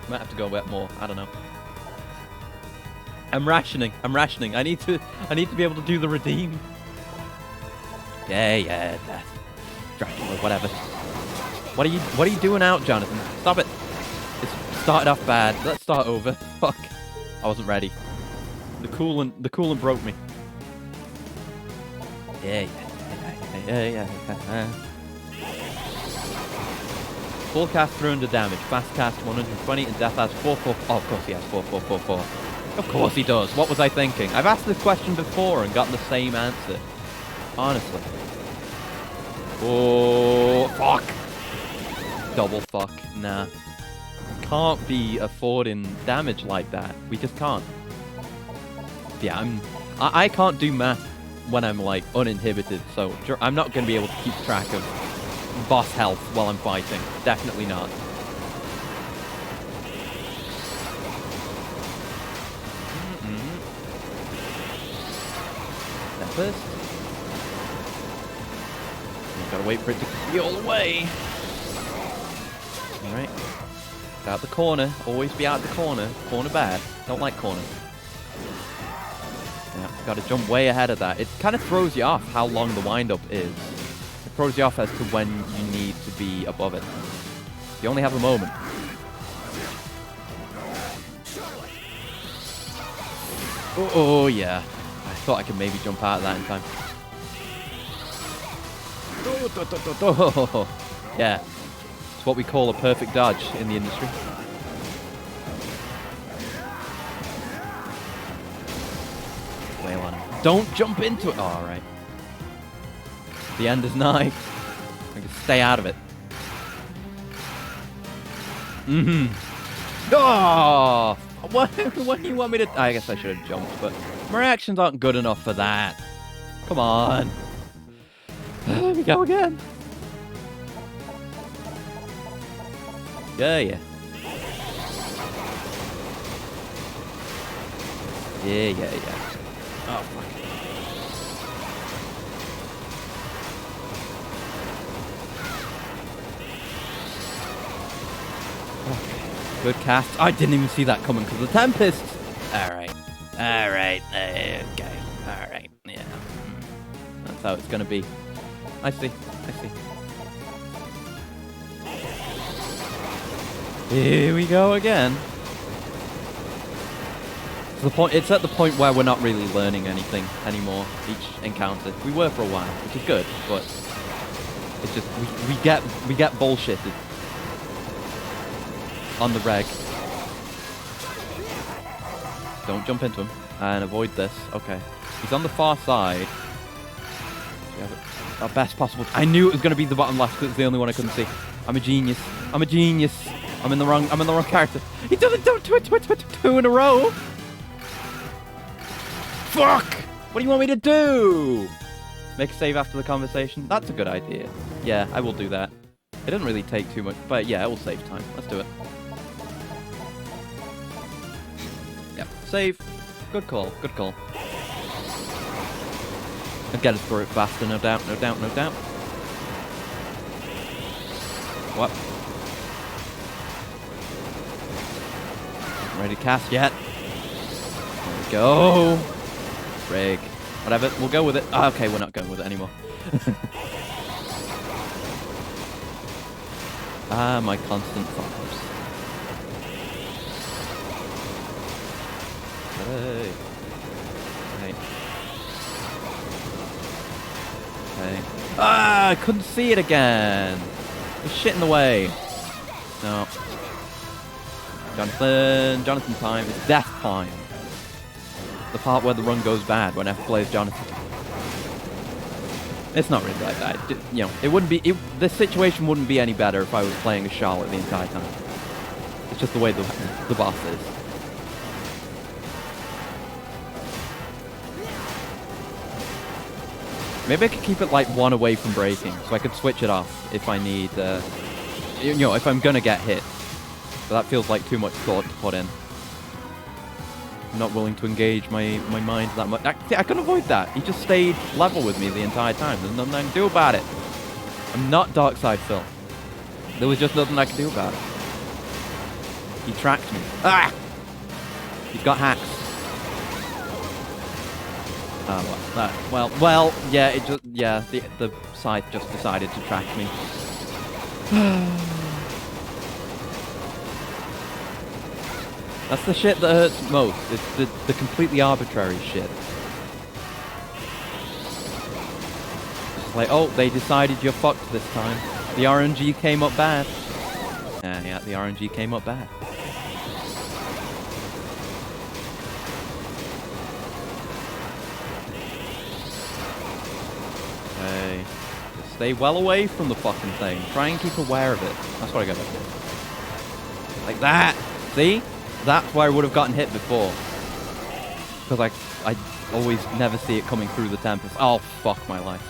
Might have to go a bit more. I don't know. I'm rationing. I need to be able to do the redeem. Yeah, Death. Dracula, whatever. What are you doing out, Jonathan? Stop it. It started off bad. Let's start over. Fuck. I wasn't ready. The coolant broke me. Yeah. Full cast 300 damage, fast cast 120, and death has 444. Oh, of course he has 4444. Of course he does. What was I thinking? I've asked this question before and gotten the same answer. Honestly. Oh, fuck. Double fuck. Nah. Can't be affording damage like that. We just can't. Yeah, I can't do math when I'm, like, uninhibited, so I'm not going to be able to keep track of boss health while I'm fighting. Definitely not. Tempest. You gotta wait for it to heal away. Alright. Get out the corner. Always be out the corner. Corner bad. Don't like corner. Yeah, gotta jump way ahead of that. It kind of throws you off how long the wind-up is. It throws you off as to when you need to be above it. You only have a moment. Oh, yeah. I thought I could maybe jump out of that in time. Yeah. It's what we call a perfect dodge in the industry. Wail on him. Don't jump into it! Oh, alright. The end is nigh. I can stay out of it. Oh! What do you want me to... I guess I should have jumped, but my reactions aren't good enough for that. Come on. Here we go again. Yeah. Yeah. Oh, fuck. Good cast. I didn't even see that coming because of the Tempest. Alright. Okay. Alright. Yeah. That's how it's going to be. I see. Here we go again. It's at the point where we're not really learning anything anymore each encounter. We were for a while, which is good, but it's just we get bullshitted on the reg. Don't jump into him and avoid this. Okay, he's on the far side. We have our best possible. I knew it was going to be the bottom left because it's the only one I couldn't see. I'm a genius. I'm in the wrong character. He does it two in a row. Fuck! What do you want me to do? Make a save after the conversation? That's a good idea. Yeah, I will do that. It doesn't really take too much, but yeah, it will save time. Let's do it. Yep, save. Good call. I'll get us through it faster, no doubt. What? Not ready to cast yet. There we go. Rig. Whatever, we'll go with it. Oh, okay, we're not going with it anymore. My constant fuckers. Hey. I couldn't see it again. There's shit in the way. No. Jonathan time. It's death time. The part where the run goes bad when F plays Jonathan. It's not really like that. You know, it wouldn't be. The situation wouldn't be any better if I was playing a Charlotte the entire time. It's just the way the boss is. Maybe I could keep it like one away from breaking, so I could switch it off if I need. You know, if I'm gonna get hit. But that feels like too much thought to put in. I'm not willing to engage my mind that much. I can avoid that. He just stayed level with me the entire time. There's nothing I can do about it. I'm not Darkside Phil. There was just nothing I could do about it. He tracked me. Ah! He's got hacks. Oh, well, yeah, it just, yeah, the scythe just decided to track me. That's the shit that hurts most. It's the completely arbitrary shit. It's like, oh, they decided you're fucked this time. The RNG came up bad. Yeah, the RNG came up bad. Hey, stay well away from the fucking thing. Try and keep aware of it. That's what I gotta do. Like that. See? That's where I would have gotten hit before. Because I always never see it coming through the Tempest. Oh, fuck my life.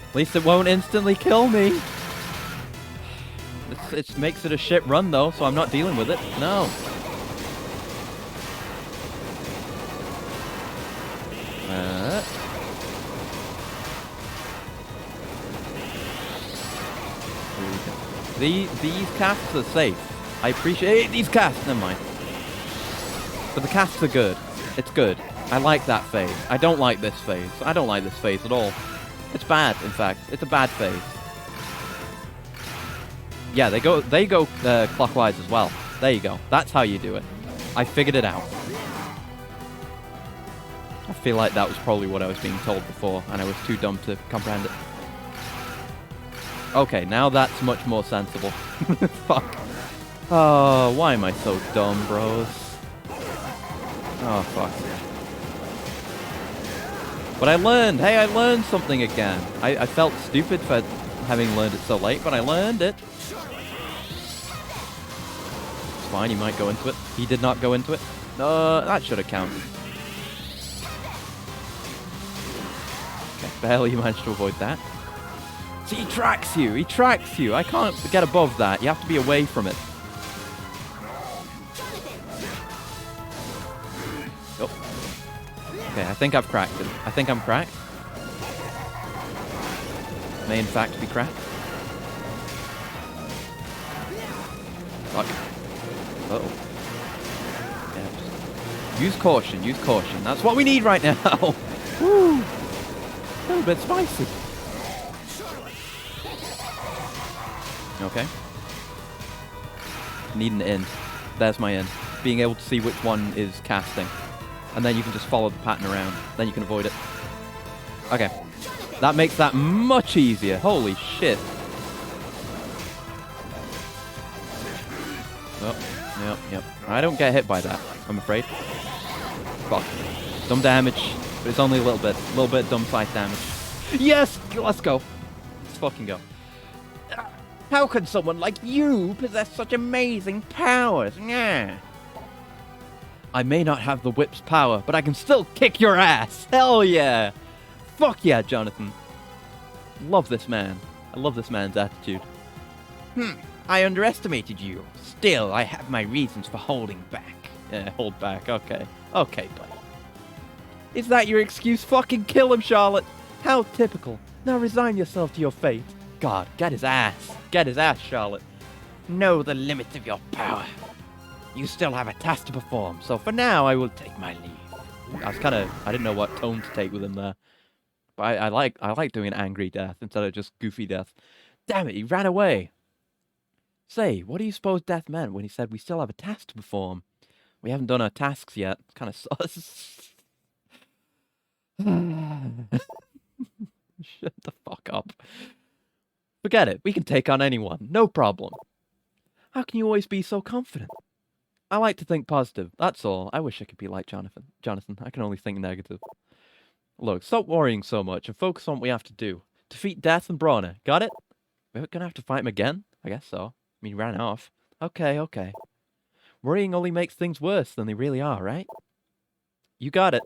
At least it won't instantly kill me. It makes it a shit run, though, so I'm not dealing with it. No. These casts are safe. I appreciate these casts. Never mind. But the casts are good. It's good. I like that phase. I don't like this phase. I don't like this phase at all. It's bad, in fact. It's a bad phase. Yeah, they go clockwise as well. There you go. That's how you do it. I figured it out. I feel like that was probably what I was being told before, and I was too dumb to comprehend it. Okay, now that's much more sensible. Fuck. Oh, why am I so dumb, bros? Oh, fuck. But I learned. Hey, I learned something again. I felt stupid for having learned it so late, but I learned it. It's fine, you might go into it. He did not go into it. No, that should have counted. Okay, barely managed to avoid that. See, he tracks you. He tracks you. I can't get above that. You have to be away from it. Oh. Okay, I think I've cracked it. I think I'm cracked. May in fact be cracked. Fuck. Uh-oh. Yeah. Use caution. Use caution. That's what we need right now. Woo. A little bit spicy. Okay. Need an in. There's my in. Being able to see which one is casting. And then you can just follow the pattern around. Then you can avoid it. Okay. That makes that much easier. Holy shit. Oh, yep. I don't get hit by that, I'm afraid. Fuck. Dumb damage. But it's only a little bit. A little bit of dumb size damage. Yes! Let's go. Let's fucking go. How can someone like you possess such amazing powers? Yeah. I may not have the whip's power, but I can still kick your ass. Hell yeah. Fuck yeah, Jonathan. Love this man. I love this man's attitude. I underestimated you. Still, I have my reasons for holding back. Yeah, hold back. Okay. Okay, buddy. Is that your excuse? Fucking kill him, Charlotte. How typical. Now resign yourself to your fate. God, get his ass. Get his ass, Charlotte. Know the limits of your power. You still have a task to perform, so for now I will take my leave. I didn't know what tone to take with him there. But I like doing an angry death instead of just goofy death. Damn it, he ran away. Say, what do you suppose Death meant when he said we still have a task to perform? We haven't done our tasks yet. It's kind of sus. Shut the fuck up. Forget it. We can take on anyone. No problem. How can you always be so confident? I like to think positive. That's all. I wish I could be like Jonathan. I can only think negative. Look, stop worrying so much and focus on what we have to do. Defeat Death and Brawner. Got it? We're gonna have to fight him again? I guess so. I mean, he ran off. Okay. Worrying only makes things worse than they really are, right? You got it.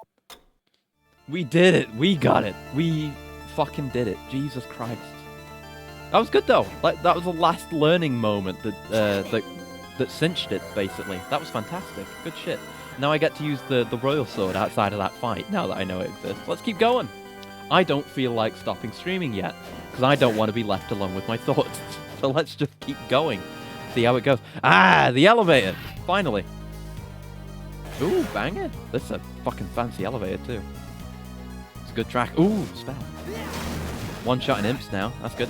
We did it. We got it. We fucking did it. Jesus Christ. That was good though. Like that was the last learning moment that cinched it. Basically, that was fantastic. Good shit. Now I get to use the royal sword outside of that fight. Now that I know it exists, let's keep going. I don't feel like stopping streaming yet because I don't want to be left alone with my thoughts. So let's just keep going. See how it goes. Ah, the elevator. Finally. Ooh, banger. This is a fucking fancy elevator too. It's a good track. Ooh, spell. One shot in imps now. That's good.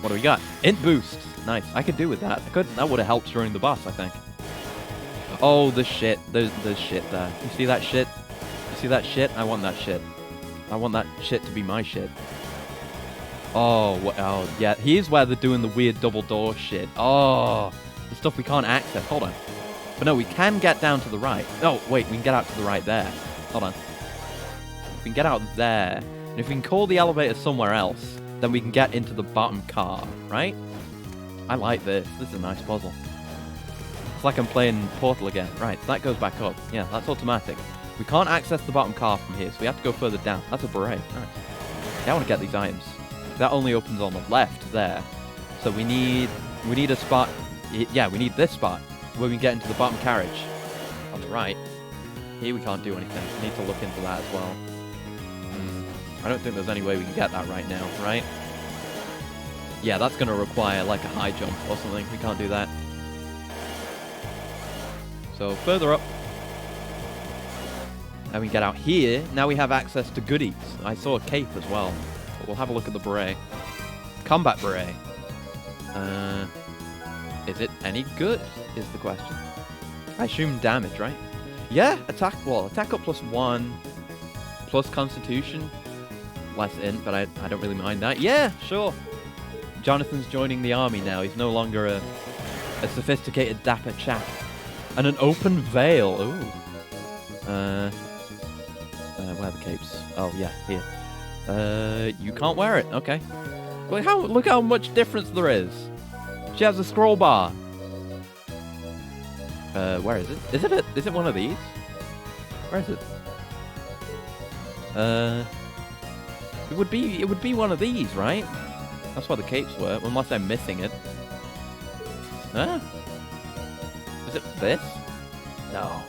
What do we got? Int boost. Nice. I could do with that. That would have helped during the boss, I think. Oh, the shit. There's shit there. You see that shit? You see that shit? I want that shit. I want that shit to be my shit. Oh, oh, yeah. Here's where they're doing the weird double door shit. Oh, the stuff we can't access. Hold on. But no, we can get down to the right. Oh, wait, we can get out to the right there. Hold on. We can get out there. And if we can call the elevator somewhere else, then we can get into the bottom car, right? I like this. This is a nice puzzle. It's like I'm playing Portal again. Right, so that goes back up. Yeah, that's automatic. We can't access the bottom car from here, so we have to go further down. That's a beret. Nice. Yeah, I want to get these items. That only opens on the left there. So we need a spot. Yeah, we need this spot where we can get into the bottom carriage. On the right. Here we can't do anything. We need to look into that as well. I don't think there's any way we can get that right now, right? Yeah, that's going to require like a high jump or something. We can't do that. So further up. And we get out here. Now we have access to goodies. I saw a cape as well. But we'll have a look at the beret. Combat beret. Is it any good, is the question. I assume damage, right? Yeah, attack, well, attack up +1, plus constitution, less int, but I don't really mind that. Yeah, sure. Jonathan's joining the army now. He's no longer a sophisticated dapper chap. And an open veil, ooh. Where are the capes? Oh, yeah, here. You can't wear it, okay. Look how much difference there is. She has a scroll bar. Where is it? Is it one of these? Where is it? It would be one of these, right? That's why the capes were, unless I'm missing it. Huh? Is it this? No.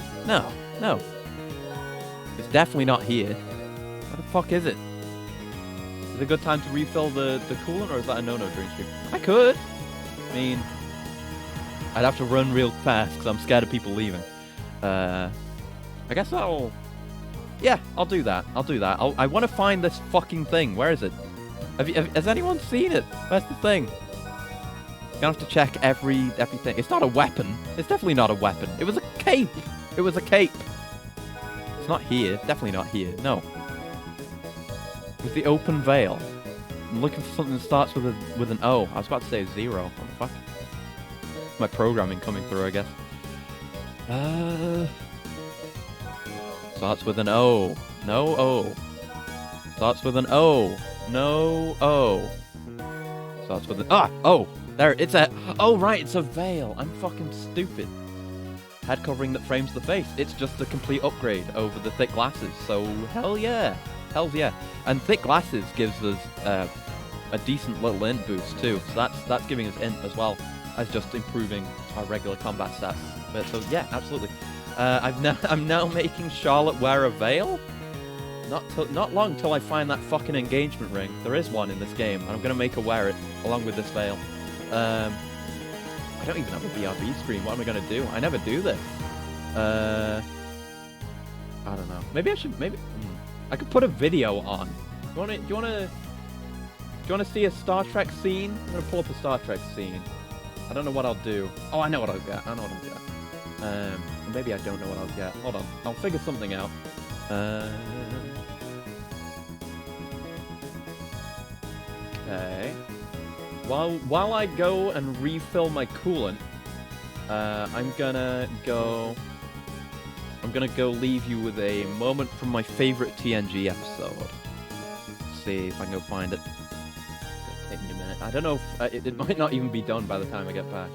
It's definitely not here. Where the fuck is it? Is it a good time to refill the coolant, or is that a no-no during stream? I could. I mean, I'd have to run real fast because I'm scared of people leaving. I guess yeah, I'll do that. I want to find this fucking thing. Where is it? Has anyone seen it? Where's the thing? You're gonna have to check everything. It's not a weapon. It's definitely not a weapon. It was a cape. It's not here. Definitely not here. No. With the open veil. I'm looking for something that starts with an O. I was about to say 0. What the fuck? My programming coming through, I guess. Starts with an O. No O. Starts with an O. No O. Starts with an... Oh! There, it's a... Oh, right, it's a veil. I'm fucking stupid. Head covering that frames the face. It's just a complete upgrade over the thick glasses. So, hell yeah. Hells yeah. And thick glasses gives us a decent little int boost too. So that's giving us int as well as just improving our regular combat stats. But so yeah, absolutely. I'm now making Charlotte wear a veil. Not long till I find that fucking engagement ring. There is one in this game, and I'm gonna make her wear it along with this veil. I don't even have a BRB screen. What am I gonna do? I never do this. I don't know. Maybe I should. I could put a video on. Do you wanna see a Star Trek scene? I'm gonna pull up a Star Trek scene. I don't know what I'll do. Oh, I know what I'll get. Maybe I don't know what I'll get. Hold on. I'll figure something out. Okay. While I go and refill my coolant, I'm gonna go leave you with a moment from my favorite TNG episode. Let's see if I can go find it. It'll take me a minute. I don't know if it might not even be done by the time I get back.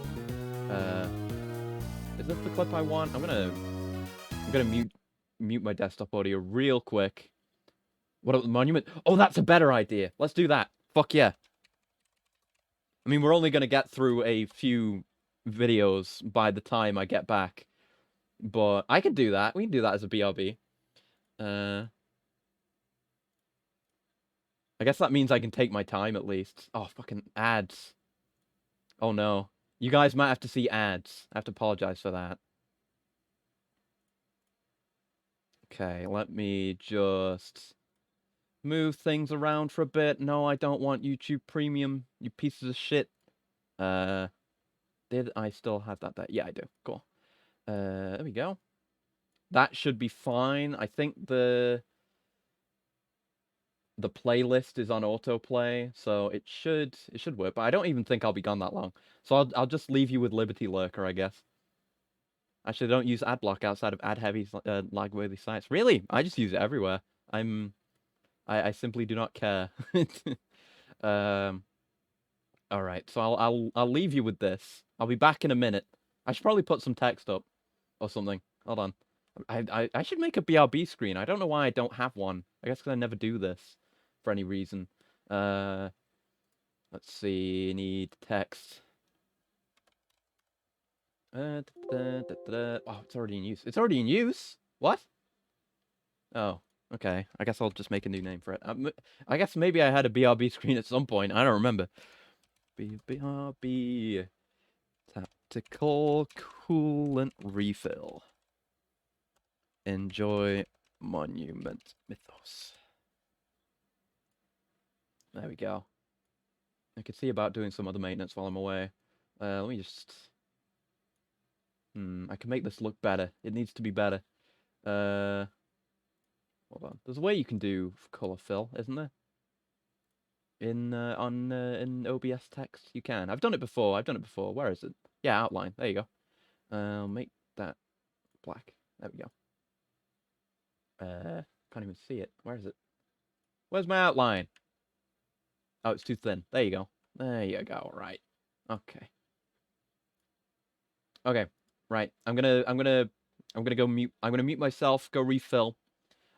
Is this the clip I want? I'm gonna mute my desktop audio real quick. What about the monument? Oh, that's a better idea. Let's do that. Fuck yeah. I mean, we're only gonna get through a few videos by the time I get back. But I can do that. We can do that as a BRB. I guess that means I can take my time at least. Oh, fucking ads. Oh no. You guys might have to see ads. I have to apologize for that. Okay, let me just move things around for a bit. No, I don't want YouTube Premium, you pieces of shit. Did I still have that there? Yeah, I do. Cool. There we go. That should be fine. I think the playlist is on autoplay, so it should work. But I don't even think I'll be gone that long. So I'll just leave you with Liberty Lurker, I guess. Actually, don't use ad block outside of ad heavy lag-worthy sites. Really? I just use it everywhere. I simply do not care. All right, so I'll leave you with this. I'll be back in a minute. I should probably put some text up or something. Hold on. I should make a BRB screen. I don't know why I don't have one. I guess because I never do this for any reason. Let's see. Need text. Oh, it's already in use. It's already in use? What? Oh, okay. I guess I'll just make a new name for it. I guess maybe I had a BRB screen at some point. I don't remember. BRB. Tactical coolant refill. Enjoy Monument Mythos. There we go. I could see about doing some other maintenance while I'm away. Let me just... I can make this look better. It needs to be better. Hold on. There's a way you can do color fill, isn't there? In OBS text, you can. I've done it before. Where is it? Yeah, outline. There you go. I'll make that black. There we go. Can't even see it. Where is it? Where's my outline? Oh, it's too thin. There you go. There you go. Right. Okay. Okay. Right. I'm gonna go mute. I'm gonna mute myself. Go refill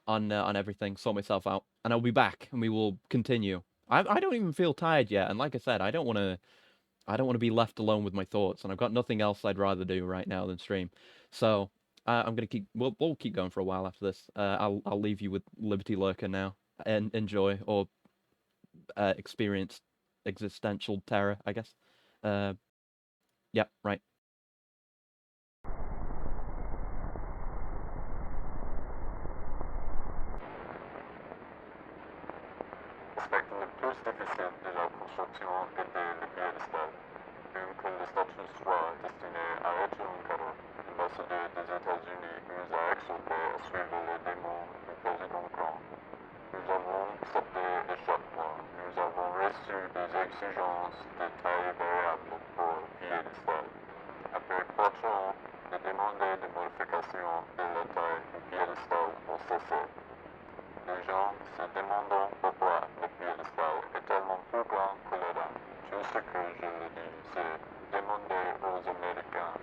on everything. Sort myself out, and I'll be back, and we will continue. I don't even feel tired yet, and like I said, I don't want to be left alone with my thoughts, and I've got nothing else I'd rather do right now than stream. So I'm gonna keep. We'll keep going for a while after this. I'll leave you with Liberty Lurker now, and enjoy or experience existential terror, I guess. Yeah, right. L'aspetto plus difficile de la construction était le piédestal. Que le statut soit destiné à être un cadeau, l'ambassadeur des États-Unis nous a exhortés à suivre les démons du président Grant. Nous avons accepté l'échappement. Nous avons reçu des exigences de taille variable pour le piédestal. Après 4 ans de demander des modifications de la taille du piédestal ont cessé. Les gens se demandant pourquoi le piédestal est tellement plus grand que le dame. Tout ce que je le dis, c'est demander aux Américains.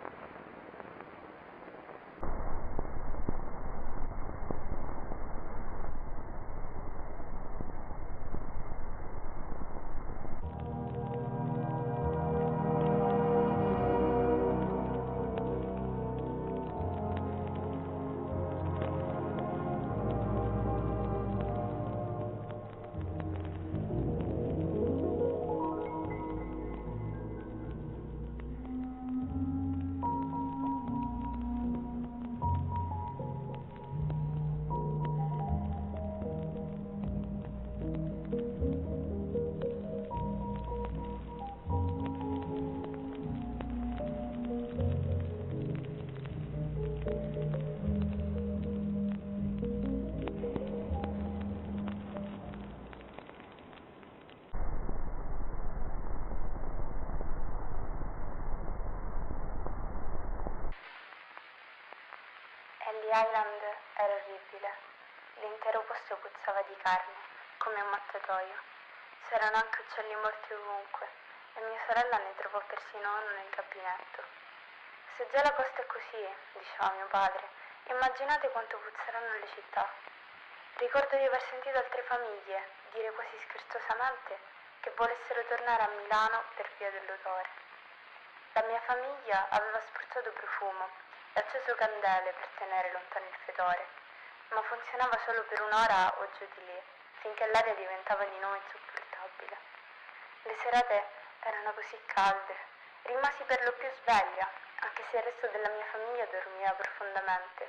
Island era orribile. L'intero posto puzzava di carne, come un mattatoio. C'erano anche uccelli morti ovunque, e mia sorella ne trovò persino uno nel gabinetto. Se già la costa è così, diceva mio padre, immaginate quanto puzzeranno le città. Ricordo di aver sentito altre famiglie dire quasi scherzosamente che volessero tornare a Milano per via dell'odore. La mia famiglia aveva spruzzato profumo e acceso candele per tenere lontano il fetore, ma funzionava solo per un'ora o giù di lì, finché l'aria diventava di nuovo insopportabile. Le serate erano così calde, rimasi per lo più sveglia, anche se il resto della mia famiglia dormiva profondamente.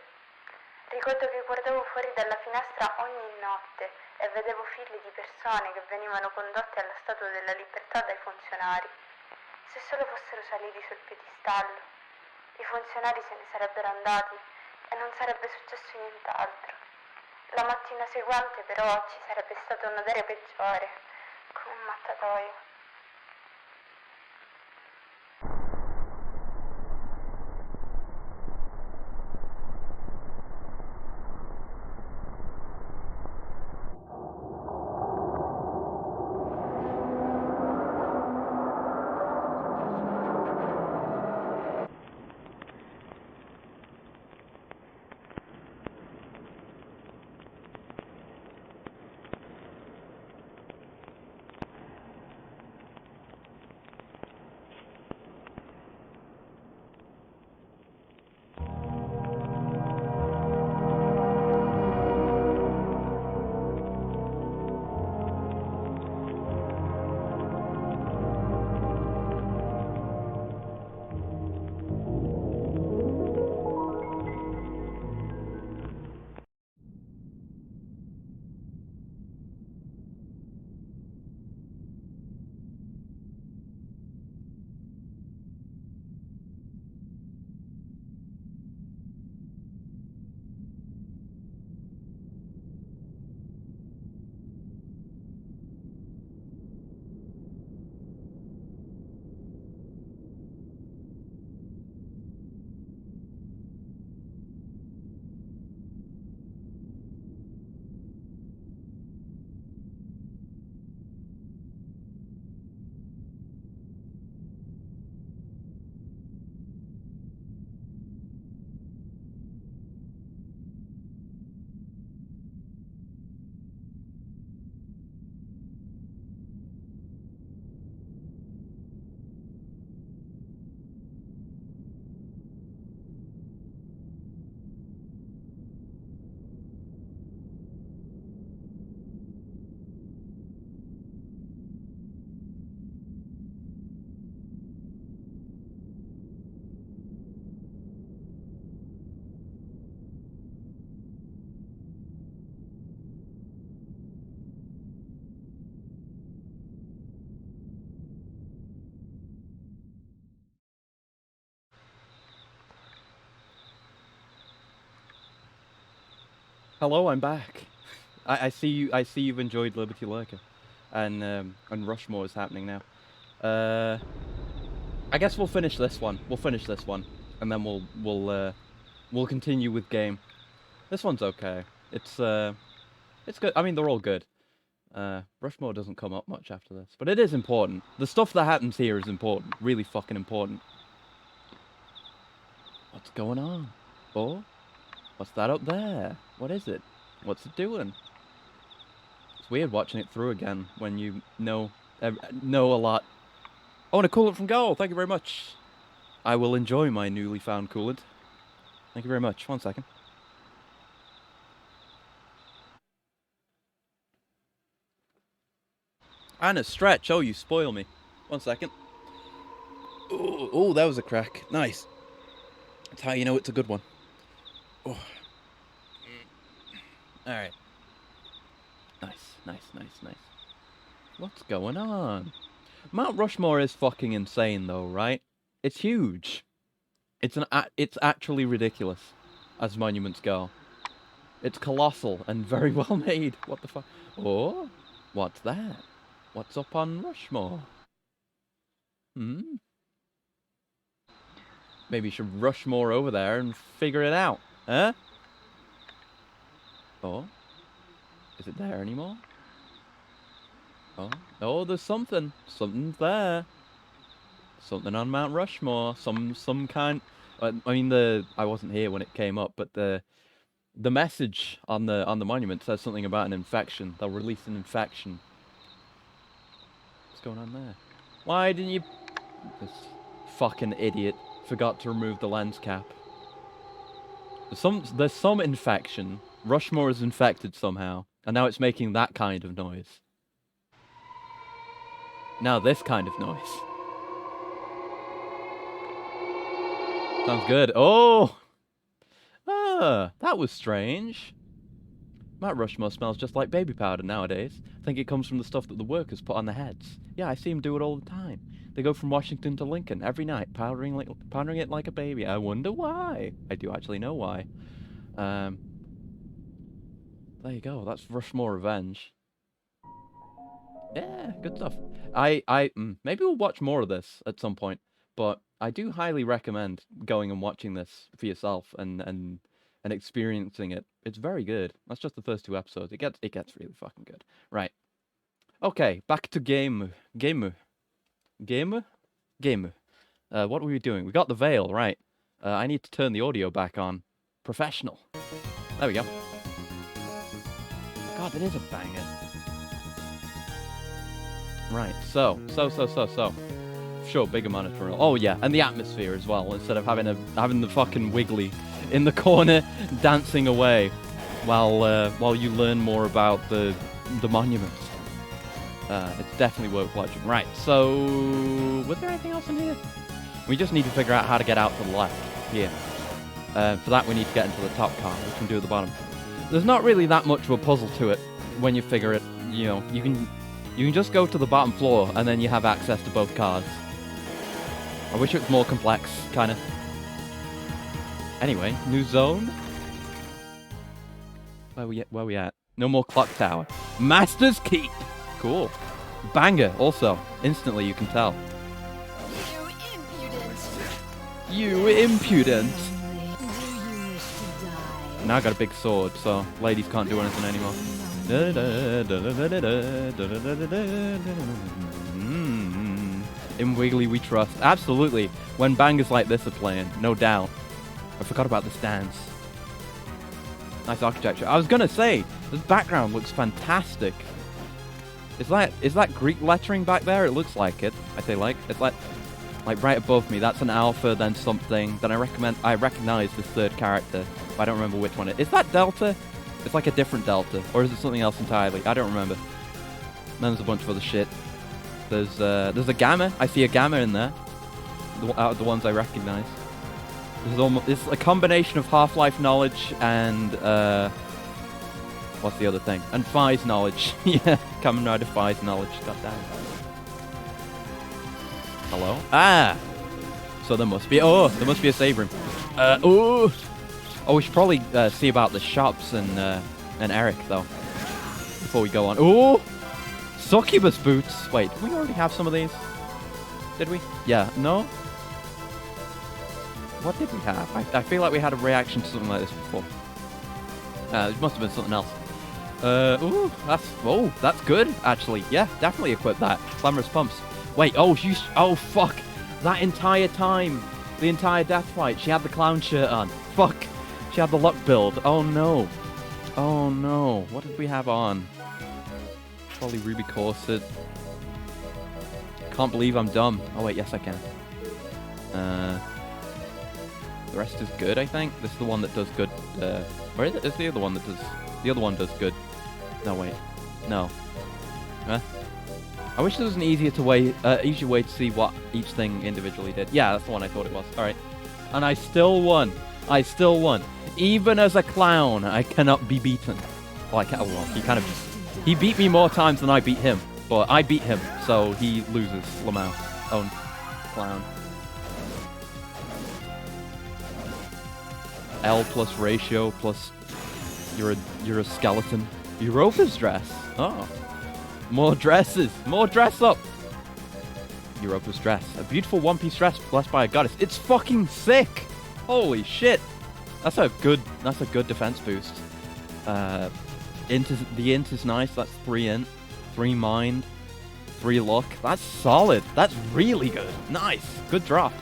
Ricordo che guardavo fuori dalla finestra ogni notte e vedevo figli di persone che venivano condotte alla Statua della Libertà dai funzionari. Se solo fossero saliti sul piedistallo, i funzionari se ne sarebbero andati e non sarebbe successo nient'altro. La mattina seguente però ci sarebbe stato un odore peggiore, come un mattatoio. Hello, I'm back. I see you. I see you've enjoyed Liberty Lurker, and Rushmore is happening now. I guess we'll finish this one. We'll finish this one, and then we'll continue with game. This one's okay. It's good. I mean, they're all good. Rushmore doesn't come up much after this, but it is important. The stuff that happens here is important. Really fucking important. What's going on? Oh? What's that up there? What is it? What's it doing? It's weird watching it through again when you know a lot. Oh, and a coolant from Goal. Thank you very much. I will enjoy my newly found coolant. Thank you very much. 1 second. And a stretch. Oh, you spoil me. 1 second. Oh, that was a crack. Nice. That's how you know it's a good one. Oh. Alright. Nice. What's going on? Mount Rushmore is fucking insane though, right? It's huge. It's actually ridiculous, as monuments go. It's colossal and very well made. What the fuck? Oh? What's that? What's up on Rushmore? Maybe you should rush more over there and figure it out, huh? Oh? Is it there anymore? Oh, there's something. Something's there. Something on Mount Rushmore. Some kind. I mean, I wasn't here when it came up, but the message on the monument says something about an infection. They'll release an infection. What's going on there? Why didn't you? This fucking idiot forgot to remove the lens cap. There's some infection. Rushmore is infected somehow, and now it's making that kind of noise. Now this kind of noise. Sounds good. Oh! That was strange. Mount Rushmore smells just like baby powder nowadays. I think it comes from the stuff that the workers put on their heads. Yeah, I see them do it all the time. They go from Washington to Lincoln every night, powdering it like a baby. I wonder why. I do actually know why. There you go. That's Rushmore Revenge. Yeah, good stuff. Maybe we'll watch more of this at some point, but I do highly recommend going and watching this for yourself and experiencing it. It's very good. That's just the first 2 episodes. It gets really fucking good. Right. Okay, back to game. What were we doing? We got the veil, right. I need to turn the audio back on. Professional. There we go. God, it is a banger. Right, so. Sure, bigger monitor. Oh yeah, and the atmosphere as well. Instead of having the fucking Wiggly in the corner dancing away while you learn more about the monuments. It's definitely worth watching. Right, so was there anything else in here? We just need to figure out how to get out to the left here. For that, we need to get into the top car, which we can do at the bottom. There's not really that much of a puzzle to it when you figure it. You know, you can just go to the bottom floor and then you have access to both cars. I wish it was more complex, kind of. Anyway, new zone. Where we at? No more clock tower. Master's Keep. Cool. Banger. Also, instantly you can tell. You impudent. Now I got a big sword, so ladies can't do anything anymore. In Wiggly we trust. Absolutely. When bangers like this are playing, no doubt. I forgot about this dance. Nice architecture. I was gonna say, this background looks fantastic. Is that Greek lettering back there? It looks like it. I say like. It's like right above me. That's an alpha, then something. Then I recognize this third character, but I don't remember which one it is. Is that Delta? It's like a different Delta. Or is it something else entirely? I don't remember. Then there's a bunch of other shit. There's a Gamma. I see a Gamma in there. Out of the ones I recognize. It's a combination of Half-Life knowledge and what's the other thing? And Phi's knowledge. Yeah, Kamen Rider Phi's knowledge. God damn. Hello? Ah! So there must be a save room. Oh! Oh, we should probably see about the shops and Eric, though, before we go on. Ooh! Succubus boots! Wait, did we already have some of these? Did we? Yeah, no? What did we have? I feel like we had a reaction to something like this before. It must have been something else. Ooh, that's good, actually. Yeah, definitely equip that. Glamorous pumps. Wait, oh, fuck. That entire time, the entire death fight, she had the clown shirt on. Fuck. She had the luck build. Oh, no. Oh, no. What did we have on? Probably ruby corset. Can't believe I'm dumb. Oh, wait, yes, I can. The rest is good, I think. This is the one that does good. Where is it? It's the other one that does... The other one does good. No, wait. No. Huh? I wish there was an easier way to see what each thing individually did. Yeah, that's the one I thought it was. Alright. And I still won. I still won. Even as a clown, I cannot be beaten. Well, I can't. Well, he beat me more times than I beat him. But I beat him, so he loses. Lamau. Own clown. L plus ratio plus you're a skeleton. Europa's dress. Oh. More dresses. More dress up. Europa's dress. A beautiful one-piece dress blessed by a goddess. It's fucking sick. Holy shit. That's a good defense boost. The int is nice. That's 3 int, 3 mind, 3 luck. That's solid. That's really good. Nice. Good drop.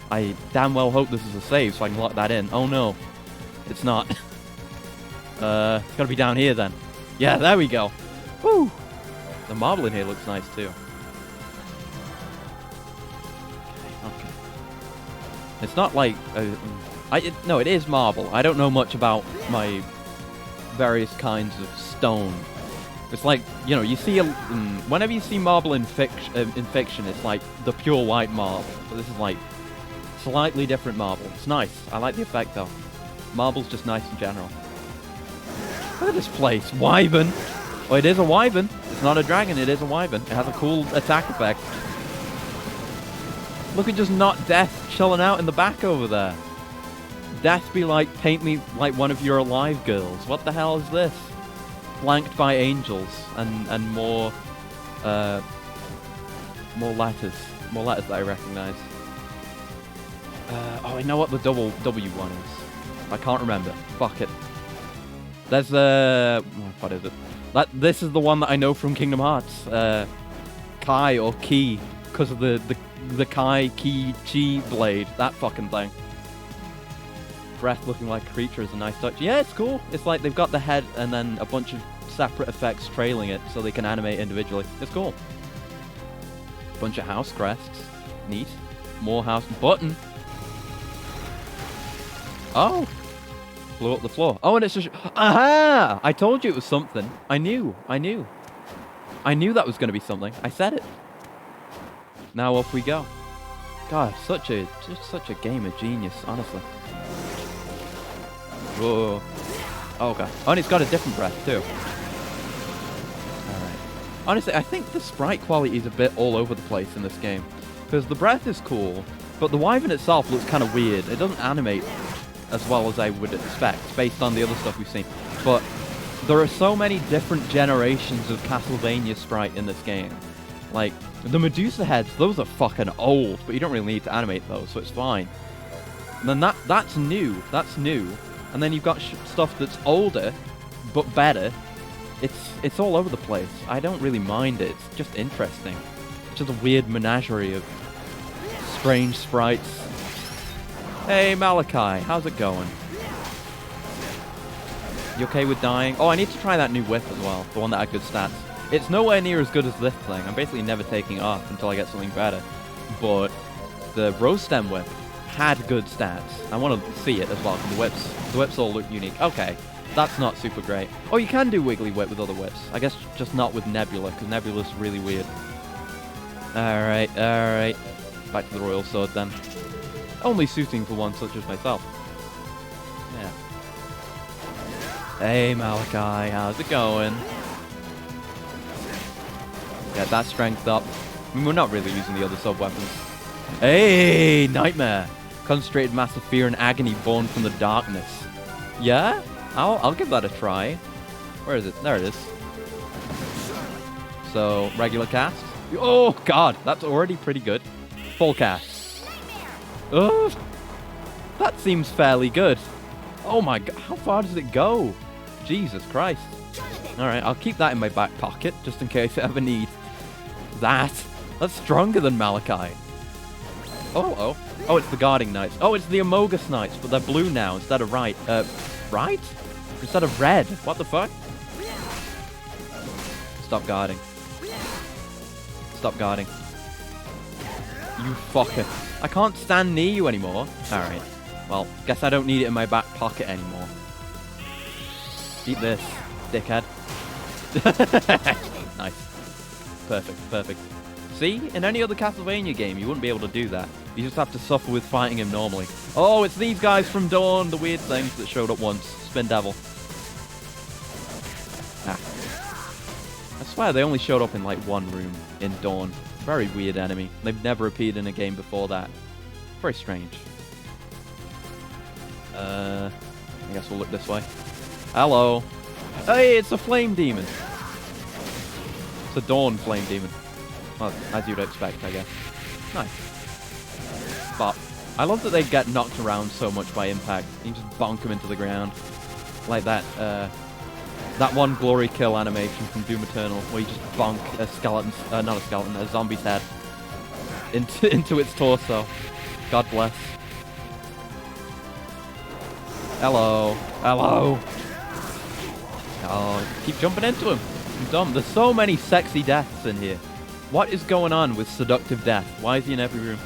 I damn well hope this is a save so I can lock that in. Oh no. It's not. It's gotta be down here then. Yeah, there we go. Woo! The marble in here looks nice too. Okay. It's not like... no, it is marble. I don't know much about my various kinds of stone. It's like, you know, you see... whenever you see marble in fiction, it's like the pure white marble. But this is like slightly different marble. It's nice. I like the effect though. Marble's just nice in general. Look at this place. Wyvern. Oh, it is a wyvern. It's not a dragon, it is a wyvern. It has a cool attack effect. Look at just not Death chilling out in the back over there. Death be like, paint me like one of your alive girls. What the hell is this? Flanked by angels and more letters. More letters that I recognize. Oh, I know what the double W one is. I can't remember. Fuck it. There's what is it? This is the one that I know from Kingdom Hearts. Kai or Ki, because of the Kai Ki Chi blade. That fucking thing. Breath looking like a creature is a nice touch. Yeah, it's cool. It's like they've got the head and then a bunch of separate effects trailing it so they can animate individually. It's cool. Bunch of house crests. Neat. More house button. Oh. Blew up the floor. Oh, and it's just... Aha! I told you it was something. I knew that was going to be something. I said it. Now up we go. God, just such a game of genius, honestly. Whoa. Oh, okay. Oh, and it's got a different breath, too. Alright. Honestly, I think the sprite quality is a bit all over the place in this game. Because the breath is cool, but the wyvern itself looks kind of weird. It doesn't animate as well as I would expect, based on the other stuff we've seen. But there are so many different generations of Castlevania sprite in this game. Like, the Medusa heads, those are fucking old, but you don't really need to animate those, so it's fine. And then that's new. That's new. And then you've got stuff that's older, but better. It's all over the place. I don't really mind it. It's just interesting. It's just a weird menagerie of strange sprites. Hey, Malachi, how's it going? You okay with dying? Oh, I need to try that new whip as well, the one that had good stats. It's nowhere near as good as this thing. I'm basically never taking it off until I get something better. But the Rose Stem whip had good stats. I want to see it as well, because the whips all look unique. Okay, that's not super great. Oh, you can do Wiggly Whip with other whips. I guess just not with Nebula, because Nebula's really weird. Alright. Back to the Royal Sword then. Only suiting for one such as myself. Yeah. Hey Malachi, how's it going? Get that strength up. I mean, we're not really using the other sub-weapons. Hey, Nightmare! Concentrated mass of fear and agony born from the darkness. Yeah? I'll give that a try. Where is it? There it is. So, regular cast. Oh, God. That's already pretty good. Full cast. Oh, that seems fairly good. Oh, my God. How far does it go? Jesus Christ. Alright, I'll keep that in my back pocket, just in case I ever need that. That's stronger than Malachi. Oh, it's the Guarding Knights. Oh, it's the Amogus Knights, but they're blue now instead of right? Instead of red. What the fuck? Stop guarding. Stop guarding. You fucker. I can't stand near you anymore. Alright. Well, guess I don't need it in my back pocket anymore. Eat this, dickhead. Nice. Perfect. See? In any other Castlevania game, you wouldn't be able to do that. You just have to suffer with fighting him normally. Oh, it's these guys from Dawn, the weird things that showed up once. Spin Devil. Ah. I swear they only showed up in like one room in Dawn. Very weird enemy. They've never appeared in a game before that. Very strange. I guess we'll look this way. Hello. Hey, it's a flame demon. It's a Dawn flame demon. Well, as you'd expect, I guess. Nice. But I love that they get knocked around so much by impact. You can just bonk them into the ground. Like that, that one glory kill animation from Doom Eternal, where you just bonk a skeleton, not a skeleton, a zombie's head into its torso. God bless. Hello. Oh, keep jumping into him. I'm dumb. There's so many sexy deaths in here. What is going on with Seductive Death? Why is he in every room?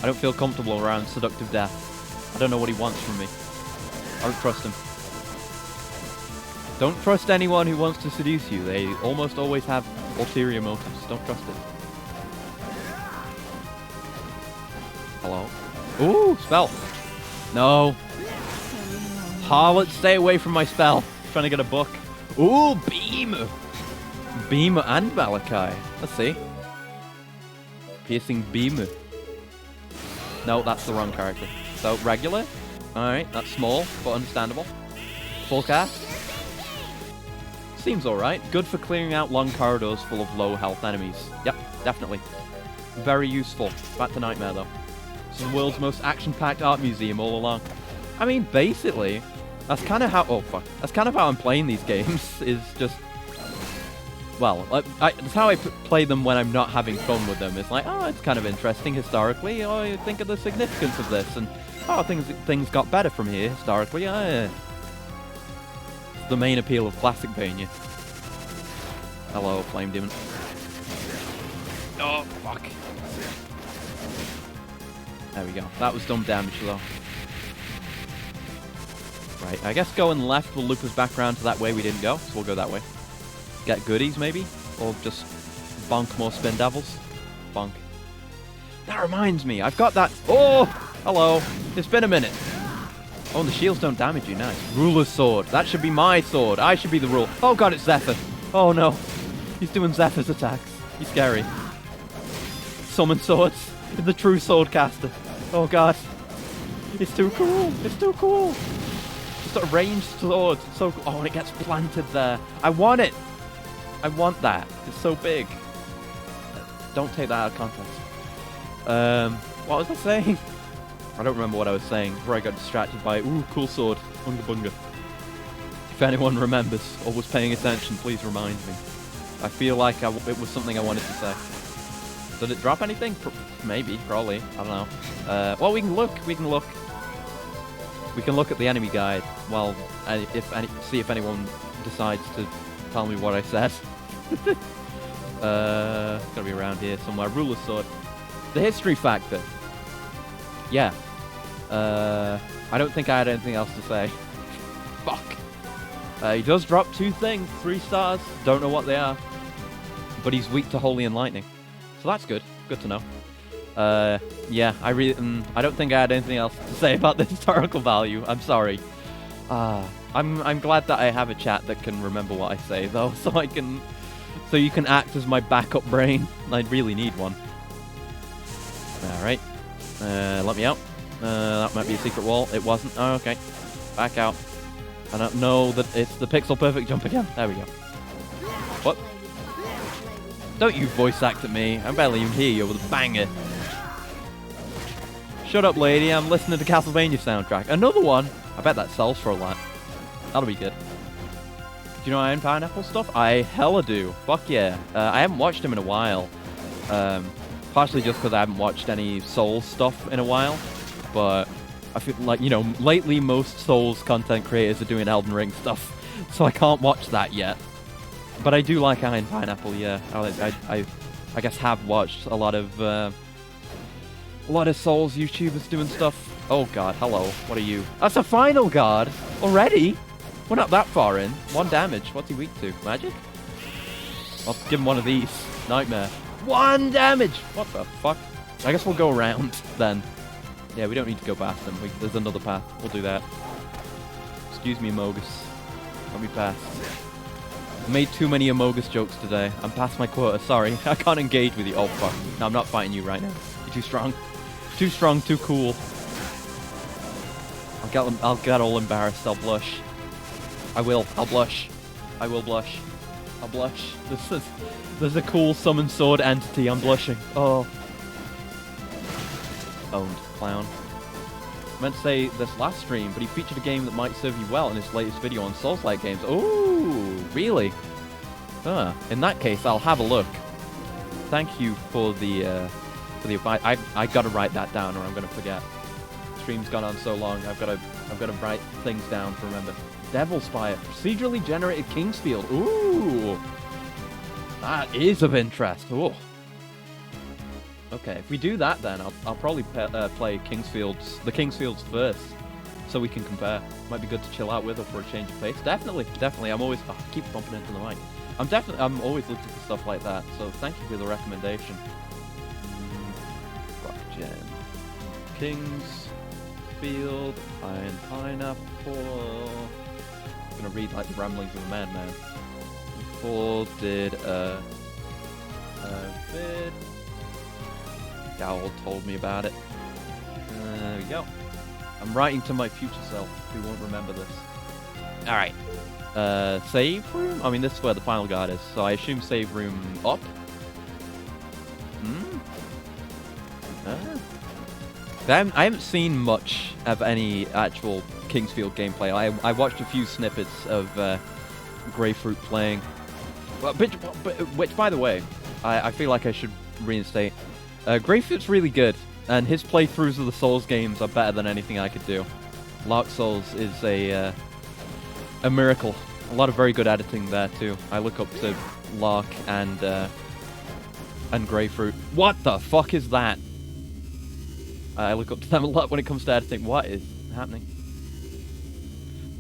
I don't feel comfortable around Seductive Death. I don't know what he wants from me. I don't trust him. Don't trust anyone who wants to seduce you. They almost always have ulterior motives. Don't trust it. Hello? Ooh, spell. No. Harlot, stay away from my spell. I'm trying to get a book. Ooh, beam. Beam and Malachi. Let's see. Piercing beam. No, that's the wrong character. So, regular. Alright, that's small, but understandable. Full cast. Seems alright. Good for clearing out long corridors full of low health enemies. Yep, definitely. Very useful. Back to Nightmare, though. This is the world's most action-packed art museum all along. I mean, basically, that's kind of how... Oh, fuck. That's kind of how I'm playing these games, is just... Well, it's how I play them when I'm not having fun with them. It's like, oh, it's kind of interesting historically. Oh, you think of the significance of this, and oh, things got better from here historically. It's the main appeal of Classicvania. Hello, Flame Demon. Oh, fuck. There we go. That was dumb damage, though. Right, I guess going left will loop us back around to that way we didn't go, so we'll go that way. Get goodies, maybe? Or just bonk more Spin Devils? Bonk. That reminds me, I've got that... Oh! Hello. It's been a minute. Oh, and the shields don't damage you. Nice. Ruler's sword. That should be my sword. I should be the ruler. Oh, God, it's Zephyr. Oh, no. He's doing Zephyr's attacks. He's scary. Summon swords. The true sword caster. Oh, God. It's too cool. It's too cool. Just a ranged sword. It's so cool. Oh, and it gets planted there. I want it. I want that. It's so big. Don't take that out of context. What was I saying? I don't remember what I was saying before I got distracted by, ooh, cool sword. Bunga bunga. If anyone remembers or was paying attention, please remind me. I feel like it was something I wanted to say. Did it drop anything? Maybe, probably. I don't know. Well, we can look. We can look. We can look at the enemy guide. Well, see if anyone decides to tell me what I said. It's gotta be around here somewhere. Ruler's sword. The history factor. Yeah. I don't think I had anything else to say. Fuck. He does drop 2 things, 3 stars. Don't know what they are. But he's weak to Holy and Lightning. So that's good. Good to know. Yeah, I don't think I had anything else to say about the historical value. I'm sorry. I'm glad that I have a chat that can remember what I say, though, so you can act as my backup brain. I really need one. All right, let me out. That might be a secret wall. It wasn't. Oh, okay. Back out. I don't know that it's the pixel perfect jump again. There we go. What? Don't you voice act at me. I'm barely even hear you with a banger. Shut up, lady. I'm listening to Castlevania soundtrack. Another one? I bet that sells for a lot. That'll be good. Do you know Iron Pineapple stuff? I hella do. Fuck yeah. I haven't watched him in a while. Partially just because I haven't watched any Souls stuff in a while. But I feel like, you know, lately most Souls content creators are doing Elden Ring stuff. So I can't watch that yet. But I do like Iron Pineapple, yeah. I guess have watched a lot of Souls YouTubers doing stuff. Oh god, hello. What are you? That's a final guard! Already? We're not that far in. 1 damage. What's he weak to? Magic? I'll give him one of these. Nightmare. 1 damage! What the fuck? I guess we'll go around then. Yeah, we don't need to go past them. There's another path. We'll do that. Excuse me, Amogus. Let me pass. I made too many Amogus jokes today. I'm past my quota. Sorry. I can't engage with you. Oh, fuck. No, I'm not fighting you right now. You're too strong. Too strong, too cool. I'll get all embarrassed. I'll blush. I will. I'll blush. I will blush. I'll blush. There's a cool summon sword entity. I'm blushing. Oh. Owned. Clown. I meant to say this last stream, but he featured a game that might serve you well in his latest video on Souls-like games. Ooh, really? In that case, I'll have a look. Thank you for the advice. I gotta write that down, or I'm gonna forget. Stream's gone on so long. I've gotta write things down to remember. Devil Spire, procedurally generated Kingsfield. Ooh, that is of interest. Ooh. Okay, if we do that, then I'll probably play the Kingsfields first, so we can compare. Might be good to chill out with, or for a change of pace. Definitely. I'm always. Oh, I keep bumping into the mic. I'm always looking for stuff like that. So thank you for the recommendation. Kingsfield, Iron Pineapple. I'm gonna read like the ramblings of a madman. Paul did a vid. Gowl told me about it. There we go. I'm writing to my future self, who won't remember this. Alright. Save room? I mean, this is where the final guard is, so I assume save room up? I haven't seen much of any actual Kingsfield gameplay. I watched a few snippets of Grapefruit playing. Which, by the way, I feel like I should reinstate. Grapefruit's really good, and his playthroughs of the Souls games are better than anything I could do. Lark Souls is a miracle. A lot of very good editing there too. I look up to Lark and Grapefruit. What the fuck is that? I look up to them a lot when it comes to editing. What is happening?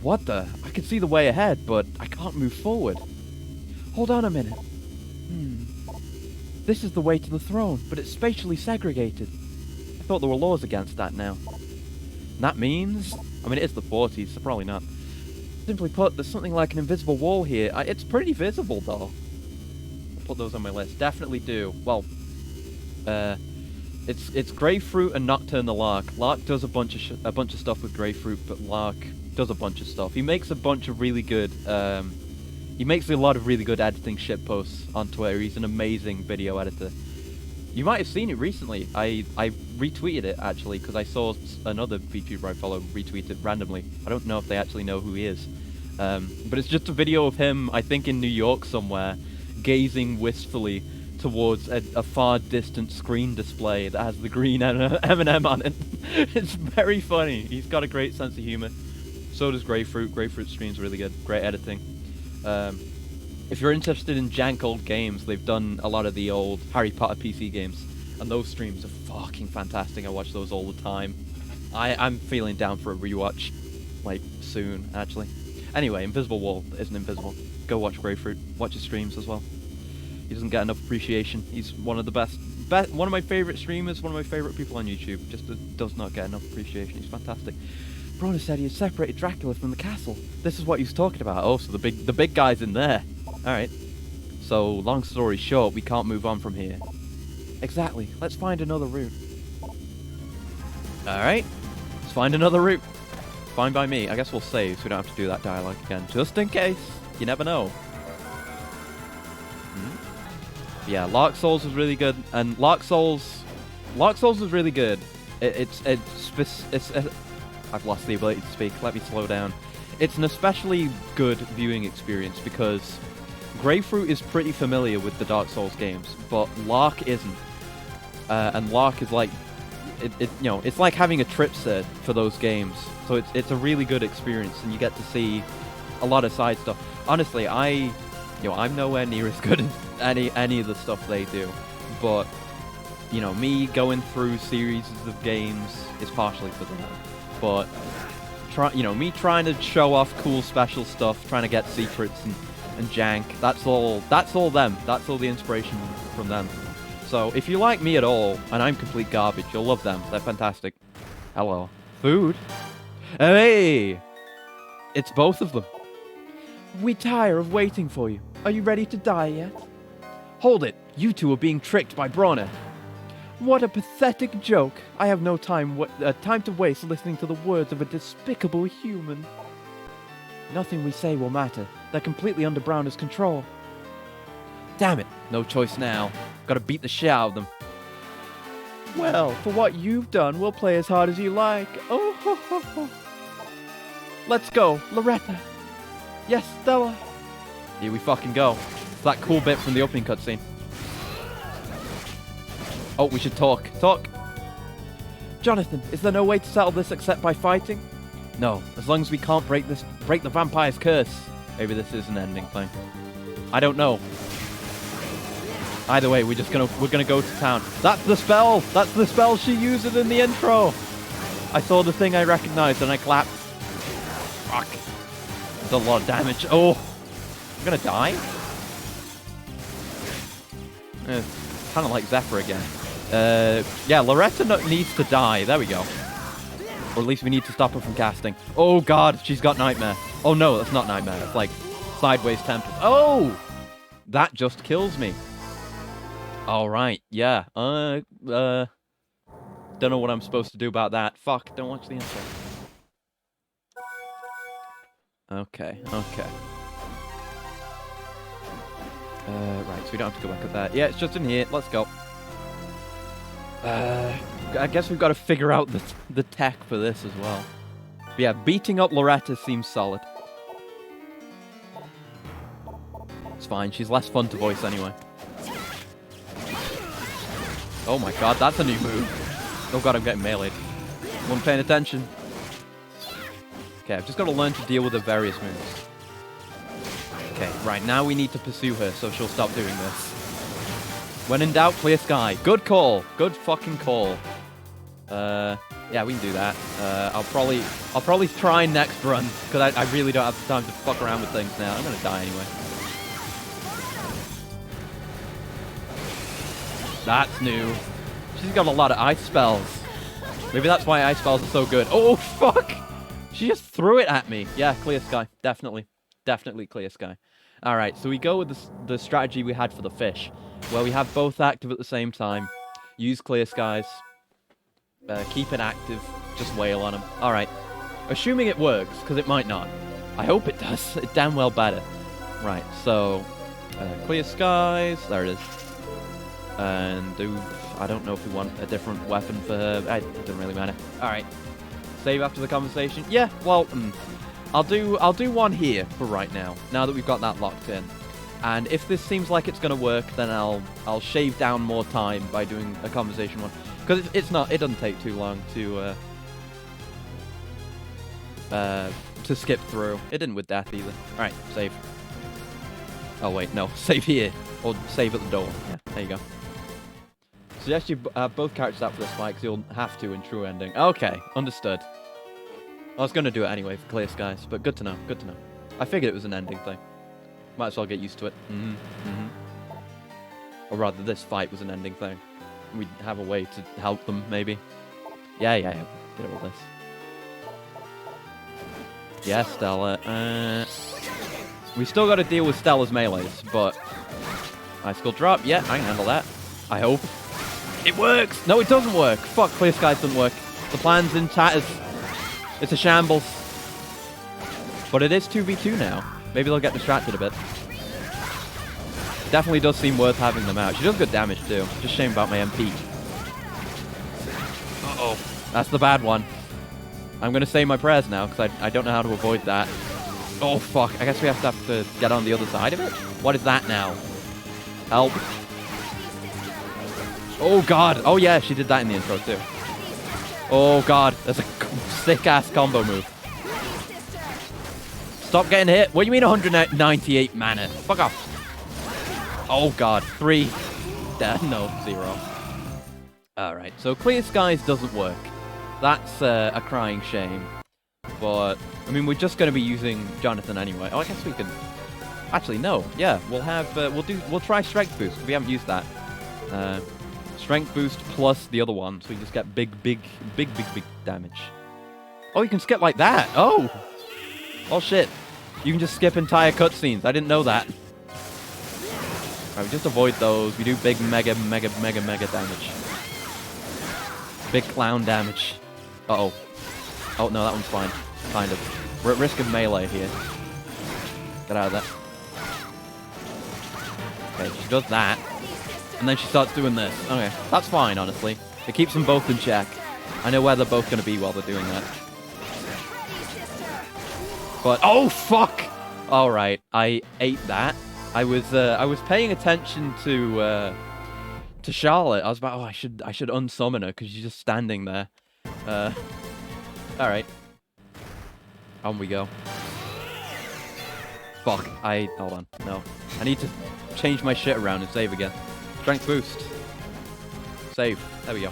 What the? I can see the way ahead, but I can't move forward. Hold on a minute. This is the way to the throne, but it's spatially segregated. I thought there were laws against that now. And that means... I mean, it is the 40s, so probably not. Simply put, there's something like an invisible wall here. It's pretty visible, though. I'll put those on my list. Definitely do. Well, it's Grapefruit and Nocturne the Lark. Lark does a bunch of stuff with Grapefruit, but Lark does a bunch of stuff. He makes a bunch of really good... He makes a lot of really good editing shitposts on Twitter. He's an amazing video editor. You might have seen it recently. I retweeted it, actually, because I saw another VTuber I follow retweet it randomly. I don't know if they actually know who he is. But it's just a video of him, I think in New York somewhere, gazing wistfully towards a far distant screen display that has the green M&M on it. It's very funny. He's got a great sense of humor. So does Grapefruit. Grapefruit stream's really good. Great editing. If you're interested in jank old games, they've done a lot of the old Harry Potter PC games, and those streams are fucking fantastic. I watch those all the time. I'm feeling down for a rewatch, like, soon, actually. Anyway, Invisible Wall isn't invisible. Go watch Grapefruit. Watch his streams as well. He doesn't get enough appreciation. He's one of the best, one of my favorite streamers, one of my favorite people on YouTube. Just does not get enough appreciation. He's fantastic. Brona said he had separated Dracula from the castle. This is what he was talking about. Oh, so the big guy's in there. Alright. So, long story short, we can't move on from here. Exactly. Let's find another route. Alright. find another route. Fine by me. I guess we'll save so we don't have to do that dialogue again. Just in case. You never know. Yeah, Lark Souls was really good. And Lark Souls was really good. I've lost the ability to speak. Let me slow down. It's an especially good viewing experience because Grapefruit is pretty familiar with the Dark Souls games, but Lark isn't. And Lark is like, it's like having a trip set for those games. So it's a really good experience, and you get to see a lot of side stuff. Honestly, I'm nowhere near as good as any of the stuff they do, but me going through series of games is partially for them. But me trying to show off cool special stuff, trying to get secrets and jank, that's all them. That's all the inspiration from them. So if you like me at all, and I'm complete garbage, you'll love them. They're fantastic. Hello. Food? Hey! It's both of them. We tire of waiting for you. Are you ready to die yet? Hold it! You two are being tricked by Bronner. What a pathetic joke. I have no time to waste listening to the words of a despicable human. Nothing we say will matter. They're completely under Browner's control. Damn it. No choice now. Gotta beat the shit out of them. Well, for what you've done, we'll play as hard as you like. Oh, ho, ho, ho. Let's go, Loretta. Yes, Stella. Here we fucking go. It's that cool bit from the opening cutscene. Oh, we should talk. Talk. Jonathan, is there no way to settle this except by fighting? No, as long as we can't break the vampire's curse. Maybe this is an ending thing. I don't know. Either way, we're gonna go to town. That's the spell! That's the spell she used in the intro! I saw the thing I recognized and I clapped. Fuck. That's a lot of damage. Oh! I'm gonna die? Kind of like Zephyr again. Yeah, Loretta needs to die. There we go. Or at least we need to stop her from casting. Oh god, she's got Nightmare. Oh no, that's not Nightmare. It's like Sideways Tempest. Oh! That just kills me. Alright, yeah. Don't know what I'm supposed to do about that. Fuck, don't watch the intro. Okay. Right, so we don't have to go back at that. Yeah, it's just in here. Let's go. I guess we've got to figure out the tech for this as well. But yeah, beating up Loretta seems solid. It's fine, she's less fun to voice anyway. Oh my god, that's a new move. Oh god, I'm getting meleeed. Wasn't paying attention. Okay, I've just got to learn to deal with the various moves. Okay, right, now we need to pursue her so she'll stop doing this. When in doubt, clear sky. Good call. Good fucking call. Yeah, we can do that. I'll probably try next run, because I really don't have the time to fuck around with things now. I'm gonna die anyway. That's new. She's got a lot of ice spells. Maybe that's why ice spells are so good. Oh, fuck! She just threw it at me. Yeah, clear sky. Definitely. Definitely clear sky. Alright, so we go with the strategy we had for the fish, where we have both active at the same time. Use clear skies. Keep it active. Just wail on them. Alright. Assuming it works, because it might not. I hope it does. It damn well better. Right, so... clear skies. There it is. And I don't know if we want a different weapon for her. It doesn't really matter. Alright. Save after the conversation. Yeah, well, I'll do one here for right now that we've got that locked in. And if this seems like it's gonna work, then I'll shave down more time by doing a conversation one. Because it doesn't take too long to skip through. It didn't with death either. Alright, save. Oh wait, no. Save here. Or save at the door. Yeah, there you go. Suggest you have both characters out for this fight, because you'll have to in true ending. Okay, understood. I was going to do it anyway for clear skies, but good to know, good to know. I figured it was an ending thing. Might as well get used to it. Or rather, this fight was an ending thing. We'd have a way to help them, maybe. Yeah. Get all this. Yeah, Stella. We still got to deal with Stella's melees, but... Ice Skull drop. Yeah, I can handle that. I hope. It works! No, it doesn't work! Fuck, clear skies doesn't work. The plan's in tatters. It's a shambles. But it is 2v2 now. Maybe they'll get distracted a bit. Definitely does seem worth having them out. She does good damage too. Just shame about my MP. Uh-oh. That's the bad one. I'm going to say my prayers now, because I don't know how to avoid that. Oh, fuck. I guess we have to get on the other side of it? What is that now? Help. Oh, God. Oh, yeah, she did that in the intro, too. Oh, God. That's a sick-ass combo move. Stop getting hit. What do you mean 198 mana? Fuck off. Oh, God. 3. No, 0. Alright, so Clear Skies doesn't work. That's a crying shame. But, I mean, we're just going to be using Jonathan anyway. Oh, I guess we can... Actually, no. Yeah, we'll have... We'll try Strength Boost. We haven't used that. Strength Boost plus the other one. So we just get big damage. Oh, you can skip like that. Oh! Oh, shit. You can just skip entire cutscenes. I didn't know that. Alright, we just avoid those. We do big mega damage. Big clown damage. Uh-oh. Oh, no, that one's fine. Kind of. We're at risk of melee here. Get out of that. Okay, she does that. And then she starts doing this. Okay, that's fine, honestly. It keeps them both in check. I know where they're both going to be while they're doing that. But, oh, fuck! Alright, I ate that. I was paying attention to Charlotte. I was about, oh, I should unsummon her because she's just standing there. Alright. On we go. Fuck, hold on, no. I need to change my shit around and save again. Strength boost. Save, there we go.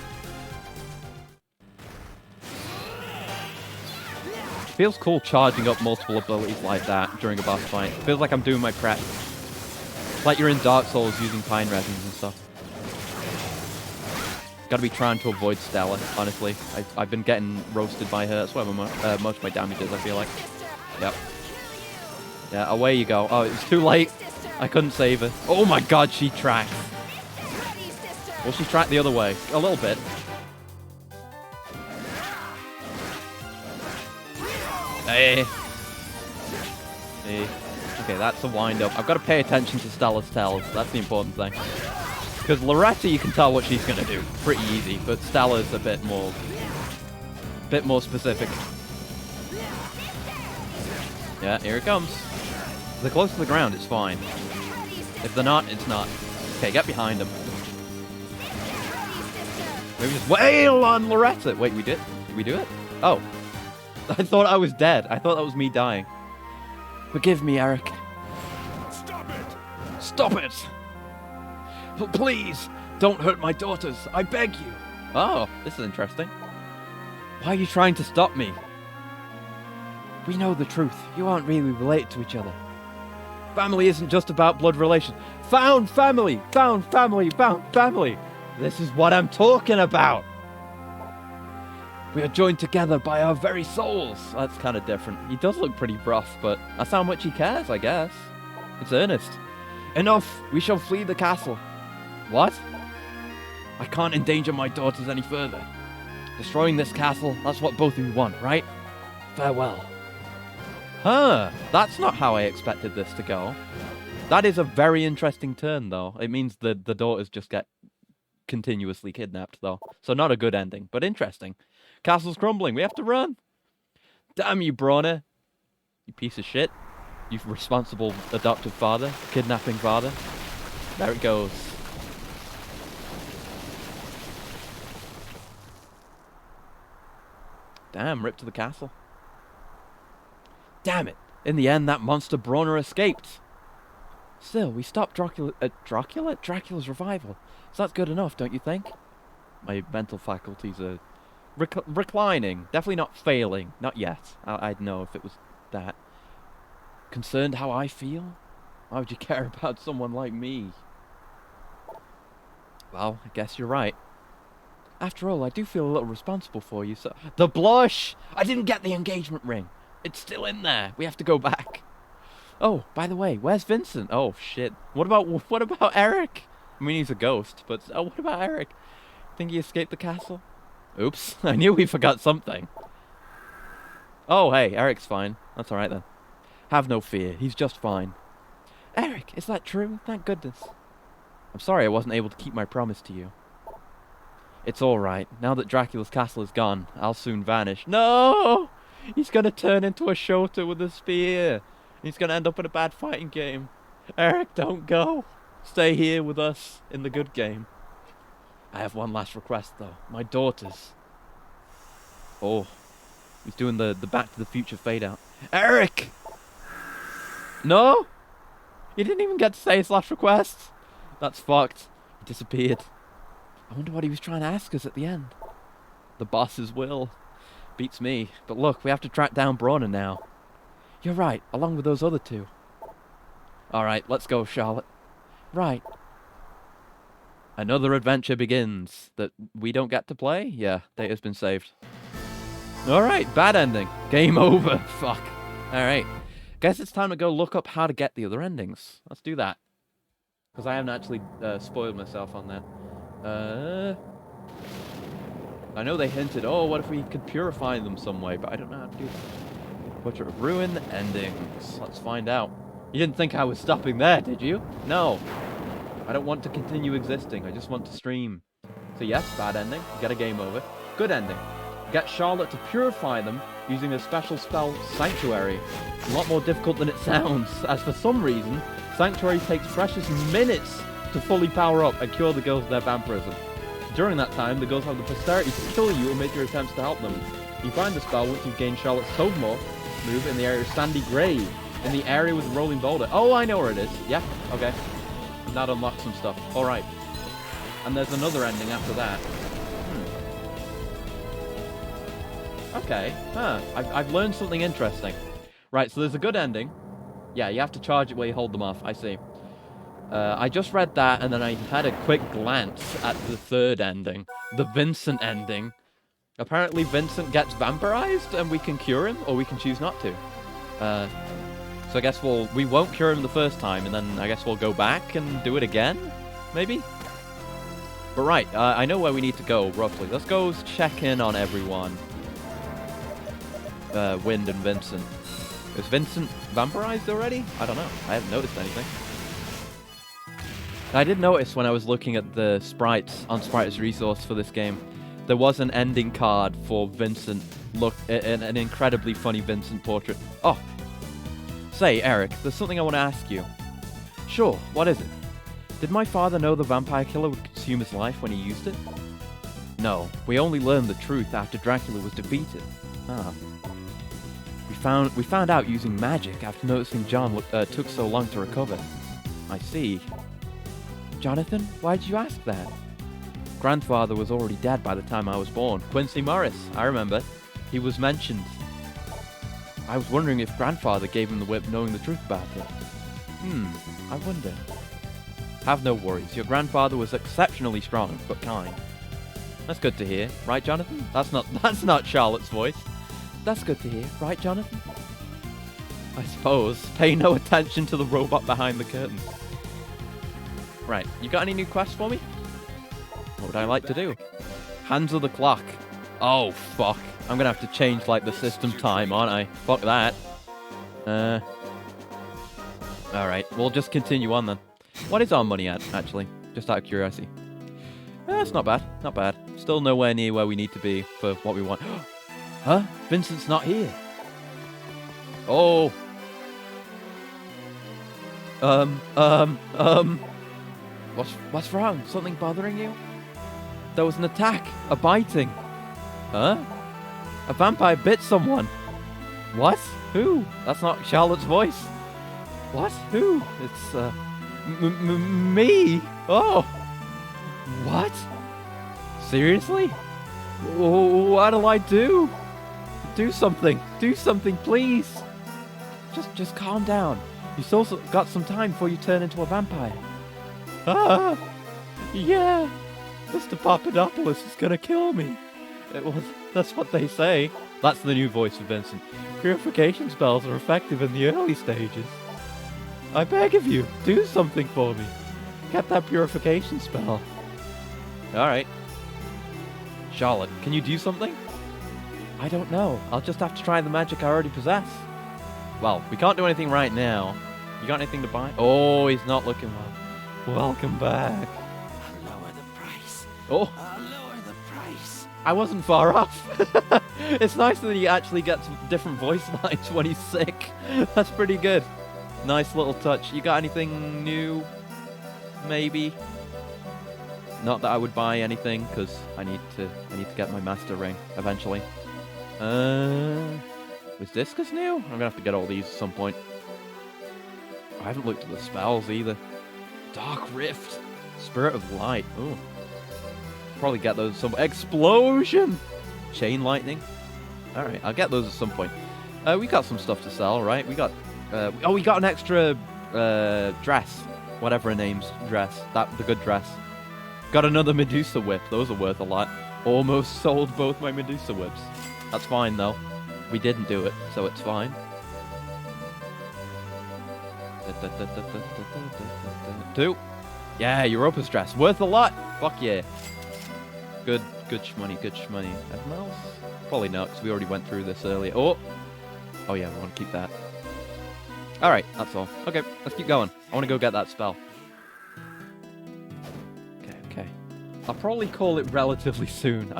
Feels cool charging up multiple abilities like that during a boss fight. Feels like I'm doing my prep. It's like you're in Dark Souls using pine resins and stuff. Gotta be trying to avoid Stella, honestly. I've been getting roasted by her. That's where most of my damage is, I feel like. Yep. Yeah, away you go. Oh, it was too late. I couldn't save her. Oh my god, she tracks. Will she track the other way? A little bit. Hey. Hey. Okay, that's a wind-up. I've got to pay attention to Stella's tells. That's the important thing. Because Loretta, you can tell what she's going to do. Pretty easy. But Stella's a bit more specific. Yeah, here it comes. If they're close to the ground, it's fine. If they're not, it's not. Okay, get behind them. Maybe just wail on Loretta. Wait, we did? Did we do it? Oh. I thought I was dead. I thought that was me dying. Forgive me, Eric. Stop it! Stop it! Please, don't hurt my daughters. I beg you. Oh, this is interesting. Why are you trying to stop me? We know the truth. You aren't really related to each other. Family isn't just about blood relations. Found family! Found family! Found family! This is what I'm talking about! We are joined together by our very souls. That's kind of different. He does look pretty rough, but that's how much he cares, I guess. It's earnest. Enough! We shall flee the castle. What? I can't endanger my daughters any further. Destroying this castle, that's what both of you want, right? Farewell. Huh, that's not how I expected this to go. That is a very interesting turn, though. It means the daughters just get continuously kidnapped, though. So not a good ending, but interesting. Castle's crumbling, we have to run. Damn you, Brawner. You piece of shit. You responsible adoptive father, kidnapping father. There it goes. Damn, ripped to the castle. Damn it! In the end, that monster Brawner escaped. Still, we stopped Dracula's revival. So that's good enough, don't you think? My mental faculties are reclining. Definitely not failing. Not yet. I'd know if it was that. Concerned how I feel? Why would you care about someone like me? Well, I guess you're right. After all, I do feel a little responsible for you, so... The blush! I didn't get the engagement ring. It's still in there. We have to go back. Oh, by the way, where's Vincent? Oh, shit. What about Eric? I mean, he's a ghost, but... Oh, what about Eric? Think he escaped the castle? Oops. I knew we forgot something. Oh, hey, Eric's fine. That's alright then. Have no fear, he's just fine. Eric, is that true? Thank goodness. I'm sorry I wasn't able to keep my promise to you. It's alright. Now that Dracula's castle is gone, I'll soon vanish. No! He's gonna turn into a Shota with a spear. He's gonna end up in a bad fighting game. Eric, don't go. Stay here with us in the good game. I have one last request, though. My daughters. Oh. He's doing the Back to the Future fade out. Eric! No? He didn't even get to say his last request. That's fucked. He disappeared. I wonder what he was trying to ask us at the end. The boss's will. Beats me. But look, we have to track down Brawner now. You're right, along with those other two. Alright, let's go, Charlotte. Right. Another adventure begins that we don't get to play? Yeah, data's been saved. Alright, bad ending. Game over. Fuck. Alright. Guess it's time to go look up how to get the other endings. Let's do that. Because I haven't actually spoiled myself on that. I know they hinted, oh, what if we could purify them some way, but I don't know how to do that. Portrait of Ruin, endings. Let's find out. You didn't think I was stopping there, did you? No. I don't want to continue existing. I just want to stream. So yes, bad ending. Get a game over. Good ending. Get Charlotte to purify them using a special spell, Sanctuary. A lot more difficult than it sounds, as for some reason, Sanctuary takes precious minutes to fully power up and cure the girls of their vampirism. During that time, the girls have the posterity to kill you or make your attempts to help them. You find the spell once you've gained Charlotte's Totemorph move in the area of Sandy Grave, in the area with Rolling Boulder. Oh, I know where it is. Yeah, okay. And that unlocks some stuff. Alright. And there's another ending after that. Okay. Huh. I've learned something interesting. Right, so there's a good ending. Yeah, you have to charge it where you hold them off. I see. I just read that, and then I had a quick glance at the third ending. The Vincent ending. Apparently Vincent gets vampirized, and we can cure him, or we can choose not to. So I guess we won't cure him the first time, and then I guess we'll go back and do it again? Maybe? But right, I know where we need to go, roughly. Let's go check in on everyone. Wind and Vincent. Is Vincent vampirized already? I don't know. I haven't noticed anything. I did notice when I was looking at the sprites on Sprites Resource for this game, there was an ending card for Vincent. Look, an incredibly funny Vincent portrait. Oh! Say, Eric, there's something I want to ask you. Sure, what is it? Did my father know the vampire killer would consume his life when he used it? No, we only learned the truth after Dracula was defeated. Ah. We found out using magic after noticing John took so long to recover. I see. Jonathan, why did you ask that? Grandfather was already dead by the time I was born. Quincy Morris, I remember. He was mentioned. I was wondering if Grandfather gave him the whip knowing the truth about it. I wonder. Have no worries. Your grandfather was exceptionally strong, but kind. That's good to hear, right, Jonathan? That's not Charlotte's voice. That's good to hear, right, Jonathan? I suppose. Pay no attention to the robot behind the curtain. Right, you got any new quests for me? What would I like to do? Hands of the clock. Oh, fuck. I'm gonna have to change, like, the system time, aren't I? Fuck that. Alright, we'll just continue on then. What is our money at, actually? Just out of curiosity. That's not bad, not bad. Still nowhere near where we need to be for what we want. Huh? Vincent's not here. Oh. What's wrong? Something bothering you? There was an attack. A biting. Huh? A vampire bit someone. What? Who? That's not Charlotte's voice. What? Who? It's, me? Oh. What? Seriously? What do I do? Do something. Do something, please. Just calm down. You still got some time before you turn into a vampire. Ah! Yeah! Mr. Papadopoulos is gonna kill me. That's what they say. That's the new voice of Vincent. Purification spells are effective in the early stages. I beg of you, do something for me. Get that purification spell. Alright. Charlotte, can you do something? I don't know. I'll just have to try the magic I already possess. Well, we can't do anything right now. You got anything to buy? Oh, he's not looking well. Welcome back. I'll lower the price. Oh, I'll lower the price. I wasn't far off. It's nice that he actually gets different voice lines when he's sick. That's pretty good. Nice little touch. You got anything new? Maybe. Not that I would buy anything, because I need to get my master ring eventually. Was Discus new? I'm gonna have to get all these at some point. I haven't looked at the spells either. Dark Rift, Spirit of Light. Ooh, probably get those at some. Explosion, Chain Lightning. All right, I'll get those at some point. We got some stuff to sell, right? We got. We got an extra dress, whatever her name's dress. The good dress. Got another Medusa whip. Those are worth a lot. Almost sold both my Medusa whips. That's fine though. We didn't do it, so it's fine. Two. Yeah, Europa's dress. Worth a lot. Fuck yeah. Good shmoney, good shmoney. Anything else? Probably not, because we already went through this earlier. Oh yeah, we want to keep that. Alright, that's all. Okay, let's keep going. I want to go get that spell. Okay. I'll probably call it relatively soon.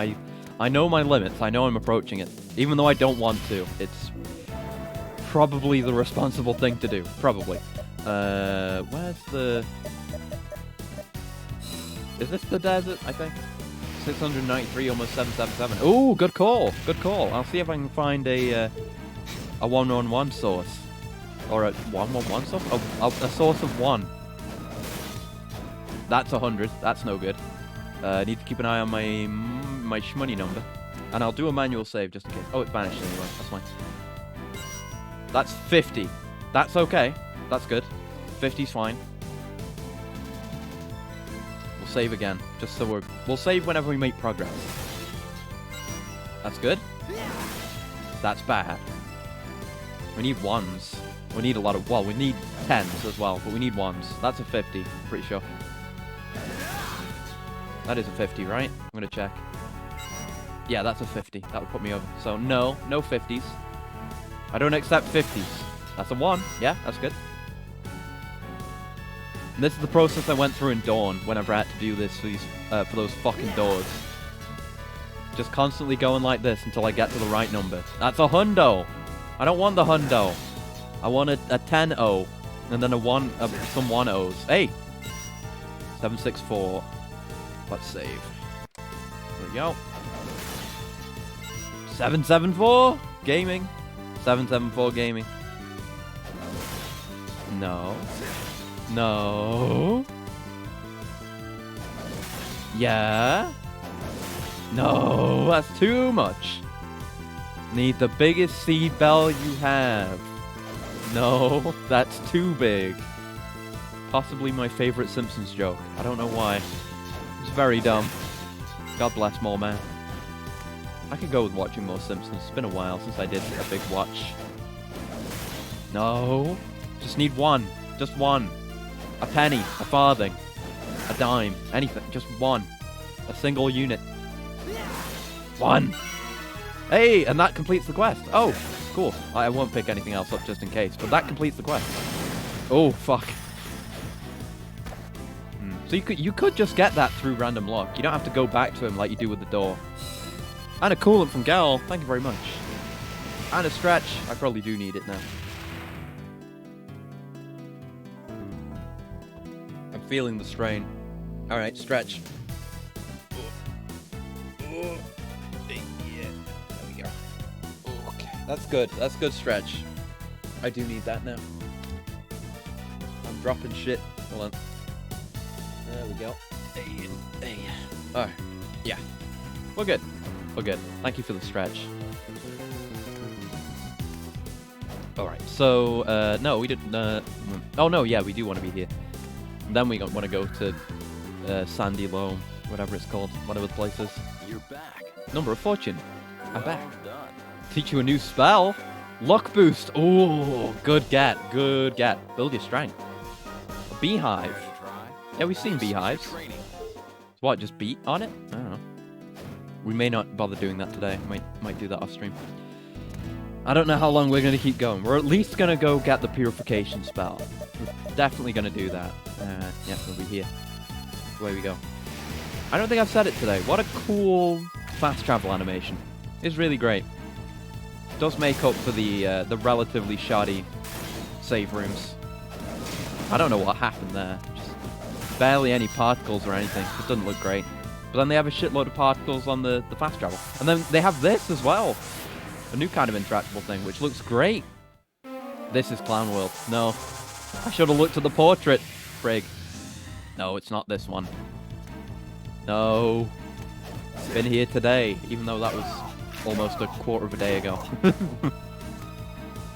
I know my limits. I know I'm approaching it. Even though I don't want to. It's probably the responsible thing to do. Probably. Where's the... Is this the desert, I think? 693, almost 777. Ooh, good call. Good call. I'll see if I can find a 1-on-1 source. Or a 1-1-1 source? Oh, a source of 1. That's 100. That's no good. I need to keep an eye on my shmoney number. And I'll do a manual save just in case. Oh, it's banished anyway. That's fine. That's 50. That's okay. That's good. 50's fine. We'll save again. Just so we'll save whenever we make progress. That's good. That's bad. We need 1s. We need a lot of... Well, we need 10s as well, but we need 1s. That's a 50. I'm pretty sure. That is a 50, right? I'm gonna check. Yeah, that's a 50. That would put me over. So, no 50s. I don't accept 50s. That's a 1. Yeah, that's good. And this is the process I went through in Dawn whenever I had to do this for those fucking doors. Just constantly going like this until I get to the right number. That's a hundo. I don't want the hundo. I want a 10-0 and then some 1-0s. Hey! 764. Let's save. There we go. 774 gaming. 774 gaming. No. No. Yeah. No, that's too much. Need the biggest seed bell you have. No, that's too big. Possibly my favorite Simpsons joke. I don't know why. It's very dumb. God bless more man. I could go with watching more Simpsons. It's been a while since I did a big watch. No. Just need 1. Just 1. A penny. A farthing. A dime. Anything. Just 1. A single unit. 1. Hey, and that completes the quest. Oh, cool. I won't pick anything else up just in case, but that completes the quest. Oh, fuck. So you could just get that through random luck. You don't have to go back to him like you do with the door. And a coolant from Gal. Thank you very much. And a stretch. I probably do need it now. I'm feeling the strain. Alright, stretch. Yeah, there we go. Okay, that's good. That's good stretch. I do need that now. I'm dropping shit. Hold on. There we go. Hey. Alright. Yeah. We're good. We're good. Thank you for the stretch. Alright, so, no, we didn't, oh no, yeah, we do want to be here. And then we want to go to, Sandy Loam, whatever it's called, whatever the place is. You're back. Number of Fortune. I'm back. Well done. Teach you a new spell. Luck boost. Oh, good get. Good get. Build your strength. A beehive. Try. Yeah, we've seen beehives. Training. What, just beat on it? I don't know. We may not bother doing that today. Might do that off stream. I don't know how long we're going to keep going. We're at least going to go get the purification spell. We're definitely going to do that. Yeah, we'll be here. Away we go. I don't think I've said it today. What a cool fast travel animation. It's really great. Does make up for the relatively shoddy save rooms. I don't know what happened there. Just barely any particles or anything. It doesn't look great. But then they have a shitload of particles on the fast travel. And then they have this as well. A new kind of interactable thing, which looks great. This is Clown World. No. I should have looked at the portrait. Frig. No, it's not this one. No. Been here today, even though that was almost a quarter of a day ago.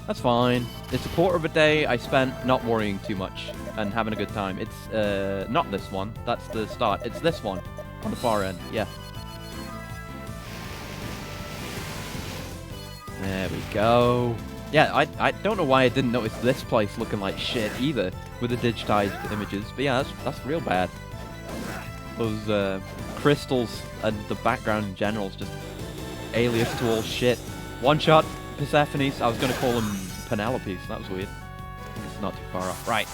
That's fine. It's a quarter of a day I spent not worrying too much and having a good time. It's not this one. That's the start. It's this one on the far end. Yeah. There we go. Yeah, I don't know why I didn't notice this place looking like shit either with the digitized images. But yeah, that's real bad. Those crystals and the background in general is just alias to all shit. One shot Persephone's. I was going to call them Penelope's. That was weird. I think it's not too far off. Right.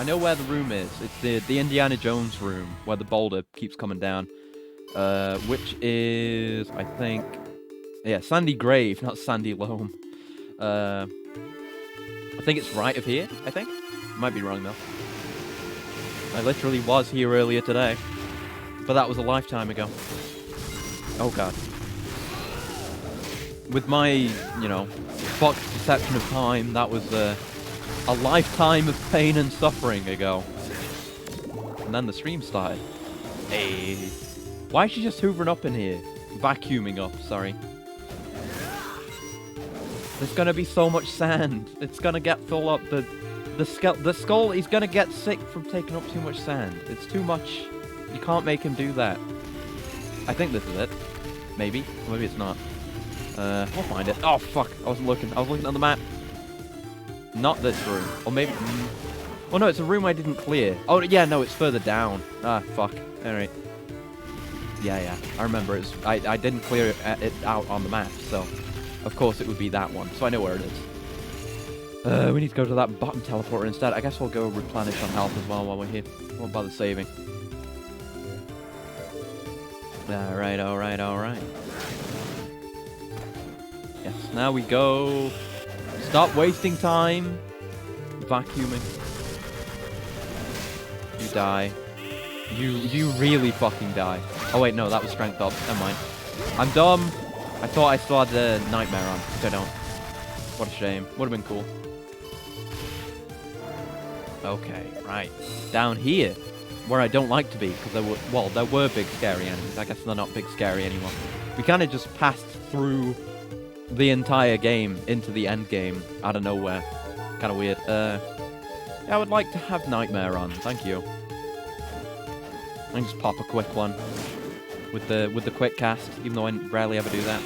I know where the room is. It's the Indiana Jones room where the boulder keeps coming down. Which is, I think... Yeah, Sandy Grave, not Sandy Loam. I think it's right of here, I think. Might be wrong, though. I literally was here earlier today. But that was a lifetime ago. Oh, God. With my, you know, fucked perception of time, that was a lifetime of pain and suffering ago. And then the stream started. Hey. Why is she just hoovering up in here? Vacuuming up, sorry. There's gonna be so much sand. It's gonna get full up. The skull is gonna get sick from taking up too much sand. It's too much. You can't make him do that. I think this is it. Maybe. Or maybe it's not. We'll find it. Oh fuck! I was looking on the map. Not this room. Or maybe. Oh no, it's a room I didn't clear. Oh yeah, no, it's further down. Ah fuck. All right. Yeah. I remember I didn't clear it out on the map, so. Of course it would be that one, so I know where it is. We need to go to that bottom teleporter instead. I guess we'll go replenish on health as well while we're here. Won't bother saving. Alright. Yes, now we go. Stop wasting time. Vacuuming. You die. You really fucking die. Oh wait, no, that was strength up. Never mind. I'm dumb. I thought I still had the nightmare on, but I don't. What a shame. Would have been cool. Okay, right. Down here, where I don't like to be, because there were big scary enemies. I guess they're not big scary anymore. We kind of just passed through the entire game into the end game out of nowhere. Kind of weird. Yeah, I would like to have nightmare on. Thank you. I can just pop a quick one. With the quick cast, even though I rarely ever do that.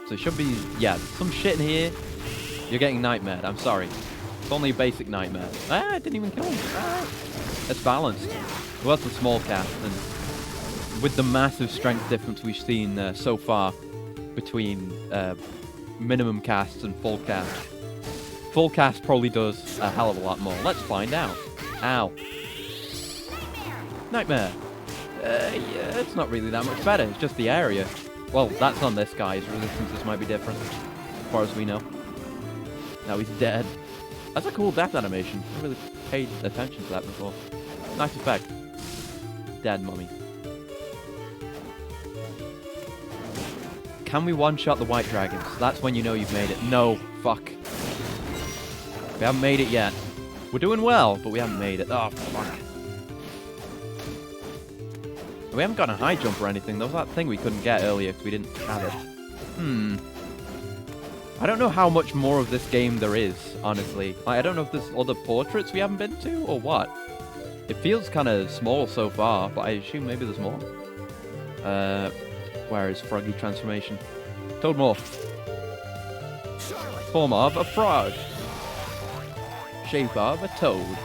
So it should be, yeah, some shit in here. You're getting nightmared, I'm sorry. It's only a basic nightmare. Ah, I didn't even kill him. Ah, it's balanced. Well, that's a small cast, and with the massive strength difference we've seen so far between minimum casts and full cast. Full cast probably does a hell of a lot more. Let's find out. Ow. Nightmare. Yeah, it's not really that much better. It's just the area. Well, that's on this guy's resistances might be different, as far as we know. Now he's dead. That's a cool death animation. I really paid attention to that before. Nice effect. Dead mummy. Can we one-shot the white dragons? That's when you know you've made it. No. Fuck. We haven't made it yet. We're doing well, but we haven't made it. Oh, fuck. We haven't got a high jump or anything. There was that thing we couldn't get earlier because we didn't have it. I don't know how much more of this game there is, honestly. I don't know if there's other portraits we haven't been to or what. It feels kind of small so far, but I assume maybe there's more. Where is Froggy transformation? Toad morph. Form of a frog. Shape of a toad.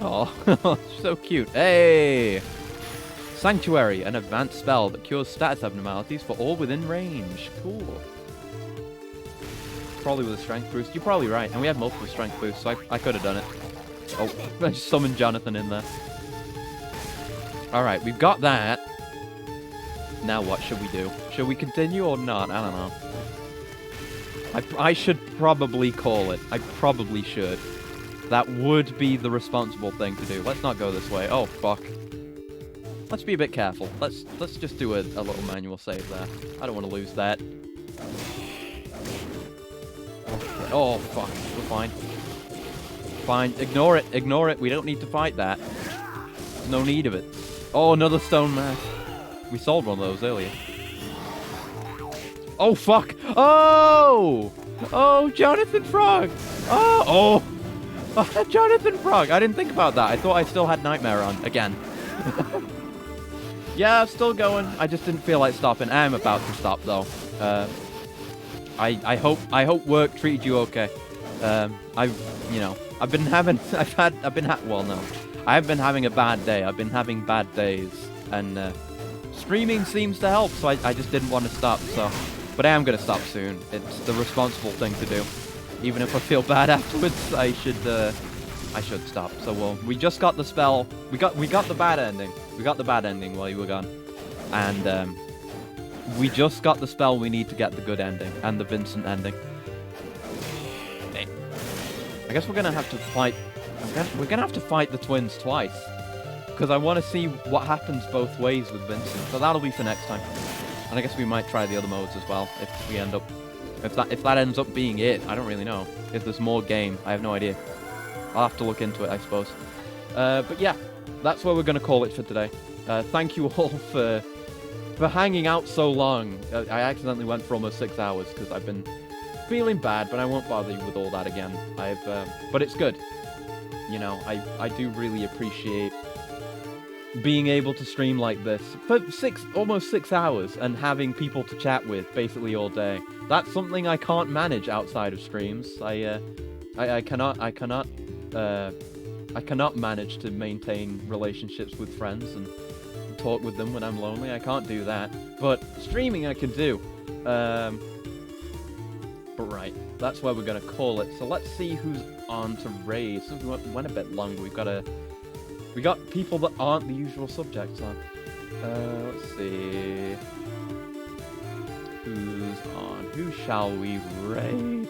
Oh, so cute. Hey! Sanctuary, an advanced spell that cures status abnormalities for all within range. Cool. Probably with a strength boost. You're probably right. And we have multiple strength boosts, so I could have done it. Oh, I just summoned Jonathan in there. Alright, we've got that. Now what should we do? Should we continue or not? I don't know. I should probably call it. I probably should. That would be the responsible thing to do. Let's not go this way. Oh, fuck. Let's be a bit careful. Let's just do a little manual save there. I don't want to lose that. Okay. Oh, fuck. We're fine. Fine. Ignore it. Ignore it. We don't need to fight that. There's no need of it. Oh, another stone mask. We sold one of those earlier. Oh, fuck. Oh! Oh, Jonathan Frog. Oh! Oh, Jonathan Frog. I didn't think about that. I thought I still had Nightmare on again. Yeah, I'm still going. I just didn't feel like stopping. I am about to stop though. I hope work treated you okay. I have been having a bad day. I've been having bad days, and streaming seems to help. So I just didn't want to stop. So, but I am gonna stop soon. It's the responsible thing to do. Even if I feel bad afterwards, I should stop. So we just got the spell. We got the bad ending. We got the bad ending while you were gone, and we just got the spell we need to get the good ending and the Vincent ending. I guess we're gonna have to fight. We're gonna have to fight the twins twice, because I want to see what happens both ways with Vincent. So that'll be for next time. And I guess we might try the other modes as well if we end up. If that ends up being it, I don't really know. If there's more game, I have no idea. I'll have to look into it, I suppose. But yeah, that's where we're going to call it for today. Thank you all for hanging out so long. I accidentally went for almost 6 hours because I've been feeling bad, but I won't bother you with all that again. But it's good. You know, I do really appreciate being able to stream like this for almost 6 hours and having people to chat with basically all day. That's something I can't manage outside of streams. I cannot manage to maintain relationships with friends and talk with them when I'm lonely. I can't do that. But streaming I can do. But right, that's where we're gonna call it. So let's see who's on to raid. So we went a bit longer. We got people that aren't the usual subjects on. Let's see. Who's on? Who shall we raid?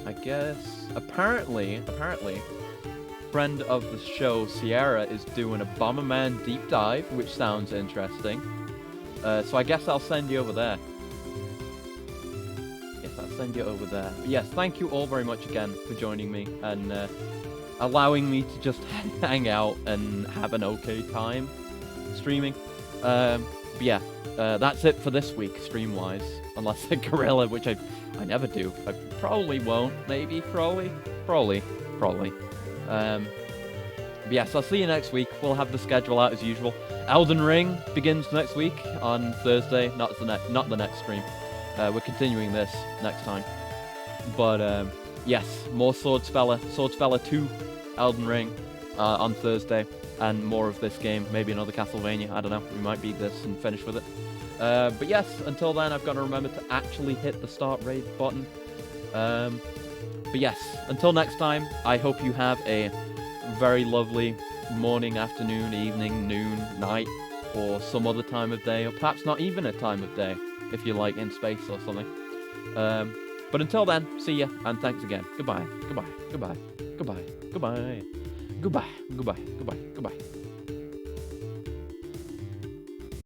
I guess apparently, friend of the show Sierra is doing a Bomberman deep dive, which sounds interesting. So I guess I'll send you over there. Send you over there. But yes, thank you all very much again for joining me and allowing me to just hang out and have an okay time streaming. But yeah, that's it for this week, stream-wise. Unless a gorilla, which I never do. I probably won't. Maybe. Probably. But yes, I'll see you next week. We'll have the schedule out as usual. Elden Ring begins next week on Thursday. Not the next stream. We're continuing this next time. But, yes, more Sword Speller 2, Elden Ring, on Thursday, and more of this game, maybe another Castlevania, I don't know, we might beat this and finish with it. But yes, until then, I've got to remember to actually hit the start raid button. But yes, until next time, I hope you have a very lovely morning, afternoon, evening, noon, night, or some other time of day, or perhaps not even a time of day, if you're like in space or something. But until then, see ya, and thanks again. Goodbye, goodbye, goodbye, goodbye, goodbye, goodbye, goodbye, goodbye, goodbye.